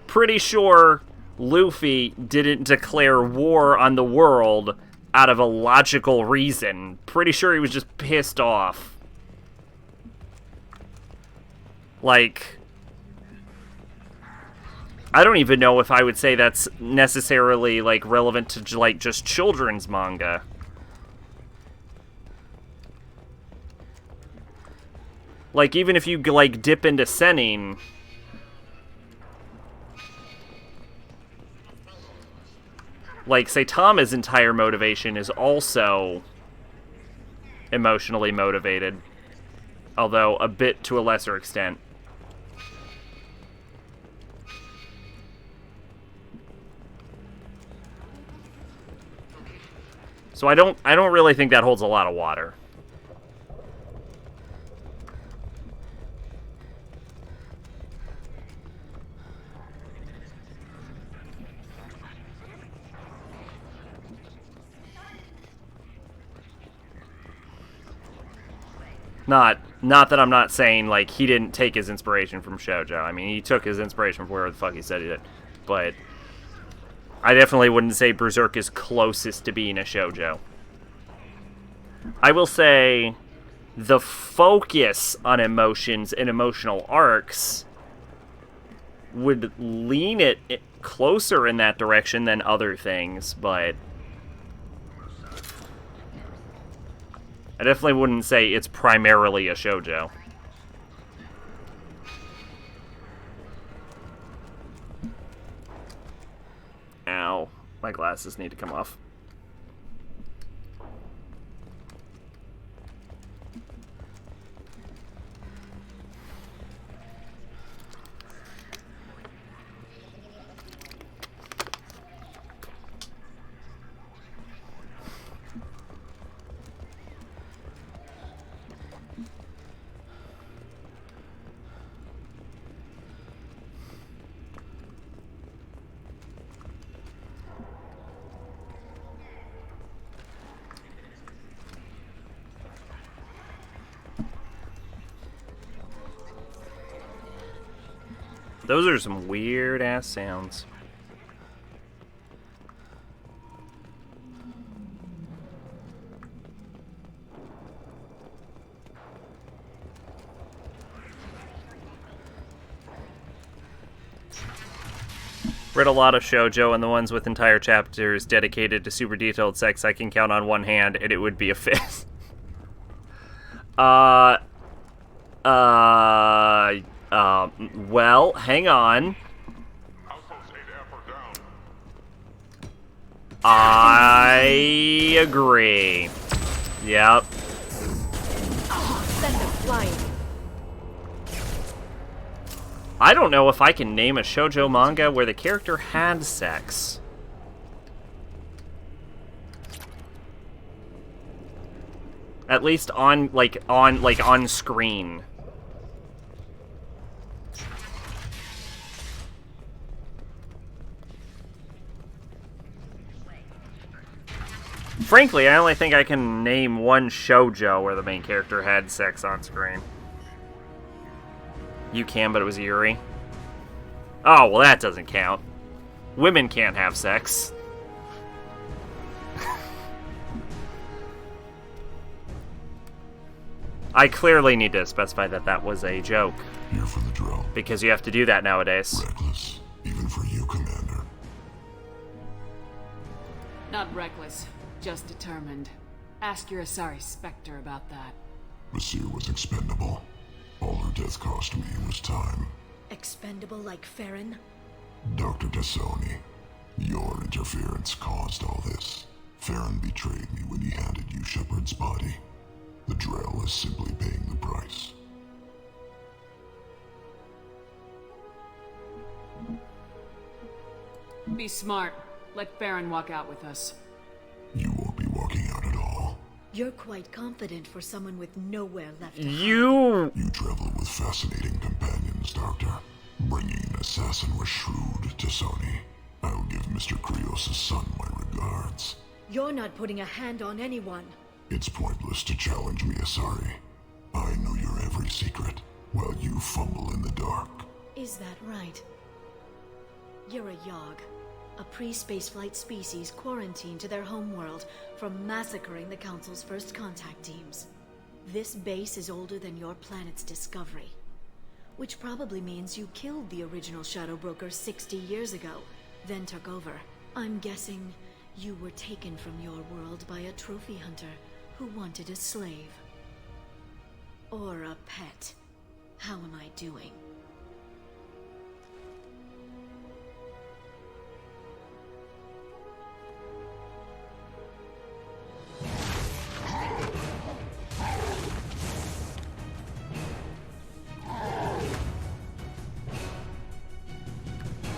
Pretty sure Luffy didn't declare war on the world out of a logical reason. Pretty sure he was just pissed off. Like, I don't even know if I would say that's necessarily, like, relevant to, like, just children's manga. Like, even if you, like, dip into seinen, like, Saitama's entire motivation is also emotionally motivated, although a bit to a lesser extent. So I don't really think that holds a lot of water. Not that I'm not saying, like, he didn't take his inspiration from shoujo. I mean, he took his inspiration from wherever the fuck he said he did. But I definitely wouldn't say Berserk is closest to being a shoujo. I will say the focus on emotions and emotional arcs would lean it closer in that direction than other things, but I definitely wouldn't say it's primarily a shoujo. Ow. My glasses need to come off. Those are some weird-ass sounds. Read a lot of shoujo, and the ones with entire chapters dedicated to super detailed sex I can count on one hand, and it would be a fifth. Well, hang on. I agree. Yep. Send them flying. I don't know if I can name a shoujo manga where the character had sex. At least on screen. Frankly, I only think I can name one shoujo where the main character had sex on screen. You can, but it was Yuri. Oh, well that doesn't count. Women can't have sex. I clearly need to specify that that was a joke. Here for the drill. Because you have to do that nowadays. Reckless, even for you, Commander. Not reckless, just determined. Ask your Asari Spectre about that. Masir was expendable. All her death cost me was time. Expendable like Farron? Dr. Tassoni, your interference caused all this. Farron betrayed me when he handed you Shepard's body. The Drell is simply paying the price. Be smart. Let Farron walk out with us. You won't be walking out at all. You're quite confident for someone with nowhere left. You travel with fascinating companions, Doctor. Bringing an assassin was shrewd to Sony. I'll give Mr. Krios' son my regards. You're not putting a hand on anyone. It's pointless to challenge me, Asari. I know your every secret, while you fumble in the dark. Is that right? You're a Yogg, a pre-spaceflight species quarantined to their homeworld from massacring the Council's first contact teams. This base is older than your planet's discovery, which probably means you killed the original Shadow Broker 60 years ago, then took over. I'm guessing you were taken from your world by a trophy hunter who wanted a slave. Or a pet. How am I doing?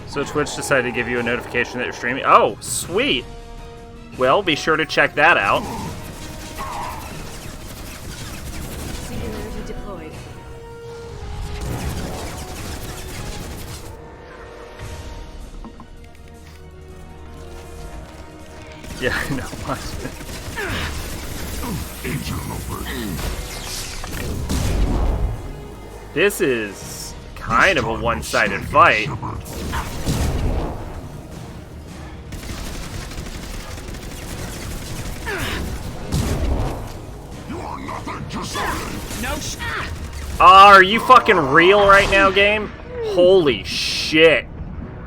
So Twitch decided to give you a notification that you're streaming. Oh, sweet. Well, be sure to check that out. Singularity deployed. Yeah, I know. What? This is kind of a one-sided fight. Are you fucking real right now, game? Holy shit.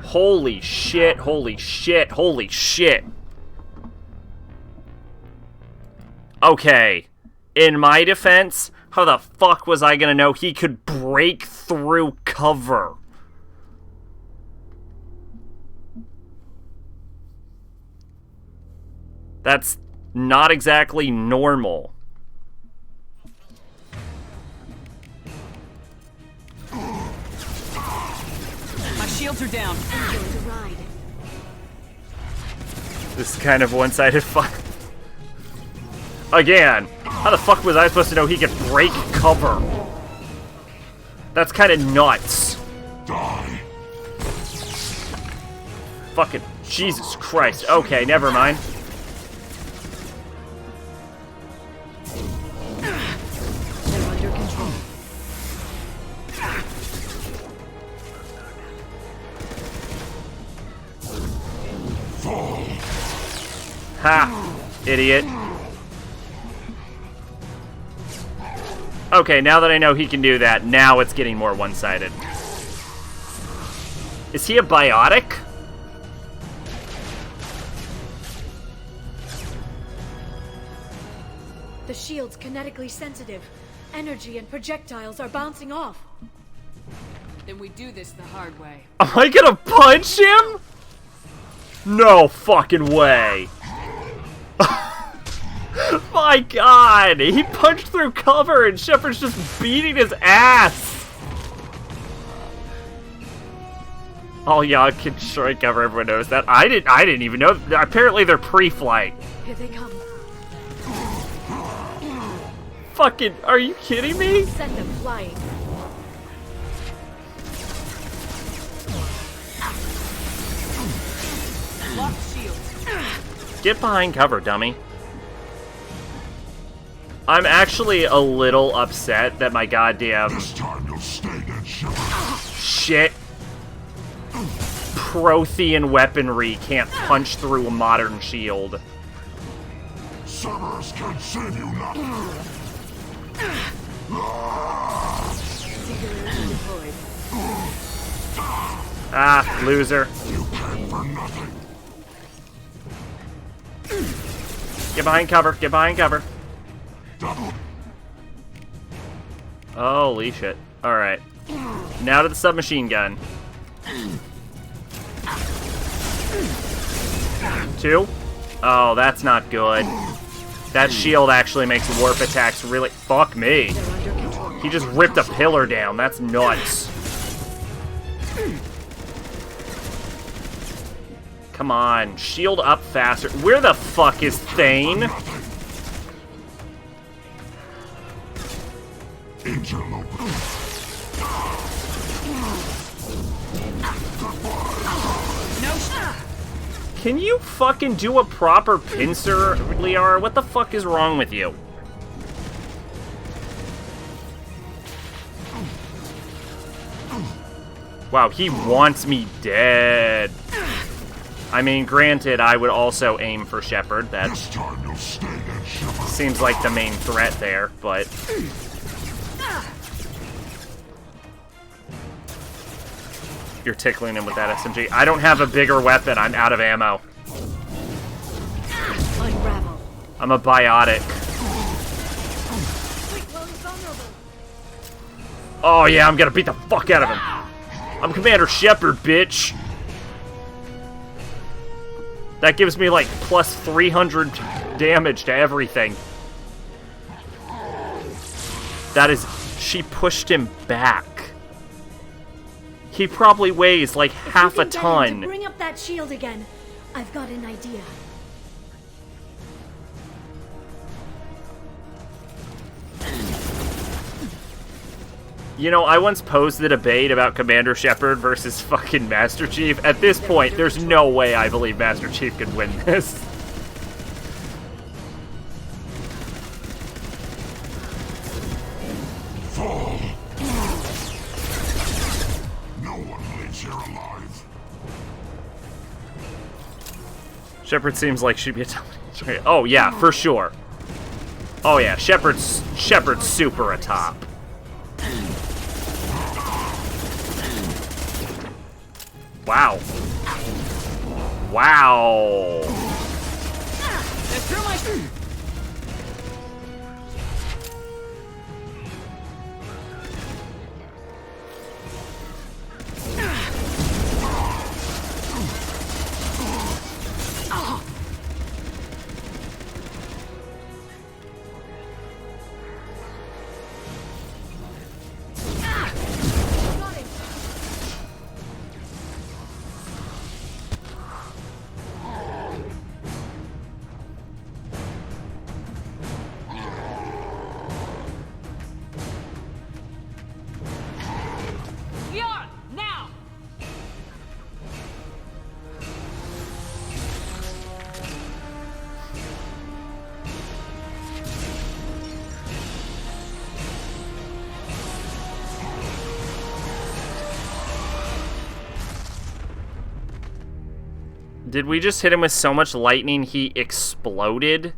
Holy shit, holy shit, holy shit. Okay. In my defense, how the fuck was I gonna know he could break through cover? That's not exactly normal. My shields are down. Enjoy the ride. This is kind of one-sided fight. Again, how the fuck was I supposed to know he could break cover? That's kind of nuts. Die. Fucking Jesus Christ. Okay, never mind. They're under control. Ha! Idiot. Okay, now that I know he can do that, now it's getting more one-sided. Is he a biotic? The shield's kinetically sensitive. Energy and projectiles are bouncing off. Then we do this the hard way. Am I gonna punch him? No fucking way. My god! He punched through cover and Shepard's just beating his ass! Oh yeah, can destroy cover, everyone knows that. I didn't even know. Apparently they're pre-flight. Here they come. Fucking, are you kidding me? Send them flying. Lock shields. Get behind cover, dummy. I'm actually a little upset that my goddamn shit Prothean weaponry can't punch through a modern shield. Cerberus can save you now. Ah, loser. You came for nothing. Get behind cover, get behind cover. Holy shit. Alright. Now to the submachine gun. 2. Oh, that's not good. That shield actually makes warp attacks really... Fuck me. He just ripped a pillar down. That's nuts. Come on. Shield up faster. Where the fuck is Thane? Can you fucking do a proper pincer, Liara? What the fuck is wrong with you? Wow, he wants me dead. I mean, granted, I would also aim for Shepard. That seems like the main threat there, but... You're tickling him with that SMG. I don't have a bigger weapon. I'm out of ammo. I'm a biotic. Oh yeah, I'm gonna beat the fuck out of him. I'm Commander Shepard, bitch. That gives me like plus 300 damage to everything. That is... She pushed him back. He probably weighs like half a ton. Bring up that shield again. I've got an idea. You know, I once posed the debate about Commander Shepard versus fucking Master Chief. At this point, there's no way I believe Master Chief could win this. Fall. No one lives here alive. Shepard seems like she'd be a top. Oh yeah, for sure. Oh yeah, Shepard's super a top. Wow. Wow. Did we just hit him with so much lightning he exploded?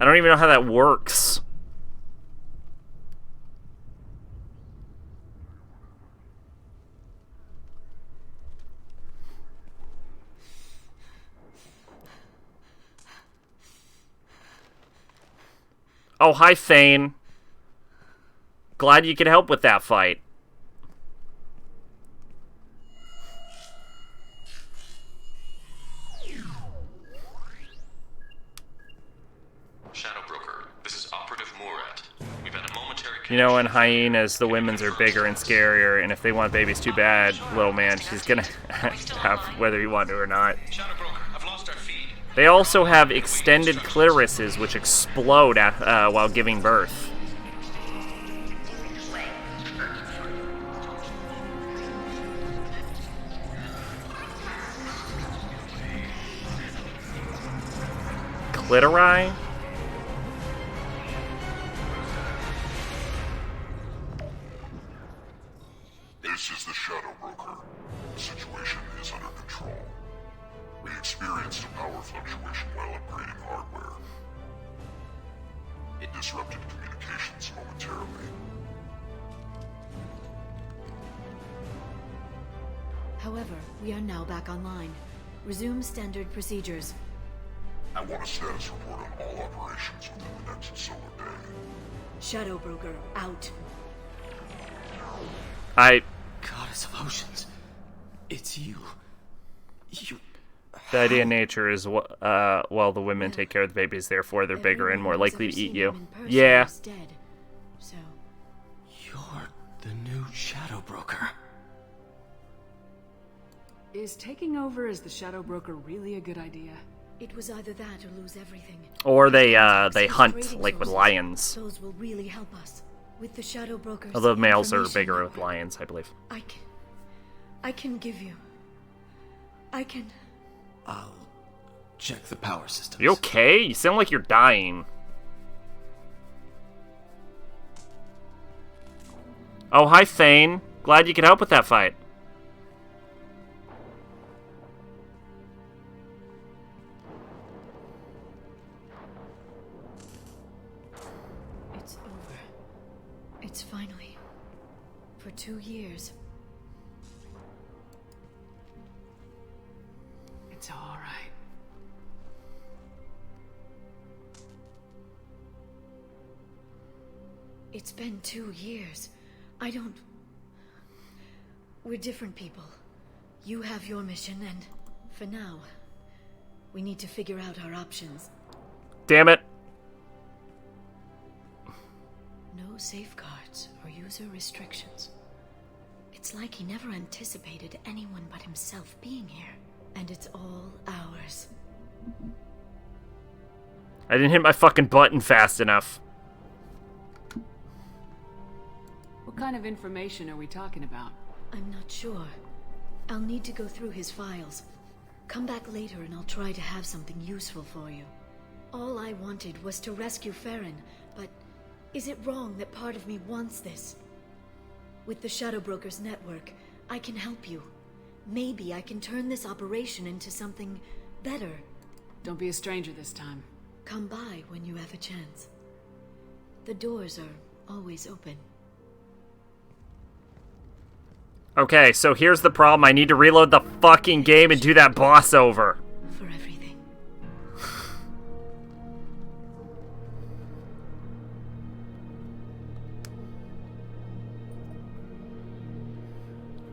I don't even know how that works. Oh, hi, Thane. Glad you could help with that fight. Shadow Broker, this is Operative Murat. We've had a momentary... You know, in hyenas, the women's are bigger and scarier, and if they want babies too bad, little man, she's gonna have whether you want to or not. Shadow Broker, I've lost our feed. They also have extended clitorises, which explode while giving birth. Clitori? This is the Shadow Broker. The situation is under control. We experienced a power fluctuation while upgrading hardware. It disrupted communications momentarily. However, we are now back online. Resume standard procedures. I want a status report on all operations within the next solar day. Shadow Broker, out. Goddess of Oceans, it's you. The idea in nature is, well, the women take care of the babies, therefore they're bigger and more likely to eat you. Yeah. So You're the new Shadow Broker. Is taking over as the Shadow Broker really a good idea? it was either that or lose everything. Or they hunt, like with lions. Those will really help us. With the Shadow Brokers. Although males are information bigger network, with lions, I believe. I can give you. I can. I'll check the power systems. You okay? You sound like you're dying. Oh, hi, Thane. Glad you could help with that fight. It's over. It's finally. For 2 years. It's all right. It's been 2 years. I don't... We're different people. You have your mission, and for now, we need to figure out our options. Damn it. No safeguards or user restrictions. It's like he never anticipated anyone but himself being here. And it's all ours. I didn't hit my fucking button fast enough. What kind of information are we talking about? I'm not sure. I'll need to go through his files. Come back later and I'll try to have something useful for you. All I wanted was to rescue Farron, but is it wrong that part of me wants this? With the Shadow Brokers network, I can help you. Maybe I can turn this operation into something better. Don't be a stranger this time. Come by when you have a chance. The doors are always open. Okay, so here's the problem. I need to reload the fucking game and do that boss over. For everything.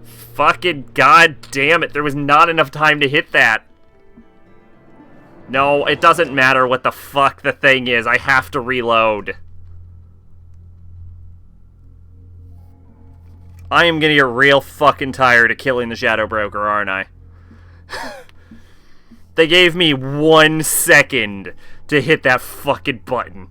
Fucking goddamn it. There was not enough time to hit that. No, it doesn't matter what the fuck the thing is. I have to reload. I am gonna get real fucking tired of killing the Shadow Broker, aren't I? They gave me 1 second to hit that fucking button.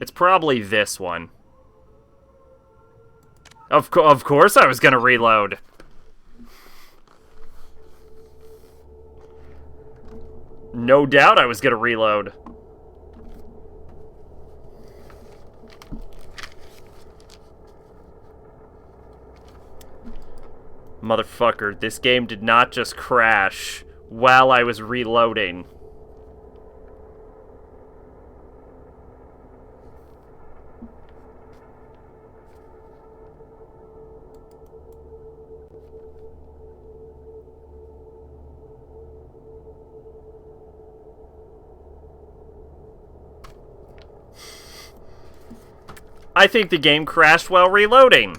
It's probably this one. Of course I was gonna reload. No doubt I was gonna reload. Motherfucker, this game did not just crash while I was reloading. I think the game crashed while reloading.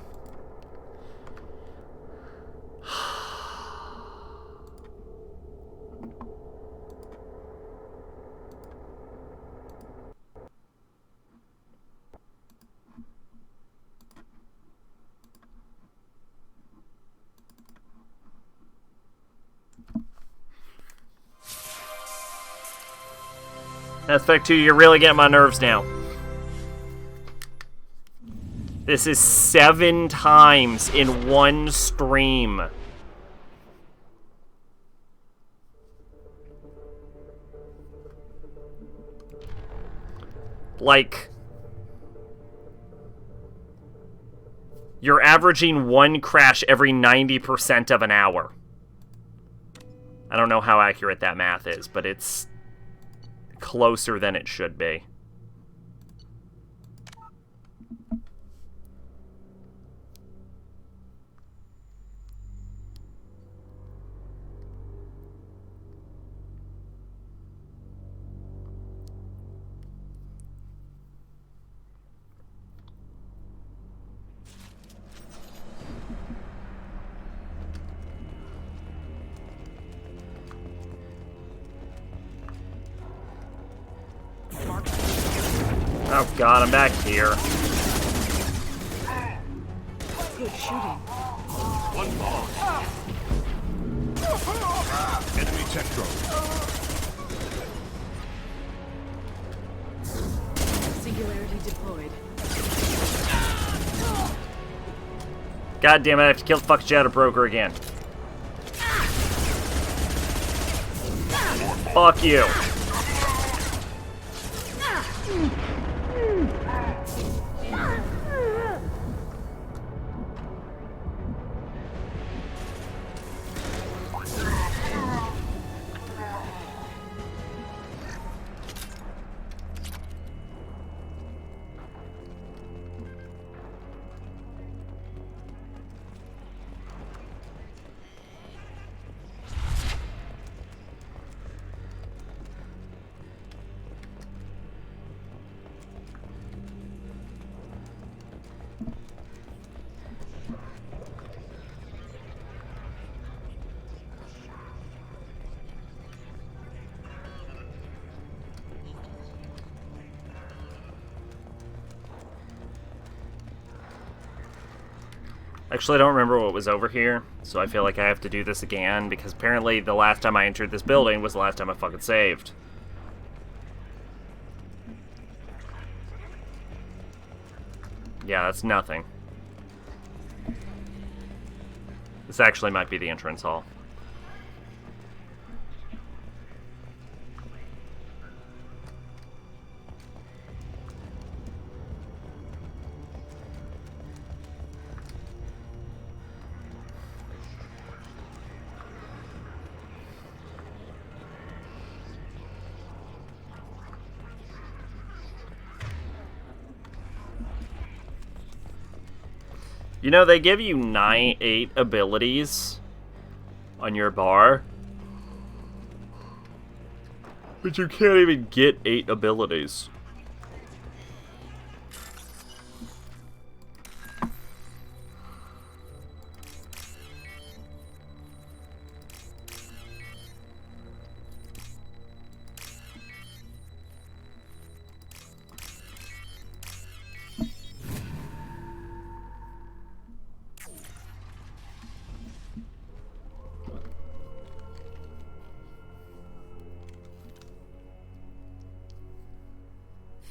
Aspect 2, you're really getting my nerves now. This is 7 times in one stream. Like, you're averaging 1 crash every 90% of an hour. I don't know how accurate that math is, but it's closer than it should be. Mark. Oh god, I'm back here. Good shooting. One ball. Enemy tech drone. Singularity deployed. God damn it, I have to kill the fuck Shadow Broker again. Fuck you. Actually, I don't remember what was over here, so I feel like I have to do this again, because apparently the last time I entered this building was the last time I fucking saved. Yeah, that's nothing. This actually might be the entrance hall. You know, they give you 8 abilities on your bar, but you can't even get 8 abilities.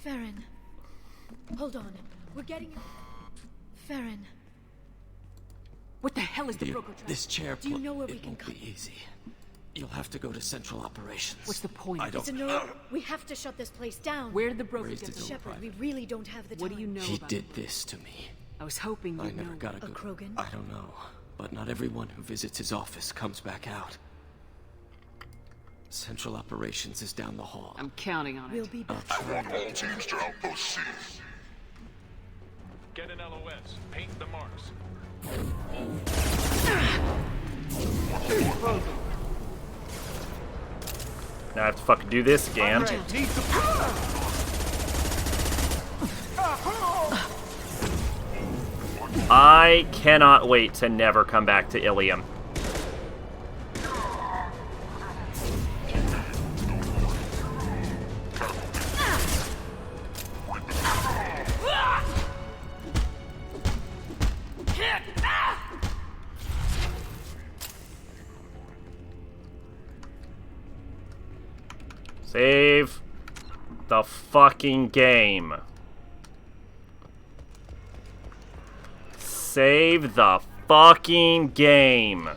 Farron. Hold on. We're getting... Farron. What the hell is the broker trying? This chair Do you know where we it can won't come? be easy. You'll have to go to Central Operations. What's the point? I don't Sonora, we have to shut this place down. Where did the broker Raised get his the own Shepard, we really don't have the time. What do you know He about did it? this to me. I was hoping I you'd never know. got a good... Krogan? I don't know. But not everyone who visits his office comes back out. Central Operations is down the hall. I'm counting on it. We'll be back. I want all teams to outpost C. Get an LOS. Paint the marks. Now I have to fucking do this again. I cannot wait to never come back to Ilium. Save the fucking game. Save the fucking game.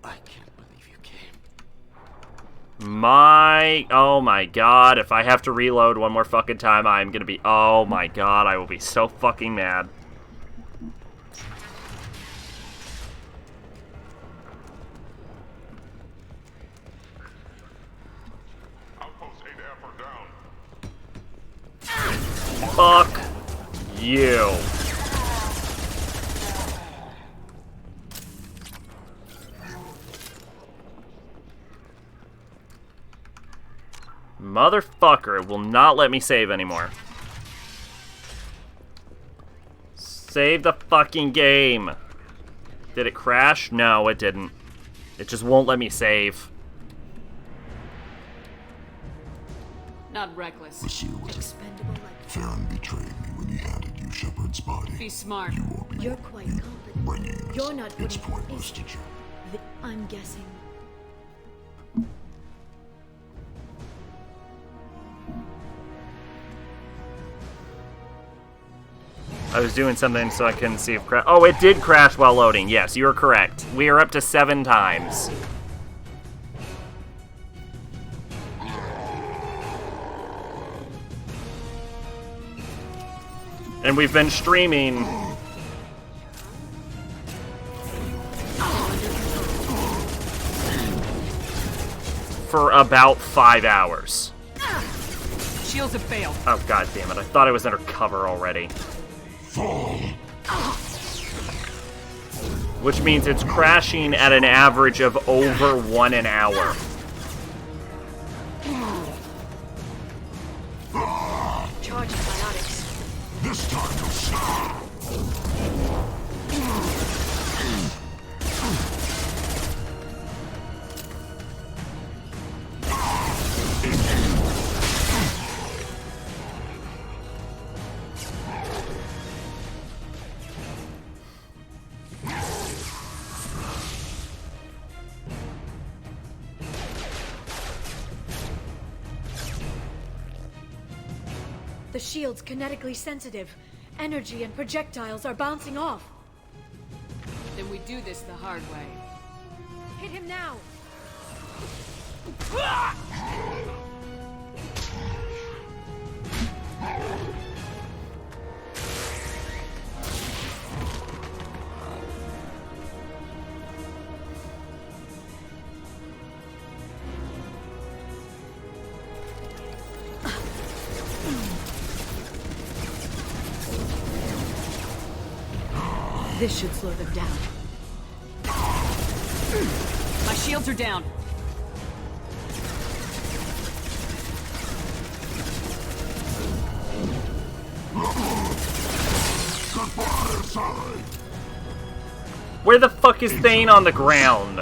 I can't believe you came. Oh my god, if I have to reload one more fucking time, I'm gonna be, oh my god, I will be so fucking mad. Fuck you. Motherfucker will not let me save anymore. Save the fucking game. Did it crash? No, it didn't. It just won't let me save. Not reckless. Monsieur was Expendable like Farron betrayed me when he handed you Shepard's body. Be smart. You won't be You're quite confident. bringing us. You're not It's putting- pointless to you. I'm guessing. I was doing something so I couldn't see if crash. Oh, it did crash while loading. Yes, you are correct. We are up to 7 times. And we've been streaming for about 5 hours. Shields have failed. Oh, god damn it. I thought I was under cover already. Which means it's crashing at an average of over 1 an hour. Charging biotics. This time you'll stop. The shield's kinetically sensitive. Energy and projectiles are bouncing off. Then we do this the hard way. Hit him now! This should slow them down. My shields are down. Where the fuck is Thane on the ground?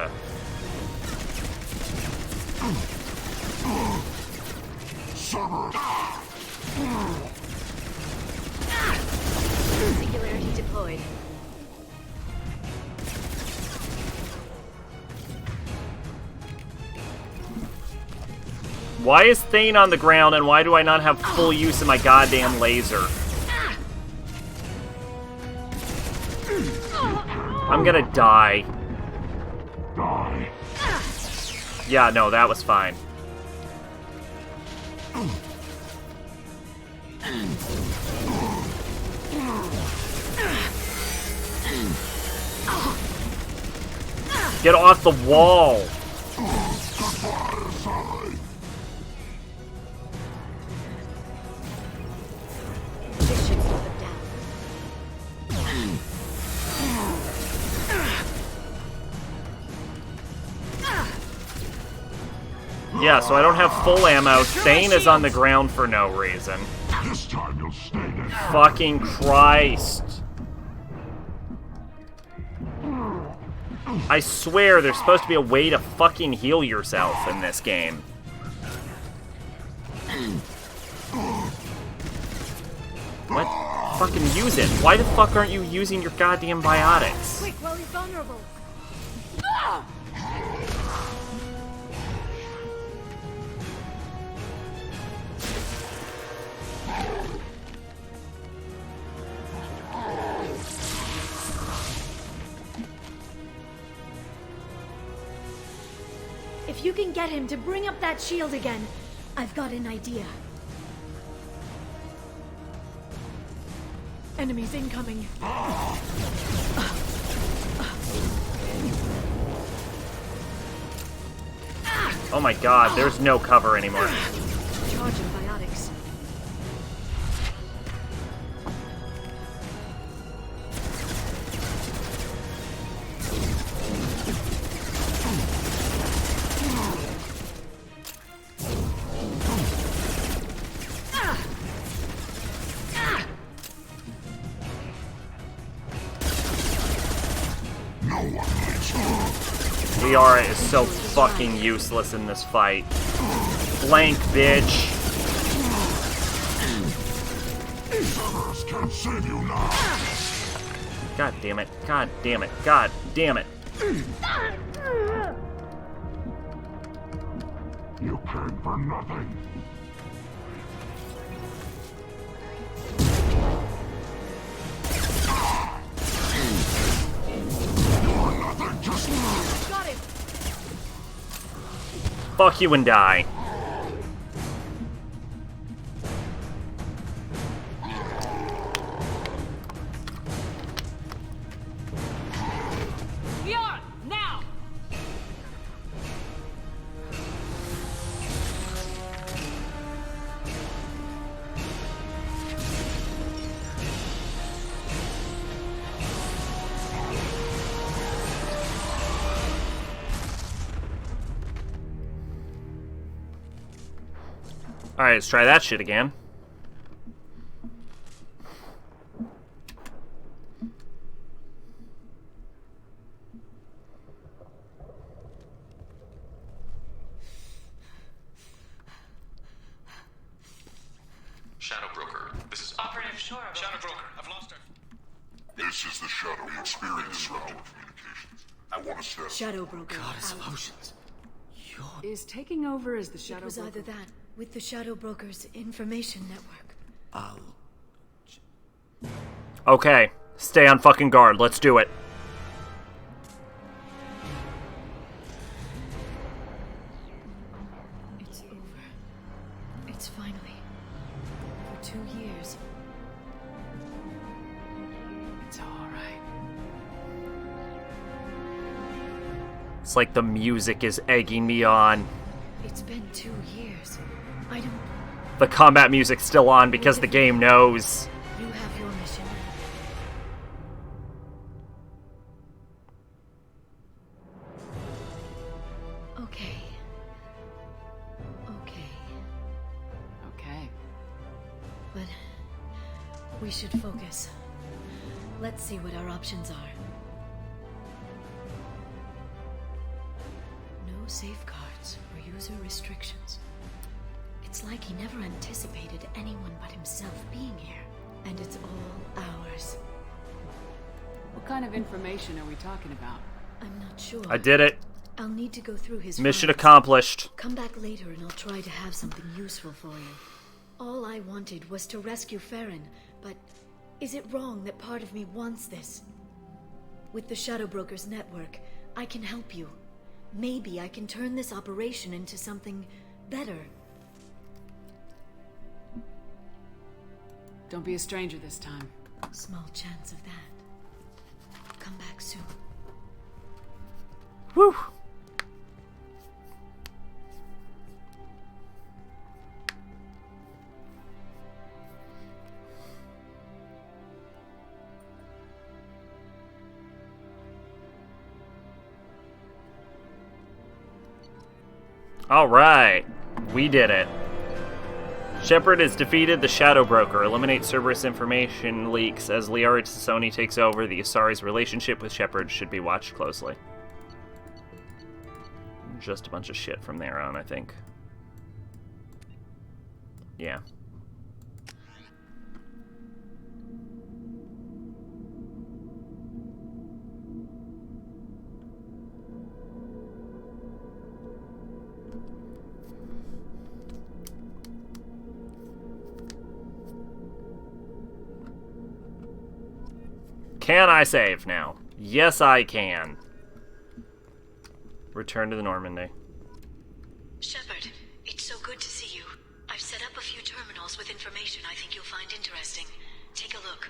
Singularity deployed. Why is Thane on the ground and why do I not have full use of my goddamn laser? I'm gonna die. Die. Yeah, no, that was fine. Get off the wall! This should slow them down. Yeah, so I don't have full ammo. Thane is on the ground for no reason. This time you'll stay there. Fucking Christ. I swear there's supposed to be a way to fucking heal yourself in this game. What? Fucking use it. Why the fuck aren't you using your goddamn biotics? Quick, while he's vulnerable. If you can get him to bring up that shield again, I've got an idea. Enemies incoming. Oh my god, there's no cover anymore. Charging biotics. Liara is so fucking useless in this fight. Blank, bitch. can't save you now. God damn it. God damn it. God damn it. You came for nothing. You're nothing, just Got him. Fuck you and die. We are now. Alright, let's try that shit again. Shadow Broker, this is Operative Shore. Shadow Broker, I've lost her. This is the Shadow. We experienced disrupted communications. I want to step. Shadow Broker. Goddess out. Emotions. Is taking over as the It Shadow was Broker? either that, with the Shadow Broker's information network. Okay, stay on fucking guard. Let's do it. It's over. It's finally. For 2 years. It's alright. It's like the music is egging me on. It's been 2 years. I don't... The combat music's still on because the game knows. You have your mission. Okay. Okay. But we should focus. Let's see what our options are. No safeguards or user restrictions. It's like he never anticipated anyone but himself being here. And it's all ours. What kind of information are we talking about? I'm not sure. I did it. I'll need to go through his Mission files. accomplished. Come back later and I'll try to have something useful for you. All I wanted was to rescue Farron, but is it wrong that part of me wants this? With the Shadow Brokers network, I can help you. Maybe I can turn this operation into something better. Don't be a stranger this time. Small chance of that. Come back soon. Whew. All right, we did it. Shepard has defeated the Shadow Broker. Eliminate Cerberus information leaks. As Liara Tassoni takes over, the Asari's relationship with Shepard should be watched closely. Just a bunch of shit from there on, I think. Yeah. Can I save now? Yes, I can. Return to the Normandy. Shepard, it's so good to see you. I've set up a few terminals with information I think you'll find interesting. Take a look.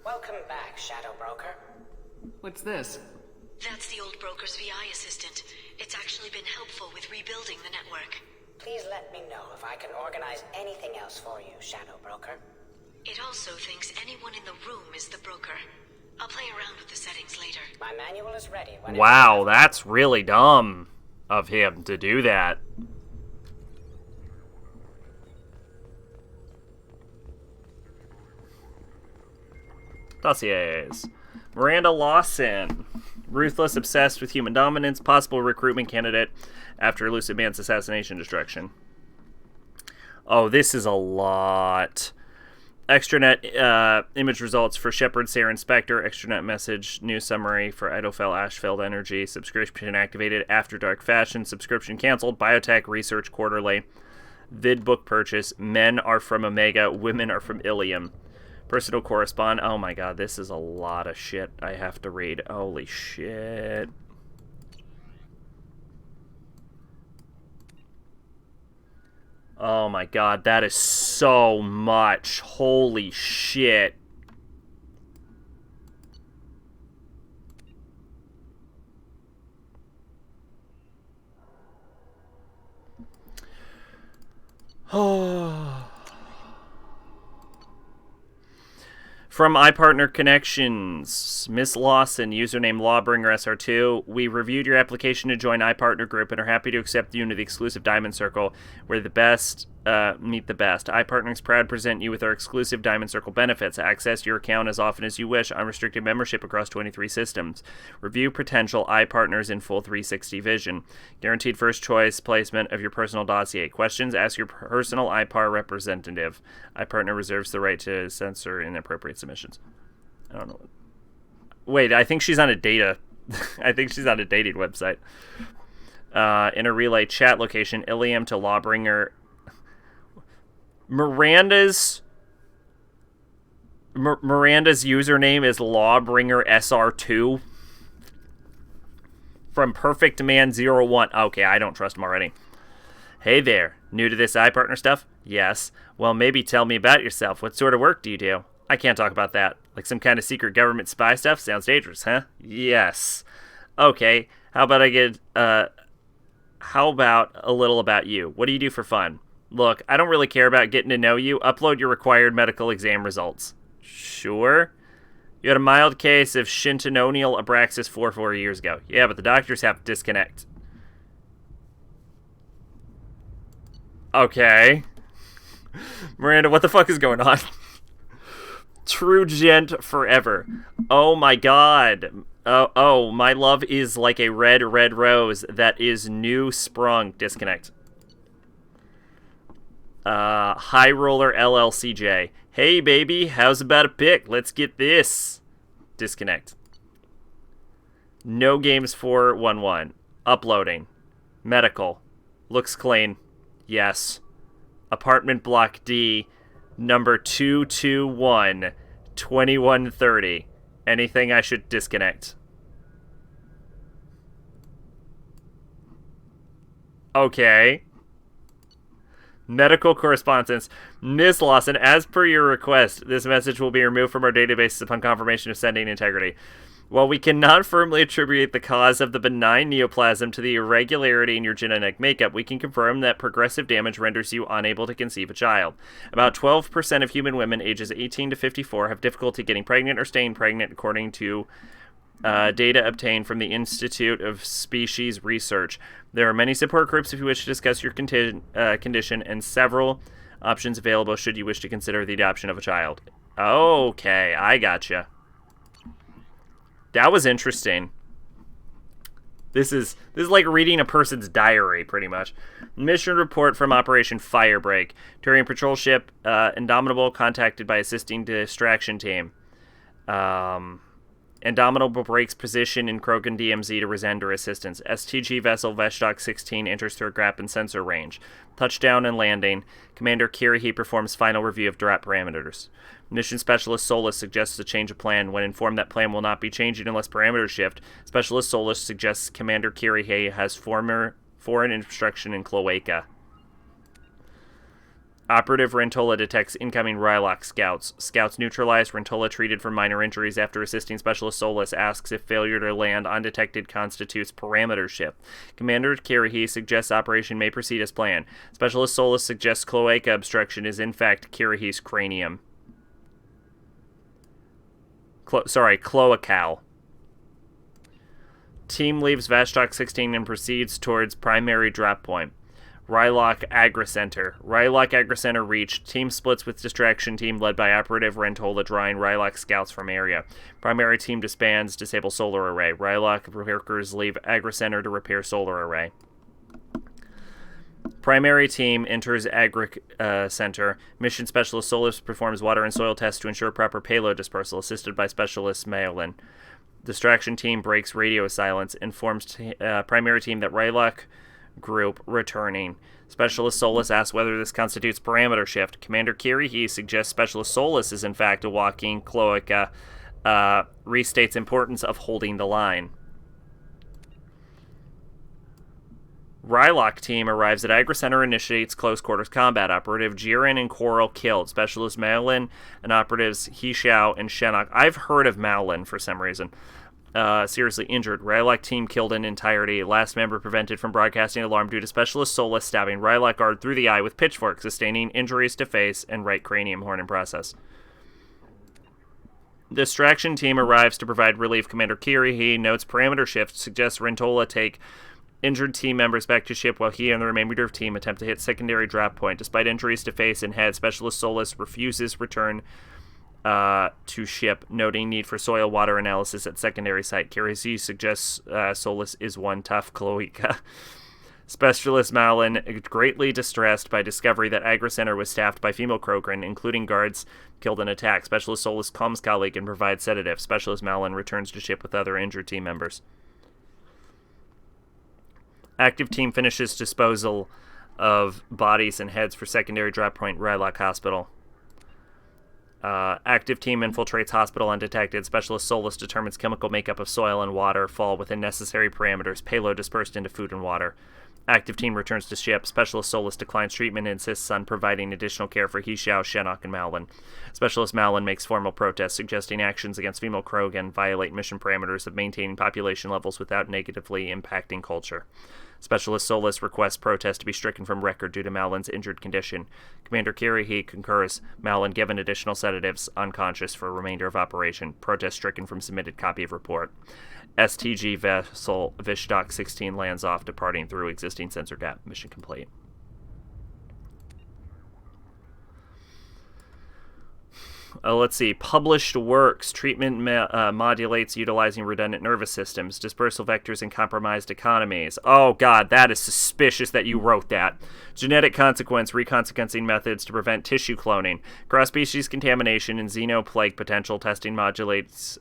Welcome back, Shadow Broker. What's this? That's the old broker's VI assistant. It's actually been helpful with rebuilding the network. Please let me know if I can organize anything else for you, Shadow Broker. It also thinks anyone in the room is the broker. I'll play around with the settings later. My manual is ready when Wow, that's really dumb of him to do that. Dossiers. Miranda Lawson. Ruthless, obsessed with human dominance, possible recruitment candidate after Lucid Man's assassination destruction. Oh, this is a lot. Extranet image results for Shepard, Saren, Spectre. Extranet message news summary for Idofel, Ashfeld Energy. Subscription activated after dark fashion. Subscription canceled. Biotech Research Quarterly. Vid book purchase. Men are from Omega. Women are from Ilium. Personal correspond. Oh my god, this is a lot of shit I have to read. Holy shit. Oh my god, that is so much. Holy shit. Oh. From iPartner Connections, Miss Lawson, username LawbringerSR2. We reviewed your application to join iPartner Group and are happy to accept you into the exclusive Diamond Circle, where the best meet the best. iPartner is proud to present you with our exclusive Diamond Circle benefits. Access your account as often as you wish. Unrestricted membership across 23 systems. Review potential iPartners in full 360 vision. Guaranteed first choice placement of your personal dossier. Questions? Ask your personal iPar representative. iPartner reserves the right to censor inappropriate submissions. I don't know. Wait, I think she's on a data. I think she's on a dating website. In a relay chat location, Ilium to Lawbringer. Miranda's username is LawbringerSR2 from Perfect Man 01. Okay, I don't trust him already. Hey there, new to this iPartner stuff? Yes. Well, maybe tell me about yourself. What sort of work do you do? I can't talk about that. Like some kind of secret government spy stuff? Sounds dangerous, huh? Yes. Okay, how about a little about you? What do you do for fun? Look, I don't really care about getting to know you. Upload your required medical exam results. Sure. You had a mild case of shintononial abraxas 4 years ago. Yeah, but the doctors have to disconnect. Okay. Miranda, what the fuck is going on? True gent forever. Oh my god. Oh, my love is like a red rose that is new sprung. Disconnect. High Roller LLCJ. Hey baby, how's about a pic? Let's get this. Disconnect. No games 411. Uploading. Medical. Looks clean. Yes. Apartment block D, number 221, 2130. Anything I should disconnect? Okay. Medical correspondence. Ms. Lawson, as per your request, this message will be removed from our database upon confirmation of sending integrity. While we cannot firmly attribute the cause of the benign neoplasm to the irregularity in your genetic makeup, we can confirm that progressive damage renders you unable to conceive a child. About 12% of human women ages 18 to 54 have difficulty getting pregnant or staying pregnant, according to data obtained from the Institute of Species Research. There are many support groups if you wish to discuss your condition and several options available should you wish to consider the adoption of a child. Okay, I gotcha. That was interesting. This is like reading a person's diary, pretty much. Mission report from Operation Firebreak. Turian patrol ship Indomitable contacted by assisting distraction team. Indomitable breaks position in Krogan DMZ to render assistance. STG vessel Veshtok 16 enters through a Grappin sensor range. Touchdown and landing. Commander Kirihi performs final review of drop parameters. Mission Specialist Solus suggests a change of plan. When informed that plan will not be changing unless parameters shift, Specialist Solus suggests Commander Kirihi has foreign instruction in Cloaca. Operative Rentola detects incoming Rylock scouts. Scouts neutralized. Rentola treated for minor injuries after assisting Specialist Solus asks if failure to land undetected constitutes parameter shift. Commander Kirihi suggests operation may proceed as planned. Specialist Solus suggests Cloaca obstruction is in fact Kirihi's cranium. Cloacal. Team leaves Vashtok 16 and proceeds towards primary drop point. Rylock Agri-Center. Rylock Agri-Center reached. Team splits with distraction team led by Operative Rentola drawing Rylock scouts from area. Primary team disbands, disable solar array. Rylock workers leave Agri-Center to repair solar array. Primary team enters Agri-Center. Mission Specialist Solus performs water and soil tests to ensure proper payload dispersal, assisted by Specialist Maolin. Distraction team breaks radio silence, informs primary team that Rylock group returning. Specialist Solus asks whether this constitutes parameter shift. Commander Kirihi suggests Specialist Solus is in fact a walking cloaca, restates importance of holding the line. Rylock team arrives at Agri-Center, initiates close quarters combat. Operative Jiren and Coral killed. Specialist Maolin and operatives Hishao and Shenok. I've heard of Maolin for some reason. Seriously injured. Rylock team killed in entirety. Last member prevented from broadcasting alarm due to Specialist Solus stabbing Rylock guard through the eye with pitchfork, sustaining injuries to face and right cranium horn in process. Distraction team arrives to provide relief. Commander Kirihi notes parameter shift, suggests Rentola take injured team members back to ship while he and the remainder of team attempt to hit secondary drop point. Despite injuries to face and head, Specialist Solus refuses return to ship, noting need for soil water analysis at secondary site. Kirihi suggests Solus is one tough cloaca. Specialist Malin, greatly distressed by discovery that Agri-Center was staffed by female Krogan, including guards killed in attack. Specialist Solus calms colleague and provides sedative. Specialist Malin returns to ship with other injured team members. Active team finishes disposal of bodies and heads for secondary drop point Rylock Hospital. Active team infiltrates hospital undetected. Specialist Solus determines chemical makeup of soil and water fall within necessary parameters. Payload dispersed into food and water. Active team returns to ship. Specialist Solus declines treatment and insists on providing additional care for Hishao, Shenok, and Malin. Specialist Malin makes formal protest, suggesting actions against female Krogan violate mission parameters of maintaining population levels without negatively impacting culture. Specialist Solus requests protest to be stricken from record due to Malin's injured condition. Commander Kirihi concurs. Malin given additional sedatives, unconscious for remainder of operation. Protest stricken from submitted copy of report. STG vessel Vishdock 16 lands off, departing through existing sensor gap. Mission complete. Let's see. Published works. Treatment modulates utilizing redundant nervous systems. Dispersal vectors in compromised economies. Oh, God, that is suspicious that you wrote that. Genetic consequence. Reconsequencing methods to prevent tissue cloning. Cross-species contamination and xenoplague potential. Testing modulates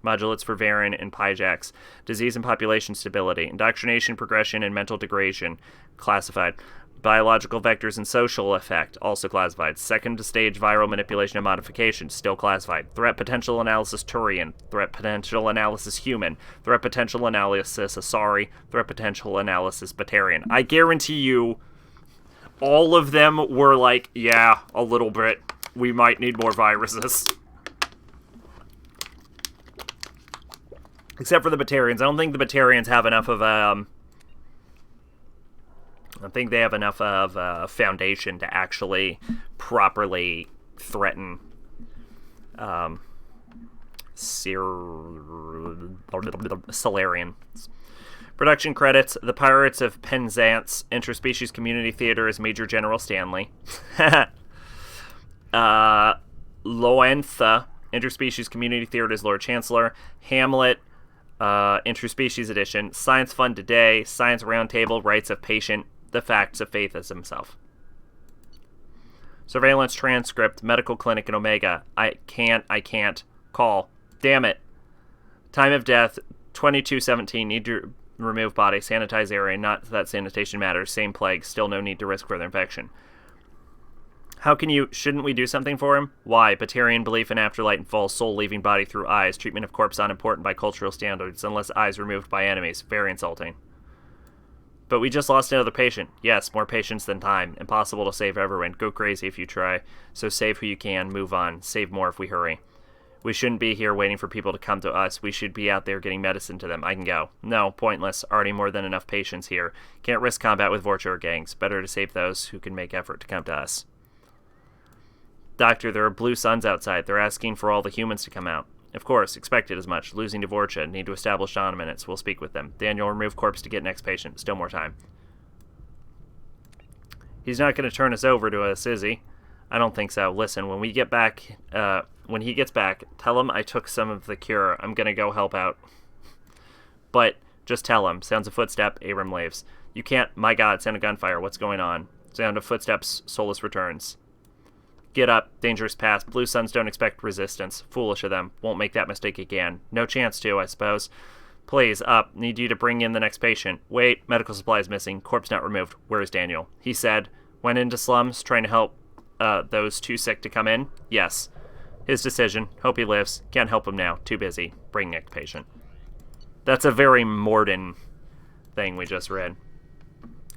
modulates for Varin and Pyjax. Disease and population stability. Indoctrination, progression, and mental degradation. Classified. Biological vectors and social effect, also classified. Second stage viral manipulation and modification, still classified. Threat potential analysis Turian. Threat potential analysis human. Threat potential analysis Asari. Threat potential analysis Batarian. I guarantee you, all of them were like, yeah, a little bit. We might need more viruses. Except for the Batarians. I don't think the Batarians have enough of I think they have enough of a foundation to actually properly threaten Solarian. Production credits: The Pirates of Penzance, Interspecies Community Theater as Major General Stanley. Loantha, Interspecies Community Theater as Lord Chancellor. Hamlet, Interspecies Edition. Science Fund Today, Science Roundtable, Rights of Patient, The Facts of Faith as Himself. Surveillance transcript, Medical Clinic in Omega. I can't. Call. Damn it. Time of death, 2217. Need to remove body, sanitize area. Not that sanitation matters. Same plague. Still no need to risk further infection. Shouldn't we do something for him? Why? Batarian belief in afterlife and false soul leaving body through eyes. Treatment of corpse unimportant by cultural standards unless eyes removed by enemies. Very insulting. But we just lost another patient. Yes, more patients than time. Impossible to save everyone. Go crazy if you try. So save who you can. Move on. Save more if we hurry. We shouldn't be here waiting for people to come to us. We should be out there getting medicine to them. I can go. No, pointless. Already more than enough patients here. Can't risk combat with Vorture gangs. Better to save those who can make effort to come to us. Doctor, there are blue suns outside. They're asking for all the humans to come out. Of course, expected as much. Losing to Vorcha. Need to establish dominance. We'll speak with them. Daniel, remove corpse to get next patient. Still more time. He's not going to turn us over to us, is he? I don't think so. Listen, when he gets back, tell him I took some of the cure. I'm going to go help out. But just tell him. Sounds of footstep, Abram leaves. You can't, my God, sound of gunfire. What's going on? Sound of footsteps, Solus returns. Get up, dangerous pass. Blue Suns don't expect resistance. Foolish of them. Won't make that mistake again. No chance to, I suppose. Please, up. Need you to bring in the next patient. Wait, medical supplies missing. Corpse not removed. Where is Daniel? He said, went into slums, trying to help those too sick to come in? Yes. His decision. Hope he lives. Can't help him now. Too busy. Bring next patient. That's a very Morden thing we just read.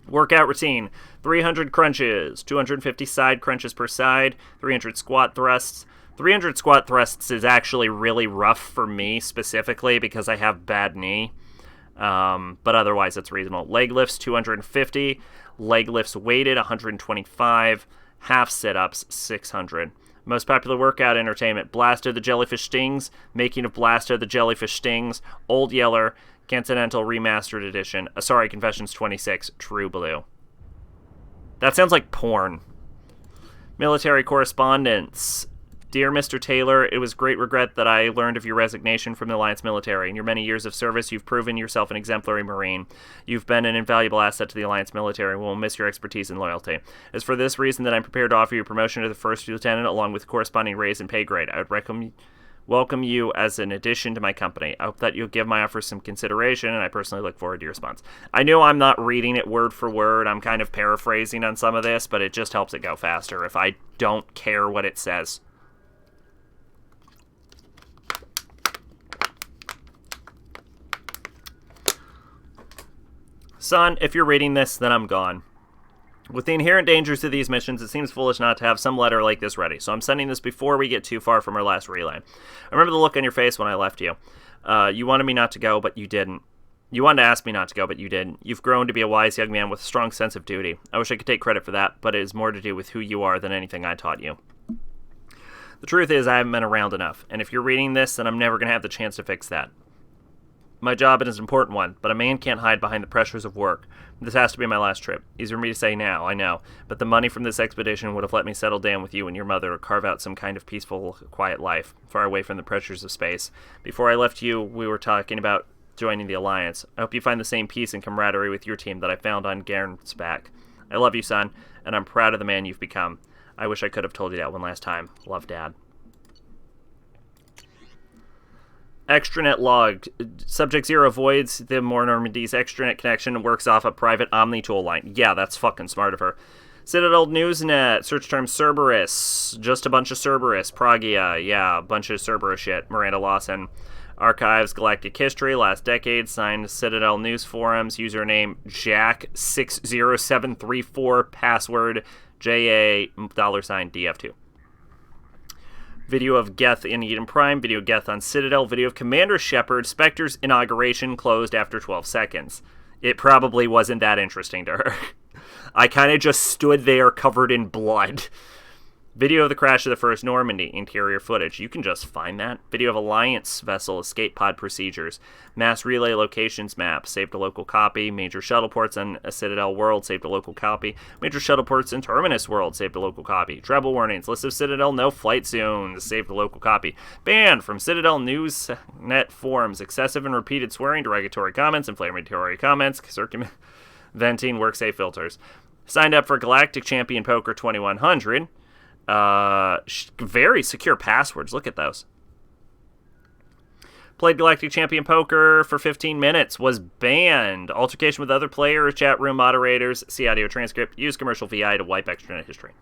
Workout routine. 300 crunches. 250 side crunches per side. 300 squat thrusts. 300 squat thrusts is actually really rough for me specifically because I have bad knee. But otherwise it's reasonable. Leg lifts, 250. Leg lifts weighted, 125. Half sit-ups, 600. Most popular workout entertainment. Blast of the Jellyfish Stings. Making of Blast of the Jellyfish Stings. Old Yeller. Continental Remastered Edition. Sorry, Confessions 26. True Blue. That sounds like porn. Military correspondence. Dear Mr. Taylor, it was great regret that I learned of your resignation from the Alliance military. In your many years of service, you've proven yourself an exemplary Marine. You've been an invaluable asset to the Alliance military, and we'll miss your expertise and loyalty. It's for this reason that I'm prepared to offer you promotion to the first lieutenant along with corresponding raise and pay grade. I would welcome you as an addition to my company. I hope that you'll give my offer some consideration, and I personally look forward to your response. I know I'm not reading it word for word. I'm kind of paraphrasing on some of this, but it just helps it go faster if I don't care what it says. Son, if you're reading this, then I'm gone. With the inherent dangers of these missions, it seems foolish not to have some letter like this ready, so I'm sending this before we get too far from our last relay. I remember the look on your face when I left you. You wanted me not to go, but you didn't. You wanted to ask me not to go, but you didn't. You've grown to be a wise young man with a strong sense of duty. I wish I could take credit for that, but it is more to do with who you are than anything I taught you. The truth is, I haven't been around enough, and if you're reading this, then I'm never going to have the chance to fix that. My job is an important one, but a man can't hide behind the pressures of work. This has to be my last trip. Easier for me to say now, I know, but the money from this expedition would have let me settle down with you and your mother or carve out some kind of peaceful, quiet life, far away from the pressures of space. Before I left you, we were talking about joining the Alliance. I hope you find the same peace and camaraderie with your team that I found on Garen's back. I love you, son, and I'm proud of the man you've become. I wish I could have told you that one last time. Love, Dad. Extranet log. Subject 0 avoids the Normandy's extranet connection and works off a private Omni tool line. Yeah, that's fucking smart of her. Citadel Newsnet. Search term Cerberus. Just a bunch of Cerberus. Pragia. Yeah, a bunch of Cerberus shit. Miranda Lawson. Archives Galactic History. Last decade. Signed Citadel News Forums. Username Jack60734. Password JA $DF2. Video of Geth in Eden Prime, video of Geth on Citadel, video of Commander Shepard, Spectre's inauguration closed after 12 seconds. It probably wasn't that interesting to her. I kind of just stood there covered in blood. Video of the crash of the first Normandy, interior footage. You can just find that. Video of Alliance vessel escape pod procedures. Mass relay locations map, saved a local copy. Major shuttle ports on a Citadel world, saved a local copy. Major shuttle ports in Terminus world, saved a local copy. Travel warnings, list of Citadel no flight zones, saved a local copy. Banned from Citadel Newsnet forums, excessive and repeated swearing, derogatory comments, inflammatory comments, circumventing WorkSafe filters. Signed up for Galactic Champion Poker 2100. Very secure passwords. Look at those. Played Galactic Champion Poker for 15 minutes. Was banned. Altercation with other players, chat room moderators, see audio transcript, use commercial VI to wipe extranet history.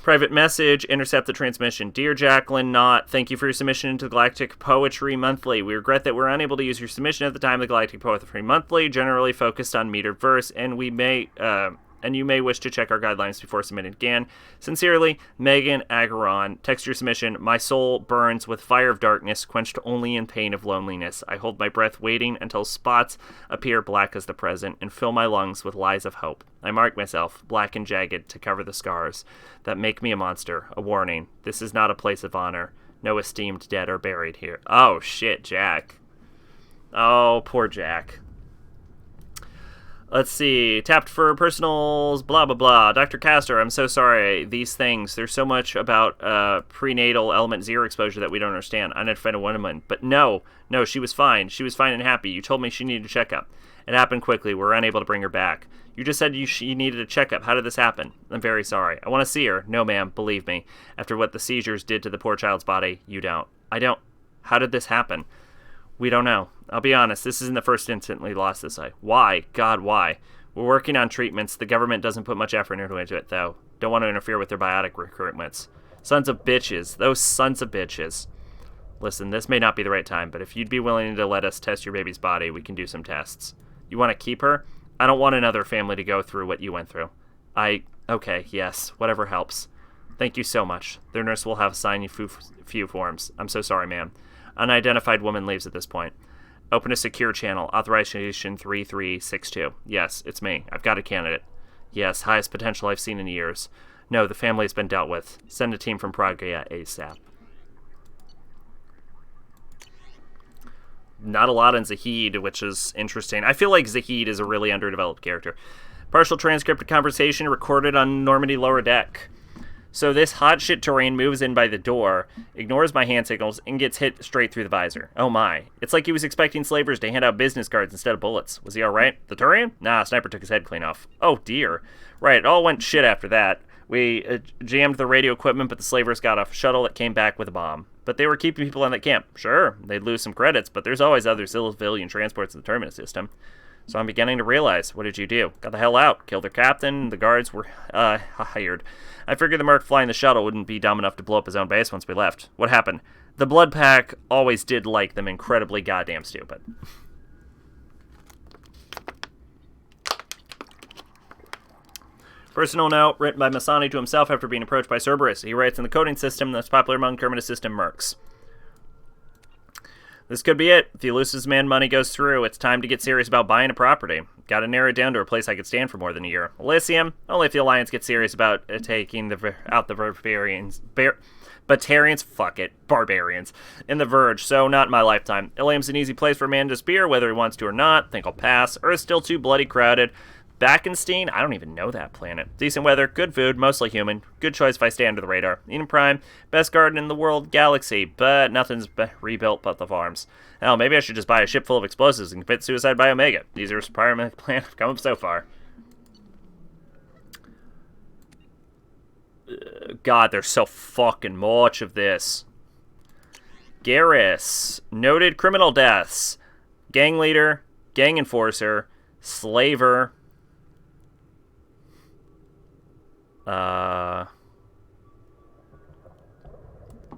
Private message, intercept the transmission. Dear Jacqueline Knott, thank you for your submission into the Galactic Poetry Monthly. We regret that we're unable to use your submission at the time of the Galactic Poetry Monthly, generally focused on metered verse, and you may wish to check our guidelines before submitting again. Sincerely, Megan Agaron. Text your submission. My soul burns with fire of darkness, quenched only in pain of loneliness. I hold my breath waiting until spots appear black as the present and fill my lungs with lies of hope. I mark myself, black and jagged, to cover the scars that make me a monster. A warning. This is not a place of honor. No esteemed dead are buried here. Oh, shit, Jack. Oh, poor Jack. Let's see. Tapped for personals, blah, blah, blah. Dr. Castor, I'm so sorry. These things, there's so much about prenatal element 0 exposure that we don't understand. Unidentified woman. But no, she was fine. She was fine and happy. You told me she needed a checkup. It happened quickly. We're unable to bring her back. You just said she needed a checkup. How did this happen? I'm very sorry. I want to see her. No, ma'am. Believe me. After what the seizures did to the poor child's body, you don't. I don't. How did this happen? We don't know. I'll be honest, this isn't the first incident we lost this eye. Why? God, why? We're working on treatments. The government doesn't put much effort into it, though. Don't want to interfere with their biotic recruitments. Sons of bitches. Those sons of bitches. Listen, this may not be the right time, but if you'd be willing to let us test your baby's body, we can do some tests. You want to keep her? I don't want another family to go through what you went through. Okay, yes, whatever helps. Thank you so much. Their nurse will have signed you few forms. I'm so sorry, ma'am. Unidentified woman leaves at this point. Open a secure channel. Authorization 3362. Yes, it's me. I've got a candidate. Yes, highest potential I've seen in years. No, the family has been dealt with. Send a team from Praga ASAP. Not a lot on Zahid, which is interesting. I feel like Zahid is a really underdeveloped character. Partial transcript of conversation recorded on Normandy lower deck. So this hot shit Turian moves in by the door, ignores my hand signals, and gets hit straight through the visor. Oh my. It's like he was expecting slavers to hand out business cards instead of bullets. Was he alright? The Turian? Nah, sniper took his head clean off. Oh dear. Right, it all went shit after that. We jammed the radio equipment, but the slavers got a shuttle that came back with a bomb. But they were keeping people in that camp. Sure, they'd lose some credits, but there's always other civilian transports in the terminus system. So I'm beginning to realize, what did you do? Got the hell out. Killed their captain. The guards were hired. I figured the merc flying the shuttle wouldn't be dumb enough to blow up his own base once we left. What happened? The Blood Pack always did like them incredibly goddamn stupid. Personal note, written by Masani to himself after being approached by Cerberus. He writes in the coding system that's popular among terminus system mercs. This could be it. If the Elusive's man money goes through, it's time to get serious about buying a property. Gotta narrow it down to a place I could stand for more than a year. Elysium, only if the Alliance gets serious about taking out the barbarians. Batarians, fuck it, barbarians. In the Verge, so not in my lifetime. Ilium's an easy place for a man to spear, whether he wants to or not. Think I'll pass. Earth's still too bloody crowded. Backenstein? I don't even know that planet. Decent weather, good food, mostly human. Good choice if I stay under the radar. Eden Prime, best garden in the world, galaxy, but nothing's rebuilt but the farms. Hell, maybe I should just buy a ship full of explosives and commit suicide by Omega. These are retirement plan have come up so far. God, there's so fucking much of this. Garrus, noted criminal deaths. Gang leader, gang enforcer, slaver,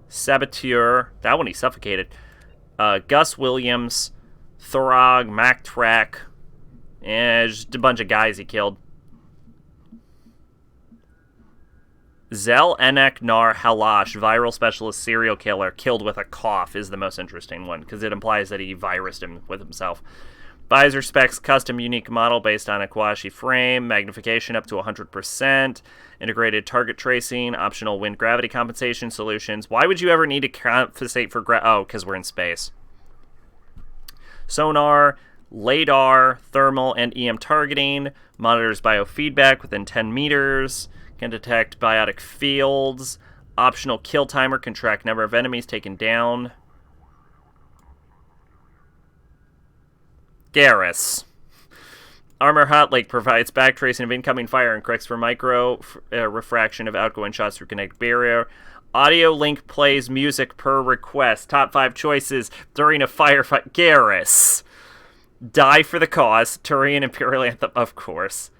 saboteur, that one he suffocated, Gus Williams, Thorog, Mac Track, and just a bunch of guys he killed. Zel Enek Nar Halash, viral specialist serial killer, killed with a cough is the most interesting one, because it implies that he virused him with himself. Visor specs, custom unique model based on a Kawashi frame, magnification up to 100%, integrated target tracing, optional wind gravity compensation solutions. Why would you ever need to compensate for oh, because we're in space. Sonar, LADAR, thermal, and EM targeting, monitors biofeedback within 10 meters, can detect biotic fields, optional kill timer, can track number of enemies taken down. Garrus. Armor Hot Lake provides backtracing of incoming fire and corrects for micro refraction of outgoing shots through kinetic barrier. Audio link plays music per request. Top 5 choices during a firefight. Garrus. Die for the cause. Turian Imperial Anthem, of course.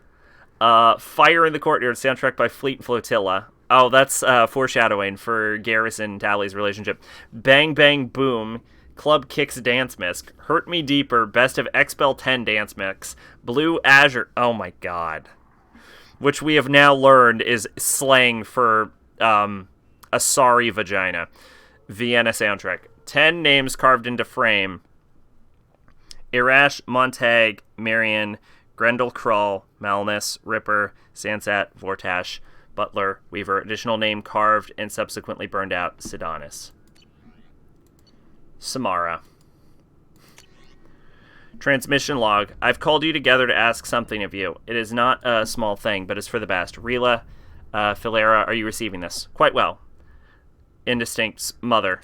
Fire in the Courtyard, soundtrack by Fleet Flotilla. Oh, that's foreshadowing for Garrus and Tally's relationship. Bang Bang Boom. Club Kicks Dance Mix. Hurt Me Deeper. Best of Expel 10 Dance Mix. Blue Azure. Oh my god. Which we have now learned is slang for a sorry vagina. Vienna soundtrack. 10 names carved into frame. Irash, Montag, Marion, Grendel Krull, Malnus, Ripper, Sansat, Vortash, Butler, Weaver. Additional name carved and subsequently burned out. Sidonis. Samara. Transmission log. I've called you together to ask something of you. It is not a small thing, but it's for the best. Rila, Filera, are you receiving this? Quite well. Indistinct's mother.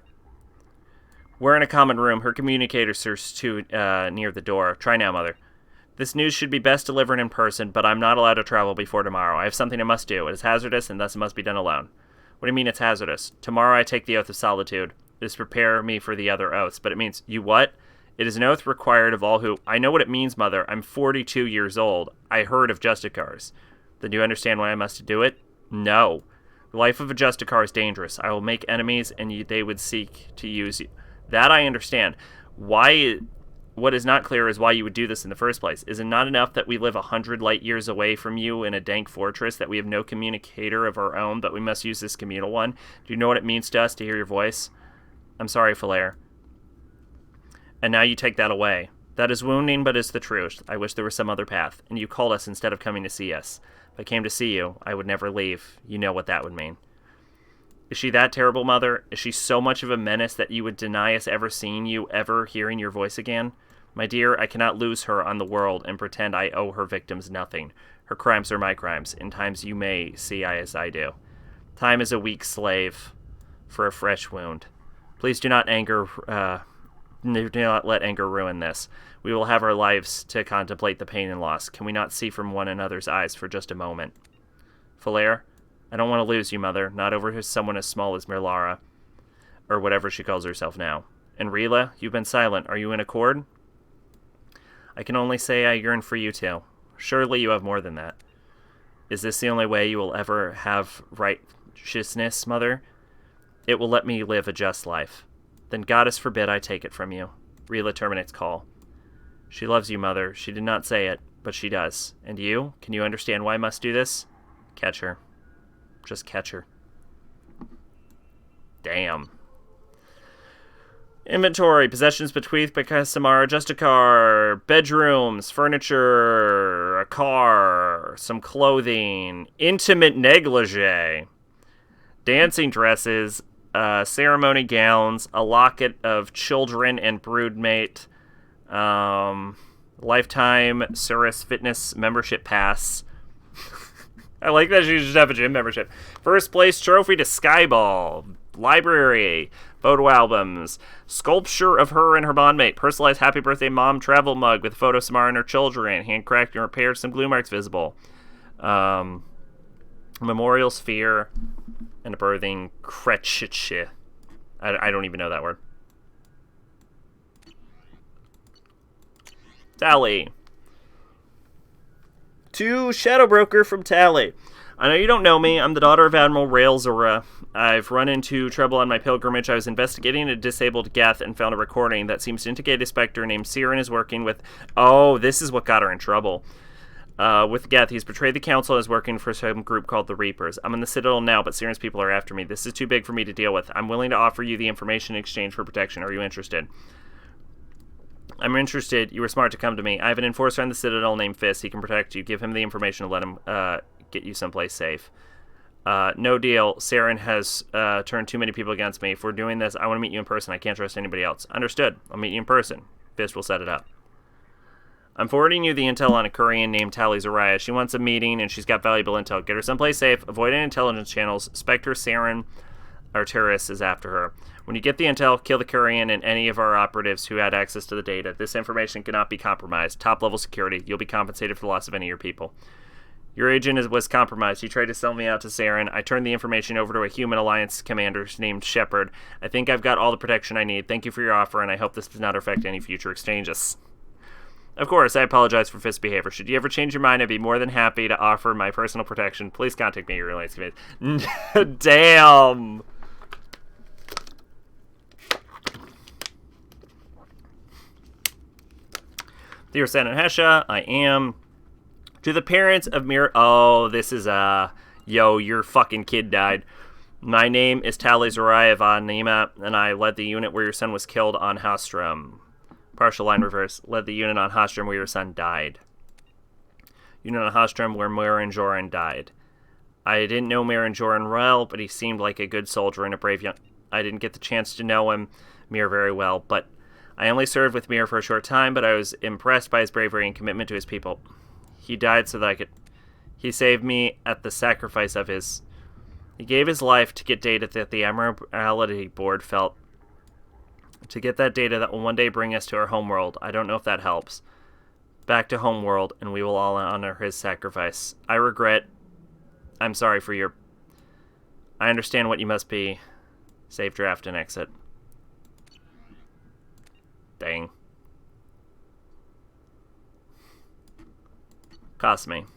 We're in a common room. Her communicator serves to near the door. Try now, mother. This news should be best delivered in person, but I'm not allowed to travel before tomorrow. I have something I must do. It is hazardous, and thus it must be done alone. What do you mean it's hazardous? Tomorrow I take the oath of solitude. It is to prepare me for the other oaths. But it means, you what? It is an oath required of all who... I know what it means, mother. I'm 42 years old. I heard of Justicars. Then do you understand why I must do it? No. The life of a Justicar is dangerous. I will make enemies, and they would seek to use you. That I understand. Why... What is not clear is why you would do this in the first place. Is it not enough that we live 100 light years away from you in a dank fortress, that we have no communicator of our own, but we must use this communal one? Do you know what it means to us to hear your voice? I'm sorry, Falair. And now you take that away. That is wounding, but is the truth. I wish there was some other path. And you called us instead of coming to see us. If I came to see you, I would never leave. You know what that would mean. Is she that terrible, mother? Is she so much of a menace that you would deny us ever seeing you, ever hearing your voice again? My dear, I cannot lose her on the world and pretend I owe her victims nothing. Her crimes are my crimes. In times you may see as I do. Time is a weak slave for a fresh wound. Please do not do not let anger ruin this. We will have our lives to contemplate the pain and loss. Can we not see from one another's eyes for just a moment? Falair, I don't want to lose you, mother. Not over someone as small as Mirlara, or whatever she calls herself now. And Rila, you've been silent. Are you in accord? I can only say I yearn for you too. Surely you have more than that. Is this the only way you will ever have righteousness, mother? It will let me live a just life. Then goddess forbid I take it from you. Rila terminates call. She loves you, mother. She did not say it, but she does. And you? Can you understand why I must do this? Catch her. Just catch her. Damn. Inventory. Possessions bequeathed by Samara Justicar. Bedrooms. Furniture. A car. Some clothing. Intimate negligee. Dancing dresses. Ceremony gowns. A locket of children and broodmate. Lifetime Cirrus Fitness membership pass. I like that she just have a gym membership. First place trophy to Skyball. Library. Photo albums. Sculpture of her and her bondmate. Personalized happy birthday mom travel mug with a photo of Samara and her children. Handcracked and repaired, some glue marks visible. Memorial sphere. And a birthing kretschitche. I don't even know that word. Tally. To Shadow Broker from Tally. I know you don't know me. I'm the daughter of Admiral Railzora. I've run into trouble on my pilgrimage. I was investigating a disabled Geth and found a recording that seems to indicate a specter named Siren is working with... Oh, this is what got her in trouble. With Geth, he's betrayed the council and is working for some group called the Reapers. I'm in the Citadel now, but Siren's people are after me. This is too big for me to deal with. I'm willing to offer you the information in exchange for protection. Are you interested? I'm interested. You were smart to come to me. I have an enforcer on the Citadel named Fist. He can protect you. Give him the information and let him get you someplace safe. No deal. Saren has turned too many people against me. If we're doing this, I want to meet you in person. I can't trust anybody else. Understood. I'll meet you in person. Fist will set it up. I'm forwarding you the intel on a Korean named Tally Zaraya. She wants a meeting, and she's got valuable intel. Get her someplace safe. Avoid any intelligence channels. Spectre, Saren, Arturus is after her. When you get the intel, kill the Korean and any of our operatives who had access to the data. This information cannot be compromised. Top-level security. You'll be compensated for the loss of any of your people. Your agent was compromised. He tried to sell me out to Saren. I turned the information over to a human alliance commander named Shepard. I think I've got all the protection I need. Thank you for your offer, and I hope this does not affect any future exchanges. Of course, I apologize for Fist's behavior. Should you ever change your mind, I'd be more than happy to offer my personal protection. Please contact me at your alliance commander. Damn! Dear Sen and Hesha, I am... To the parents of Mir... Oh, this is, Yo, your fucking kid died. My name is Tally Zaraya von Nima, and I led the unit where your son was killed on Hastrom. Partial line reverse. Led the unit on Hastrom where your son died. Unit on Hastrom where Mir Joran died. I didn't know Mir Joran well, but he seemed like a good soldier and a brave young... I didn't get the chance to know him, Mir, very well, but I only served with Mir for a short time, but I was impressed by his bravery and commitment to his people. He died so that I could... He saved me at the sacrifice of his... He gave his life to get data that the Admiralty Board felt. To get that data that will one day bring us to our homeworld. I don't know if that helps. Back to homeworld, and we will all honor his sacrifice. I regret... I'm sorry for your... I understand what you must be. Save, draft, and exit. Dang. Kasumi.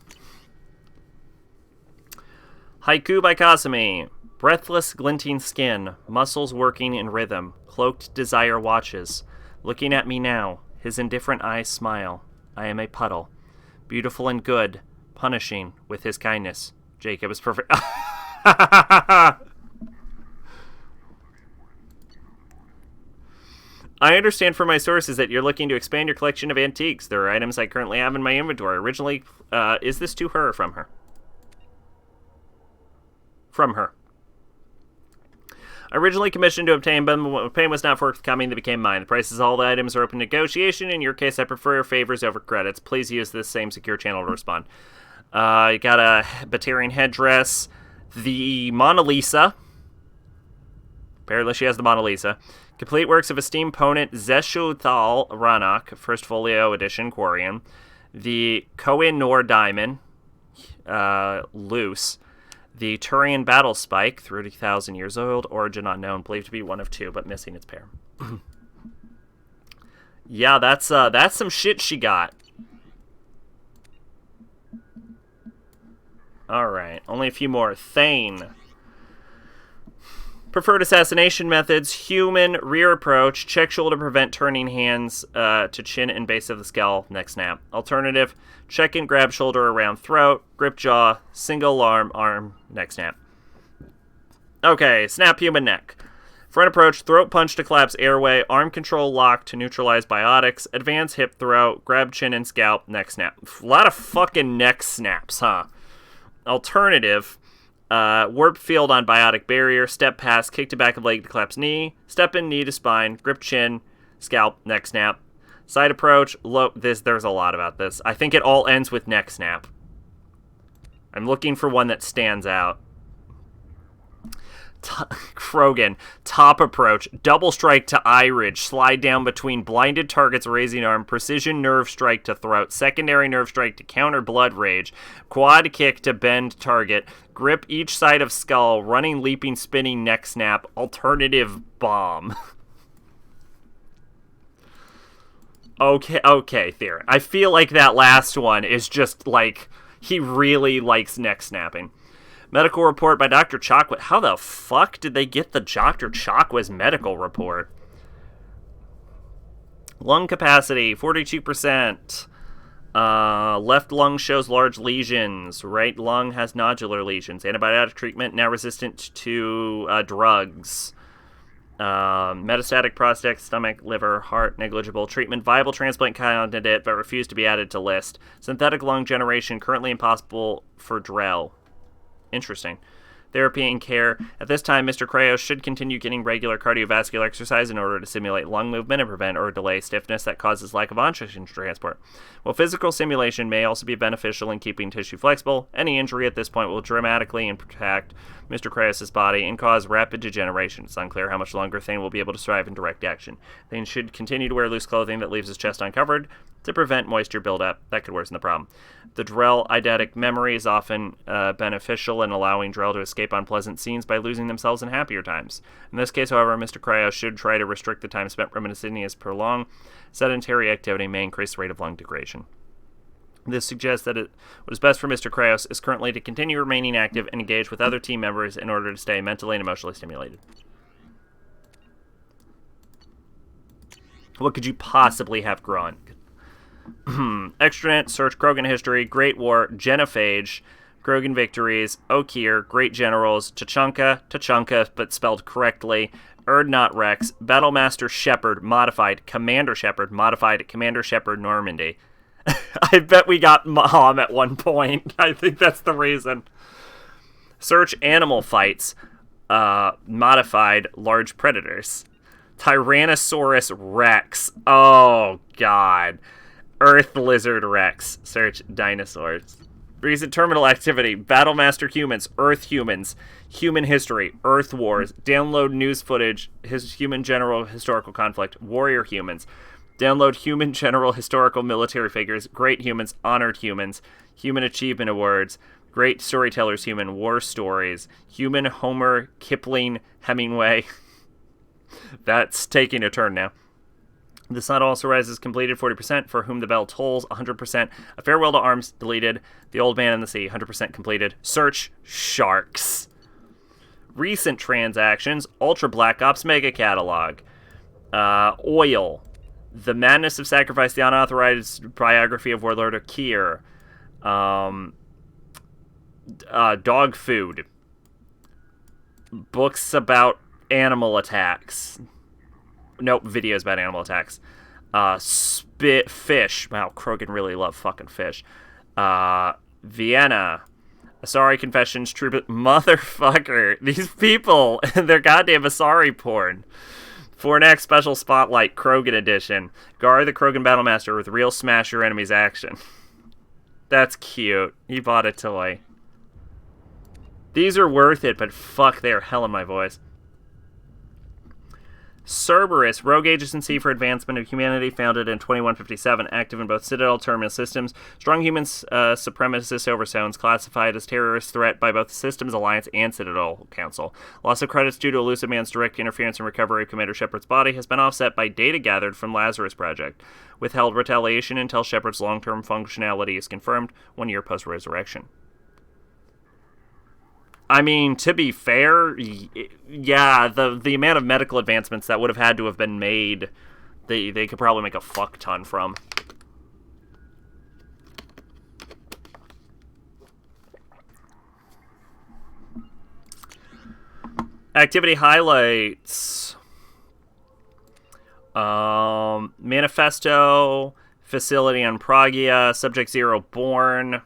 Haiku by Kasumi. Breathless, glinting skin, muscles working in rhythm, cloaked desire watches. Looking at me now, his indifferent eyes smile. I am a puddle. Beautiful and good, punishing with his kindness. Jacob is perfect. I understand from my sources that you're looking to expand your collection of antiques. There are items I currently have in my inventory. Originally, is this to her or from her? From her. Originally commissioned to obtain, but when payment was not forthcoming, they became mine. The prices of all the items are open to negotiation. In your case, I prefer favors over credits. Please use this same secure channel to respond. You got a Batarian headdress. The Mona Lisa. Apparently she has the Mona Lisa. Complete works of esteemed opponent Zeshuthal Ranak, First Folio Edition, Quarian. The Koh-i-Noor Diamond, loose. The Turian Battle Spike, 30,000 years old, origin unknown, believed to be one of two, but missing its pair. Yeah, that's some shit she got. Alright, only a few more. Thane. Preferred assassination methods, human, rear approach, check shoulder to prevent turning hands to chin and base of the skull, neck snap. Alternative, check and grab shoulder around throat, grip jaw, single arm, neck snap. Okay, snap human neck. Front approach, throat punch to collapse airway, arm control lock to neutralize biotics, advance hip throw, grab chin and scalp, neck snap. A lot of fucking neck snaps, huh? Alternative, warp field on biotic barrier, step pass, kick to back of leg to collapse knee, step in knee to spine, grip chin, scalp, neck snap. Side approach, there's a lot about this. I think it all ends with neck snap. I'm looking for one that stands out. Krogan, top approach, double strike to eye ridge, slide down between blinded targets, raising arm, precision nerve strike to throat, secondary nerve strike to counter blood rage, quad kick to bend target, grip each side of skull, running, leaping, spinning, neck snap, alternative bomb. Okay, Theron. I feel like that last one is just like, he really likes neck snapping. Medical report by Dr. Chakwa. How the fuck did they get the Dr. Chakwa's medical report? Lung capacity, 42%. Left lung shows large lesions. Right lung has nodular lesions. Antibiotic treatment, now resistant to drugs. Metastatic prostate, stomach, liver, heart, negligible. Treatment, viable transplant candidate, but refused to be added to list. Synthetic lung generation, currently impossible for Drell. Interesting. Therapy and care. At this time, Mr. Krayos should continue getting regular cardiovascular exercise in order to simulate lung movement and prevent or delay stiffness that causes lack of oxygen transport. While physical simulation may also be beneficial in keeping tissue flexible, any injury at this point will dramatically impact Mr. Krayos' body and cause rapid degeneration. It's unclear how much longer Thane will be able to strive in direct action. Thane should continue to wear loose clothing that leaves his chest uncovered to prevent moisture buildup. That could worsen the problem. The Drell eidetic memory is often beneficial in allowing Drell to escape unpleasant scenes by losing themselves in happier times. In this case, however, Mr. Krayos should try to restrict the time spent reminiscing as prolonged sedentary activity may increase the rate of lung degradation. This suggests that what is best for Mr. Krayos is currently to continue remaining active and engage with other team members in order to stay mentally and emotionally stimulated. What could you possibly have grown? Extranet, search Krogan history, Great War, Genophage, Krogan victories, Okier, Great Generals, Tachanka, but spelled correctly, Erdnot Rex, Battlemaster Shepard, modified, Commander Shepard, modified, Commander Shepard Normandy. I bet we got Mom at one point. I think that's the reason. Search Animal Fights, modified, Large Predators. Tyrannosaurus Rex. Oh, God. Earth Lizard Rex. Search dinosaurs. Recent terminal activity. Battlemaster humans. Earth humans. Human history. Earth wars. Download news footage. Human general historical conflict. Warrior humans. Download human general historical military figures. Great humans. Honored humans. Human achievement awards. Great storytellers human. War stories. Human Homer, Kipling, Hemingway. That's taking a turn now. The Sun Also Rises completed 40%. For Whom the Bell Tolls 100%. A Farewell to Arms deleted. The Old Man in the Sea 100% completed. Search Sharks. Recent transactions. Ultra Black Ops Mega Catalog. Oil. The Madness of Sacrifice. The Unauthorized Biography of Warlord Akir. Dog Food. Books about animal attacks. Nope, videos about animal attacks. Spit fish. Wow, Krogan really love fucking fish. Vienna. Asari Confessions, True Motherfucker. These people and their goddamn Asari porn. Fornax Special Spotlight, Krogan Edition. Gar the Krogan Battlemaster with real smash your enemies action. That's cute. He bought a toy. These are worth it, but fuck, they are hell in my voice. Cerberus, rogue agency for advancement of humanity, founded in 2157, active in both Citadel terminal systems. Strong human supremacist overtones, classified as terrorist threat by both the Systems Alliance and Citadel Council. Loss of credits due to Elusive Man's direct interference and recovery of Commander Shepard's body has been offset by data gathered from Lazarus Project. Withheld retaliation until Shepard's long-term functionality is confirmed 1 year post-resurrection. I mean, to be fair, yeah, the amount of medical advancements that would have had to have been made, they could probably make a fuck ton from. Activity highlights. Manifesto, facility on Pragia, Subject Zero born.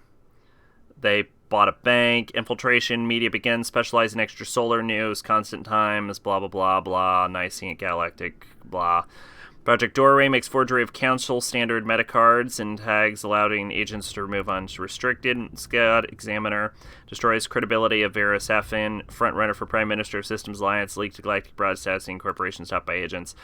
They bought a bank. Infiltration, media begins, specialized in extrasolar news, constant times, blah, blah, blah, blah, Nicene Galactic, blah. Project Doorway makes forgery of council standard metacards and tags, allowing agents to remove unrestricted. Scad Examiner destroys credibility of Vera Safin, frontrunner for Prime Minister of Systems Alliance, leaked to Galactic Broadcasting Corporation, stopped by agents.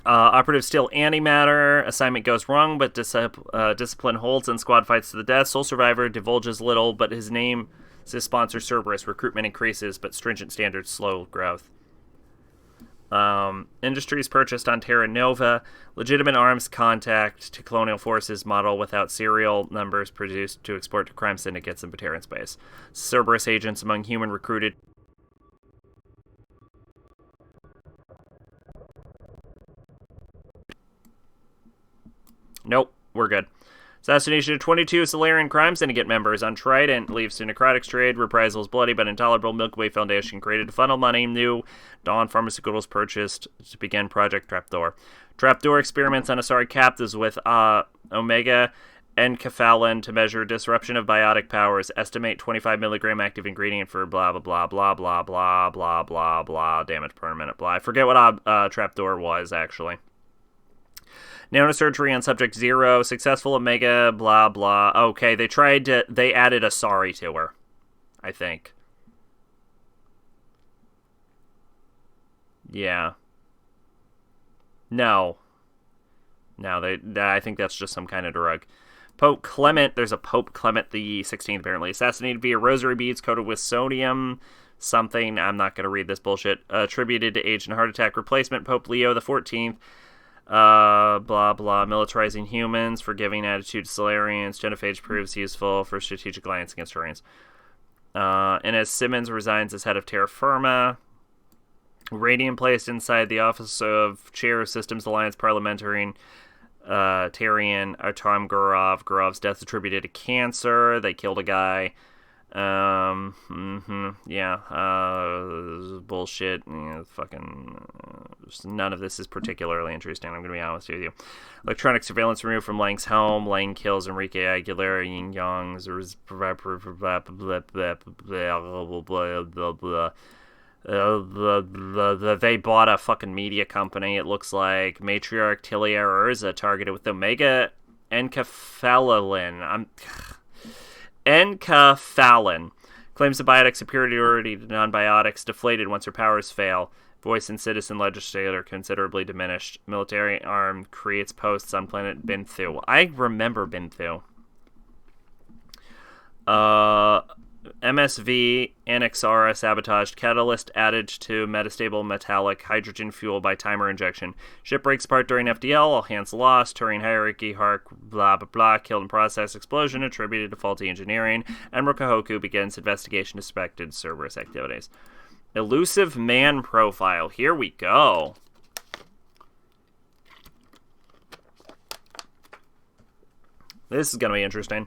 Operative still antimatter. Assignment goes wrong, but discipline holds and squad fights to the death. Sole survivor divulges little, but his name is his sponsor Cerberus. Recruitment increases, but stringent standards slow growth. Industries purchased on Terra Nova. Legitimate arms contact to colonial forces model without serial numbers produced to export to crime syndicates in Baterian space. Cerberus agents among human recruited. Nope, we're good. Assassination of 22 Solarian crime syndicate members on Trident leads to necrotics trade. Reprisals bloody but intolerable. Milky Way Foundation created to funnel money. New Dawn Pharmaceuticals purchased to begin Project Trapdoor. Trapdoor experiments on Asari captives with Omega Enkephalin to measure disruption of biotic powers. Estimate 25 milligram active ingredient for blah blah blah blah blah blah blah blah blah. Damage per minute. Blah. I forget what Trapdoor was actually. Nanosurgery on Subject Zero. Successful Omega, blah, blah. Okay, they added Asari to her, I think. Yeah. No, I think that's just some kind of drug. Pope Clement, there's a Pope Clement the 16th, apparently. Assassinated via rosary beads coated with sodium something. I'm not going to read this bullshit. Attributed to age and heart attack replacement. Pope Leo the 14th. Blah, blah, militarizing humans, forgiving attitude to Solarians, genophage proves useful for strategic alliance against Turians. And as Simmons resigns as head of Terra Firma, Radiant placed inside the office of Chair of Systems Alliance Parliamentarian Tarian Artam Gurov. Gurov's death attributed to cancer. They killed a guy. Bullshit. None of this is particularly interesting. I'm gonna be honest with you. Electronic surveillance removed from Lang's home. Lang kills Enrique Aguilera. Yin Yang's They bought a fucking media company. It looks like Matriarch Tilia Urza targeted with Omega encaphalin. Encaphalin claims the biotic superiority to non-biotics deflated once her powers fail. Voice and citizen legislator considerably diminished. Military arm creates posts on planet Binthu. I remember Binthu. MSV Anaxara sabotaged. Catalyst added to metastable metallic hydrogen fuel by timer injection. Ship breaks apart during FDL. All hands lost. Turian hierarchy. Hark. Blah blah blah. Killed in process. Explosion attributed to faulty engineering. Admiral Kahoku begins investigation of suspected Cerberus activities. Elusive man profile. Here we go. This is going to be interesting.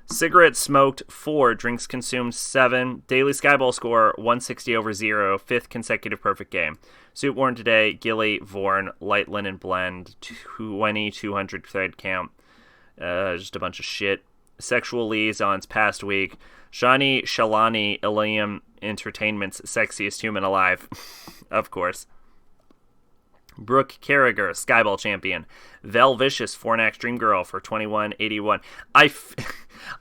Cigarette smoked 4, drinks consumed 7, daily skyball score 160 over 0, 5th consecutive perfect game. Suit worn today, Gilly, Vorn, light linen blend, 200 thread count. Just a bunch of shit. Sexual liaisons past week. Shani Shalani Ilium Entertainment's sexiest human alive. Of course. Brooke Carragher, Skyball champion. Vel Vicious, Fornax Dream Girl for 2181. I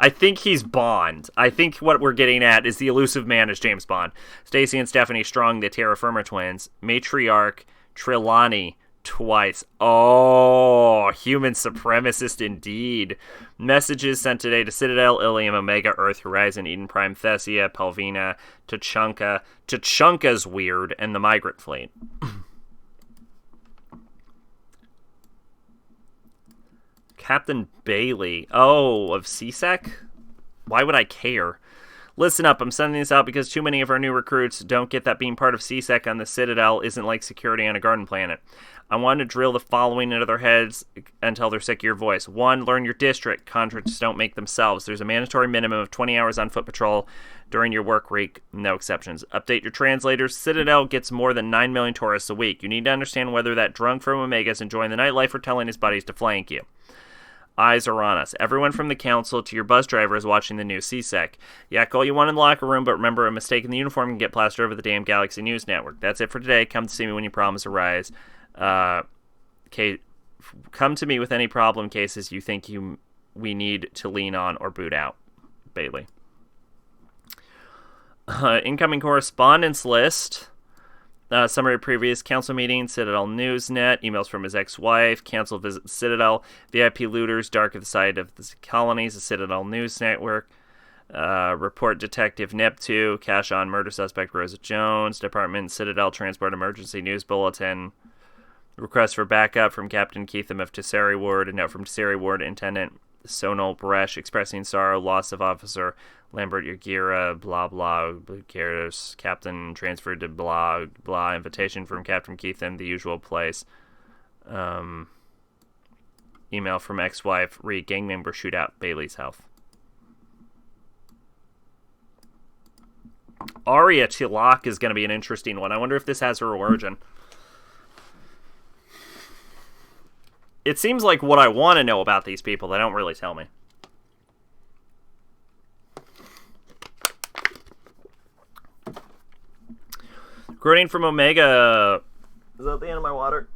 think he's Bond. I think what we're getting at is the elusive man is James Bond. Stacy and Stephanie Strong, the Terra Firma twins. Matriarch Trelawney twice. Oh, human supremacist indeed. Messages sent today to Citadel, Ilium, Omega, Earth, Horizon, Eden Prime, Thessia, Pelvina, Tachanka. Tachanka's weird, and the Migrant Fleet. Captain Bailey. Oh, of CSEC? Why would I care? Listen up, I'm sending this out because too many of our new recruits don't get that being part of CSEC on the Citadel isn't like security on a garden planet. I want to drill the following into their heads until they're sick of your voice. 1, learn your district. Contracts don't make themselves. There's a mandatory minimum of 20 hours on foot patrol during your work week. No exceptions. Update your translators. Citadel gets more than 9 million tourists a week. You need to understand whether that drunk from Omega is enjoying the nightlife or telling his buddies to flank you. Eyes are on us. Everyone from the council to your bus driver is watching the new CSEC. Yak all you want in the locker room, but remember, a mistake in the uniform can get plastered over the damn Galaxy News Network. That's it for today. Come to see me when your problems arise. Come to me with any problem cases you think we need to lean on or boot out. Bailey. Incoming correspondence list. Summary of previous council meetings, Citadel Newsnet, emails from his ex-wife, council visit Citadel, VIP looters, dark of the side of the colonies, the Citadel News Network, report Detective Neptune, cash on murder suspect Rosa Jones, Department Citadel Transport Emergency News Bulletin, request for backup from Captain Keitham of Tesseri Ward, a note from Tesseri Ward, Intendant Sonal Bresh expressing sorrow, loss of officer Lambert Yagira, blah blah, who cares, captain transferred to blah blah, invitation from Captain Keitham, the usual place. Email from ex-wife, read gang member shootout, Bailey's health. Arya Tilak is going to be an interesting one. I wonder if this has her origin. It seems like what I want to know about these people, they don't really tell me. Recruiting from Omega. Is that the end of my water?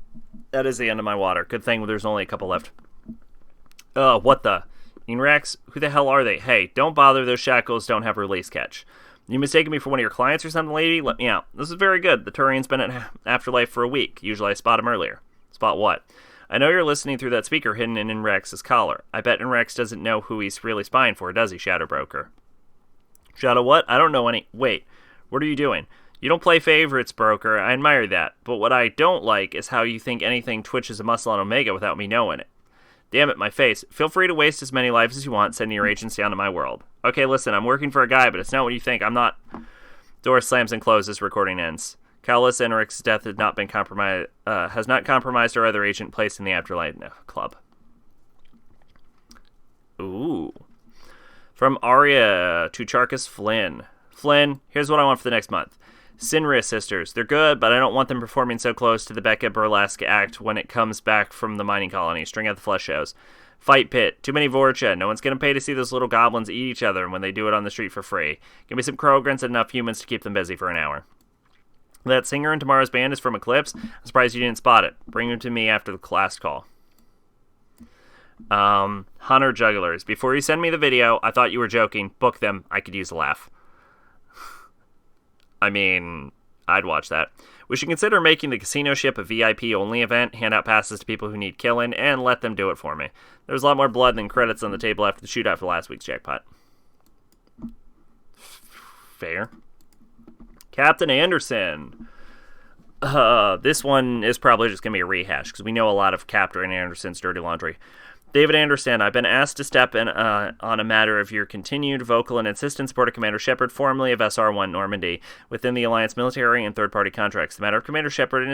That is the end of my water. Good thing there's only a couple left. What the? Inrax? Who the hell are they? Hey, don't bother. Those shackles don't have release catch. You mistaken me for one of your clients or something, lady? Let me out. This is very good. The Turian's been at Afterlife for a week. Usually I spot him earlier. Spot what? I know you're listening through that speaker hidden in Inrex's collar. I bet Inrex doesn't know who he's really spying for, does he, Shadow Broker? Shadow what? I don't know any... Wait, what are you doing? You don't play favorites, Broker. I admire that. But what I don't like is how you think anything twitches a muscle on Omega without me knowing it. Damn it, my face. Feel free to waste as many lives as you want sending your agents down to my world. Okay, listen, I'm working for a guy, but it's not what you think. I'm not... Door slams and closes. Recording ends. Kalis Enric's death has not compromised our other agent placed in the Afterlife Club. Ooh. From Arya to Charkus Flynn. Flynn, here's what I want for the next month. Sinria sisters. They're good, but I don't want them performing so close to the Becca burlesque act when it comes back from the mining colony. String out the flesh shows. Fight pit. Too many Vorcha. No one's going to pay to see those little goblins eat each other when they do it on the street for free. Give me some Krogrins and enough humans to keep them busy for an hour. That singer in tomorrow's band is from Eclipse. I'm surprised you didn't spot it. Bring him to me after the last call. Hunter Jugglers. Before you send me the video, I thought you were joking. Book them. I could use a laugh. I mean, I'd watch that. We should consider making the casino ship a VIP-only event, hand out passes to people who need killing, and let them do it for me. There's a lot more blood than credits on the table after the shootout for last week's jackpot. Fair. Captain Anderson. This one is probably just going to be a rehash, because we know a lot of Captain Anderson's dirty laundry. David Anderson, I've been asked to step in on a matter of your continued vocal and insistent support of Commander Shepard, formerly of SR-1 Normandy, within the Alliance military and third-party contracts. The matter of Commander Shepard and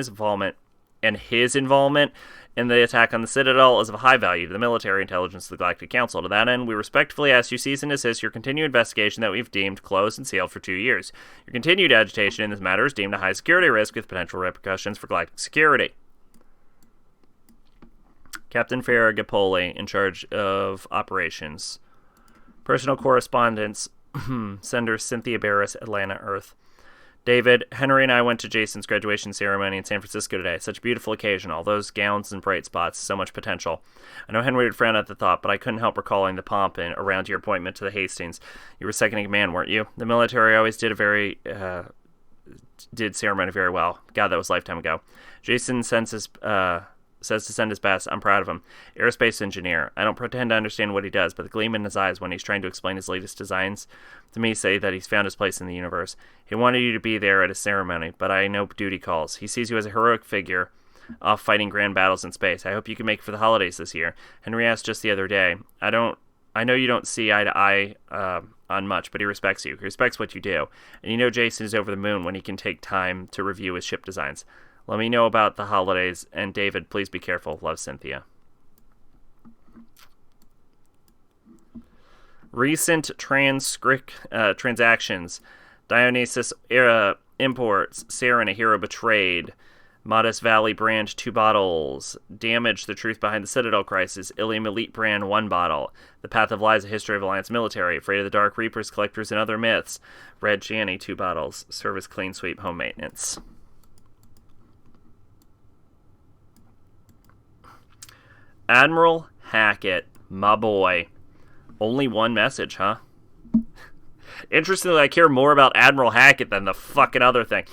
his involvement in the attack on the Citadel is of high value to the military intelligence of the Galactic Council. To that end, we respectfully ask you cease and desist your continued investigation that we've deemed closed and sealed for 2 years. Your continued agitation in this matter is deemed a high security risk with potential repercussions for galactic security. Captain Ferragapoli, in charge of operations. Personal correspondence, sender Cynthia Barris, Atlanta, Earth. David, Henry and I went to Jason's graduation ceremony in San Francisco today. Such a beautiful occasion. All those gowns and bright spots. So much potential. I know Henry would frown at the thought, but I couldn't help recalling the pomp around your appointment to the Hastings. You were second in command, weren't you? The military always did ceremony very well. God, that was a lifetime ago. Jason says to send his best. I'm proud of him. Aerospace engineer. I don't pretend to understand what he does, but the gleam in his eyes when he's trying to explain his latest designs to me say that he's found his place in the universe. He wanted you to be there at his ceremony, but I know duty calls. He sees you as a heroic figure off fighting grand battles in space. I hope you can make it for the holidays this year. Henry asked just the other day. I know you don't see eye to eye on much, but he respects you. He respects what you do. And you know Jason is over the moon when he can take time to review his ship designs. Let me know about the holidays, and David, please be careful. Love, Cynthia. Recent transactions. Dionysus Imports. Saren, a hero betrayed. Modest Valley brand, 2 bottles. Damage, the truth behind the Citadel crisis. Ilium Elite brand, 1 bottle. The Path of Lies, a history of Alliance military. Afraid of the Dark Reapers, collectors, and other myths. Red Janny, 2 bottles. Service, clean sweep, home maintenance. Admiral Hackett, my boy. Only one message, huh? Interestingly, I care more about Admiral Hackett than the fucking other thing.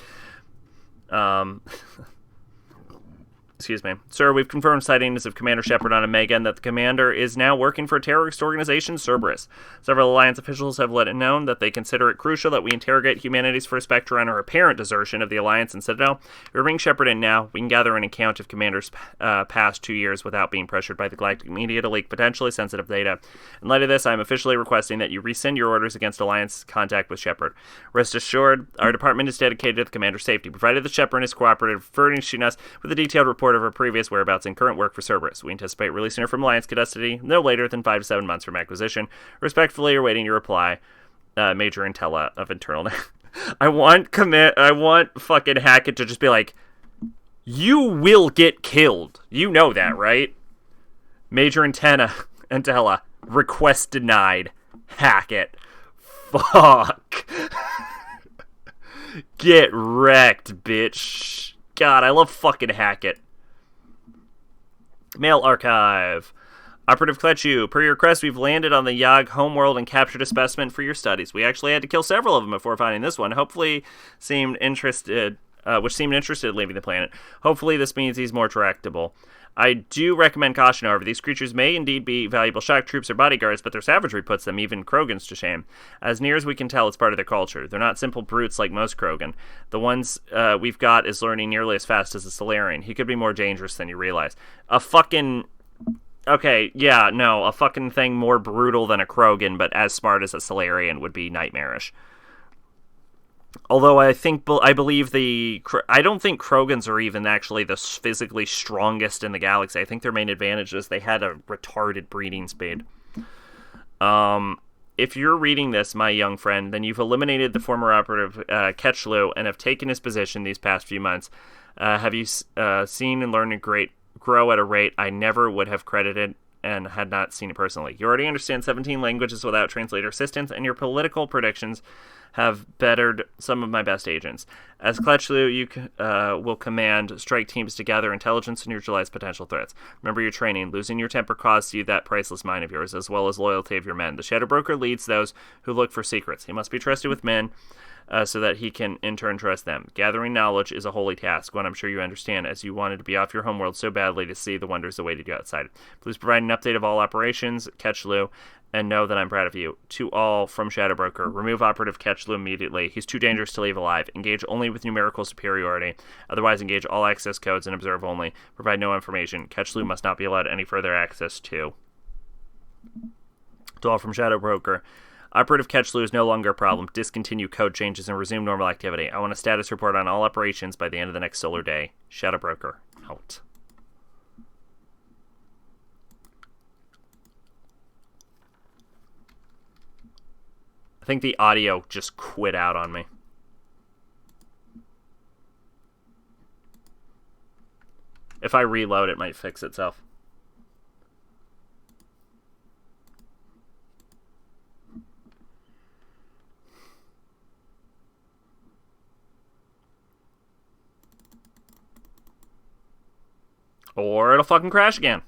Excuse me. Sir, we've confirmed sightings of Commander Shepard on Omega and that the commander is now working for a terrorist organization, Cerberus. Several Alliance officials have let it known that they consider it crucial that we interrogate humanity's first spectre on her apparent desertion of the Alliance and Citadel. If we bring Shepard in now, we can gather an account of Commander's past 2 years without being pressured by the galactic media to leak potentially sensitive data. In light of this, I am officially requesting that you rescind your orders against Alliance contact with Shepard. Rest assured, our department is dedicated to the Commander's safety, provided that Shepard is cooperative, furnishing us with a detailed report of her previous whereabouts and current work for Cerberus. We anticipate releasing her from Alliance custody no later than 5 to 7 months from acquisition. Respectfully awaiting your reply, Major Intella of Internal. I want fucking Hackett to just be like, you will get killed. You know that, right? Major Intella, request denied. Hackett. Fuck. Get wrecked, bitch. God, I love fucking Hackett. Mail archive. Operative Kletchu, per your request, we've landed on the Yag homeworld and captured a specimen for your studies. We actually had to kill several of them before finding this one. Hopefully, seemed interested in leaving the planet. Hopefully, this means he's more tractable. I do recommend caution, however. These creatures may indeed be valuable shock troops or bodyguards, but their savagery puts them, even Krogans, to shame. As near as we can tell, it's part of their culture. They're not simple brutes like most Krogan. The ones we've got is learning nearly as fast as a Solarian. He could be more dangerous than you realize. A fucking thing more brutal than a Krogan, but as smart as a Solarian would be nightmarish. Although I believe I don't think Krogans are even actually the physically strongest in the galaxy. I think their main advantage is they had a retarded breeding speed. If you're reading this, my young friend, then you've eliminated the former operative Ketchlu and have taken his position these past few months. Have you seen and learned grow at a rate I never would have credited and had not seen it personally. You already understand 17 languages without translator assistance, and your political predictions have bettered some of my best agents. As Kletchlu, you will command strike teams to gather intelligence and neutralize potential threats. Remember your training. Losing your temper costs you that priceless mind of yours, as well as loyalty of your men. The Shadow Broker leads those who look for secrets. He must be trusted with men, so that he can in turn trust them. Gathering knowledge is a holy task, one I'm sure you understand, as you wanted to be off your homeworld so badly to see the wonders awaited you outside. Please provide an update of all operations, Ketchlu, and know that I'm proud of you. To all from Shadow Broker, remove Operative Ketchlu immediately. He's too dangerous to leave alive. Engage only with numerical superiority. Otherwise, engage all access codes and observe only. Provide no information. Ketchlu must not be allowed any further access to. To all from Shadow Broker, Operative Ketchlu is no longer a problem. Discontinue code changes and resume normal activity. I want a status report on all operations by the end of the next solar day. Shadow Broker, out. I think the audio just quit out on me. If I reload, it might fix itself. Or it'll fucking crash again.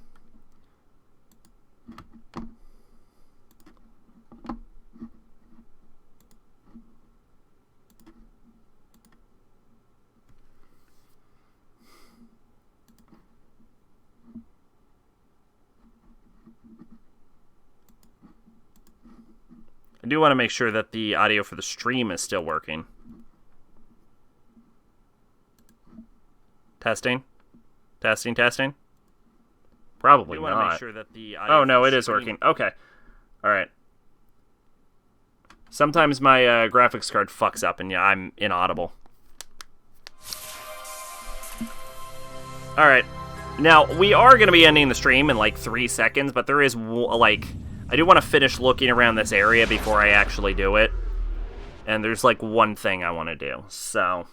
I do want to make sure that the audio for the stream is still working. Testing. Testing, testing. Probably not. Make sure that the audio oh, no, it is working. Okay. All right. Sometimes my graphics card fucks up and yeah, I'm inaudible. All right. Now, we are going to be ending the stream in like 3 seconds, but there is like... I do want to finish looking around this area before I actually do it. And there's like one thing I want to do. So...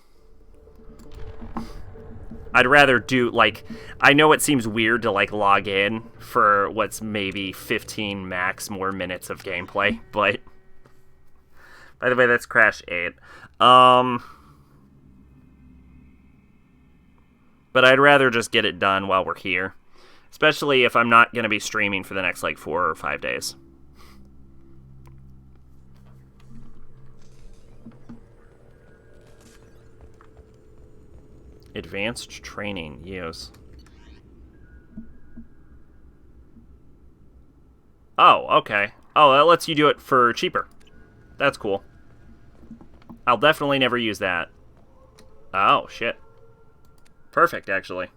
I'd rather do, like, I know it seems weird to, like, log in for what's maybe 15 max more minutes of gameplay, but, by the way, that's Crash 8. But I'd rather just get it done while we're here, especially if I'm not going to be streaming for the next, like, 4 or 5 days. Advanced training, use. Oh, okay. Oh, that lets you do it for cheaper. That's cool. I'll definitely never use that. Oh, shit. Perfect, actually.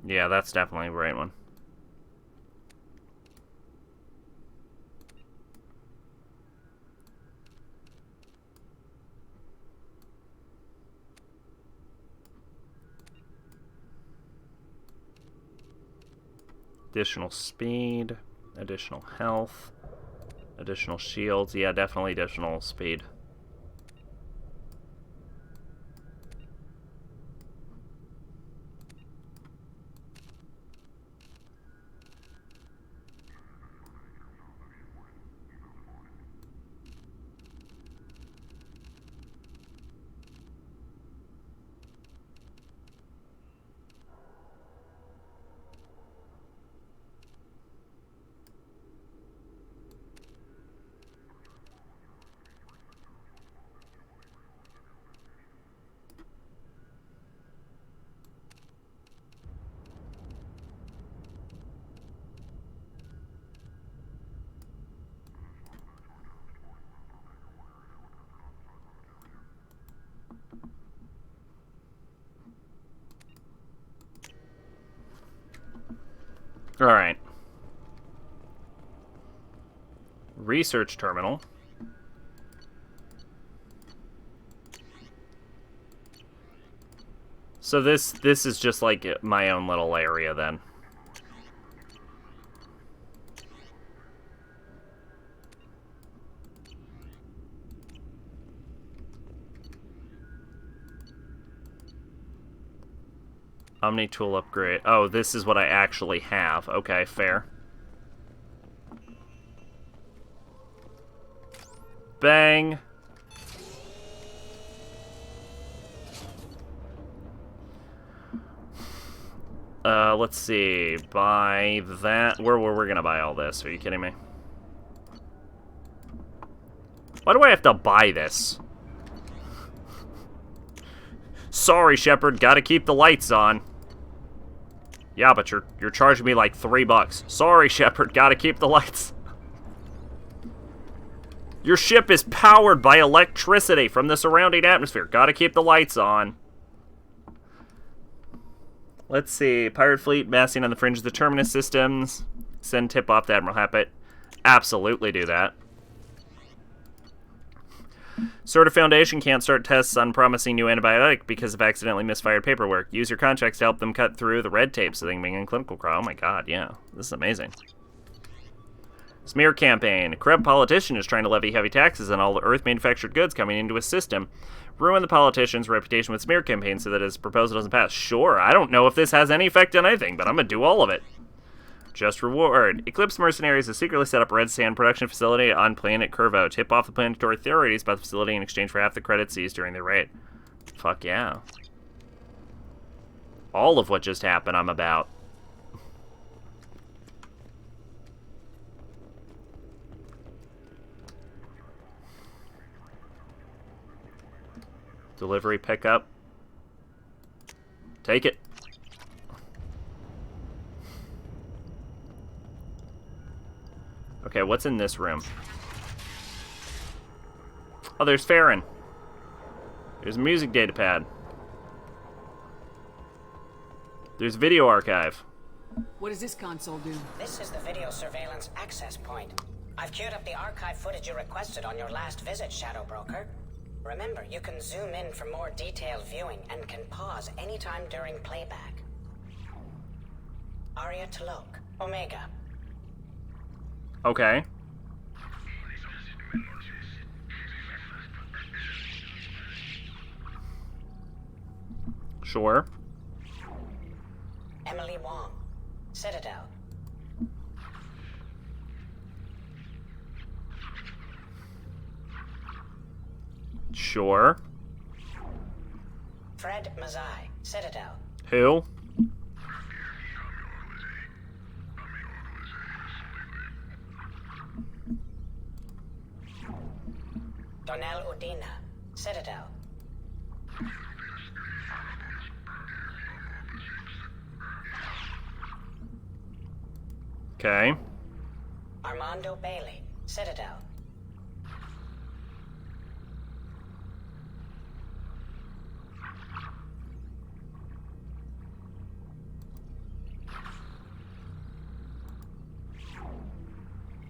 Yeah, that's definitely the right one. Additional speed, additional health, additional shields. Yeah, definitely additional speed. Alright. Research terminal. So this is just like my own little area then. Omni tool upgrade. Oh, this is what I actually have. Okay, fair. Bang. Let's see. Buy that. Where were we gonna buy all this? Are you kidding me? Why do I have to buy this? Sorry, Shepard. Gotta keep the lights on. Yeah, but you're charging me like $3. Sorry, Shepard. Gotta keep the lights. Your ship is powered by electricity from the surrounding atmosphere. Gotta keep the lights on. Let's see. Pirate fleet massing on the fringe of the terminus systems. Send tip off to Admiral Happett. Absolutely do that. Sorta Foundation can't start tests on promising new antibiotic because of accidentally misfired paperwork. Use your contracts to help them cut through the red tape so they can begin clinical trial. Oh my god, yeah. This is amazing. Smear campaign. A corrupt politician is trying to levy heavy taxes on all the Earth-manufactured goods coming into his system. Ruin the politician's reputation with smear campaigns so that his proposal doesn't pass. Sure, I don't know if this has any effect on anything, but I'm gonna do all of it. Just reward. Eclipse Mercenaries has secretly set up a red sand production facility on planet Curvo. Tip off the planetary authorities about the facility in exchange for half the credits seized during the raid. Fuck yeah. All of what just happened I'm about. Delivery pickup. Take it. Okay, what's in this room? Oh, there's Farron. There's a music data pad. There's video archive. What does this console do? This is the video surveillance access point. I've queued up the archive footage you requested on your last visit, Shadow Broker. Remember, you can zoom in for more detailed viewing and can pause anytime during playback. Aria Talok, Omega. Okay. Sure. Emily Wong, Citadel. Sure. Fred Mazai, Citadel. Who? Donnell Udina, Citadel. Okay. Armando Bailey, Citadel.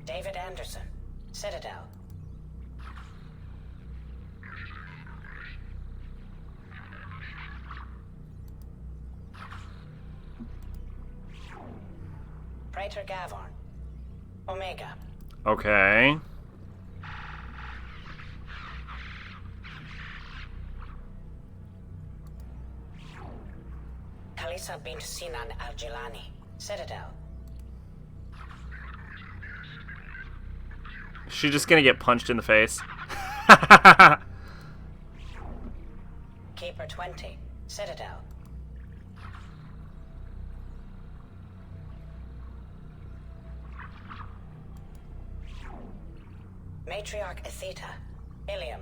David Anderson, Citadel. Praetor Gavorn, Omega. Okay. Kalisa bint Sinan Al-Jilani, Citadel. Is she just gonna get punched in the face? Keeper 20, Citadel. Matriarch Atheta, Ilium.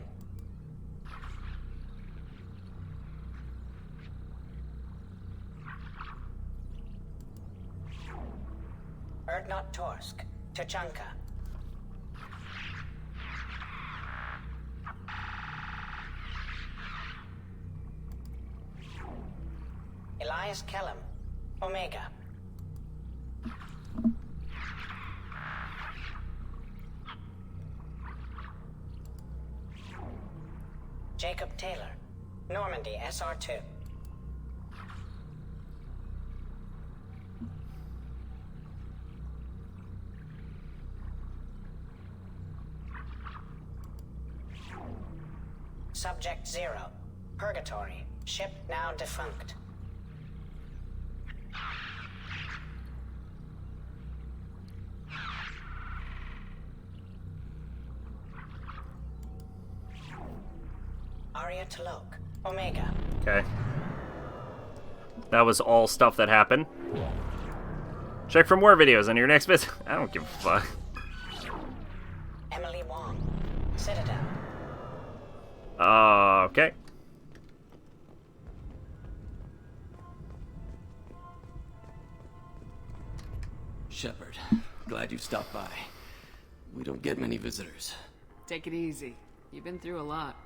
Erdnot Torsk, Tachanka. Elias Kellum, Omega. Jacob Taylor. Normandy, SR2. Subject 0. Purgatory. Ship now defunct. Aria Talok. Omega. Okay. That was all stuff that happened. Check for more videos on your next visit. I don't give a fuck. Emily Wong. Citadel. Okay. Shepard, glad you stopped by. We don't get many visitors. Take it easy. You've been through a lot.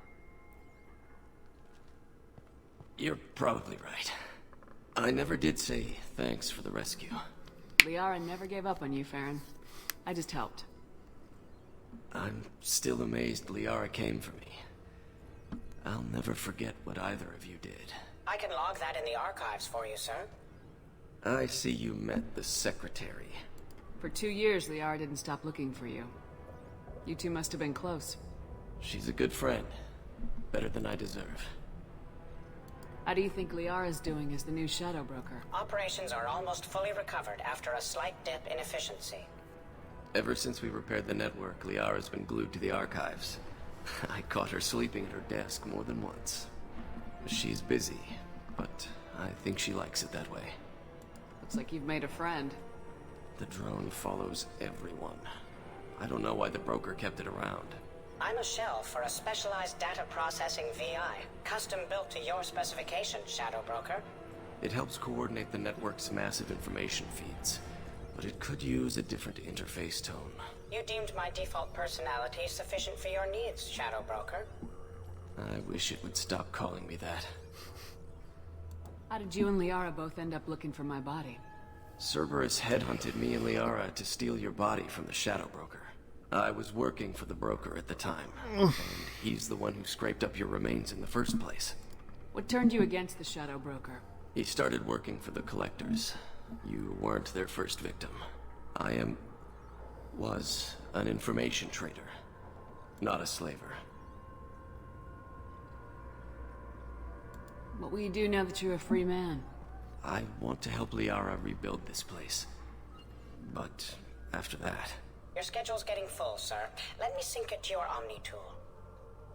You're probably right. I never did say thanks for the rescue. Liara never gave up on you, Farron. I just helped. I'm still amazed Liara came for me. I'll never forget what either of you did. I can log that in the archives for you, sir. I see you met the secretary. For 2 years, Liara didn't stop looking for you. You two must have been close. She's a good friend. Better than I deserve. How do you think Liara's doing as the new Shadow Broker? Operations are almost fully recovered after a slight dip in efficiency. Ever since we repaired the network, Liara's been glued to the archives. I caught her sleeping at her desk more than once. She's busy, but I think she likes it that way. Looks like you've made a friend. The drone follows everyone. I don't know why the broker kept it around. I'm a shell for a specialized data processing VI, custom built to your specifications, Shadow Broker. It helps coordinate the network's massive information feeds, but it could use a different interface tone. You deemed my default personality sufficient for your needs, Shadow Broker. I wish it would stop calling me that. How did you and Liara both end up looking for my body? Cerberus headhunted me and Liara to steal your body from the Shadow Broker. I was working for the broker at the time, and he's the one who scraped up your remains in the first place. What turned you against the Shadow Broker? He started working for the Collectors. You weren't their first victim. Was an information trader, not a slaver. What will you do now that you're a free man? I want to help Liara rebuild this place. But after that... Your schedule's getting full, sir. Let me sync it to your Omni tool.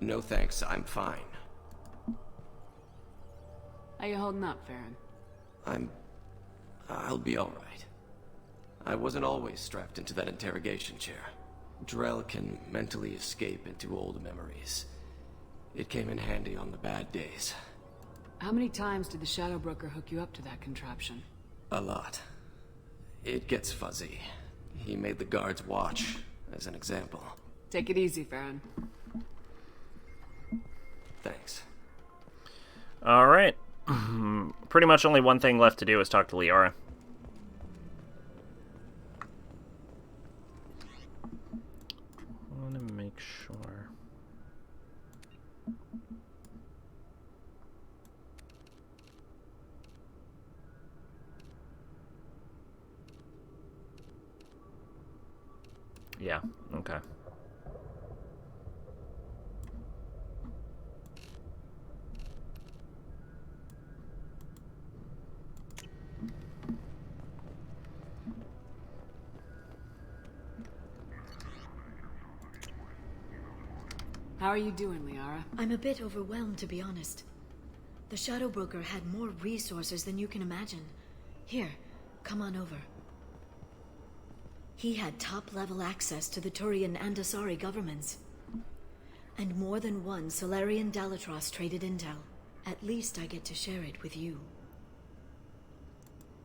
No thanks, I'm fine. How you holding up, Farron? I'll be alright. I wasn't always strapped into that interrogation chair. Drell can mentally escape into old memories. It came in handy on the bad days. How many times did the Shadow Broker hook you up to that contraption? A lot. It gets fuzzy. He made the guards watch, as an example. Take it easy, Farron. Thanks. Alright. Pretty much only one thing left to do is talk to Liara. I want to make sure. Yeah, okay. How are you doing, Liara? I'm a bit overwhelmed, to be honest. The Shadow Broker had more resources than you can imagine. Here, come on over. He had top-level access to the Turian and Asari governments. And more than one Solarian Dalatros traded intel. At least I get to share it with you.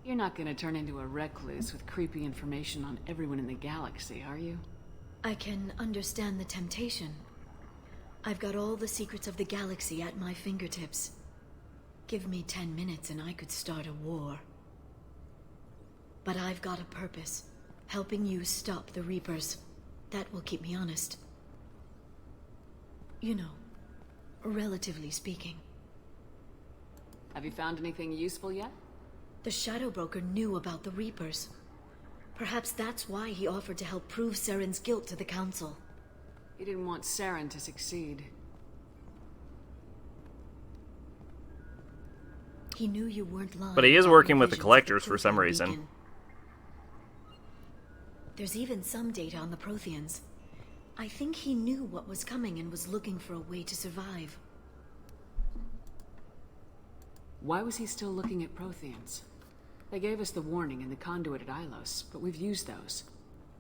You're not gonna turn into a recluse with creepy information on everyone in the galaxy, are you? I can understand the temptation. I've got all the secrets of the galaxy at my fingertips. Give me 10 minutes and I could start a war. But I've got a purpose. Helping you stop the Reapers. That will keep me honest. You know, relatively speaking. Have you found anything useful yet? The Shadow Broker knew about the Reapers. Perhaps that's why he offered to help prove Saren's guilt to the Council. He didn't want Saren to succeed. He knew you weren't lying. But he is working with the Collectors for some reason. There's even some data on the Protheans. I think he knew what was coming and was looking for a way to survive. Why was he still looking at Protheans? They gave us the warning in the conduit at Ilos, but we've used those.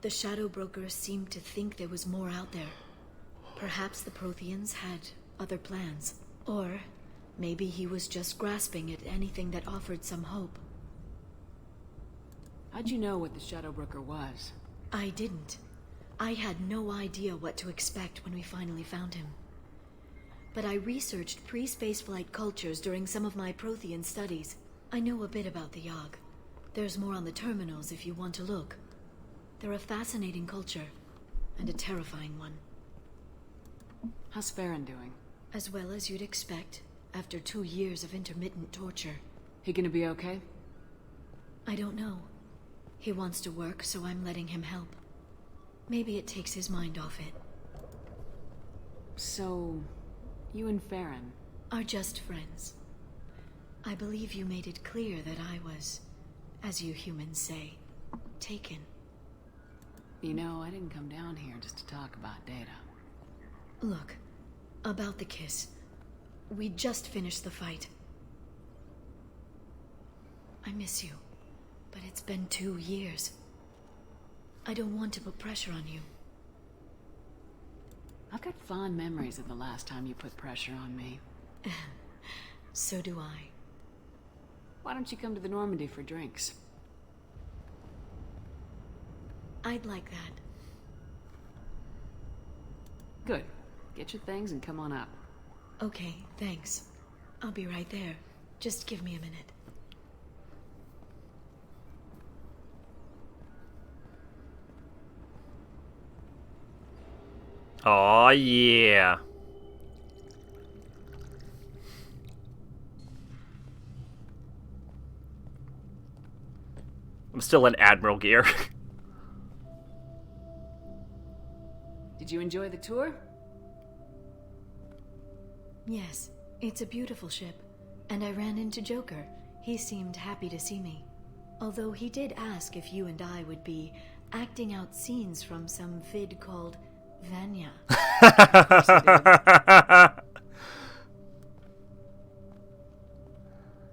The Shadow Broker seemed to think there was more out there. Perhaps the Protheans had other plans. Or maybe he was just grasping at anything that offered some hope. How'd you know what the Shadow Broker was? I didn't. I had no idea what to expect when we finally found him. But I researched pre-spaceflight cultures during some of my Prothean studies. I know a bit about the Yogg. There's more on the terminals if you want to look. They're a fascinating culture, and a terrifying one. How's Farron doing? As well as you'd expect, after 2 years of intermittent torture. He gonna be okay? I don't know. He wants to work, so I'm letting him help. Maybe it takes his mind off it. So, you and Farron are just friends. I believe you made it clear that I was, as you humans say, taken. You know, I didn't come down here just to talk about Data. Look, about the kiss. We just finished the fight. I miss you, but it's been 2 years. I don't want to put pressure on you. I've got fond memories of the last time you put pressure on me. So do I. Why don't you come to the Normandy for drinks? I'd like that. Good. Get your things and come on up. Okay, thanks. I'll be right there. Just give me a minute. Aw, yeah. I'm still in Admiral gear. Did you enjoy the tour? Yes, it's a beautiful ship. And I ran into Joker. He seemed happy to see me. Although he did ask if you and I would be acting out scenes from some vid called Vanya.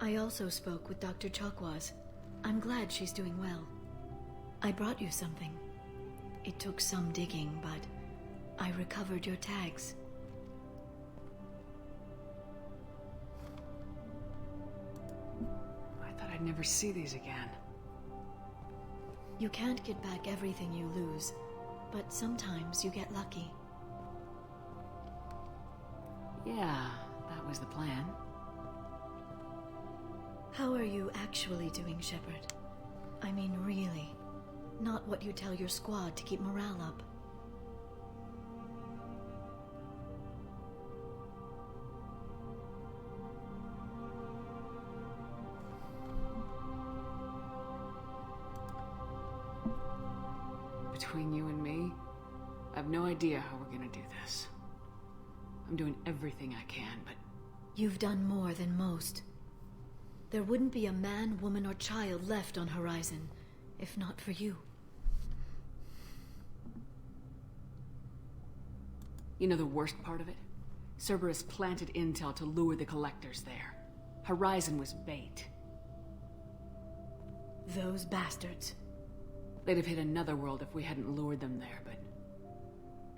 I also spoke with Dr. Chakwas. I'm glad she's doing well. I brought you something. It took some digging, but I recovered your tags. I thought I'd never see these again. You can't get back everything you lose, but sometimes you get lucky. Yeah, that was the plan. How are you actually doing, Shepard? I mean, really. Not what you tell your squad to keep morale up. Between you and me, I have no idea how we're gonna do this. I'm doing everything I can, but... You've done more than most. There wouldn't be a man, woman, or child left on Horizon, if not for you. You know the worst part of it? Cerberus planted intel to lure the Collectors there. Horizon was bait. Those bastards. They'd have hit another world if we hadn't lured them there, but...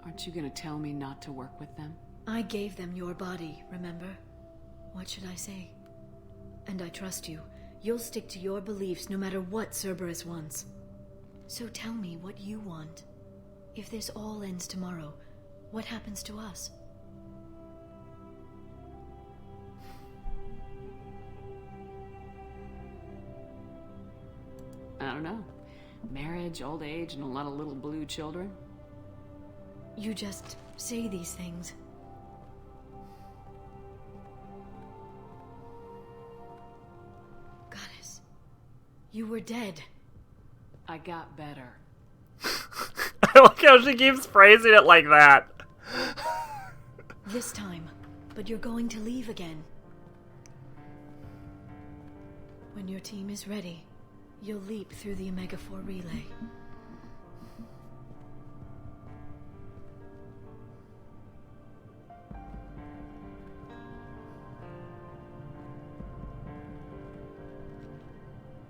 Aren't you gonna tell me not to work with them? I gave them your body, remember? What should I say? And I trust you. You'll stick to your beliefs no matter what Cerberus wants. So tell me what you want. If this all ends tomorrow, what happens to us? I don't know. Marriage, old age, and a lot of little blue children? You just say these things. You were dead. I got better. I like how she keeps phrasing it like that. This time. But you're going to leave again. When your team is ready, you'll leap through the Omega-4 relay.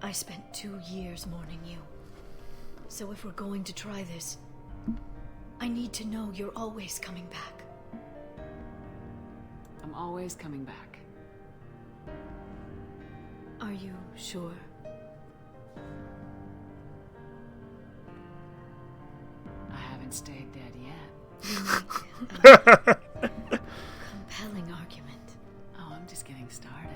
I spent 2 years mourning you. So if we're going to try this, I need to know you're always coming back. I'm always coming back. Are you sure? I haven't stayed dead yet. You make a compelling argument. Oh, I'm just getting started.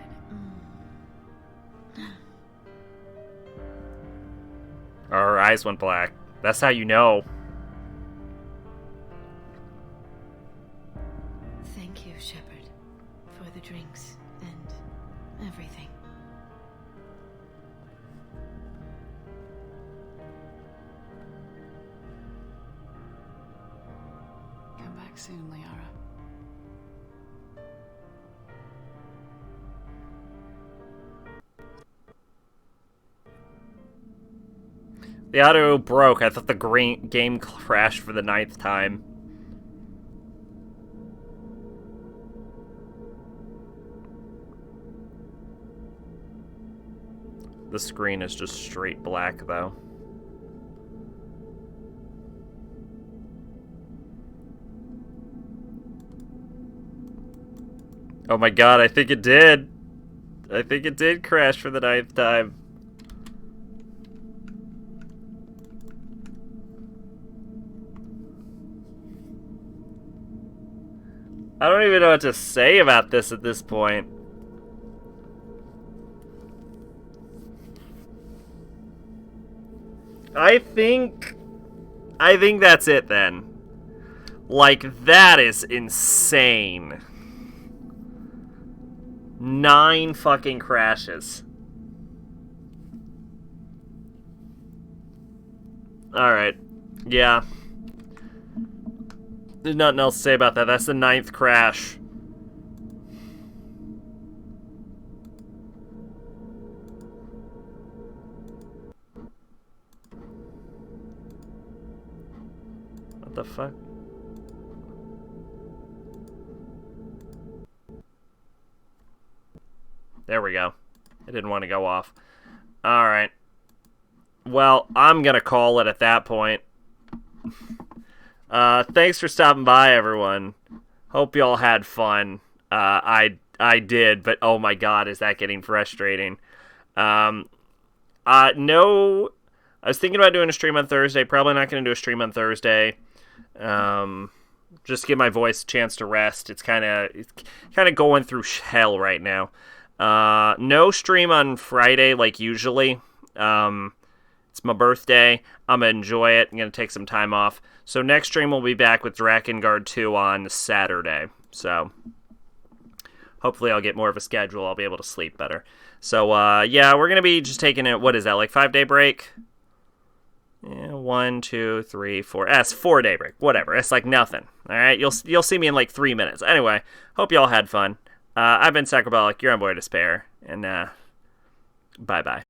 Her eyes went black. That's how you know. Thank you, Shepard, for the drinks and everything. Come back soon, Liara. The audio broke. I thought the game crashed for the 9th time. The screen is just straight black, though. Oh my god, I think it did. I think it did crash for the 9th time. I don't even know what to say about this at this point. I think that's it then. Like, that is insane. 9 fucking crashes. Alright. Yeah. There's nothing else to say about that. That's the 9th crash. What the fuck? There we go. I didn't want to go off. Alright. Well, I'm gonna call it at that point. Thanks for stopping by, everyone. Hope y'all had fun. I did, but oh my god, is that getting frustrating. No, I was thinking about doing a stream on Thursday. Probably not going to do a stream on Thursday. Just give my voice a chance to rest. It's kind of going through hell right now. No stream on Friday like usually. It's my birthday. I'm going to enjoy it. I'm going to take some time off. So next stream we'll be back with Drakengard 2 on Saturday. So hopefully I'll get more of a schedule. I'll be able to sleep better. So yeah, we're going to be just taking it, what is that, like 5-day break? Yeah, 1, 2, 3, 4. That's 4-day break. Whatever. It's like nothing. All right, you'll see me in like 3 minutes. Anyway, hope y'all had fun. I've been Sacrabalic. You're on Boy Despair, and bye bye.